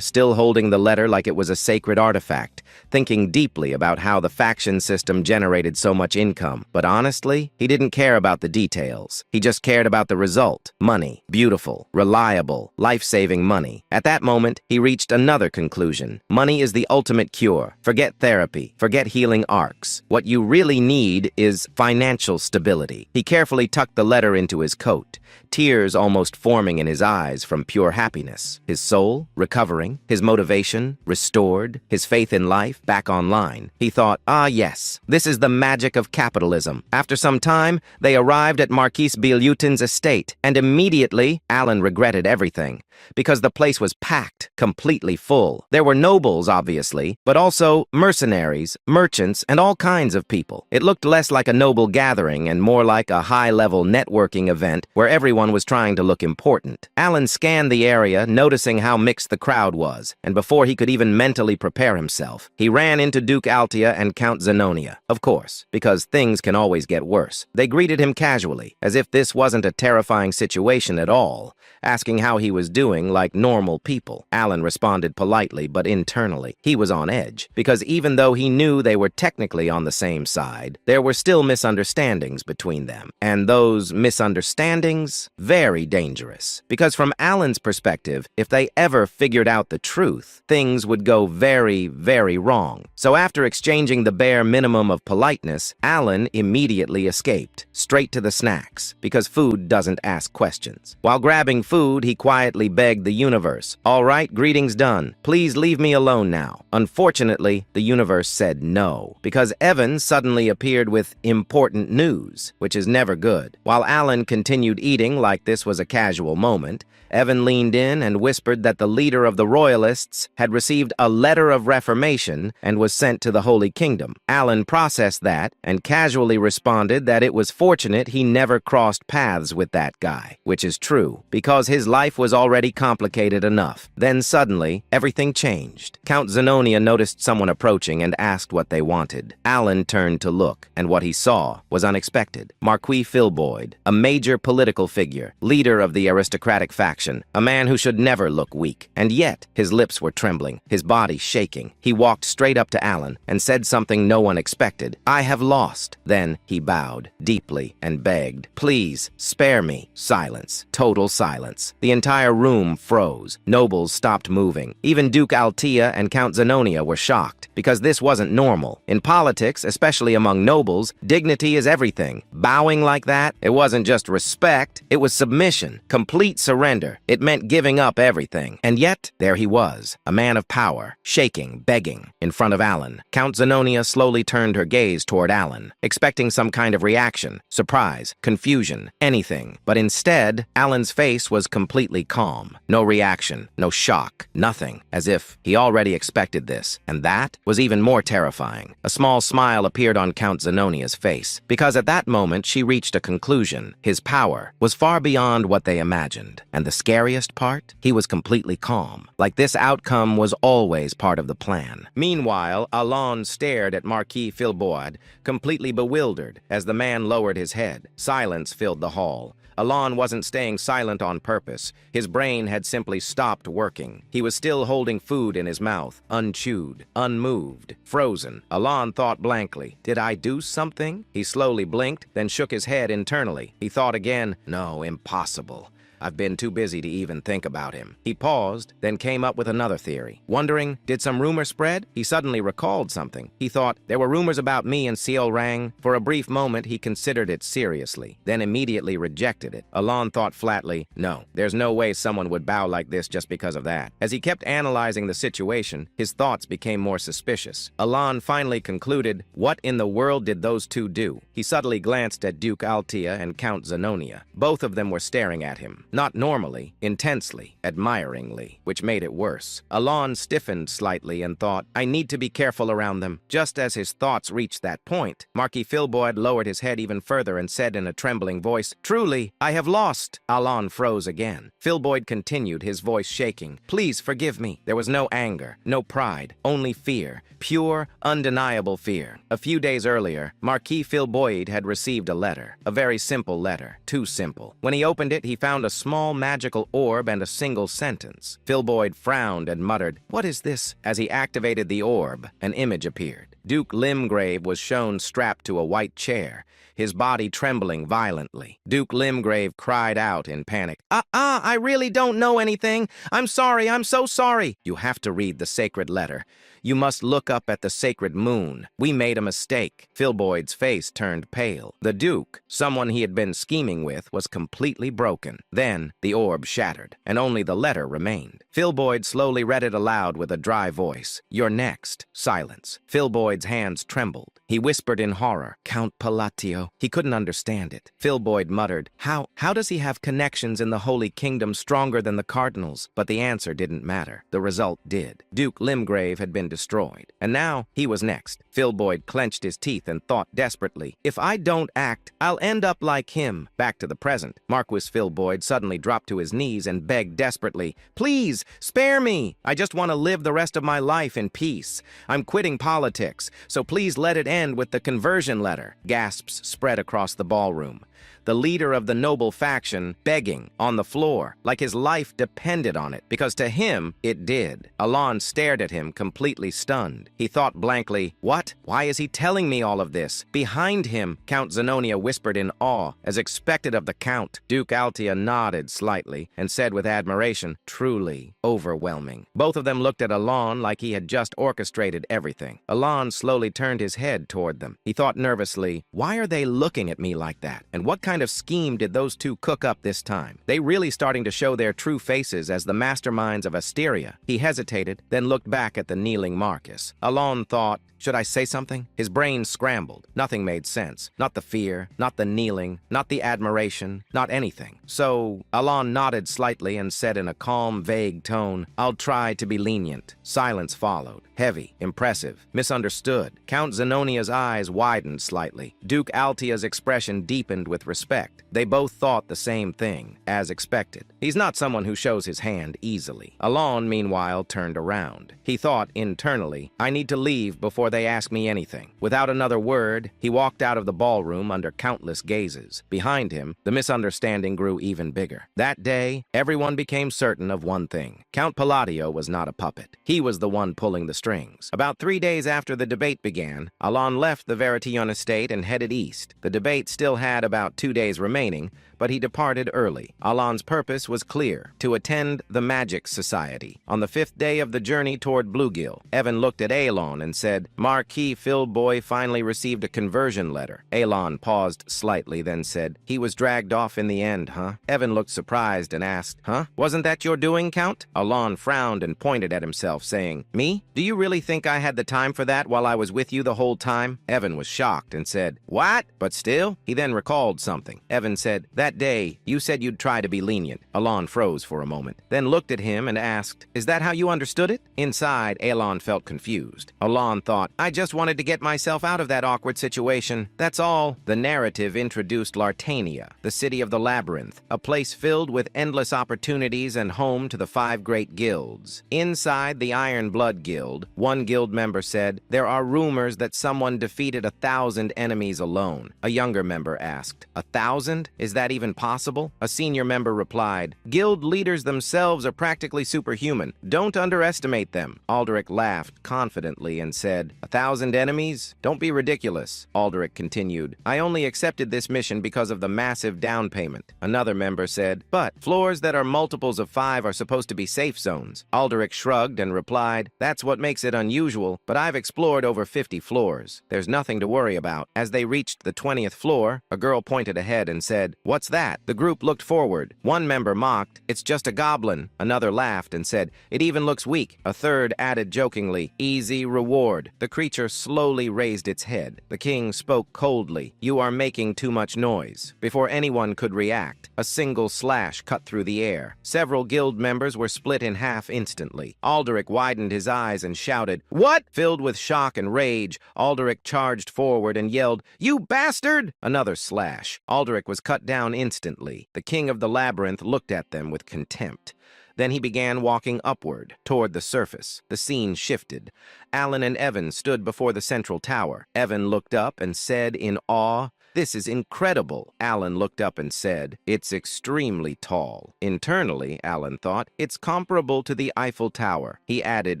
still holding the letter like it was a sacred artifact, thinking deeply about how the faction system generated so much income. But honestly, he didn't care about the details. He just cared about the result. Money. Beautiful. Reliable. Life-saving money. At that moment, he reached another conclusion. Money is the ultimate cure. Forget therapy. Forget healing arcs. What you really need is financial stability. He carefully tucked the letter into his coat, tears almost forming in his eyes from pure happiness. His soul recovering, his motivation restored, his faith in life back online. He thought, "Ah, yes, this is the magic of capitalism." After some time, they arrived at Marquis Bilutin's estate, and immediately, Alan regretted everything, because the place was packed, completely full. There were nobles, obviously, but also mercenaries, merchants, and all kinds of people. It looked less like a noble gathering and more like a high-level networking event where everyone was trying to look important. Alan scanned the area, noticing how mixed the crowd was, and before he could even mentally prepare himself, he ran into Duke Altea and Count Zenonia. Of course, because things can always get worse. They greeted him casually, as if this wasn't a terrifying situation at all, asking how he was doing like normal people. Alan responded politely, but internally, he was on edge, because even though he knew they were technically on the same side, there were still misunderstandings between them. And those misunderstandings, very dangerous. Because from Alan's perspective, if they ever figured out the truth, things would go very, very wrong. So after exchanging the bare minimum of politeness, Alan immediately escaped, straight to the snacks, because food doesn't ask questions. While grabbing food, he quietly begged the universe, "All right, greetings done. Please leave me alone now." Unfortunately, the universe said no, because Evan suddenly appeared with important news, which is never good. While Alan continued eating like this was a casual moment, Evan leaned in and whispered that the leader of the Royalists had received a letter of reformation and was sent to the Holy Kingdom. Alan processed that and casually responded that it was fortunate he never crossed paths with that guy, which is true, because his life was already complicated enough. Then suddenly, everything changed. Count Zenonia noticed someone approaching and asked what they wanted. Alan turned to look, and what he saw was unexpected. Marquis Filboid, a major political figure, leader of the aristocratic faction, a man who should never look weak. And yet, his lips were trembling, his body shaking. He walked straight up to Alan and said something no one expected. "I have lost." Then he bowed deeply and begged, "Please, spare me." Silence. Total silence. The entire room froze. Nobles stopped moving. Even Duke Altea and Count Zenonia were shocked, because this wasn't normal. In politics, especially among nobles, dignity is everything. Bowing like that, it wasn't just respect, it was submission, complete surrender. It meant giving up everything. And yet, there he was, a man of power, shaking, begging, in front of Alan. Count Zenonia slowly turned her gaze toward Alan, expecting some kind of reaction, surprise, confusion, anything. But instead, Alan's face was completely calm. No reaction, no shock, nothing, as if he already expected this. And that was even more terrifying. A small smile appeared on Count Zenonia's face, because at that moment she reached a conclusion. His power was far beyond what they imagined. And the scariest part? He was completely calm, like this outcome was always part of the plan. Meanwhile, Alon stared at Marquis Filboid, completely bewildered, as the man lowered his head. Silence filled the hall. Alon wasn't staying silent on purpose. His brain had simply stopped working. He was still holding food in his mouth, unchewed, unmoved, frozen. Alon thought blankly. Did I do something? He slowly blinked, then shook his head internally. He thought again. No, impossible. I've been too busy to even think about him. He paused, then came up with another theory. Wondering, did some rumor spread? He suddenly recalled something. He thought, there were rumors about me and Seol Rang. For a brief moment, he considered it seriously, then immediately rejected it. Alon thought flatly, no, there's no way someone would bow like this just because of that. As he kept analyzing the situation, his thoughts became more suspicious. Alon finally concluded, what in the world did those two do? He subtly glanced at Duke Altea and Count Zenonia. Both of them were staring at him. Not normally, intensely, admiringly, which made it worse. Alon stiffened slightly and thought, I need to be careful around them. Just as his thoughts reached that point, Marquis Filboid lowered his head even further and said in a trembling voice, truly, I have lost. Alon froze again. Filboid continued, his voice shaking. Please forgive me. There was no anger, no pride, only fear. Pure, undeniable fear. A few days earlier, Marquis Filboid had received a letter. A very simple letter. Too simple. When he opened it, he found a small magical orb and a single sentence. Filboid frowned and muttered, what is this? As he activated the orb, an image appeared. Duke Limgrave was shown strapped to a white chair, his body trembling violently. Duke Limgrave cried out in panic, I really don't know anything. I'm sorry, I'm so sorry. You have to read the sacred letter. You must look up at the sacred moon. We made a mistake. Filboid's face turned pale. The Duke, someone he had been scheming with, was completely broken. Then the orb shattered, and only the letter remained. Filboid slowly read it aloud with a dry voice. You're next. Silence. Filboid's hands trembled. He whispered in horror, Count Palatio. He couldn't understand it. Filboid muttered, How does he have connections in the Holy Kingdom stronger than the cardinals? But the answer didn't matter. The result did. Duke Limgrave had been destroyed. And now he was next. Filboid clenched his teeth and thought desperately, if I don't act, I'll end up like him. Back to the present. Marquis Filboid suddenly dropped to his knees and begged desperately, please, spare me. I just want to live the rest of my life in peace. I'm quitting politics, so please let it end with the conversion letter. Gasps spread across the ballroom. The leader of the noble faction begging on the floor, like his life depended on it, because to him, it did. Alon stared at him, completely stunned. He thought blankly, what? Why is he telling me all of this? Behind him, Count Zenonia whispered in awe, as expected of the Count. Duke Altea nodded slightly and said with admiration, truly overwhelming. Both of them looked at Alon like he had just orchestrated everything. Alon slowly turned his head toward them. He thought nervously, why are they looking at me like that? And what kind of scheme did those two cook up this time? They really starting to show their true faces as the masterminds of Asteria. He hesitated, then looked back at the kneeling Marcus. Alon thought, should I say something? His brain scrambled. Nothing made sense. Not the fear, not the kneeling, not the admiration, not anything. So Alon nodded slightly and said in a calm, vague tone, I'll try to be lenient. Silence followed. Heavy, impressive, misunderstood. Count Zenonia's eyes widened slightly. Duke Altea's expression deepened with respect. They both thought the same thing, as expected. He's not someone who shows his hand easily. Alon, meanwhile, turned around. He thought internally, I need to leave before they ask me anything. Without another word, he walked out of the ballroom under countless gazes. Behind him, the misunderstanding grew even bigger. That day, everyone became certain of one thing. Count Palladio was not a puppet. He was the one pulling the strings. About 3 days after the debate began, Alon left the Veritillon estate and headed east. The debate still had about 2 days remaining, but he departed early. Alon's purpose was clear, to attend the Magic Society. On the 5th day of the journey toward Bluegill, Evan looked at Alon and said, Marquis Filboy finally received a conversion letter. Alon paused slightly, then said, he was dragged off in the end, huh? Evan looked surprised and asked, huh? Wasn't that your doing, Count? Alon frowned and pointed at himself, saying, me? Do you really think I had the time for that while I was with you the whole time? Evan was shocked and said, what? But still? He then recalled something. Evan said, that day, you said you'd try to be lenient. Alon froze for a moment, then looked at him and asked, is that how you understood it? Inside, Alon felt confused. Alon thought, I just wanted to get myself out of that awkward situation. That's all. The narrative introduced Lartania, the city of the labyrinth, a place filled with endless opportunities and home to the 5 great guilds. Inside the Iron Blood Guild, one guild member said, there are rumors that someone defeated 1,000 enemies alone. A younger member asked, 1,000? Is that even possible? A senior member replied, Guild leaders themselves are practically superhuman. Don't underestimate them. Aldrich laughed confidently and said, 1,000 enemies? Don't be ridiculous. Aldrich continued, I only accepted this mission because of the massive down payment. Another member said, but floors that are multiples of 5 are supposed to be safe zones. Aldrich shrugged and replied, that's what makes it unusual, but I've explored over 50 floors. There's nothing to worry about. As they reached the 20th floor, a girl pointed ahead and said, what's that? The group looked forward. One member mocked, it's just a goblin. Another laughed and said, it even looks weak. A third added jokingly, easy reward. The creature slowly raised its head. The king spoke coldly, you are making too much noise. Before anyone could react, a single slash cut through the air. Several guild members were split in half instantly. Aldrich widened his eyes and shouted, what? Filled with shock and rage, Aldrich charged forward and yelled, you bastard! Another slash. Aldrich was cut down instantly. The king of the labyrinth looked at them with contempt. Then he began walking upward, toward the surface. The scene shifted. Alan and Evan stood before the central tower. Evan looked up and said in awe, this is incredible. Alan looked up and said, it's extremely tall. Internally, Alan thought, it's comparable to the Eiffel Tower. He added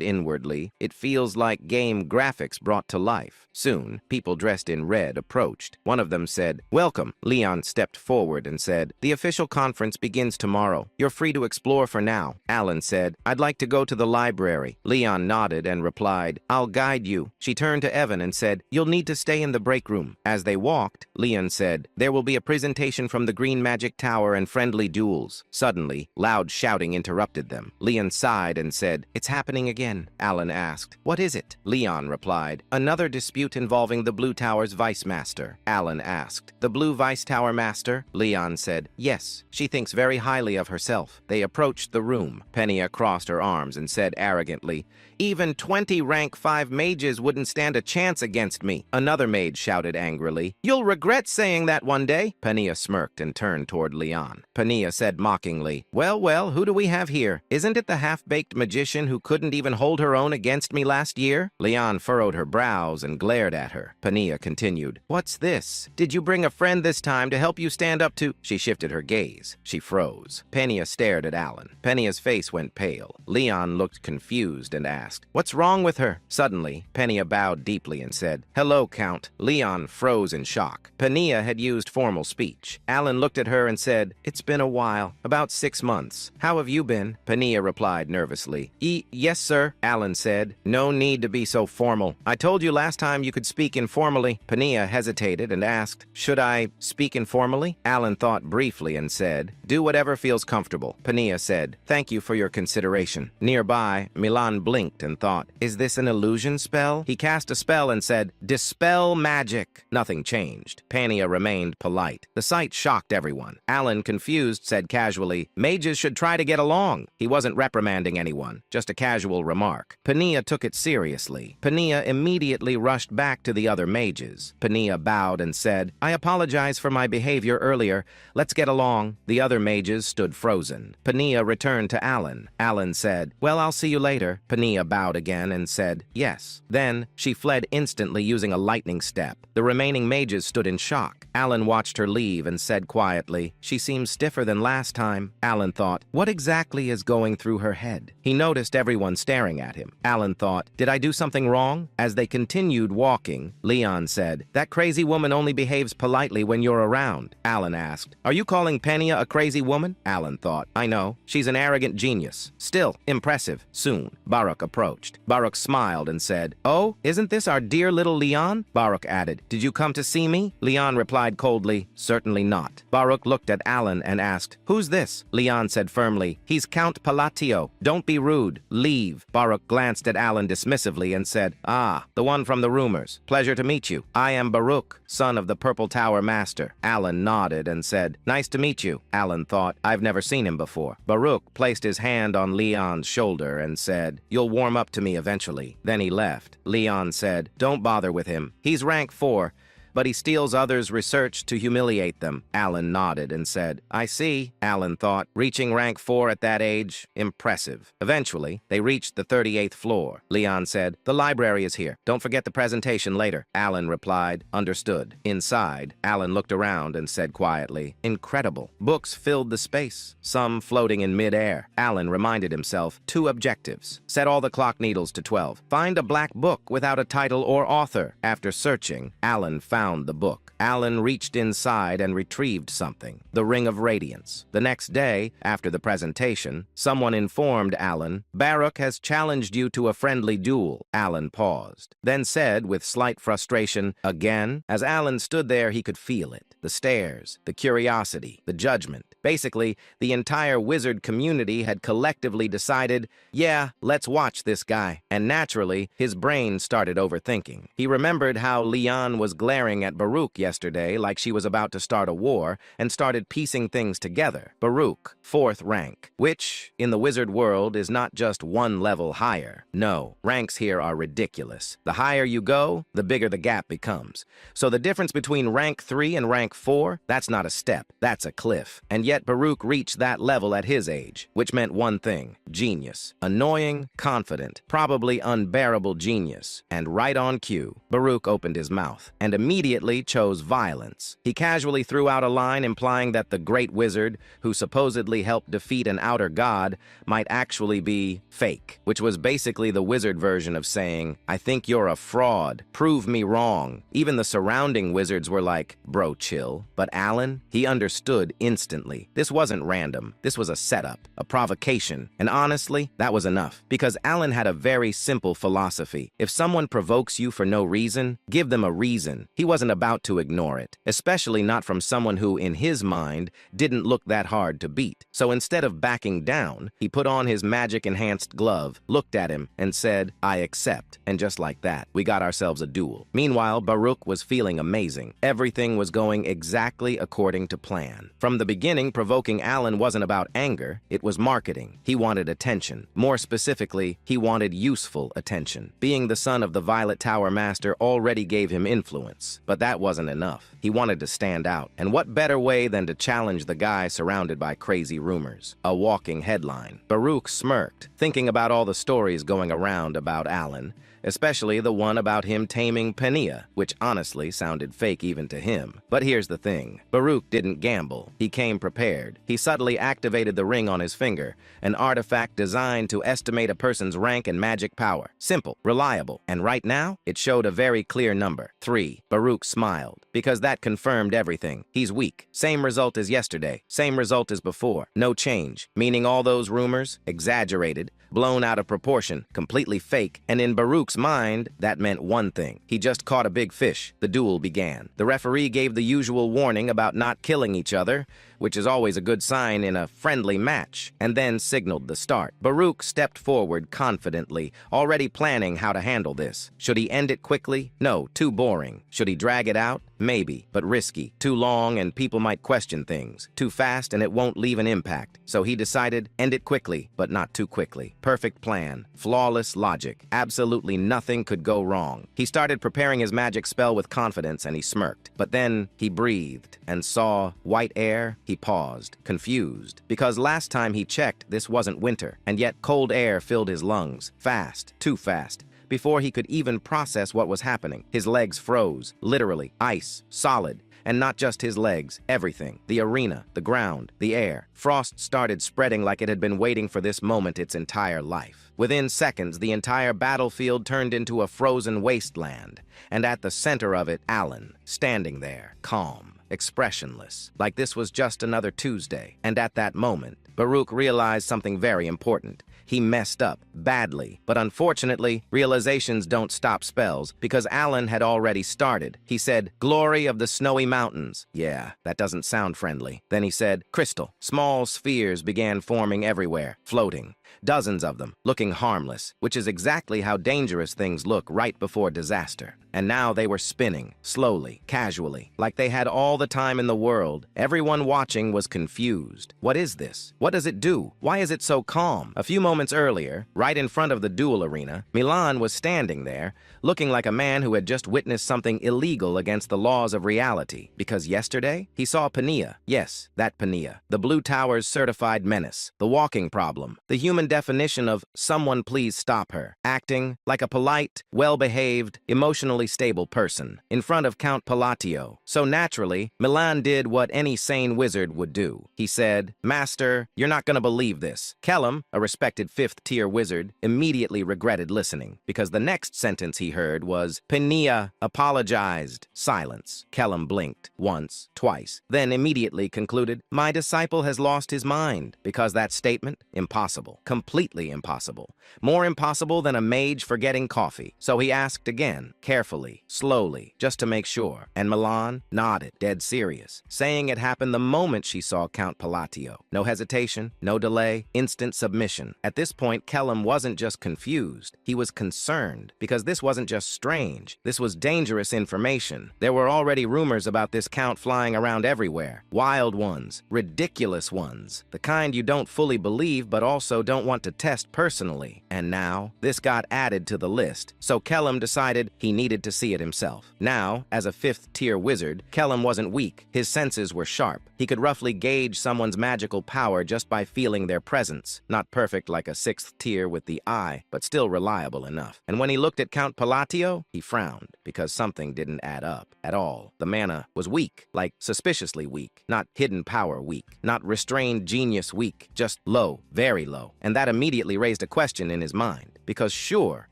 inwardly, it feels like game graphics brought to life. Soon, people dressed in red approached. One of them said, welcome. Leon stepped forward and said, the official conference begins tomorrow. You're free to explore for now. Alan said, I'd like to go to the library. Leon nodded and replied, I'll guide you. She turned to Evan and said, you'll need to stay in the break room. As they walked, Leon said, there will be a presentation from the Green Magic Tower and friendly duels. Suddenly, loud shouting interrupted them. Leon sighed and said, it's happening again. Alan asked, what is it? Leon replied, another dispute involving the Blue Tower's Vice Master. Alan asked, the Blue Vice Tower Master? Leon said, yes, she thinks very highly of herself. They approached the room. Penia crossed her arms and said arrogantly, even 20 rank 5 mages wouldn't stand a chance against me. Another mage shouted angrily, you'll regret saying that one day. Penia smirked and turned toward Leon. Penia said mockingly, well, who do we have here? Isn't it the half-baked magician who couldn't even hold her own against me last year? Leon furrowed her brows and glared at her. Penia continued, what's this? Did you bring a friend this time to help you stand up to... She shifted her gaze. She froze. Penia stared at Alan. Penia's face went pale. Leon looked confused and asked, what's wrong with her? Suddenly, Penia bowed deeply and said, hello, Count. Leon froze in shock. Penia had used formal speech. Alan looked at her and said, it's been a while, about 6 months. How have you been? Penia replied nervously. Yes, sir, Alan said. No need to be so formal. I told you last time you could speak informally. Penia hesitated and asked, should I speak informally? Alan thought briefly and said, do whatever feels comfortable. Penia said, thank you for your consideration. Nearby, Milan blinked and thought, is this an illusion spell? He cast a spell and said, dispel magic. Nothing changed. Penia remained polite. The sight shocked everyone. Alan, confused, said casually, mages should try to get along. He wasn't reprimanding anyone, just a casual remark. Penia took it seriously. Penia immediately rushed back to the other mages. Penia bowed and said, I apologize for my behavior earlier. Let's get along. The other mages stood frozen. Penia returned to Alan. Alan said, well, I'll see you later. Penia bowed again and said, yes. Then she fled instantly using a lightning step. The remaining mages stood in shock. Alan watched her leave and said quietly, she seems stiffer than last time. Alan thought, what exactly is going through her head? He noticed everyone staring at him. Alan thought, did I do something wrong? As they continued walking, Leon said, that crazy woman only behaves politely when you're around. Alan asked, are you calling Penia a crazy woman? Alan thought, I know. She's an arrogant genius. Still, impressive. Soon, Baruch approached. Baruch smiled and said, oh, isn't this our dear little Leon? Baruch added, did you come to see me? Leon replied coldly, certainly not. Baruch looked at Alan and asked, who's this? Leon said firmly, he's Count Palatio. Don't be rude. Leave. Baruch glanced at Alan dismissively and said, ah, the one from the rumors. Pleasure to meet you. I am Baruch, son of the Purple Tower Master. Alan nodded and said, nice to meet you. Alan thought, I've never seen him before. Baruch placed his hand on Leon's shoulder and said, you'll warm up to me eventually. Then he left. Leon said, don't bother with him. He's rank 4. but he steals others' research to humiliate them. Alan nodded and said, I see, Alan thought. Reaching rank 4 at that age, impressive. Eventually, they reached the 38th floor. Leon said, the library is here. Don't forget the presentation later. Alan replied, understood. Inside, Alan looked around and said quietly, incredible. Books filled the space, some floating in mid-air. Alan reminded himself, 2 objectives. Set all the clock needles to 12. Find a black book without a title or author. After searching, Alan found the book. Alan reached inside and retrieved something, the Ring of Radiance. The next day, after the presentation, someone informed Alan, Baruch has challenged you to a friendly duel. Alan paused, then said with slight frustration, again? As Alan stood there, he could feel it. The stares, the curiosity, the judgment. Basically, the entire wizard community had collectively decided, yeah, let's watch this guy. And naturally, his brain started overthinking. He remembered how Leon was glaring at Baruch yesterday like she was about to start a war, and started piecing things together. Baruch, 4th rank, which, in the wizard world, is not just one level higher. No, ranks here are ridiculous. The higher you go, the bigger the gap becomes. So the difference between rank 3 and rank 4, that's not a step, that's a cliff. And yet Baruch reached that level at his age, which meant one thing, genius. Annoying, confident, probably unbearable genius. And right on cue, Baruch opened his mouth, and immediately chose violence. He casually threw out a line implying that the great wizard, who supposedly helped defeat an outer god, might actually be fake, which was basically the wizard version of saying, I think you're a fraud, prove me wrong. Even the surrounding wizards were like, bro, chill. But Alan, he understood instantly. This wasn't random. This was a setup, a provocation. And honestly, that was enough. Because Alan had a very simple philosophy. If someone provokes you for no reason, give them a reason. He wasn't about to ignore it, especially not from someone who, in his mind, didn't look that hard to beat. So instead of backing down, he put on his magic-enhanced glove, looked at him, and said, I accept. And just like that, we got ourselves a duel. Meanwhile, Baruch was feeling amazing. Everything was going exactly according to plan. From the beginning, provoking Alan wasn't about anger, it was marketing. He wanted attention. More specifically, he wanted useful attention. Being the son of the Violet Tower Master already gave him influence, but that wasn't enough. He wanted to stand out. And what better way than to challenge the guy surrounded by crazy rumors? A walking headline. Baruch smirked, thinking about all the stories going around about Alan, especially the one about him taming Penia, which honestly sounded fake even to him. But here's the thing. Baruch didn't gamble. He came prepared. He subtly activated the ring on his finger, an artifact designed to estimate a person's rank and magic power. Simple, reliable, and right now, it showed a very clear number, 3. Baruch smiled, because that confirmed everything. He's weak. Same result as yesterday. Same result as before. No change, meaning all those rumors, exaggerated, blown out of proportion, completely fake, and in Baruch's mind, that meant one thing. He just caught a big fish. The duel began. The referee gave the usual warning about not killing each other, which is always a good sign in a friendly match, and then signaled the start. Baruch stepped forward confidently, already planning how to handle this. Should he end it quickly? No, too boring. Should he drag it out? Maybe, but risky. Too long and people might question things. Too fast and it won't leave an impact. So he decided, end it quickly, but not too quickly. Perfect plan. Flawless logic. Absolutely nothing could go wrong. He started preparing his magic spell with confidence and he smirked. But then he breathed and saw white air. He paused, confused, because last time he checked, this wasn't winter, and yet cold air filled his lungs. Fast, too fast. Before he could even process what was happening, his legs froze, literally, ice, solid. And not just his legs, everything. The arena, the ground, the air. Frost started spreading like it had been waiting for this moment its entire life. Within seconds, the entire battlefield turned into a frozen wasteland. And at the center of it, Alan, standing there, calm, expressionless, like this was just another Tuesday. And at that moment, Baruch realized something very important. He messed up, badly. But unfortunately, realizations don't stop spells, because Alan had already started. He said, "Glory of the snowy mountains." Yeah, that doesn't sound friendly. Then he said, "Crystal." Small spheres began forming everywhere, floating. Dozens of them, looking harmless, which is exactly how dangerous things look right before disaster. And now they were spinning, slowly, casually, like they had all the time in the world. Everyone watching was confused. What is this? What does it do? Why is it so calm? A few moments earlier, right in front of the duel arena, Milan was standing there, looking like a man who had just witnessed something illegal against the laws of reality. Because yesterday, he saw Pania. Yes, that Pania. The Blue Tower's certified menace. The walking problem. The human definition of someone please stop her. Acting like a polite, well-behaved, emotionally stable person in front of Count Palatio. So naturally, Milan did what any sane wizard would do. He said, "Master, you're not gonna believe this." Kellum, a respected fifth-tier wizard, immediately regretted listening, because the next sentence he heard was, "Pania apologized." Silence. Kellum blinked once, twice, then immediately concluded, "My disciple has lost his mind," because that statement, impossible. Completely impossible. More impossible than a mage forgetting coffee. So he asked again, carefully, slowly, just to make sure, and Milan nodded, dead serious, saying it happened the moment she saw Count Palatio. No hesitation, no delay, instant submission. At this point, Kellum wasn't just confused, he was concerned, because this wasn't just strange, this was dangerous information. There were already rumors about this count flying around everywhere. Wild ones, ridiculous ones, the kind you don't fully believe but also don't want to test personally. And now, this got added to the list, so Kellum decided he needed to see it himself. Now, as a fifth-tier wizard, Kellum wasn't weak. His senses were sharp. He could roughly gauge someone's magical power just by feeling their presence. Not perfect like a sixth tier with the eye, but still reliable enough. And when he looked at Count Palatio, he frowned, because something didn't add up at all. The mana was weak, like suspiciously weak. Not hidden power weak. Not restrained genius weak. Just low, very low. And that immediately raised a question in his mind. Because sure,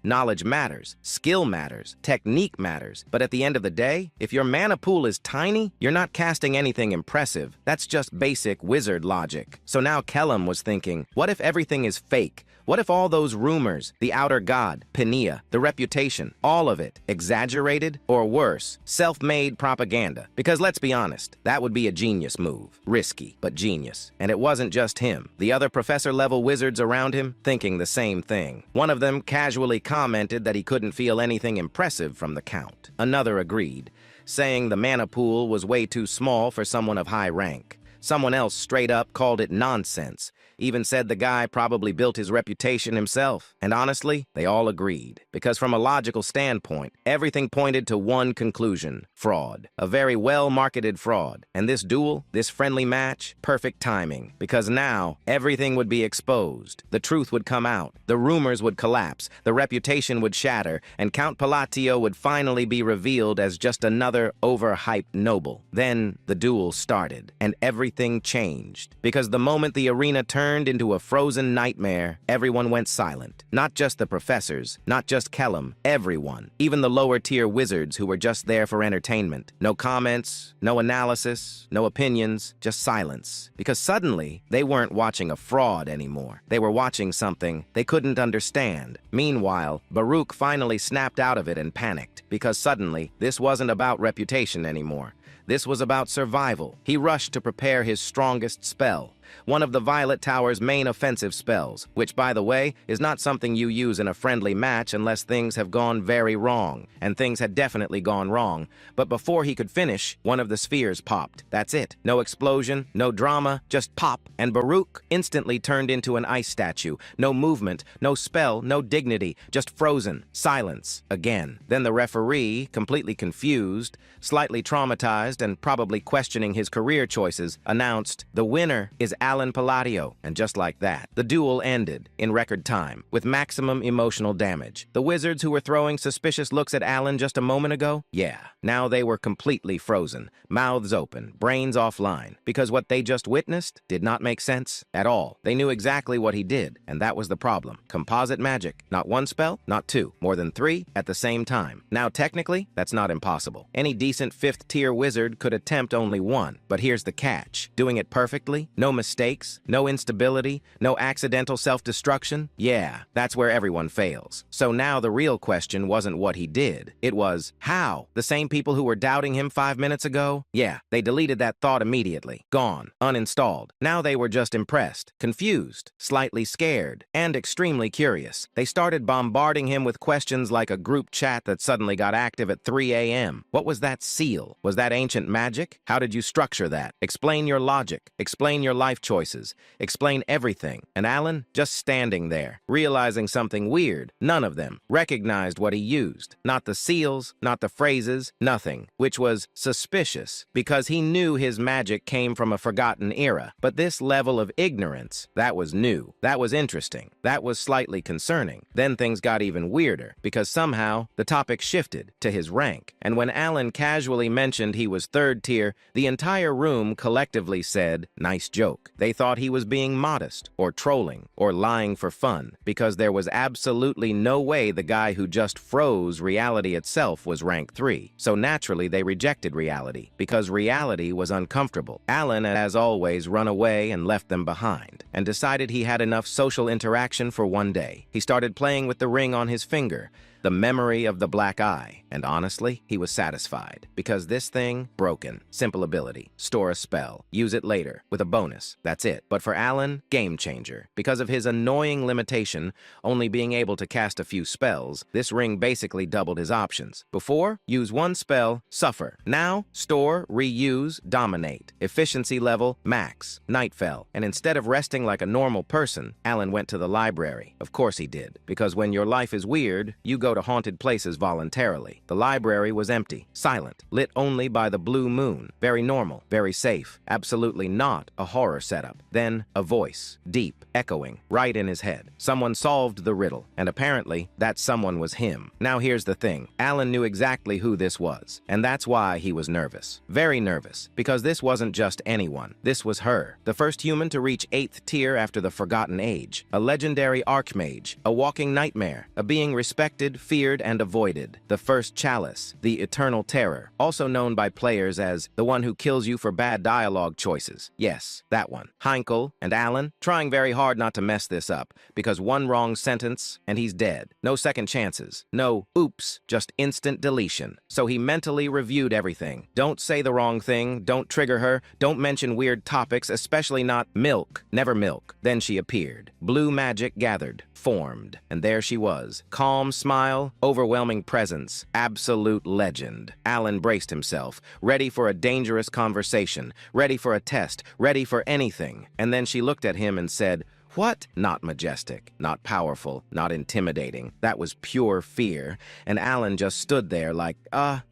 knowledge matters, skill matters, technique matters, but at the end of the day, if your mana pool is tiny, you're not casting anything impressive. That's just basic wizard logic. So now Kellum was thinking, what if everything is fake? What if all those rumors, the outer god, Pania, the reputation, all of it, exaggerated, or worse, self-made propaganda? Because let's be honest, that would be a genius move. Risky, but genius. And it wasn't just him. The other professor-level wizards around him thinking the same thing. One of them casually commented that he couldn't feel anything impressive from the count. Another agreed, saying the mana pool was way too small for someone of high rank. Someone else straight up called it nonsense, even said the guy probably built his reputation himself. And honestly, they all agreed, because from a logical standpoint, everything pointed to one conclusion: fraud. A very well-marketed fraud. And this duel, this friendly match, perfect timing, because now everything would be exposed. The truth would come out, the rumors would collapse, the reputation would shatter, and Count Palatio would finally be revealed as just another overhyped noble. Then the duel started, and everything changed, because the moment the arena turned into a frozen nightmare, everyone went silent. Not just the professors, not just Kellum, everyone. Even the lower-tier wizards who were just there for entertainment. No comments, no analysis, no opinions, just silence. Because suddenly, they weren't watching a fraud anymore. They were watching something they couldn't understand. Meanwhile, Baruch finally snapped out of it and panicked, because suddenly, this wasn't about reputation anymore. This was about survival. He rushed to prepare his strongest spell, one of the Violet Tower's main offensive spells, which, by the way, is not something you use in a friendly match unless things have gone very wrong, and things had definitely gone wrong. But before he could finish, one of the spheres popped. That's it. No explosion, no drama, just pop, and Baruch instantly turned into an ice statue. No movement, no spell, no dignity, just frozen. Silence. Again. Then the referee, completely confused, slightly traumatized, and probably questioning his career choices, announced, "The winner is Alan Palladio." And just like that, the duel ended in record time, with maximum emotional damage. The wizards who were throwing suspicious looks at Alan just a moment ago, yeah, now they were completely frozen, mouths open, brains offline, because what they just witnessed did not make sense at all. They knew exactly what he did, and that was the problem. Composite magic. Not one spell, not two, more than three at the same time. Now, technically, that's not impossible. Any decent fifth-tier wizard could attempt only one, but here's the catch. Doing it perfectly, no mistakes, mistakes, no instability, no accidental self-destruction? Yeah, that's where everyone fails. So now the real question wasn't what he did. It was, how? The same people who were doubting him 5 minutes ago? Yeah, they deleted that thought immediately. Gone. Uninstalled. Now they were just impressed, confused, slightly scared, and extremely curious. They started bombarding him with questions like a group chat that suddenly got active at 3 a.m. What was that seal? Was that ancient magic? How did you structure that? Explain your logic. Explain your life choices. Explain everything. And Alan, just standing there, realizing something weird. None of them recognized what he used. Not the seals, not the phrases, nothing. Which was suspicious, because he knew his magic came from a forgotten era. But this level of ignorance, that was new. That was interesting. That was slightly concerning. Then things got even weirder, because somehow the topic shifted to his rank. And when Alan casually mentioned he was 3rd tier, the entire room collectively said, nice joke. They thought he was being modest, or trolling, or lying for fun, because there was absolutely no way the guy who just froze reality itself was rank 3. So naturally they rejected reality, because reality was uncomfortable. Alan, as always, run away and left them behind, and decided he had enough social interaction for one day. He started playing with the ring on his finger, the memory of the black eye, and honestly, he was satisfied, because this thing, broken, simple ability, store a spell, use it later, with a bonus, that's it. But for Alan, game changer. Because of his annoying limitation, only being able to cast a few spells, this ring basically doubled his options. Before, use one spell, suffer. Now, store, reuse, dominate. Efficiency level, max. Night fell, and instead of resting like a normal person, Alan went to the library. Of course he did, because when your life is weird, you go to haunted places voluntarily. The library was empty, silent, lit only by the blue moon. Very normal, very safe. Absolutely not a horror setup. Then a voice, deep, echoing, right in his head. Someone solved the riddle, and apparently that someone was him. Now here's the thing. Alan knew exactly who this was, and that's why he was nervous. Very nervous, because this wasn't just anyone. This was her, the first human to reach 8th tier after the Forgotten Age, a legendary archmage, a walking nightmare, a being respected, feared, and avoided. The first chalice, the eternal terror, also known by players as the one who kills you for bad dialogue choices. Yes, that one. Heinkel and Alan, trying very hard not to mess this up, because one wrong sentence and he's dead. No second chances. No oops, just instant deletion. So he mentally reviewed everything. Don't say the wrong thing, don't trigger her, don't mention weird topics, especially not milk. Never milk. Then she appeared. Blue magic gathered, formed, and there she was. Calm smile, overwhelming presence, absolute legend. Alan braced himself, ready for a dangerous conversation, ready for a test, ready for anything. And then she looked at him and said, "What?" Not majestic, not powerful, not intimidating. That was pure fear, and Alan just stood there like,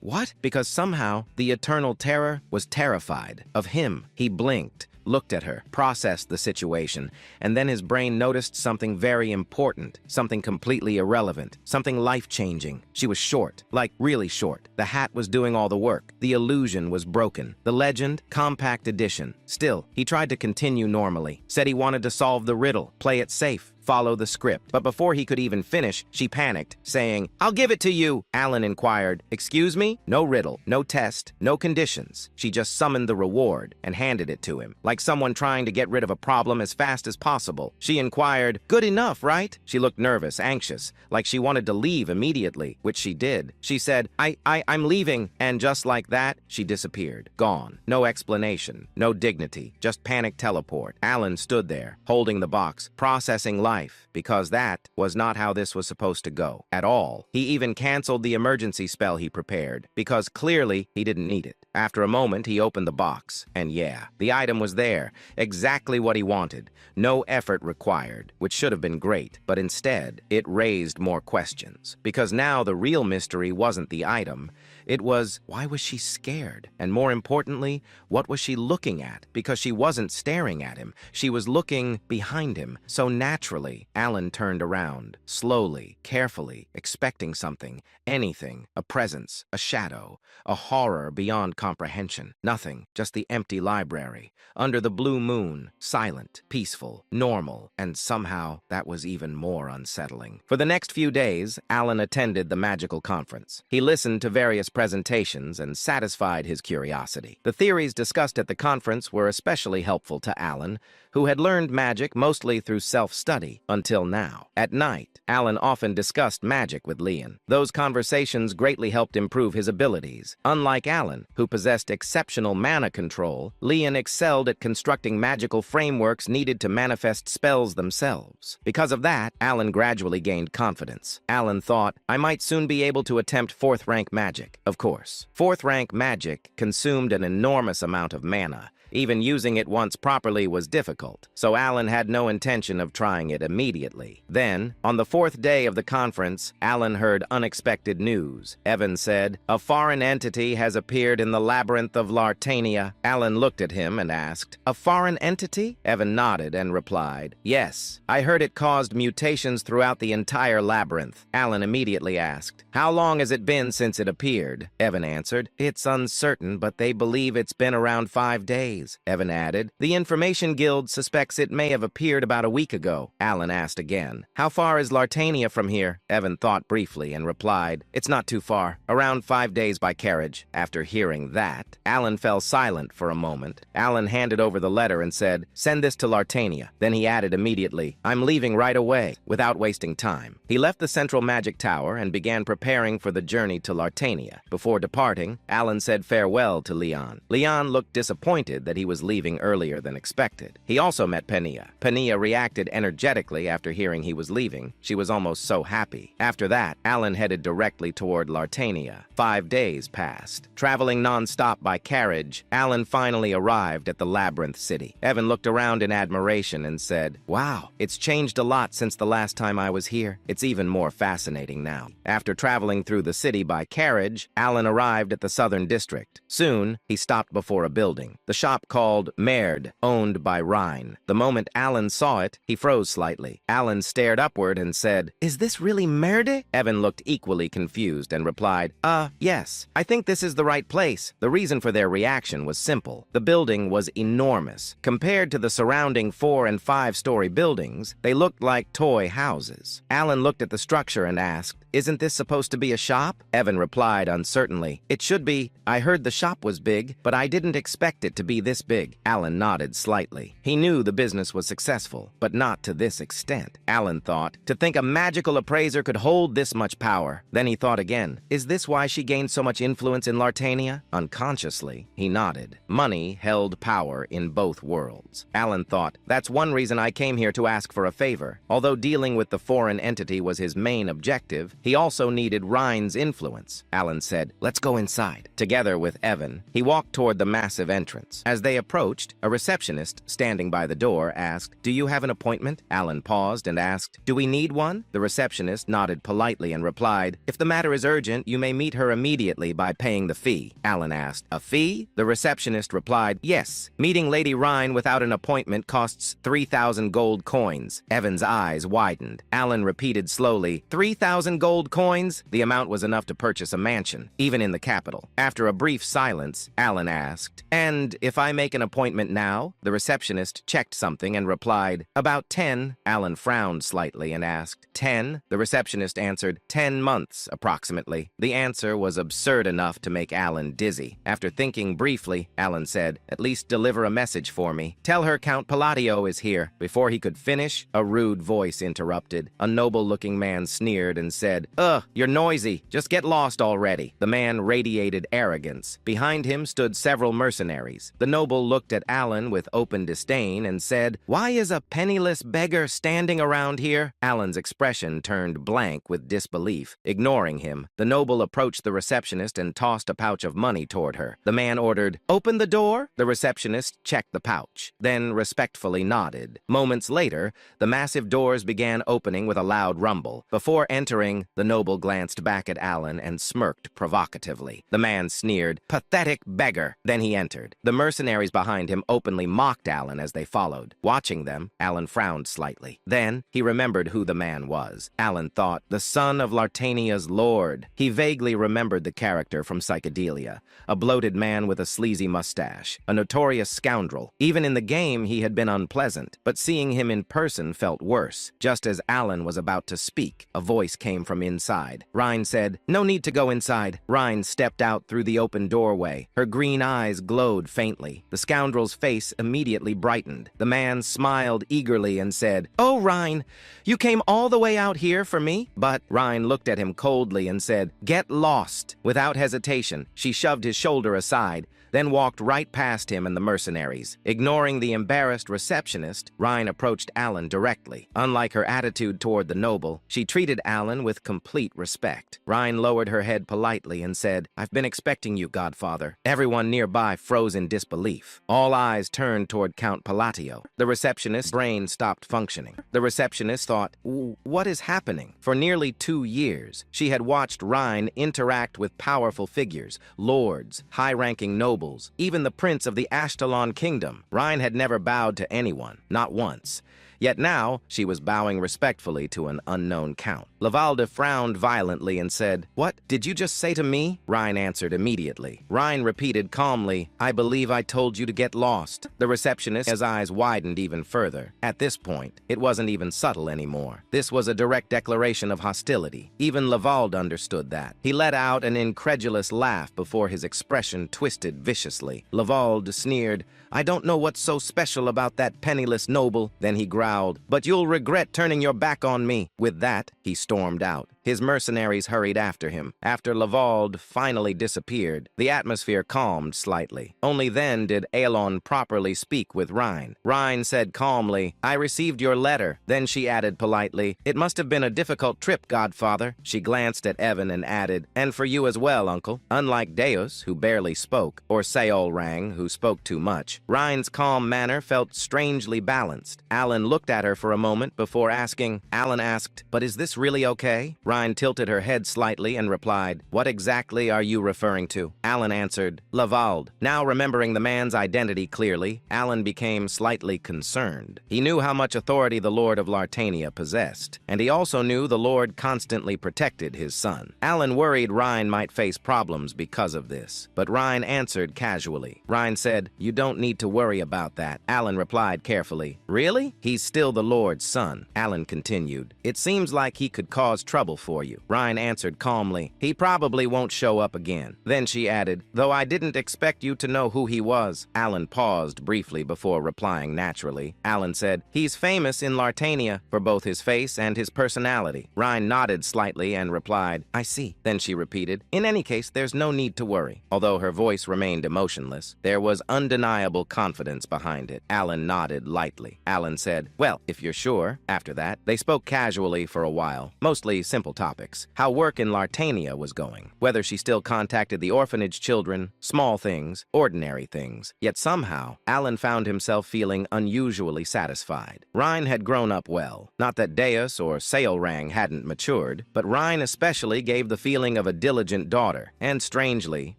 what? Because somehow the eternal terror was terrified of him. He blinked, looked at her, processed the situation, and then his brain noticed something very important, something completely irrelevant, something life-changing. She was short, like really short. The hat was doing all the work. The illusion was broken. The legend, compact edition. Still, he tried to continue normally, said he wanted to solve the riddle, play it safe, follow the script. But before he could even finish, she panicked, saying, "I'll give it to you." Alan inquired, "Excuse me?" No riddle, no test, no conditions. She just summoned the reward and handed it to him, like someone trying to get rid of a problem as fast as possible. She inquired, "Good enough, right?" She looked nervous, anxious, like she wanted to leave immediately, which she did. She said, I'm leaving," and just like that, she disappeared. Gone. No explanation, no dignity, just panic teleport. Alan stood there, holding the box, processing life, because that was not how this was supposed to go at all. He even canceled the emergency spell he prepared, because clearly he didn't need it. After a moment, he opened the box, and yeah, the item was there, exactly what he wanted. No effort required, which should have been great, but instead, it raised more questions. Because now the real mystery wasn't the item, it was, why was she scared? And more importantly, what was she looking at? Because she wasn't staring at him, she was looking behind him, so naturally. angrily. Alan turned around, slowly, carefully, expecting something, anything, a presence, a shadow, a horror beyond comprehension. Nothing, just the empty library, under the blue moon, silent, peaceful, normal, and somehow that was even more unsettling. For the next few days, Alan attended the magical conference. He listened to various presentations and satisfied his curiosity. The theories discussed at the conference were especially helpful to Alan, who had learned magic mostly through self-study until now. At night, Alan often discussed magic with Leon. Those conversations greatly helped improve his abilities. Unlike Alan, who possessed exceptional mana control, Leon excelled at constructing magical frameworks needed to manifest spells themselves. Because of that, Alan gradually gained confidence. Alan thought, I might soon be able to attempt 4th rank magic. Of course, 4th rank magic consumed an enormous amount of mana. Even using it once properly was difficult, so Alan had no intention of trying it immediately. Then, on the 4th day of the conference, Alan heard unexpected news. Evan said, "A foreign entity has appeared in the labyrinth of Lartania." Alan looked at him and asked, "A foreign entity?" Evan nodded and replied, "Yes, I heard it caused mutations throughout the entire labyrinth." Alan immediately asked, "How long has it been since it appeared?" Evan answered, "It's uncertain, but they believe it's been around 5 days. Evan added, "The Information Guild suspects it may have appeared about a week ago." Alan asked again, "How far is Lartania from here?" Evan thought briefly and replied, "It's not too far, around 5 days by carriage." After hearing that, Alan fell silent for a moment. Alan handed over the letter and said, "Send this to Lartania." Then he added immediately, "I'm leaving right away," without wasting time. He left the Central Magic Tower and began preparing for the journey to Lartania. Before departing, Alan said farewell to Leon. Leon looked disappointed that he was leaving earlier than expected. He also met Penia. Penia reacted energetically after hearing he was leaving. She was almost so happy. After that, Alan headed directly toward Lartania. 5 days passed. Traveling non-stop by carriage, Alan finally arrived at the Labyrinth City. Evan looked around in admiration and said, "Wow, it's changed a lot since the last time I was here. It's even more fascinating now." After traveling through the city by carriage, Alan arrived at the Southern District. Soon, he stopped before a building. The shop called Merd, owned by Rhine. The moment Alan saw it, he froze slightly. Alan stared upward and said, "Is this really Merde?" Evan looked equally confused and replied, Yes, I think this is the right place." The reason for their reaction was simple. The building was enormous. Compared to the surrounding 4- and 5-story buildings, they looked like toy houses. Alan looked at the structure and asked, "Isn't this supposed to be a shop?" Evan replied uncertainly, "It should be. I heard the shop was big, but I didn't expect it to be this big." Alan nodded slightly. He knew the business was successful, but not to this extent. Alan thought, to think a magical appraiser could hold this much power. Then he thought again, is this why she gained so much influence in Lartania? Unconsciously, he nodded. Money held power in both worlds. Alan thought, that's one reason I came here to ask for a favor. Although dealing with the foreign entity was his main objective, he also needed Rhine's influence. Alan said, "Let's go inside." Together with Evan, he walked toward the massive entrance. As they approached, a receptionist standing by the door asked, "Do you have an appointment?" Alan paused and asked, "Do we need one?" The receptionist nodded politely and replied, "If the matter is urgent, you may meet her immediately by paying the fee." Alan asked, "A fee?" The receptionist replied, "Yes. Meeting Lady Rhine without an appointment costs 3,000 gold coins." Evan's eyes widened. Alan repeated slowly, 3,000 gold coins? The amount was enough to purchase a mansion, even in the capital. After a brief silence, Alan asked, "And if I make an appointment now?" The receptionist checked something and replied, "About 10. Alan frowned slightly and asked, 10? The receptionist answered, 10 months, approximately. The answer was absurd enough to make Alan dizzy. After thinking briefly, Alan said, "At least deliver a message for me. Tell her Count Palladio is here." Before he could finish, a rude voice interrupted. A noble-looking man sneered and said, "Ugh, you're noisy. Just get lost already." The man radiated arrogance. Behind him stood several mercenaries. The noble looked at Alan with open disdain and said, "Why is a penniless beggar standing around here?" Alan's expression turned blank with disbelief. Ignoring him, the noble approached the receptionist and tossed a pouch of money toward her. The man ordered, "Open the door." The receptionist checked the pouch, then respectfully nodded. Moments later, the massive doors began opening with a loud rumble. Before entering, the noble glanced back at Alan and smirked provocatively. The man sneered, "Pathetic beggar." Then he entered. The mercenary mercenaries behind him openly mocked Alan as they followed. Watching them, Alan frowned slightly. Then, he remembered who the man was. Alan thought, the son of Lartania's lord. He vaguely remembered the character from Psychedelia, a bloated man with a sleazy mustache, a notorious scoundrel. Even in the game, he had been unpleasant, but seeing him in person felt worse. Just as Alan was about to speak, a voice came from inside. Rhine said, "No need to go inside." Rhine stepped out through the open doorway. Her green eyes glowed faintly. The scoundrel's face immediately brightened. The man smiled eagerly and said, "Oh, Rhine, you came all the way out here for me?" But Rhine looked at him coldly and said, "Get lost." Without hesitation, she shoved his shoulder aside, then walked right past him and the mercenaries. Ignoring the embarrassed receptionist, Rhine approached Alan directly. Unlike her attitude toward the noble, she treated Alan with complete respect. Rhine lowered her head politely and said, "I've been expecting you, Godfather." Everyone nearby froze in disbelief. All eyes turned toward Count Palatio. The receptionist's brain stopped functioning. The receptionist thought, what is happening? For nearly 2 years, she had watched Rhine interact with powerful figures, lords, high-ranking nobles, even the prince of the Ashtalon kingdom. Rhine had never bowed to anyone, not once. Yet now, she was bowing respectfully to an unknown count. Lavalda frowned violently and said, "What did you just say to me?" Rhine answered immediately. Rhine repeated calmly, "I believe I told you to get lost." The receptionist's eyes widened even further. At this point, it wasn't even subtle anymore. This was a direct declaration of hostility. Even Lavalda understood that. He let out an incredulous laugh before his expression twisted viciously. Lavalda sneered, "I don't know what's so special about that penniless noble." Then he growled, "But you'll regret turning your back on me." With that, he stormed out. His mercenaries hurried after him. After Lavalde finally disappeared, the atmosphere calmed slightly. Only then did Aelon properly speak with Rhine. Rhine said calmly, "I received your letter." Then she added politely, "It must have been a difficult trip, Godfather." She glanced at Evan and added, "And for you as well, Uncle." Unlike Deus, who barely spoke, or Seolrang, who spoke too much, Rhine's calm manner felt strangely balanced. Alan looked at her for a moment before asking. Alan asked, "But is this really okay?" Rhine tilted her head slightly and replied, "What exactly are you referring to?" Alan answered, "Lavalde." Now remembering the man's identity clearly, Alan became slightly concerned. He knew how much authority the Lord of Lartania possessed, and he also knew the Lord constantly protected his son. Alan worried Rhine might face problems because of this, but Rhine answered casually. Rhine said, "You don't need to worry about that." Alan replied carefully, "Really? He's still the Lord's son." Alan continued, "It seems like he could cause trouble for you." Rhine answered calmly, "He probably won't show up again." Then she added, "Though I didn't expect you to know who he was." Alan paused briefly before replying naturally. Alan said, "He's famous in Lartania for both his face and his personality." Rhine nodded slightly and replied, "I see." Then she repeated, "In any case, there's no need to worry." Although her voice remained emotionless, there was undeniable confidence behind it. Alan nodded lightly. Alan said, "Well, if you're sure." After that, they spoke casually for a while, mostly simple topics. How work in Lartania was going, whether she still contacted the orphanage children, small things, ordinary things. Yet somehow, Alan found himself feeling unusually satisfied. Rhine had grown up well. Not that Deus or Seolrang hadn't matured, but Rhine especially gave the feeling of a diligent daughter, and strangely,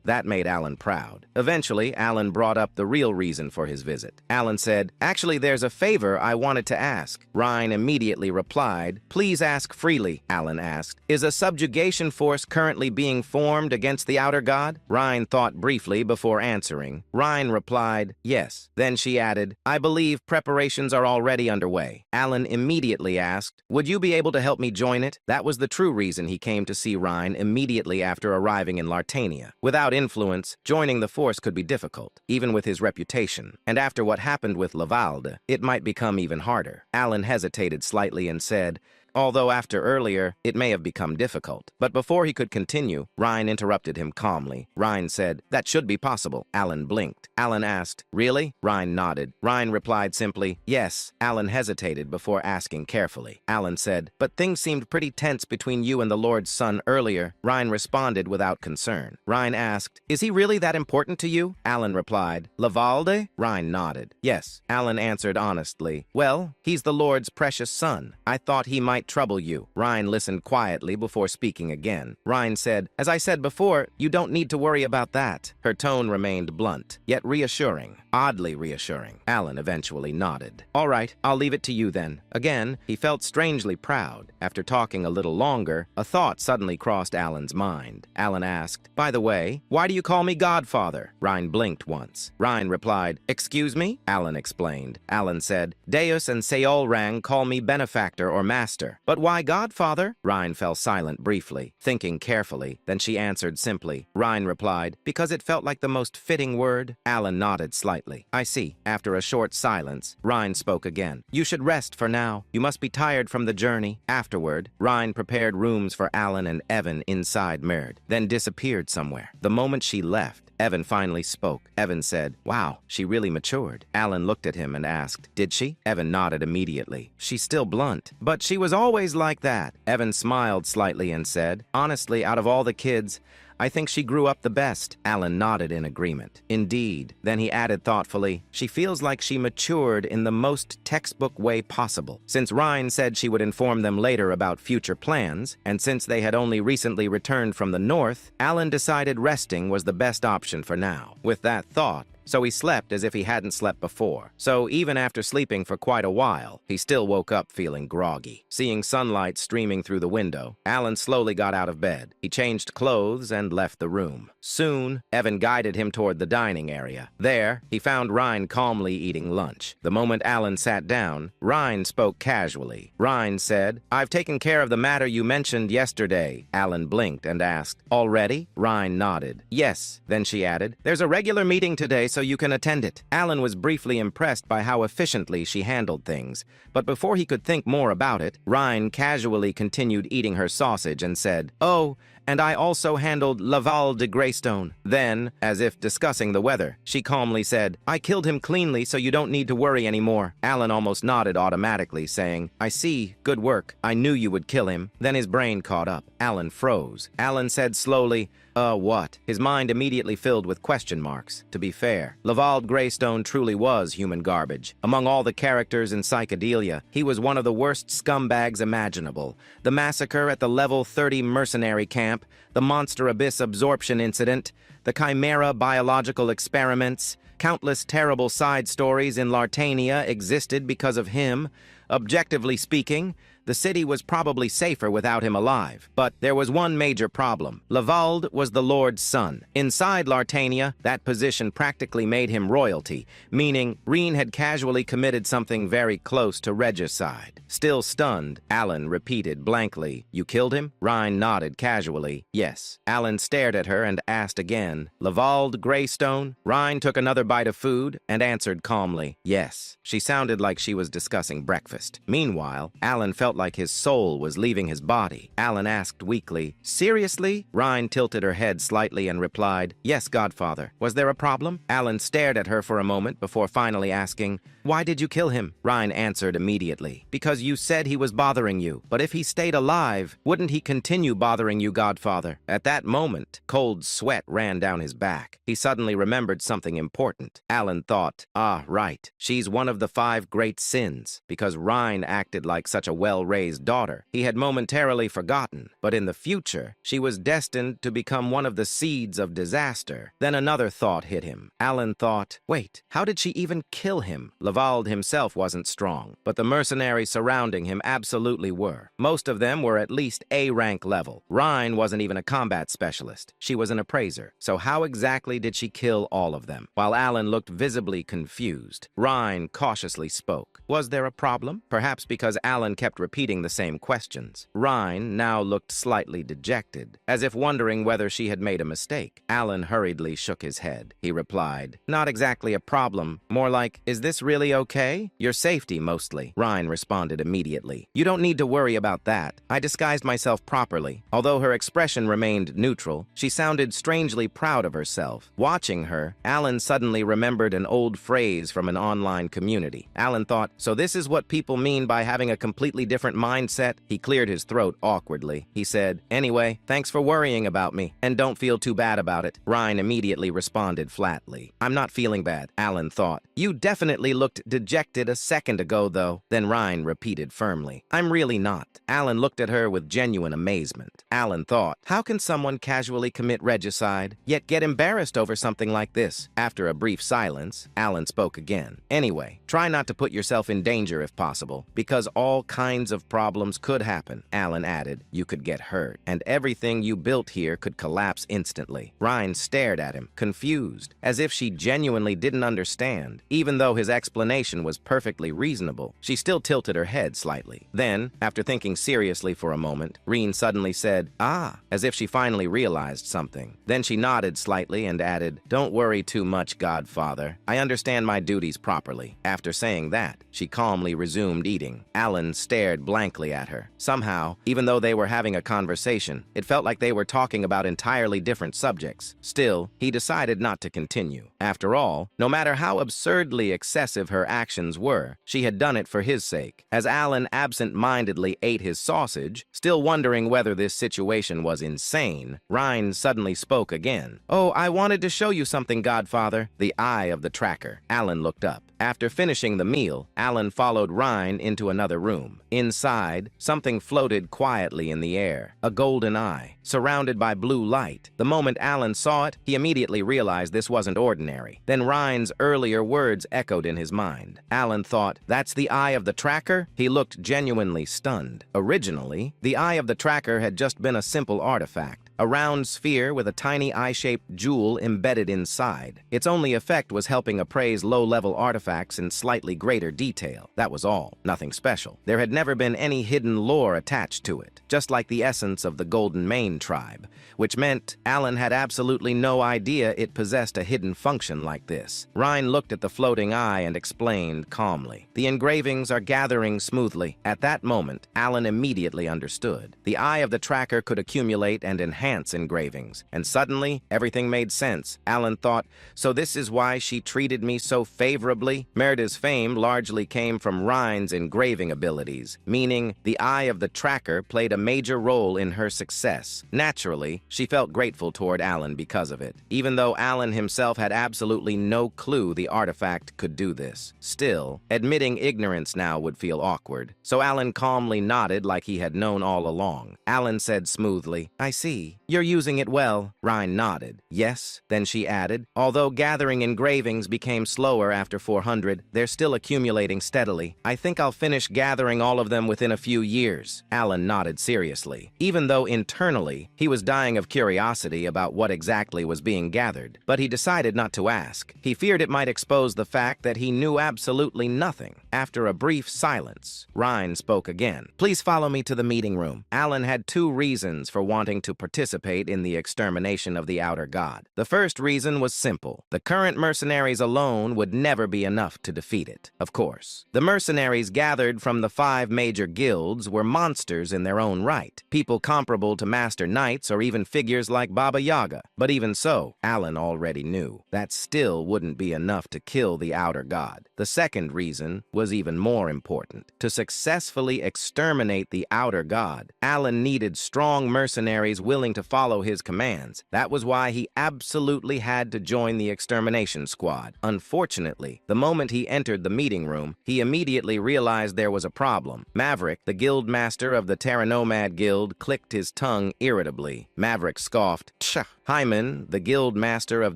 that made Alan proud. Eventually, Alan brought up the real reason for his visit. Alan said, "Actually, there's a favor I wanted to ask." Rhine immediately replied, "Please ask freely." Alan asked, "Is a subjugation force currently being formed against the outer god?" Rhine thought briefly before answering. Rhine replied, "Yes." Then she added, "I believe preparations are already underway." Alan immediately asked, "Would you be able to help me join it?" That was the true reason he came to see Rhine immediately after arriving in Lartania. Without influence, joining the force could be difficult, even with his reputation. And after what happened with Lavalde, it might become even harder. Alan hesitated slightly and said, although after earlier, it may have become difficult. But before he could continue, Rhine interrupted him calmly. Rhine said, "That should be possible." Alan blinked. Alan asked, "Really?" Rhine nodded. Rhine replied simply, "Yes." Alan hesitated before asking carefully. Alan said, "But things seemed pretty tense between you and the Lord's son earlier." Rhine responded without concern. Rhine asked, "Is he really that important to you?" Alan replied, "Lavalde?" Rhine nodded. "Yes." Alan answered honestly, "Well, he's the Lord's precious son. I thought he might might trouble you. Ryan listened quietly before speaking again. Ryan said, "As I said before, you don't need to worry about that." Her tone remained blunt, yet reassuring. Oddly reassuring. Alan eventually nodded. "All right, I'll leave it to you then." Again, he felt strangely proud. After talking a little longer, a thought suddenly crossed Alan's mind. Alan asked, "By the way, why do you call me Godfather?" Ryan blinked once. Ryan replied, "Excuse me?" Alan explained. Alan said, "Deus and Seolrang call me benefactor or master. But why Godfather?" Ryan fell silent briefly, thinking carefully. Then she answered simply. Ryan replied, "Because it felt like the most fitting word." Alan nodded slightly. "I see." After a short silence, Ryan spoke again. "You should rest for now. You must be tired from the journey." Afterward, Ryan prepared rooms for Alan and Evan inside Mird, then disappeared somewhere. The moment she left, Evan finally spoke. Evan said, "Wow, she really matured." Alan looked at him and asked, "Did she?" Evan nodded immediately. "She's still blunt, but she was always like that." Evan smiled slightly and said, "Honestly, out of all the kids, I think she grew up the best." Alan nodded in agreement. "Indeed." Then he added thoughtfully, "She feels like she matured in the most textbook way possible." Since Ryan said she would inform them later about future plans, and since they had only recently returned from the north, Alan decided resting was the best option for now. With that thought, so he slept as if he hadn't slept before. So even after sleeping for quite a while, he still woke up feeling groggy. Seeing sunlight streaming through the window, Alan slowly got out of bed. He changed clothes and left the room. Soon, Evan guided him toward the dining area. There, he found Ryan calmly eating lunch. The moment Alan sat down, Ryan spoke casually. Ryan said, "I've taken care of the matter you mentioned yesterday." Alan blinked and asked, "Already?" Ryan nodded. "Yes." Then she added, "There's a regular meeting today, so you can attend it." Alan was briefly impressed by how efficiently she handled things, but before he could think more about it, Ryan casually continued eating her sausage and said, "Oh, and I also handled Laval de Greystone." Then, as if discussing the weather, she calmly said, "I killed him cleanly, so you don't need to worry anymore." Alan almost nodded automatically, saying, "I see, good work. I knew you would kill him." Then his brain caught up. Alan froze. Alan said slowly, What?" His mind immediately filled with question marks. To be fair, Laval Greystone truly was human garbage. Among all the characters in Psychedelia, he was one of the worst scumbags imaginable. The massacre at the Level 30 mercenary camp, the Monster Abyss absorption incident, the Chimera biological experiments, countless terrible side stories in Lartania existed because of him. Objectively speaking, the city was probably safer without him alive. But there was one major problem. Lavald was the Lord's son. Inside Lartania, that position practically made him royalty, meaning Reen had casually committed something very close to regicide. Still stunned, Alan repeated blankly, "You killed him?" Ryan nodded casually, "Yes." Alan stared at her and asked again, "Lavald Greystone?" Ryan took another bite of food and answered calmly, "Yes." She sounded like she was discussing breakfast. Meanwhile, Alan felt like his soul was leaving his body. Alan asked weakly, "Seriously?" Ryan tilted her head slightly and replied, "Yes, Godfather. Was there a problem?" Alan stared at her for a moment before finally asking, "Why did you kill him?" Ryan answered immediately, "Because you said he was bothering you. But if he stayed alive, wouldn't he continue bothering you, Godfather?" At that moment, cold sweat ran down his back. He suddenly remembered something important. Alan thought, right. She's one of the 5 great sins. Because Ryan acted like such a well-raised daughter, he had momentarily forgotten. But in the future, she was destined to become one of the seeds of disaster. Then another thought hit him. Alan thought, wait, how did she even kill him? Lavald himself wasn't strong, but the mercenaries surrounding him absolutely were. Most of them were at least A-rank level. Ryan wasn't even a combat specialist. She was an appraiser. So how exactly did she kill all of them? While Alan looked visibly confused, Ryan cautiously spoke. Was there a problem? Perhaps because Alan kept repeating the same questions. Ryan now looked slightly dejected, as if wondering whether she had made a mistake. Alan hurriedly shook his head. He replied, "Not exactly a problem. More like, is this really okay? Your safety, mostly." Ryan responded immediately. "You don't need to worry about that. I disguised myself properly." Although her expression remained neutral, she sounded strangely proud of herself. Watching her, Alan suddenly remembered an old phrase from an online community. Alan thought, so this is what people mean by having a completely different different mindset? He cleared his throat awkwardly. He said, "Anyway, thanks for worrying about me, and don't feel too bad about it." Ryan immediately responded flatly. "I'm not feeling bad," Alan thought. "You definitely looked dejected a second ago, though." Then Ryan repeated firmly, "I'm really not." Alan looked at her with genuine amazement. Alan thought, how can someone casually commit regicide, yet get embarrassed over something like this? After a brief silence, Alan spoke again. "Anyway, try not to put yourself in danger if possible, because all kinds of problems could happen." Alan added, "You could get hurt, and everything you built here could collapse instantly." Ryan stared at him, confused, as if she genuinely didn't understand. Even though his explanation was perfectly reasonable, she still tilted her head slightly. Then, after thinking seriously for a moment, Reen suddenly said, "Ah," as if she finally realized something. Then she nodded slightly and added, "Don't worry too much, Godfather. I understand my duties properly." After saying that, she calmly resumed eating. Alan stared blankly at her. Somehow, even though they were having a conversation, it felt like they were talking about entirely different subjects. Still, he decided not to continue. After all, no matter how absurdly excessive her actions were, she had done it for his sake. As Alan absent-mindedly ate his sausage, still wondering whether this situation was insane, Ryan suddenly spoke again. "Oh, I wanted to show you something, Godfather." The eye of the tracker. Alan looked up. After finishing the meal, Alan followed Ryan into another room. Inside, something floated quietly in the air, a golden eye, surrounded by blue light. The moment Alan saw it, he immediately realized this wasn't ordinary. Then Ryan's earlier words echoed in his mind. Alan thought, "That's the eye of the tracker?" He looked genuinely stunned. Originally, the eye of the tracker had just been a simple artifact, a round sphere with a tiny eye-shaped jewel embedded inside. Its only effect was helping appraise low-level artifacts in slightly greater detail. That was all, nothing special. There had never been any hidden lore attached to it, just like the essence of the Golden Mane tribe, which meant Alan had absolutely no idea it possessed a hidden function like this. Ryan looked at the floating eye and explained calmly, "The engravings are gathering smoothly." At that moment, Alan immediately understood. The eye of the tracker could accumulate and enhance engravings, and suddenly, everything made sense. Alan thought, so this is why she treated me so favorably? Merida's fame largely came from Ryan's engraving abilities, meaning the eye of the tracker played a major role in her success. Naturally, she felt grateful toward Alan because of it, even though Alan himself had absolutely no clue the artifact could do this. Still, admitting ignorance now would feel awkward, so Alan calmly nodded like he had known all along. Alan said smoothly, "I see. You're using it well." Ryan nodded. "Yes." Then she added, "Although gathering engravings became slower after 400, they're still accumulating steadily. I think I'll finish gathering all of them within a few years." Alan nodded seriously, even though internally he was dying of curiosity about what exactly was being gathered. But he decided not to ask. He feared it might expose the fact that he knew absolutely nothing. After a brief silence, Ryan spoke again. "Please follow me to the meeting room." Alan had two reasons for wanting to participate in the extermination of the Outer God. The first reason was simple. The current mercenaries alone would never be enough to defeat it. Of course, the mercenaries gathered from the 5 major guilds were monsters in their own right, people comparable to master knights or even figures like Baba Yaga. But even so, Alan already knew that still wouldn't be enough to kill the Outer God. The second reason was even more important. To successfully exterminate the Outer God, Alan needed strong mercenaries willing to follow his commands. That was why he absolutely had to join the extermination squad. Unfortunately, the moment he entered the meeting room, he immediately realized there was a problem. Maverick, the guild master of the Terranomad Guild, clicked his tongue irritably. Maverick scoffed, "Tch." Hyman, the guild master of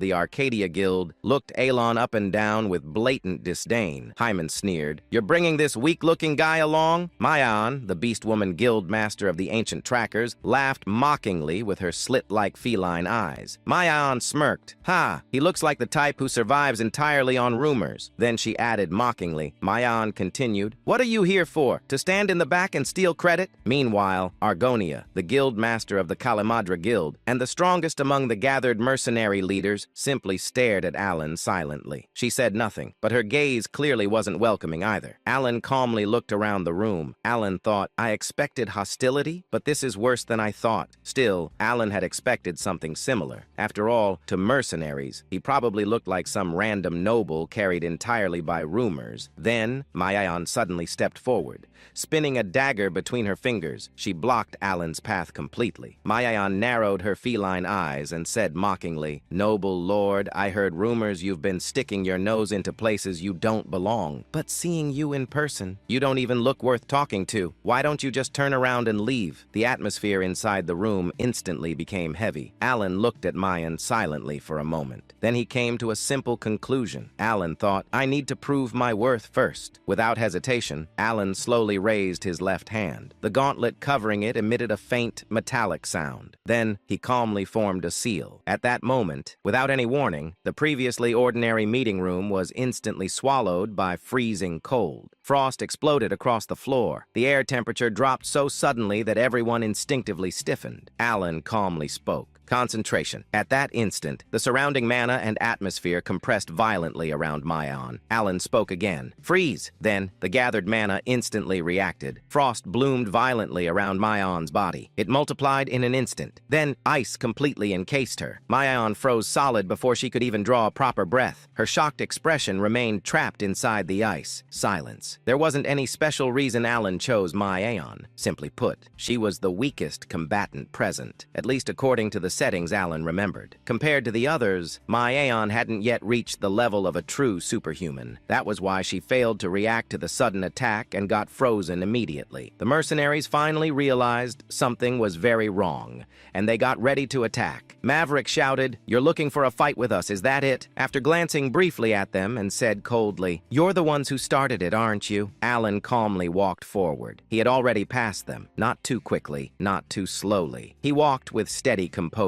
the Arcadia Guild, looked Alon up and down with blatant disdain. Hyman sneered, "You're bringing this weak-looking guy along?" Mayan, the beast woman guild master of the Ancient Trackers, laughed mockingly with her slit-like feline eyes. Mayan smirked. "Ha, he looks like the type who survives entirely on rumors." Then she added mockingly. Mayan continued, "What are you here for? To stand in the back and steal credit?" Meanwhile, Argonia, the guild master of the Kalamadra Guild, and the strongest among the gathered mercenary leaders, simply stared at Alan silently. She said nothing, but her gaze clearly wasn't welcoming either. Alan calmly looked around the room. Alan thought, "I expected hostility, but this is worse than I thought." Still, Alan had expected something similar. After all, to mercenaries, he probably looked like some random noble carried entirely by rumors. Then, Mayan suddenly stepped forward. Spinning a dagger between her fingers, she blocked Alan's path completely. Mayan narrowed her feline eyes and said mockingly, "Noble lord, I heard rumors you've been sticking your nose into places you don't belong. But seeing you in person, you don't even look worth talking to. Why don't you just turn around and leave?" The atmosphere inside the room instantly became heavy. Alan looked at Mayan silently for a moment. Then he came to a simple conclusion. Alan thought, "I need to prove my worth first." Without hesitation, Alan slowly raised his left hand. The gauntlet covering it emitted a faint, metallic sound. Then he calmly formed a seal. At that moment, without any warning, the previously ordinary meeting room was instantly swallowed by freezing cold. Frost exploded across the floor. The air temperature dropped so suddenly that everyone instinctively stiffened. Alan calmly spoke. Concentration. At that instant, the surrounding mana and atmosphere compressed violently around Mayan. Alan spoke again. "Freeze!" Then, the gathered mana instantly reacted. Frost bloomed violently around Mayan's body. It multiplied in an instant. Then, ice completely encased her. Mayan froze solid before she could even draw a proper breath. Her shocked expression remained trapped inside the ice. Silence. There wasn't any special reason Alan chose Mayan. Simply put, she was the weakest combatant present, at least according to the settings Alan remembered. Compared to the others, Mayan hadn't yet reached the level of a true superhuman. That was why she failed to react to the sudden attack and got frozen immediately. The mercenaries finally realized something was very wrong, and they got ready to attack. Maverick shouted, "You're looking for a fight with us, is that it?" After glancing briefly at them and said coldly, "You're the ones who started it, aren't you?" Alan calmly walked forward. He had already passed them, not too quickly, not too slowly. He walked with steady composure,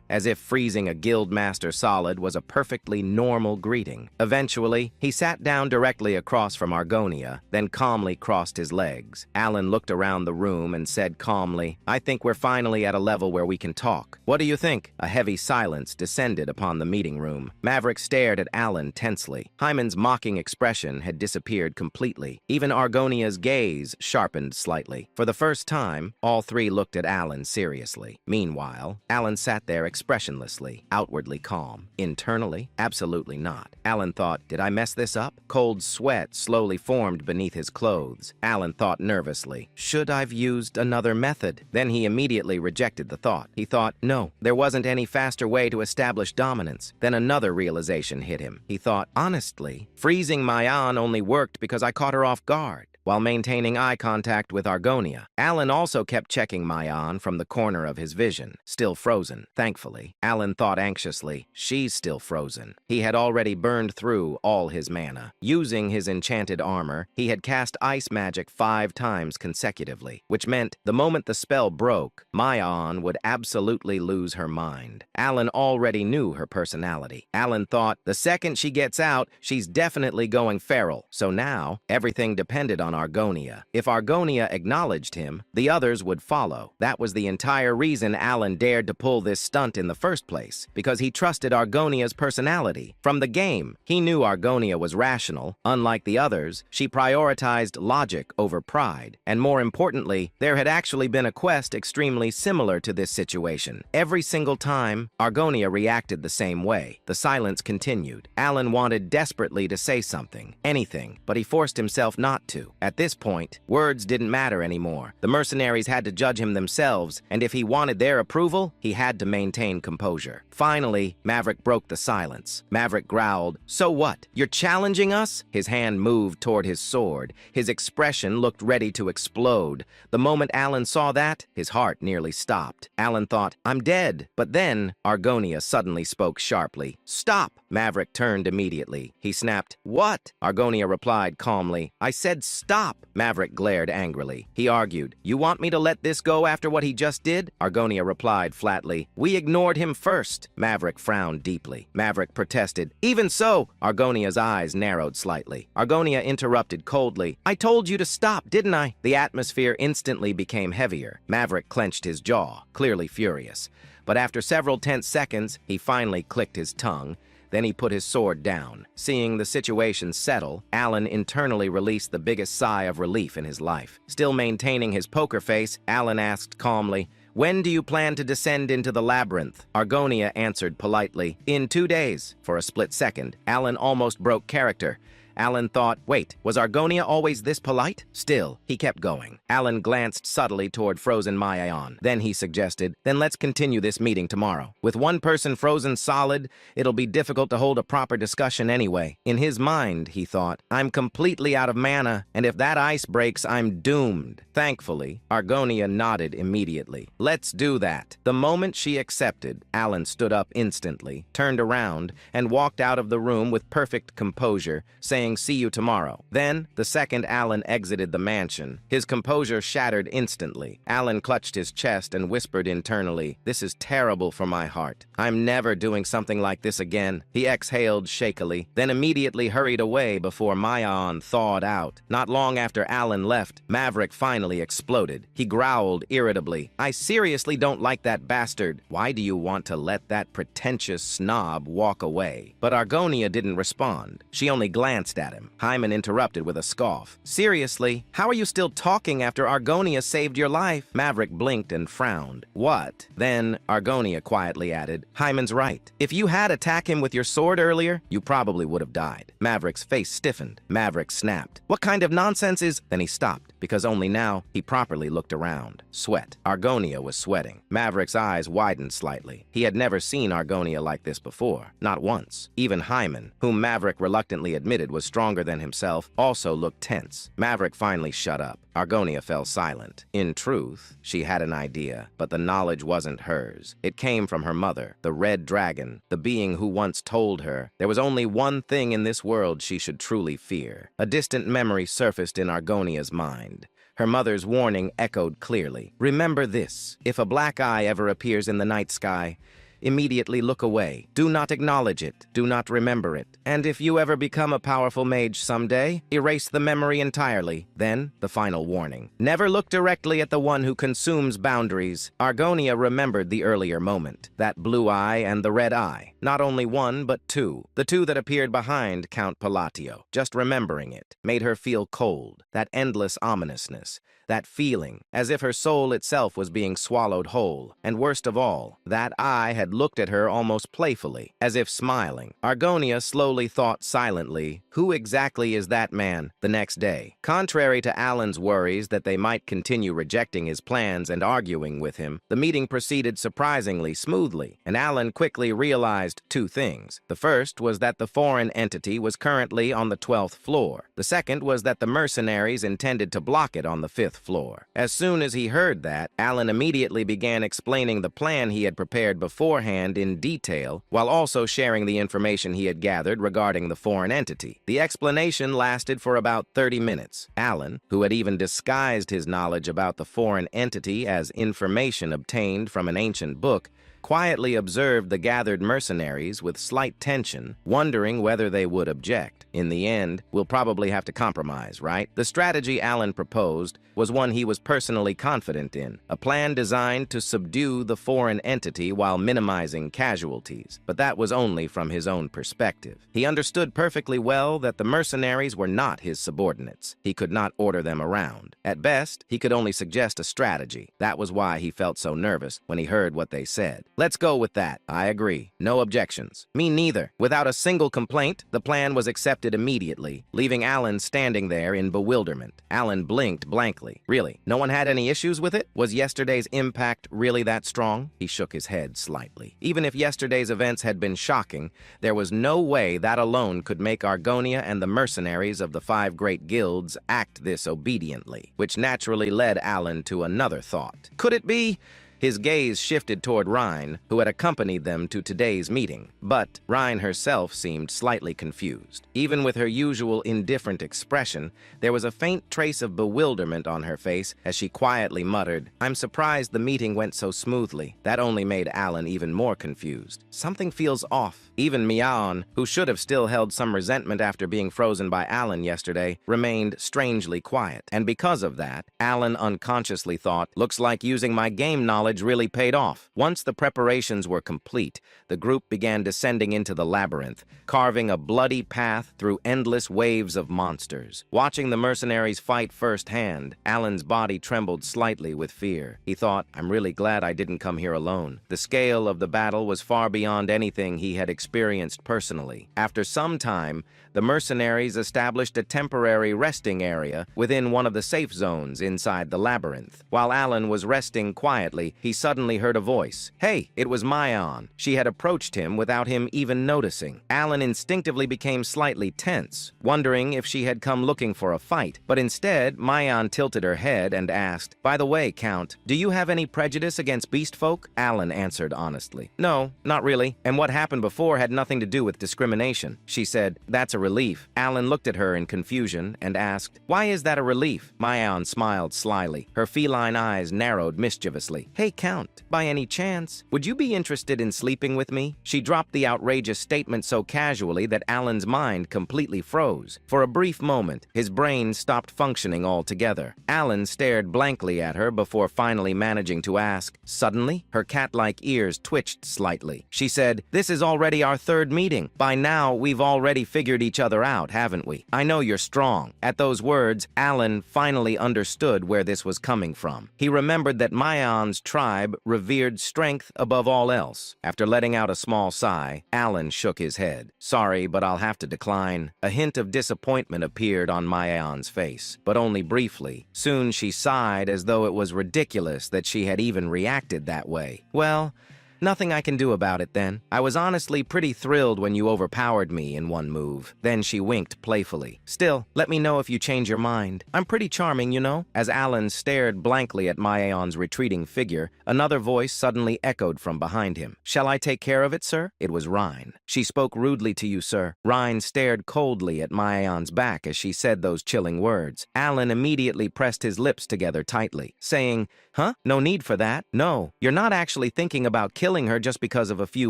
as if freezing a guildmaster solid was a perfectly normal greeting. Eventually, he sat down directly across from Argonia, then calmly crossed his legs. Alan looked around the room and said calmly, "I think we're finally at a level where we can talk. What do you think?" A heavy silence descended upon the meeting room. Maverick stared at Alan tensely. Hyman's mocking expression had disappeared completely. Even Argonia's gaze sharpened slightly. For the first time, all three looked at Alan seriously. Meanwhile, Alan sat there expressionlessly, outwardly calm. Internally, absolutely not. Alan thought, did I mess this up? Cold sweat slowly formed beneath his clothes. Alan thought nervously, should I've used another method? Then he immediately rejected the thought. He thought, no, there wasn't any faster way to establish dominance. Then another realization hit him. He thought, honestly, freezing Mayan only worked because I caught her off guard. While maintaining eye contact with Argonia, Alan also kept checking Mayan from the corner of his vision, still frozen. Thankfully, Alan thought anxiously, she's still frozen. He had already burned through all his mana. Using his enchanted armor, he had cast ice magic 5 times consecutively, which meant the moment the spell broke, Mayan would absolutely lose her mind. Alan already knew her personality. Alan thought, the second she gets out, she's definitely going feral. So now, everything depended on Argonia. If Argonia acknowledged him, the others would follow. That was the entire reason Alan dared to pull this stunt in the first place, because he trusted Argonia's personality. From the game, he knew Argonia was rational. Unlike the others, she prioritized logic over pride. And more importantly, there had actually been a quest extremely similar to this situation. Every single time, Argonia reacted the same way. The silence continued. Alan wanted desperately to say something, anything, but he forced himself not to. At this point, words didn't matter anymore. The mercenaries had to judge him themselves, and if he wanted their approval, he had to maintain composure. Finally, Maverick broke the silence. Maverick growled, "So what? You're challenging us?" His hand moved toward his sword. His expression looked ready to explode. The moment Alan saw that, his heart nearly stopped. Alan thought, I'm dead. But then, Argonia suddenly spoke sharply. "Stop!" Maverick turned immediately. He snapped, "What?" Argonia replied calmly, "I said stop!" Maverick glared angrily. He argued, "You want me to let this go after what he just did?" Argonia replied flatly, "We ignored him first." Maverick frowned deeply. Maverick protested, "Even so!" Argonia's eyes narrowed slightly. Argonia interrupted coldly, "I told you to stop, didn't I?" The atmosphere instantly became heavier. Maverick clenched his jaw, clearly furious. But after several tense seconds, he finally clicked his tongue. Then he put his sword down. Seeing the situation settle, Alan internally released the biggest sigh of relief in his life. Still maintaining his poker face, Alan asked calmly, When do you plan to descend into the labyrinth? Argonia answered politely. In 2 days. For a split second, Alan almost broke character. Alan thought, wait, was Argonia always this polite? Still, he kept going. Alan glanced subtly toward frozen Maion. Then he suggested, then let's continue this meeting tomorrow. With one person frozen solid, it'll be difficult to hold a proper discussion anyway. In his mind, he thought, I'm completely out of mana, and if that ice breaks, I'm doomed. Thankfully, Argonia nodded immediately. Let's do that. The moment she accepted, Alan stood up instantly, turned around, and walked out of the room with perfect composure, saying, see you tomorrow. Then, the second Alan exited the mansion, his composure shattered instantly. Alan clutched his chest and whispered internally, this is terrible for my heart. I'm never doing something like this again. He exhaled shakily, then immediately hurried away before Maion thawed out. Not long after Alan left, Maverick finally exploded. He growled irritably, I seriously don't like that bastard. Why do you want to let that pretentious snob walk away? But Argonia didn't respond. She only glanced at him. Hyman interrupted with a scoff. Seriously, how are you still talking after Argonia saved your life? Maverick blinked and frowned. What? Then Argonia quietly added, Hyman's right. If you had attacked him with your sword earlier, you probably would have died. Maverick's face stiffened. Maverick snapped. What kind of nonsense is... Then he stopped, because only now he properly looked around. Sweat. Argonia was sweating. Maverick's eyes widened slightly. He had never seen Argonia like this before. Not once. Even Hyman, whom Maverick reluctantly admitted was stronger than himself, also looked tense. Maverick finally shut up. Argonia fell silent. In truth, she had an idea, but the knowledge wasn't hers. It came from her mother, the Red Dragon, the being who once told her there was only one thing in this world she should truly fear. A distant memory surfaced in Argonia's mind. Her mother's warning echoed clearly. Remember this, if a black eye ever appears in the night sky, immediately look away. Do not acknowledge it. Do not remember it. And if you ever become a powerful mage someday, erase the memory entirely. Then, the final warning. Never look directly at the one who consumes boundaries. Argonia remembered the earlier moment. That blue eye and the red eye. Not only one, but two. The two that appeared behind Count Palatio. Just remembering it made her feel cold. That endless ominousness. That feeling, as if her soul itself was being swallowed whole. And worst of all, that eye had looked at her almost playfully, as if smiling. Argonia slowly thought silently, who exactly is that man? The next day, contrary to Alan's worries that they might continue rejecting his plans and arguing with him, the meeting proceeded surprisingly smoothly, and Alan quickly realized two things. The first was that the foreign entity was currently on the 12th floor. The second was that the mercenaries intended to block it on the 5th floor. As soon as he heard that, Alan immediately began explaining the plan he had prepared beforehand in detail, while also sharing the information he had gathered regarding the foreign entity. The explanation lasted for about 30 minutes. Alan, who had even disguised his knowledge about the foreign entity as information obtained from an ancient book, quietly observed the gathered mercenaries with slight tension, wondering whether they would object. In the end, we'll probably have to compromise, right? The strategy Alan proposed was one he was personally confident in, a plan designed to subdue the foreign entity while minimizing casualties. But that was only from his own perspective. He understood perfectly well that the mercenaries were not his subordinates. He could not order them around. At best, he could only suggest a strategy. That was why he felt so nervous when he heard what they said. Let's go with that. I agree. No objections. Me neither. Without a single complaint, the plan was accepted immediately, leaving Alan standing there in bewilderment. Alan blinked blankly. Really? No one had any issues with it? Was yesterday's impact really that strong? He shook his head slightly. Even if yesterday's events had been shocking, there was no way that alone could make Argonia and the mercenaries of the 5 great guilds act this obediently, which naturally led Alan to another thought. Could it be? His gaze shifted toward Rhine, who had accompanied them to today's meeting. But Rhine herself seemed slightly confused. Even with her usual indifferent expression, there was a faint trace of bewilderment on her face as she quietly muttered, I'm surprised the meeting went so smoothly. That only made Alan even more confused. Something feels off. Even Miaon, who should have still held some resentment after being frozen by Alan yesterday, remained strangely quiet. And because of that, Alan unconsciously thought, looks like using my game knowledge knowledge really paid off. Once the preparations were complete, the group began descending into the labyrinth, carving a bloody path through endless waves of monsters. Watching the mercenaries fight firsthand, Alan's body trembled slightly with fear. He thought, I'm really glad I didn't come here alone. The scale of the battle was far beyond anything he had experienced personally. After some time, the mercenaries established a temporary resting area within one of the safe zones inside the labyrinth. While Alan was resting quietly, he suddenly heard a voice. Hey, it was Mayan. She had approached him without him even noticing. Alan instinctively became slightly tense, wondering if she had come looking for a fight. But instead, Mayan tilted her head and asked, By the way, Count, do you have any prejudice against beast folk? Alan answered honestly. No, not really. And what happened before had nothing to do with discrimination. She said, That's a relief. Alan looked at her in confusion and asked, Why is that a relief? Mayan smiled slyly. Her feline eyes narrowed mischievously. Hey, Count, by any chance, would you be interested in sleeping with me? She dropped the outrageous statement so casually that Alan's mind completely froze. For a brief moment, his brain stopped functioning altogether. Alan stared blankly at her before finally managing to ask. Suddenly, her cat-like ears twitched slightly. She said, This is already our third meeting. By now, we've already figured each other out, haven't we? I know you're strong. At those words, Alan finally understood where this was coming from. He remembered that Mayan's tribe revered strength above all else. After letting out a small sigh, Alan shook his head. Sorry, but I'll have to decline. A hint of disappointment appeared on Mayan's face, but only briefly. Soon she sighed as though it was ridiculous that she had even reacted that way. Well, nothing I can do about it then. I was honestly pretty thrilled when you overpowered me in one move. Then she winked playfully. Still, let me know if you change your mind. I'm pretty charming, you know? As Alan stared blankly at Mayan's retreating figure, another voice suddenly echoed from behind him. Shall I take care of it, sir? It was Rhine. She spoke rudely to you, sir. Rhine stared coldly at Mayan's back as she said those chilling words. Alan immediately pressed his lips together tightly, saying, Huh? No need for that. No, you're not actually thinking about killing her just because of a few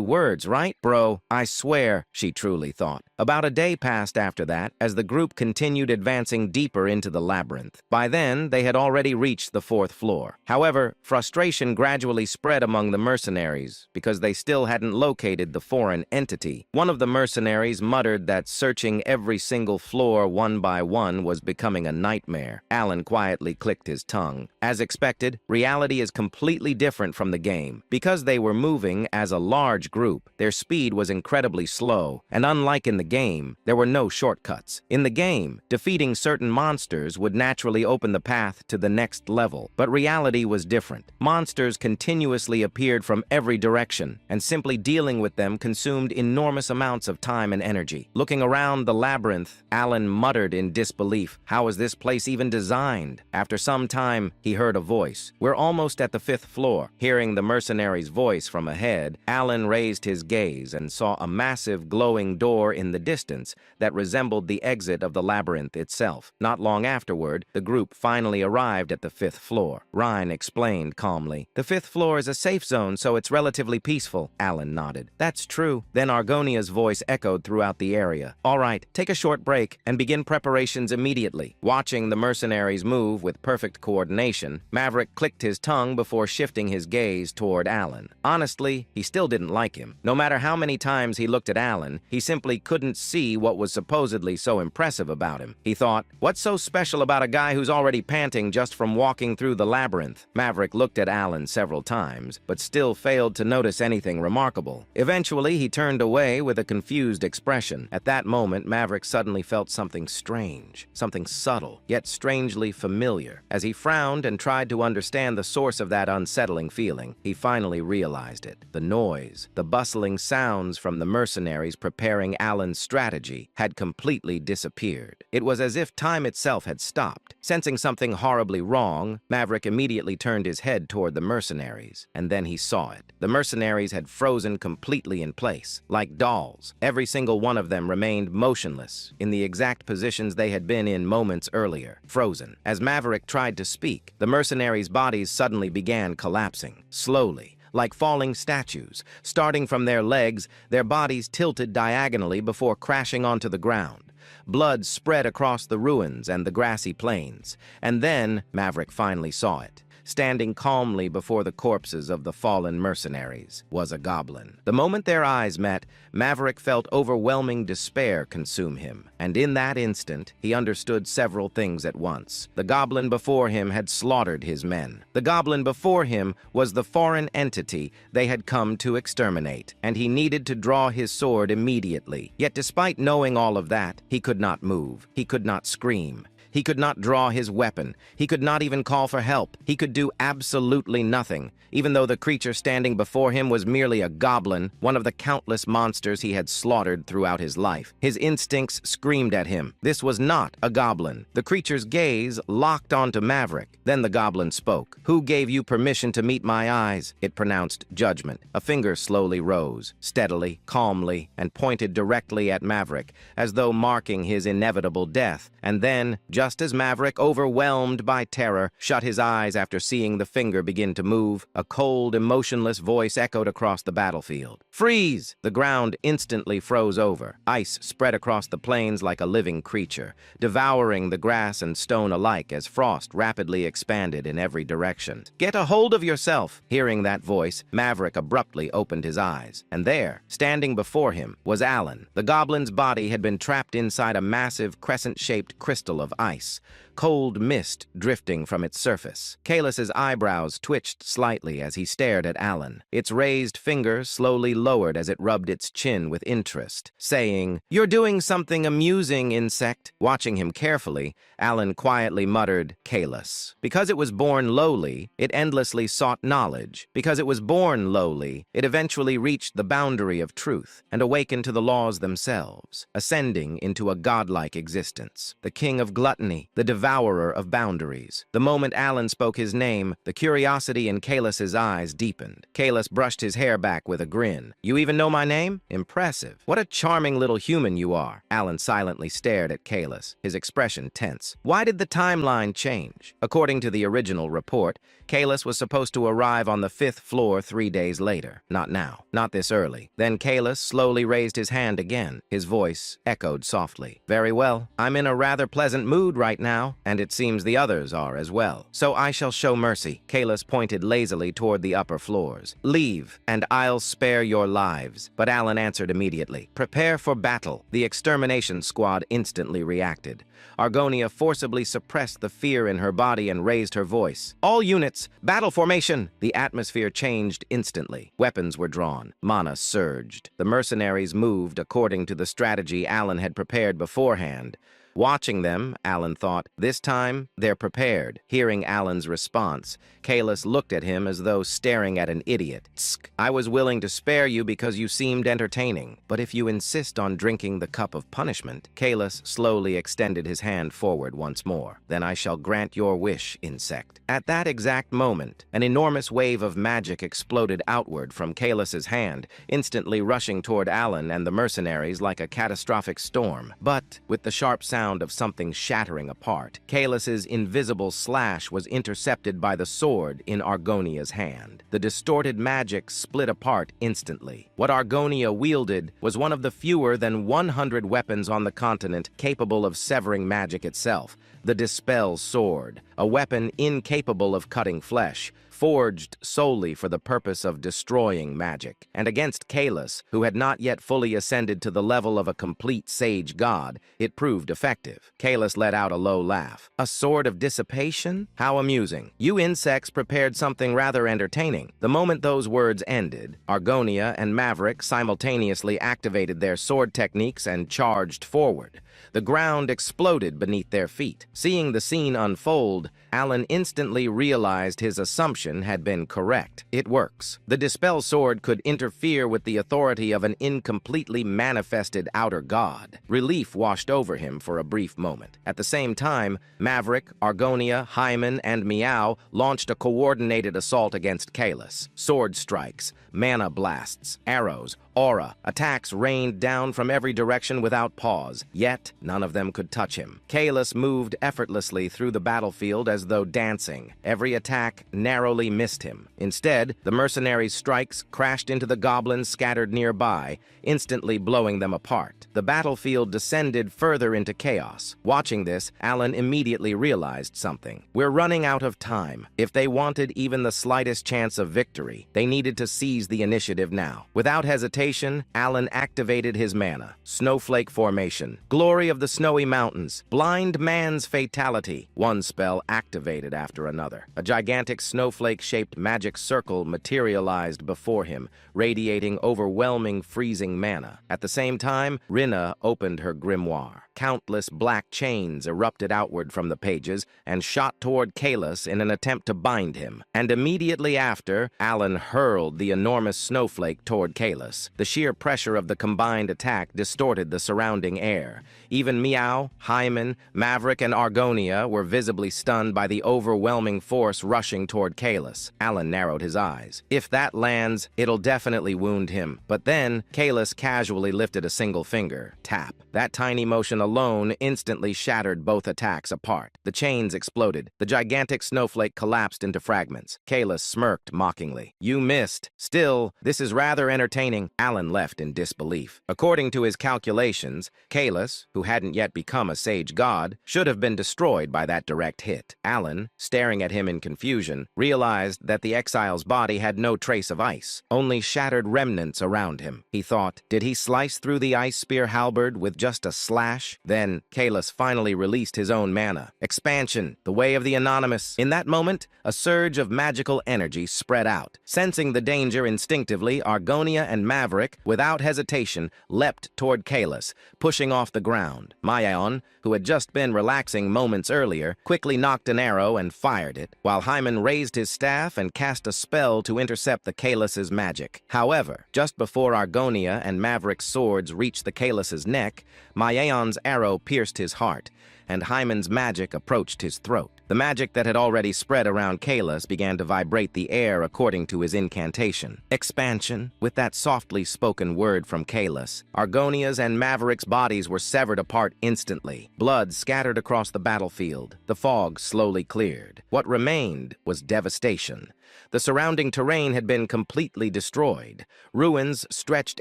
words, right? Bro, I swear, she truly thought. About a day passed after that, as the group continued advancing deeper into the labyrinth. By then, they had already reached the 4th floor. However, frustration gradually spread among the mercenaries because they still hadn't located the foreign entity. One of the mercenaries muttered that searching every single floor one by one was becoming a nightmare. Alan quietly clicked his tongue. As expected, reality is completely different from the game. Because they were moving as a large group, their speed was incredibly slow, and unlike in the game, there were no shortcuts. In the game, defeating certain monsters would naturally open the path to the next level, but reality was different. Monsters continuously appeared from every direction, and simply dealing with them consumed enormous amounts of time and energy. Looking around the labyrinth, Alan muttered in disbelief. How was this place even designed? After some time, he heard a voice. We're almost at the 5th floor. Hearing the mercenary's voice from ahead, Alan raised his gaze and saw a massive glowing door in the distance that resembled the exit of the labyrinth itself. Not long afterward, the group finally arrived at the 5th floor. Rhine explained calmly. The 5th floor is a safe zone, so it's relatively peaceful. Alan nodded. That's true. Then Argonia's voice echoed throughout the area. All right, take a short break and begin preparations immediately. Watching the mercenaries move with perfect coordination, Maverick clicked his tongue before shifting his gaze toward Alan. Honestly, he still didn't like him. No matter how many times he looked at Alan, he simply couldn't see what was supposedly so impressive about him. He thought, what's so special about a guy who's already panting just from walking through the labyrinth? Maverick looked at Alan several times, but still failed to notice anything remarkable. Eventually, he turned away with a confused expression. At that moment, Maverick suddenly felt something strange, something subtle, yet strangely familiar. As he frowned and tried to understand the source of that unsettling feeling, he finally realized it. The noise, the bustling sounds from the mercenaries preparing Alan's strategy had completely disappeared. It was as if time itself had stopped. Sensing something horribly wrong, Maverick immediately turned his head toward the mercenaries, and then he saw it. The mercenaries had frozen completely in place, like dolls. Every single one of them remained motionless, in the exact positions they had been in moments earlier, frozen. As Maverick tried to speak, the mercenaries' bodies suddenly began collapsing, slowly, like falling statues. Starting from their legs, their bodies tilted diagonally before crashing onto the ground. Blood spread across the ruins and the grassy plains. And then Maverick finally saw it. standing calmly before the corpses of the fallen mercenaries, was a goblin. The moment their eyes met, Maverick felt overwhelming despair consume him, and in that instant, he understood several things at once. The goblin before him had slaughtered his men. The goblin before him was the foreign entity they had come to exterminate, and he needed to draw his sword immediately. Yet despite knowing all of that, he could not move. He could not scream. He could not draw his weapon. He could not even call for help. He could do absolutely nothing, even though the creature standing before him was merely a goblin, one of the countless monsters he had slaughtered throughout his life. His instincts screamed at him. This was not a goblin. The creature's gaze locked onto Maverick. Then the goblin spoke. "Who gave you permission to meet my eyes?" It pronounced judgment. A finger slowly rose, steadily, calmly, and pointed directly at Maverick, as though marking his inevitable death. And then, just as Maverick, overwhelmed by terror, shut his eyes after seeing the finger begin to move, a cold, emotionless voice echoed across the battlefield. "Freeze!" The ground instantly froze over. Ice spread across the plains like a living creature, devouring the grass and stone alike as frost rapidly expanded in every direction. "Get a hold of yourself!" Hearing that voice, Maverick abruptly opened his eyes. And there, standing before him, was Alan. The goblin's body had been trapped inside a massive, crescent-shaped crystal of ice, cold mist drifting from its surface. Kaelus's eyebrows twitched slightly as he stared at Alan. Its raised finger slowly lowered as it rubbed its chin with interest, saying, "You're doing something amusing, insect." Watching him carefully, Alan quietly muttered, "Kaelus." Because it was born lowly, it endlessly sought knowledge. Because it was born lowly, it eventually reached the boundary of truth and awakened to the laws themselves, ascending into a godlike existence. The king of gluttony, the devourer of boundaries. The moment Alan spoke his name, the curiosity in Kaelus's eyes deepened. Kaelus brushed his hair back with a grin. "You even know my name? Impressive. What a charming little human you are." Alan silently stared at Kaelus, his expression tense. Why did the timeline change? According to the original report, Kaelus was supposed to arrive on the 5th floor 3 days later. Not now. Not this early. Then Kaelus slowly raised his hand again. His voice echoed softly. "Very well. I'm in a rather pleasant mood right now, and it seems the others are as well. So I shall show mercy." Kaelus pointed lazily toward the upper floors. "Leave, and I'll spare your lives." But Alan answered immediately. "Prepare for battle." The extermination squad instantly reacted. Argonia forcibly suppressed the fear in her body and raised her voice. "All units, battle formation!" The atmosphere changed instantly. Weapons were drawn. Mana surged. The mercenaries moved according to the strategy Alan had prepared beforehand. Watching them, Alan thought, this time, they're prepared. Hearing Alan's response, Kaelus looked at him as though staring at an idiot. "Tsk, I was willing to spare you because you seemed entertaining. But if you insist on drinking the cup of punishment," Kaelus slowly extended his hand forward once more. "Then I shall grant your wish, insect." At that exact moment, an enormous wave of magic exploded outward from Kaelus's hand, instantly rushing toward Alan and the mercenaries like a catastrophic storm. But, with the sharp sound of something shattering apart, Kaelus's invisible slash was intercepted by the sword in Argonia's hand. The distorted magic split apart instantly. What Argonia wielded was one of the fewer than 100 weapons on the continent capable of severing magic itself. The Dispel Sword, a weapon incapable of cutting flesh, forged solely for the purpose of destroying magic. And against Kaelus, who had not yet fully ascended to the level of a complete sage god, it proved effective. Kaelus let out a low laugh. "A sword of dissipation? How amusing. You insects prepared something rather entertaining." The moment those words ended, Argonia and Maverick simultaneously activated their sword techniques and charged forward. The ground exploded beneath their feet. Seeing the scene unfold, Alan instantly realized his assumption had been correct. It works. The Dispel Sword could interfere with the authority of an incompletely manifested outer god. Relief washed over him for a brief moment. At the same time, Maverick, Argonia, Hyman, and Meow launched a coordinated assault against Kaelus. Sword strikes, mana blasts, arrows, aura. Attacks rained down from every direction without pause, yet none of them could touch him. Kalis moved effortlessly through the battlefield as though dancing. Every attack narrowly missed him. Instead, the mercenaries' strikes crashed into the goblins scattered nearby, instantly blowing them apart. The battlefield descended further into chaos. Watching this, Alan immediately realized something. We're running out of time. If they wanted even the slightest chance of victory, they needed to seize the initiative now. Without hesitation, Alan activated his mana. Snowflake Formation, Glory of the Snowy Mountains, Blind Man's Fatality. One spell activated after another. A gigantic snowflake-shaped magic circle materialized before him, radiating overwhelming freezing mana. At the same time, Rinna opened her grimoire. Countless black chains erupted outward from the pages and shot toward Kalis in an attempt to bind him. And immediately after, Alan hurled the enormous snowflake toward Kalis. The sheer pressure of the combined attack distorted the surrounding air. Even Meow, Hyman, Maverick, and Argonia were visibly stunned by the overwhelming force rushing toward Kalis. Alan narrowed his eyes. If that lands, it'll definitely wound him. But then, Kalis casually lifted a single finger. Tap. That tiny motion alone instantly shattered both attacks apart. The chains exploded. The gigantic snowflake collapsed into fragments. Kalis smirked mockingly. You missed. Still, this is rather entertaining. Alan left in disbelief. According to his calculations, Kalis, who hadn't yet become a sage god, should have been destroyed by that direct hit. Alan, staring at him in confusion, realized that the exile's body had no trace of ice, only shattered remnants around him. He thought, did he slice through the ice spear halberd with just a slash? Then, Kalis finally released his own mana. Expansion, the way of the anonymous. In that moment, a surge of magical energy spread out. Sensing the danger instinctively, Argonia and Maverick, without hesitation, leapt toward Kalis, pushing off the ground. Mayon, who had just been relaxing moments earlier, quickly knocked an arrow and fired it, while Hyman raised his staff and cast a spell to intercept the Kalis's magic. However, just before Argonia and Maverick's swords reached the Kalis's neck, Mayon's arrow pierced his heart, and Hyman's magic approached his throat. The magic that had already spread around Kalis began to vibrate the air according to his incantation. Expansion, with that softly spoken word from Kalis. Argonia's and Maverick's bodies were severed apart instantly. Blood scattered across the battlefield. The fog slowly cleared. What remained was devastation. The surrounding terrain had been completely destroyed. Ruins stretched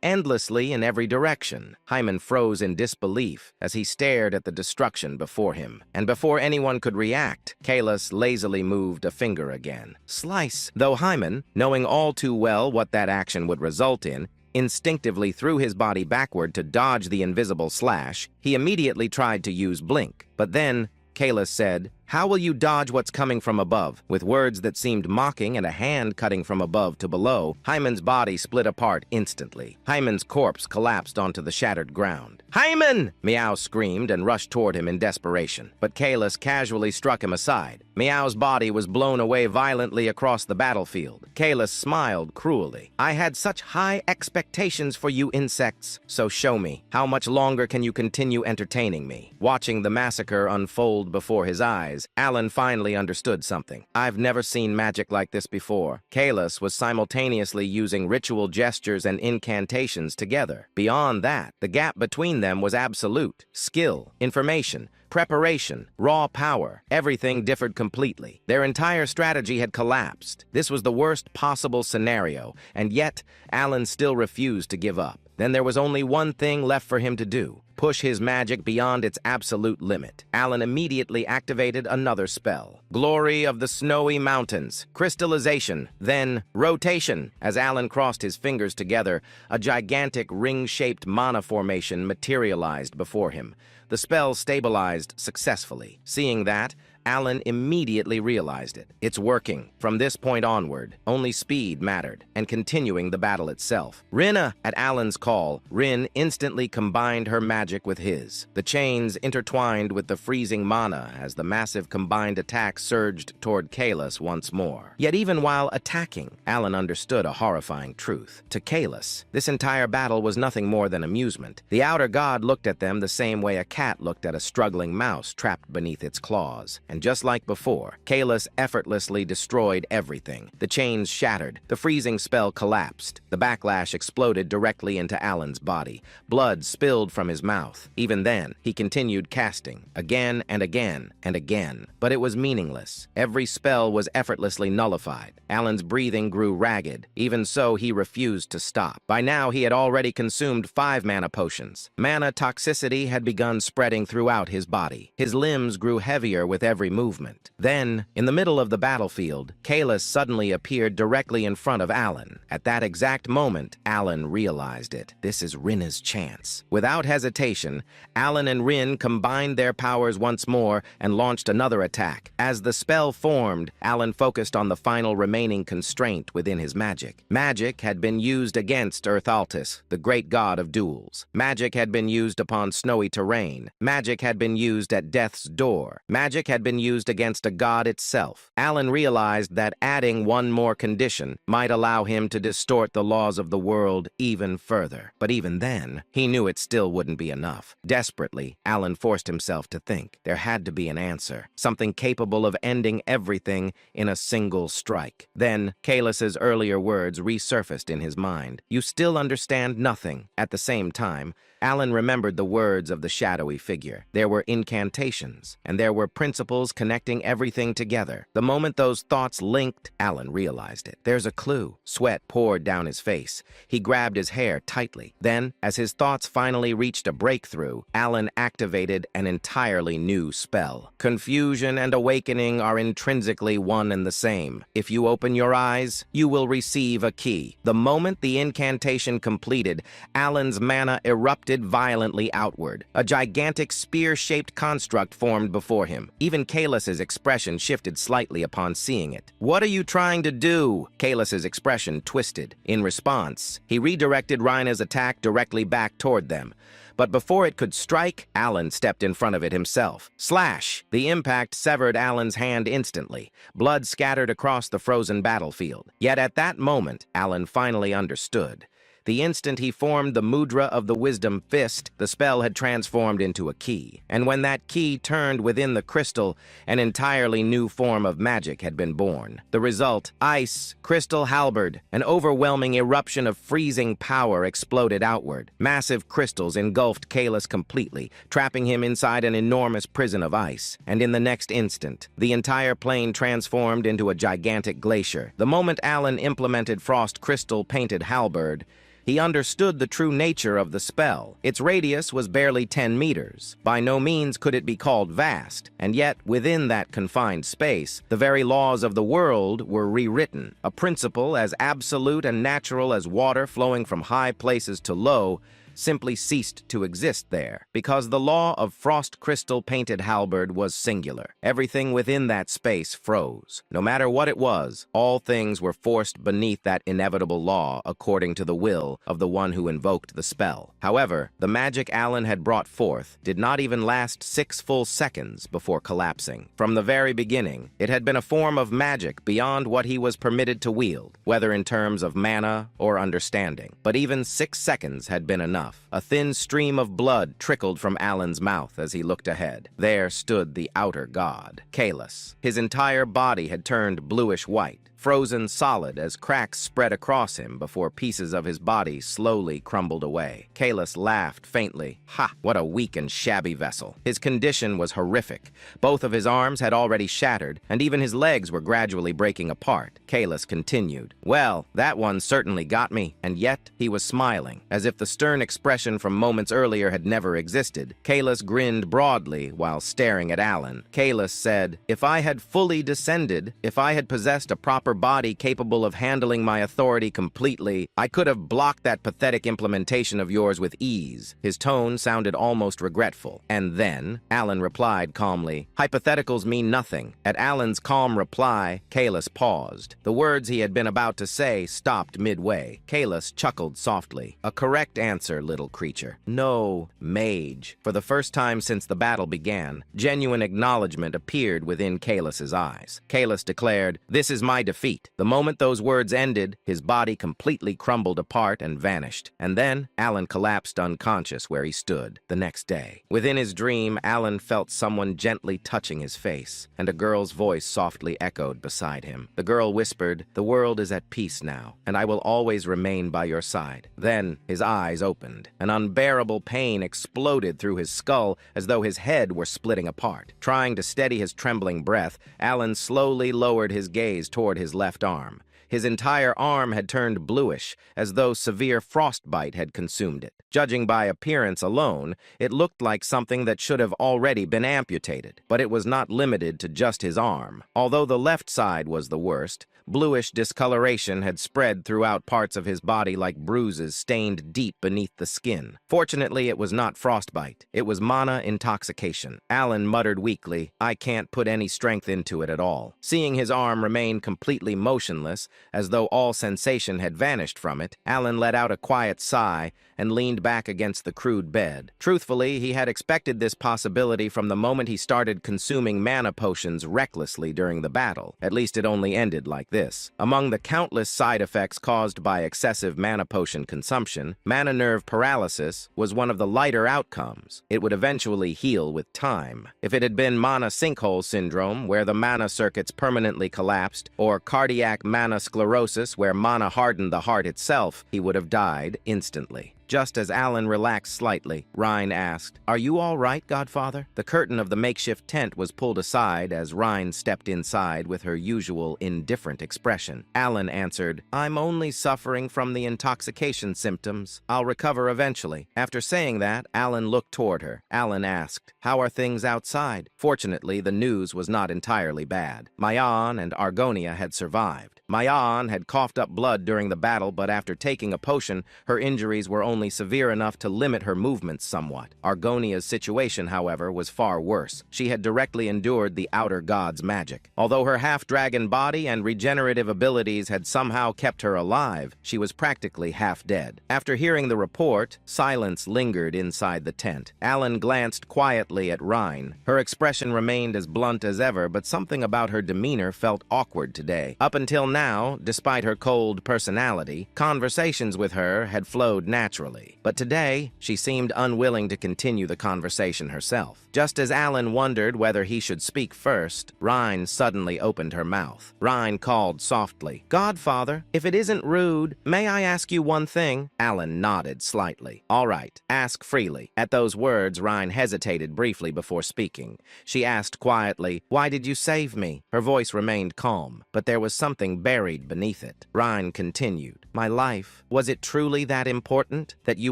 endlessly in every direction. Hyman froze in disbelief as he stared at the destruction before him. And before anyone could react, Kalis lazily moved a finger again. Slice! Though Hyman, knowing all too well what that action would result in, instinctively threw his body backward to dodge the invisible slash, he immediately tried to use Blink. But then, Kalis said, "How will you dodge what's coming from above?" With words that seemed mocking and a hand cutting from above to below, Hyman's body split apart instantly. Hyman's corpse collapsed onto the shattered ground. "Hyman!" Meow screamed and rushed toward him in desperation. But Kalis casually struck him aside. Meow's body was blown away violently across the battlefield. Kalis smiled cruelly. "I had such high expectations for you insects, so show me. How much longer can you continue entertaining me?" Watching the massacre unfold before his eyes, Alan finally understood something. I've never seen magic like this before. Kalis was simultaneously using ritual gestures and incantations together. Beyond that, the gap between them was absolute. Skill, information, preparation, raw power, everything differed completely. Their entire strategy had collapsed. This was the worst possible scenario, and yet Alan still refused to give up. Then there was only one thing left for him to do: push his magic beyond its absolute limit. Alan immediately activated another spell. Glory of the Snowy Mountains. Crystallization, then rotation. As Alan crossed his fingers together, a gigantic ring-shaped mana formation materialized before him. The spell stabilized successfully. Seeing that, Alan immediately realized it. It's working. From this point onward, only speed mattered, and continuing the battle itself. Rinna! At Alan's call, Rin instantly combined her magic with his. The chains intertwined with the freezing mana as the massive combined attack surged toward Kalis once more. Yet even while attacking, Alan understood a horrifying truth. To Kalis, this entire battle was nothing more than amusement. The outer god looked at them the same way a cat looked at a struggling mouse trapped beneath its claws. and just like before, Kalis effortlessly destroyed everything. The chains shattered, the freezing spell collapsed, the backlash exploded directly into Alan's body. Blood spilled from his mouth. Even then, he continued casting, again and again and again. But it was meaningless. Every spell was effortlessly nullified. Alan's breathing grew ragged. Even so, he refused to stop. By now, he had already consumed 5 mana potions. Mana toxicity had begun spreading throughout his body. His limbs grew heavier with every movement. Then, in the middle of the battlefield, Kalis suddenly appeared directly in front of Alan. At that exact moment, Alan realized it. This is Rinna's chance. Without hesitation, Alan and Rin combined their powers once more and launched another attack. As the spell formed, Alan focused on the final remaining constraint within his magic. Magic had been used against Earthaltis, the great god of duels. Magic had been used upon snowy terrain. Magic had been used at death's door. Magic had been used against a god itself. Alan realized that adding one more condition might allow him to distort the laws of the world even further. But even then, he knew it still wouldn't be enough. Desperately, Alan forced himself to think. There had to be an answer, something capable of ending everything in a single strike. Then, Kalis's earlier words resurfaced in his mind. You still understand nothing. At the same time, Alan remembered the words of the shadowy figure. There were incantations, and there were principles connecting everything together. The moment those thoughts linked, Alan realized it. There's a clue. Sweat poured down his face. He grabbed his hair tightly. Then, as his thoughts finally reached a breakthrough, Alan activated an entirely new spell. Confusion and awakening are intrinsically one and the same. If you open your eyes, you will receive a key. The moment the incantation completed, Alan's mana erupted violently outward. A gigantic spear-shaped construct formed before him. Even Kalis's expression shifted slightly upon seeing it. "What are you trying to do?" Kalis's expression twisted. In response, he redirected Rhina's attack directly back toward them. But before it could strike, Alan stepped in front of it himself. Slash! The impact severed Alan's hand instantly. Blood scattered across the frozen battlefield. Yet at that moment, Alan finally understood. The instant he formed the mudra of the wisdom fist, the spell had transformed into a key. And when that key turned within the crystal, an entirely new form of magic had been born. The result, ice, crystal halberd, an overwhelming eruption of freezing power exploded outward. Massive crystals engulfed Kalis completely, trapping him inside an enormous prison of ice. And in the next instant, the entire plane transformed into a gigantic glacier. The moment Alan implemented Frost Crystal Painted Halberd, he understood the true nature of the spell. Its radius was barely 10 meters. By no means could it be called vast, and yet, within that confined space, the very laws of the world were rewritten. A principle as absolute and natural as water flowing from high places to low simply ceased to exist there, because the law of Frost Crystal Painted Halberd was singular. Everything within that space froze. No matter what it was, all things were forced beneath that inevitable law according to the will of the one who invoked the spell. However, the magic Alan had brought forth did not even last 6 full seconds before collapsing. From the very beginning, it had been a form of magic beyond what he was permitted to wield, whether in terms of mana or understanding. But even 6 seconds had been enough. A thin stream of blood trickled from Alan's mouth as he looked ahead. There stood the outer god, Kalis. His entire body had turned bluish-white, frozen solid as cracks spread across him before pieces of his body slowly crumbled away. Kalis laughed faintly. Ha! What a weak and shabby vessel. His condition was horrific. Both of his arms had already shattered, and even his legs were gradually breaking apart. Kalis continued. Well, that one certainly got me, and yet he was smiling, as if the stern expression from moments earlier had never existed. Kalis grinned broadly while staring at Alan. Kalis said, "If I had fully descended, if I had possessed a proper body capable of handling my authority completely, I could have blocked that pathetic implementation of yours with ease." His tone sounded almost regretful. And then, Alan replied calmly, "Hypotheticals mean nothing." At Alan's calm reply, Kalis paused. The words he had been about to say stopped midway. Kalis chuckled softly. "A correct answer, little creature. No, mage." For the first time since the battle began, genuine acknowledgement appeared within Kalis's eyes. Kalis declared, "This is my defense. defeat. The moment those words ended, his body completely crumbled apart and vanished. And then, Alan collapsed unconscious where he stood the next day. Within his dream, Alan felt someone gently touching his face, and a girl's voice softly echoed beside him. The girl whispered, "The world is at peace now, and I will always remain by your side." Then, his eyes opened. An unbearable pain exploded through his skull as though his head were splitting apart. Trying to steady his trembling breath, Alan slowly lowered his gaze toward his left arm. His entire arm had turned bluish, as though severe frostbite had consumed it. Judging by appearance alone, it looked like something that should have already been amputated. But it was not limited to just his arm. Although the left side was the worst, bluish discoloration had spread throughout parts of his body like bruises stained deep beneath the skin. Fortunately, it was not frostbite. It was mana intoxication. Alan muttered weakly, "I can't put any strength into it at all." Seeing his arm remain completely motionless, as though all sensation had vanished from it, Alan let out a quiet sigh and leaned back against the crude bed. Truthfully, he had expected this possibility from the moment he started consuming mana potions recklessly during the battle. At least it only ended like this. Among the countless side effects caused by excessive mana potion consumption, mana nerve paralysis was one of the lighter outcomes. It would eventually heal with time. If it had been mana sinkhole syndrome, where the mana circuits permanently collapsed, or cardiac mana sclerosis, where mana hardened the heart itself, he would have died instantly. Just as Alan relaxed slightly, Rhine asked, "Are you all right, Godfather?" The curtain of the makeshift tent was pulled aside as Rhine stepped inside with her usual indifferent expression. Alan answered, "I'm only suffering from the intoxication symptoms. I'll recover eventually." After saying that, Alan looked toward her. Alan asked, "How are things outside?" Fortunately, the news was not entirely bad. Mayan and Argonia had survived. Mayan had coughed up blood during the battle, but after taking a potion, her injuries were only severe enough to limit her movements somewhat. Argonia's situation, however, was far worse. She had directly endured the outer god's magic. Although her half-dragon body and regenerative abilities had somehow kept her alive, she was practically half dead. After hearing the report, silence lingered inside the tent. Alan glanced quietly at Rhine. Her expression remained as blunt as ever, but something about her demeanor felt awkward today. Up until now, despite her cold personality, conversations with her had flowed naturally. But today, she seemed unwilling to continue the conversation herself. Just as Alan wondered whether he should speak first, Rhine suddenly opened her mouth. Rhine called softly, "Godfather, if it isn't rude, may I ask you one thing?" Alan nodded slightly. "All right, ask freely." At those words, Rhine hesitated briefly before speaking. She asked quietly, "Why did you save me?" Her voice remained calm, but there was something buried beneath it. Rhine continued, "My life, was it truly that important? That you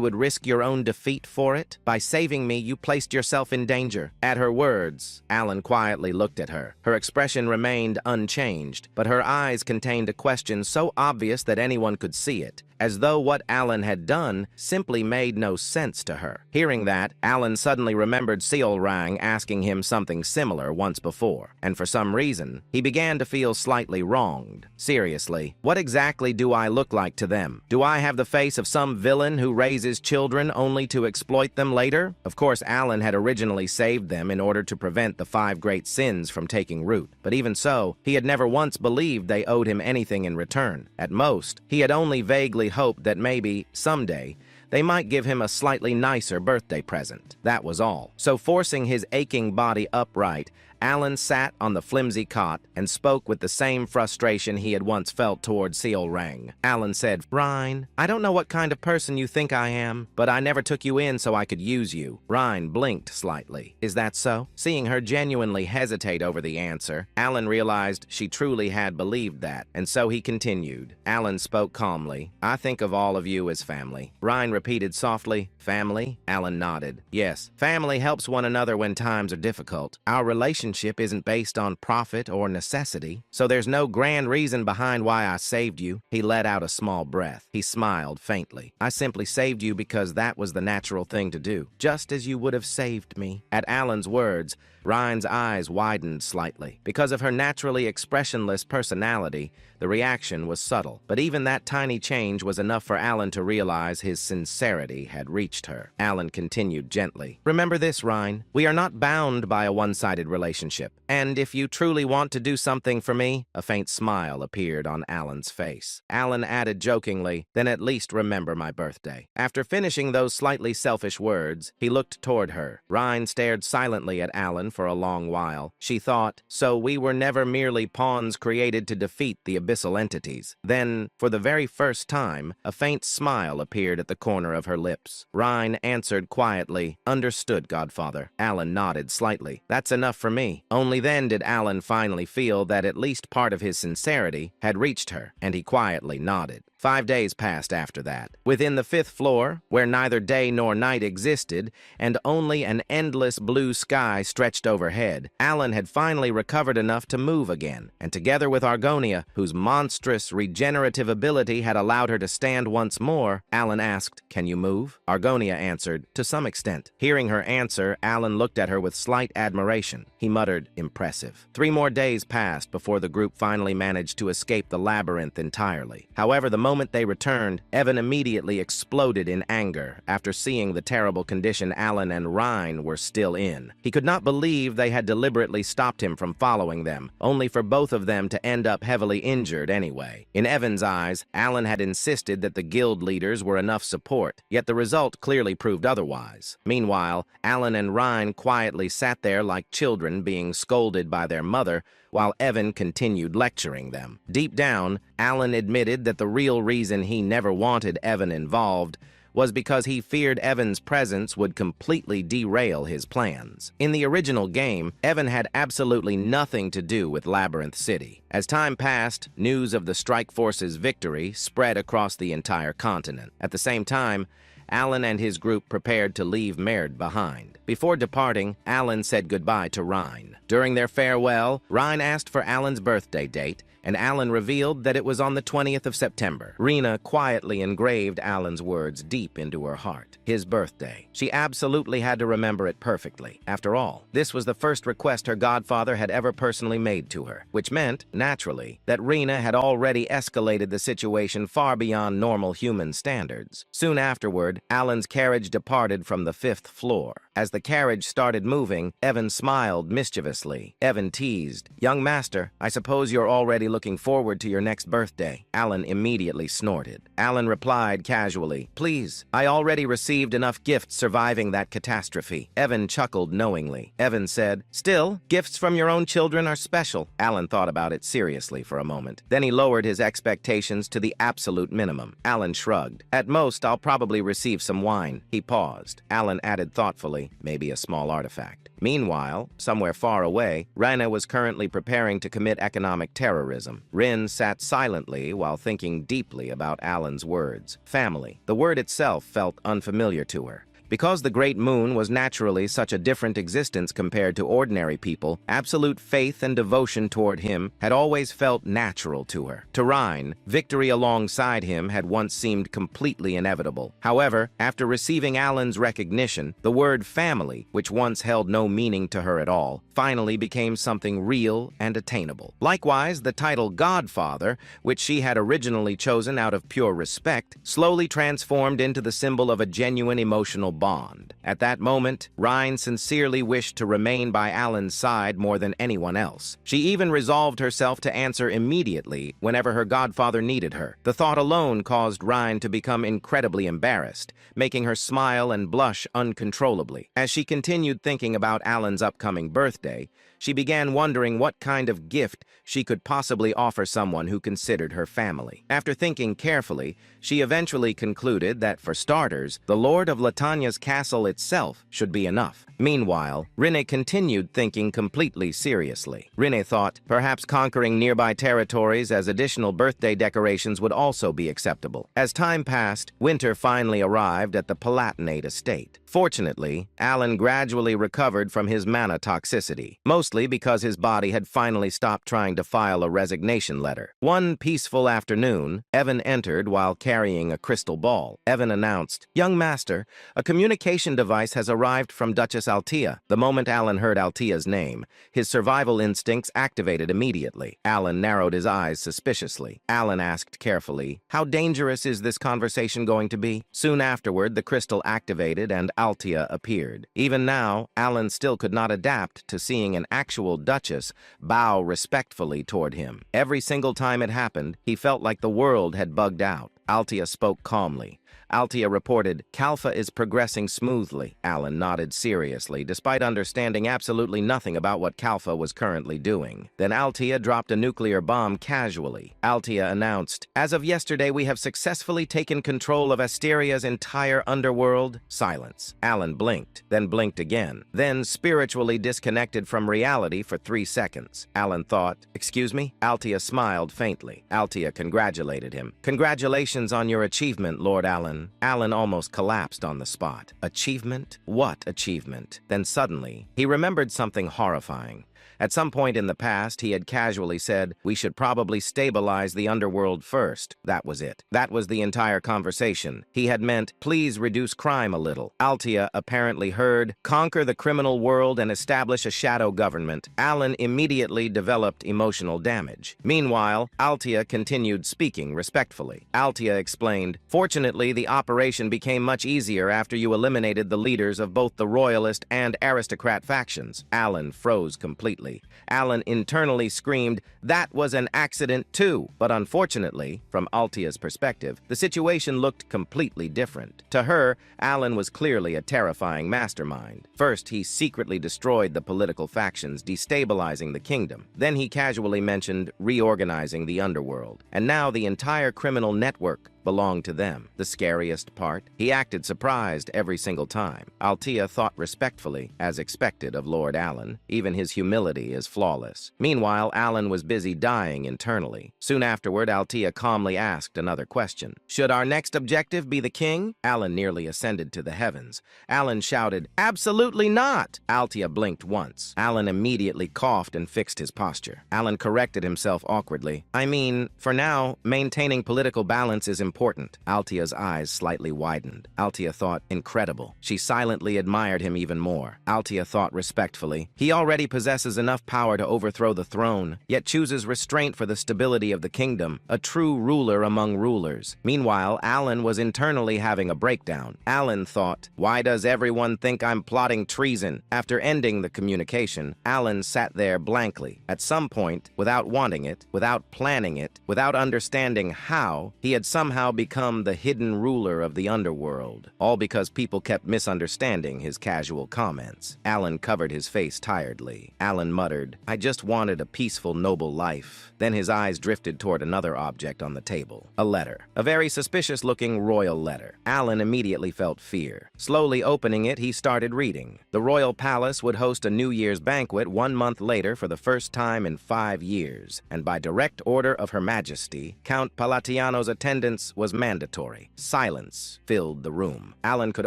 would risk your own defeat for it? By saving me, you placed yourself in danger." At her words, Alan quietly looked at her. Her expression remained unchanged, but her eyes contained a question so obvious that anyone could see it, as though what Alan had done simply made no sense to her. Hearing that, Alan suddenly remembered Seolrang asking him something similar once before, and for some reason, he began to feel slightly wronged. Seriously, what exactly do I look like to them? Do I have the face of some villain who raises children only to exploit them later? Of course, Alan had originally saved them in order to prevent the 5 great sins from taking root, but even so, he had never once believed they owed him anything in return. At most, he had only vaguely hoped that maybe, someday, they might give him a slightly nicer birthday present. That was all. So forcing his aching body upright, Alan sat on the flimsy cot and spoke with the same frustration he had once felt toward Seolrang. Alan said, "Rhine, I don't know what kind of person you think I am, but I never took you in so I could use you." Rhine blinked slightly. "Is that so?" Seeing her genuinely hesitate over the answer, Alan realized she truly had believed that, and so he continued. Alan spoke calmly, "I think of all of you as family." Rhine repeated softly, "Family?" Alan nodded. "Yes, family helps one another when times are difficult. Our relationship isn't based on profit or necessity, so there's no grand reason behind why I saved you." He let out a small breath. He smiled faintly. "I simply saved you because that was the natural thing to do, just as you would have saved me." At Alan's words, Rhine's eyes widened slightly. Because of her naturally expressionless personality, the reaction was subtle. But even that tiny change was enough for Alan to realize his sincerity had reached her. Alan continued gently, "Remember this, Rhine. We are not bound by a one-sided relationship. relationship. And if you truly want to do something for me, a faint smile appeared on Alan's face. Alan added jokingly, then at least remember my birthday. After finishing those slightly selfish words, he looked toward her. Rhine stared silently at Alan for a long while. She thought, so we were never merely pawns created to defeat the abyssal entities. Then, for the very first time, a faint smile appeared at the corner of her lips. Rhine answered quietly, understood, Godfather. Alan nodded slightly. That's enough for me. Only then did Alan finally feel that at least part of his sincerity had reached her, and he quietly nodded. 5 days passed after that. Within the 5th floor, where neither day nor night existed, and only an endless blue sky stretched overhead, Alan had finally recovered enough to move again, and together with Argonia, whose monstrous regenerative ability had allowed her to stand once more, Alan asked, can you move? Argonia answered, to some extent. Hearing her answer, Alan looked at her with slight admiration. He muttered, impressive. 3 more days passed before the group finally managed to escape the labyrinth entirely. However, the moment they returned, Evan immediately exploded in anger after seeing the terrible condition Alan and Rhine were still in. He could not believe they had deliberately stopped him from following them, only for both of them to end up heavily injured anyway. In Evan's eyes, Alan had insisted that the guild leaders were enough support, yet the result clearly proved otherwise. Meanwhile, Alan and Rhine quietly sat there like children being scolded by their mother, while Evan continued lecturing them. Deep down, Alan admitted that the real reason he never wanted Evan involved was because he feared Evan's presence would completely derail his plans. In the original game, Evan had absolutely nothing to do with Labyrinth City. As time passed, news of the Strike Force's victory spread across the entire continent. At the same time, Alan and his group prepared to leave Merd behind. Before departing, Alan said goodbye to Rhine. During their farewell, Rhine asked for Alan's birthday date, and Alan revealed that it was on the 20th of September. Rena quietly engraved Alan's words deep into her heart. His birthday. She absolutely had to remember it perfectly. After all, this was the first request her godfather had ever personally made to her, which meant, naturally, that Rena had already escalated the situation far beyond normal human standards. Soon afterward, Alan's carriage departed from the 5th floor. As the carriage started moving, Evan smiled mischievously. Evan teased, young master, I suppose you're already looking forward to your next birthday. Alan immediately snorted. Alan replied casually, please, I already received enough gifts surviving that catastrophe. Evan chuckled knowingly. Evan said, still, gifts from your own children are special. Alan thought about it seriously for a moment. Then he lowered his expectations to the absolute minimum. Alan shrugged. At most, I'll probably receive some wine. He paused. Alan added thoughtfully, maybe a small artifact. Meanwhile, somewhere far away, Rhina was currently preparing to commit economic terrorism. Rin sat silently while thinking deeply about Alan's words. Family. The word itself felt unfamiliar to her. Because the Great Moon was naturally such a different existence compared to ordinary people, absolute faith and devotion toward him had always felt natural to her. To Rhine, victory alongside him had once seemed completely inevitable. However, after receiving Alan's recognition, the word family, which once held no meaning to her at all, finally became something real and attainable. Likewise, the title Godfather, which she had originally chosen out of pure respect, slowly transformed into the symbol of a genuine emotional bond. At that moment, Rhine sincerely wished to remain by Alan's side more than anyone else. She even resolved herself to answer immediately whenever her godfather needed her. The thought alone caused Rhine to become incredibly embarrassed, making her smile and blush uncontrollably. As she continued thinking about Alan's upcoming birthday, she began wondering what kind of gift she could possibly offer someone who considered her family. After thinking carefully, she eventually concluded that, for starters, the Lord of Latania's castle itself should be enough. Meanwhile, Rene continued thinking completely seriously. Rene thought perhaps conquering nearby territories as additional birthday decorations would also be acceptable. As time passed, winter finally arrived at the Palatinate estate. Fortunately, Alan gradually recovered from his mana toxicity, mostly because his body had finally stopped trying to file a resignation letter. One peaceful afternoon, Evan entered while carrying a crystal ball. Evan announced, "Young master, a communication device has arrived from Duchess Altea." The moment Alan heard Altea's name, his survival instincts activated immediately. Alan narrowed his eyes suspiciously. Alan asked carefully, "How dangerous is this conversation going to be?" Soon afterward, the crystal activated and Altia appeared. Even now, Alan still could not adapt to seeing an actual duchess bow respectfully toward him. Every single time it happened, he felt like the world had bugged out. Altia spoke calmly. Altia reported, "Kalfa is progressing smoothly." Alan nodded seriously, despite understanding absolutely nothing about what Kalfa was currently doing. Then Altia dropped a nuclear bomb casually. Altia announced, "As of yesterday, we have successfully taken control of Asteria's entire underworld." Silence. Alan blinked, then blinked again, then spiritually disconnected from reality for 3 seconds. Alan thought, "Excuse me?" Altia smiled faintly. Altia congratulated him. "Congratulations on your achievement, Lord Alan." Alan almost collapsed on the spot. Achievement? What achievement? Then suddenly, he remembered something horrifying. At some point in the past, he had casually said, "We should probably stabilize the underworld first." That was it. That was the entire conversation. He had meant, "Please reduce crime a little." Altia apparently heard, "Conquer the criminal world and establish a shadow government." Alan immediately developed emotional damage. Meanwhile, Altia continued speaking respectfully. Altia explained, "Fortunately, the operation became much easier after you eliminated the leaders of both the royalist and aristocrat factions." Alan froze completely. Alan internally screamed, "That was an accident too!" But unfortunately, from Altia's perspective, the situation looked completely different. To her, Alan was clearly a terrifying mastermind. First, he secretly destroyed the political factions, destabilizing the kingdom. Then he casually mentioned reorganizing the underworld. And now the entire criminal network belonged to them. The scariest part? He acted surprised every single time. Altia thought respectfully, as expected of Lord Alan. Even his humility is flawless. Meanwhile, Alan was busy dying internally. Soon afterward, Altia calmly asked another question. "Should our next objective be the king?" Alan nearly ascended to the heavens. Alan shouted, "Absolutely not!" Altia blinked once. Alan immediately coughed and fixed his posture. Alan corrected himself awkwardly. "I mean, for now, maintaining political balance is important." Altia's eyes slightly widened. Altia thought, incredible. She silently admired him even more. Altia thought respectfully, he already possesses enough power to overthrow the throne, yet chooses restraint for the stability of the kingdom, a true ruler among rulers. Meanwhile, Alan was internally having a breakdown. Alan thought, why does everyone think I'm plotting treason? After ending the communication, Alan sat there blankly. At some point, without wanting it, without planning it, without understanding how, he had somehow become the hidden ruler of the underworld, all because people kept misunderstanding his casual comments. Alan covered his face tiredly. Alan muttered, "I just wanted a peaceful, noble life." Then his eyes drifted toward another object on the table, a letter, a very suspicious-looking royal letter. Alan immediately felt fear. Slowly opening it, he started reading. The royal palace would host a New Year's banquet 1 month later for the first time in 5 years, and by direct order of Her Majesty, Count Palatiano's attendance was mandatory. Silence filled the room. Alan could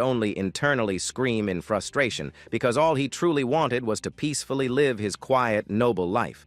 only internally scream in frustration because all he truly wanted was to peacefully live his quiet, noble life.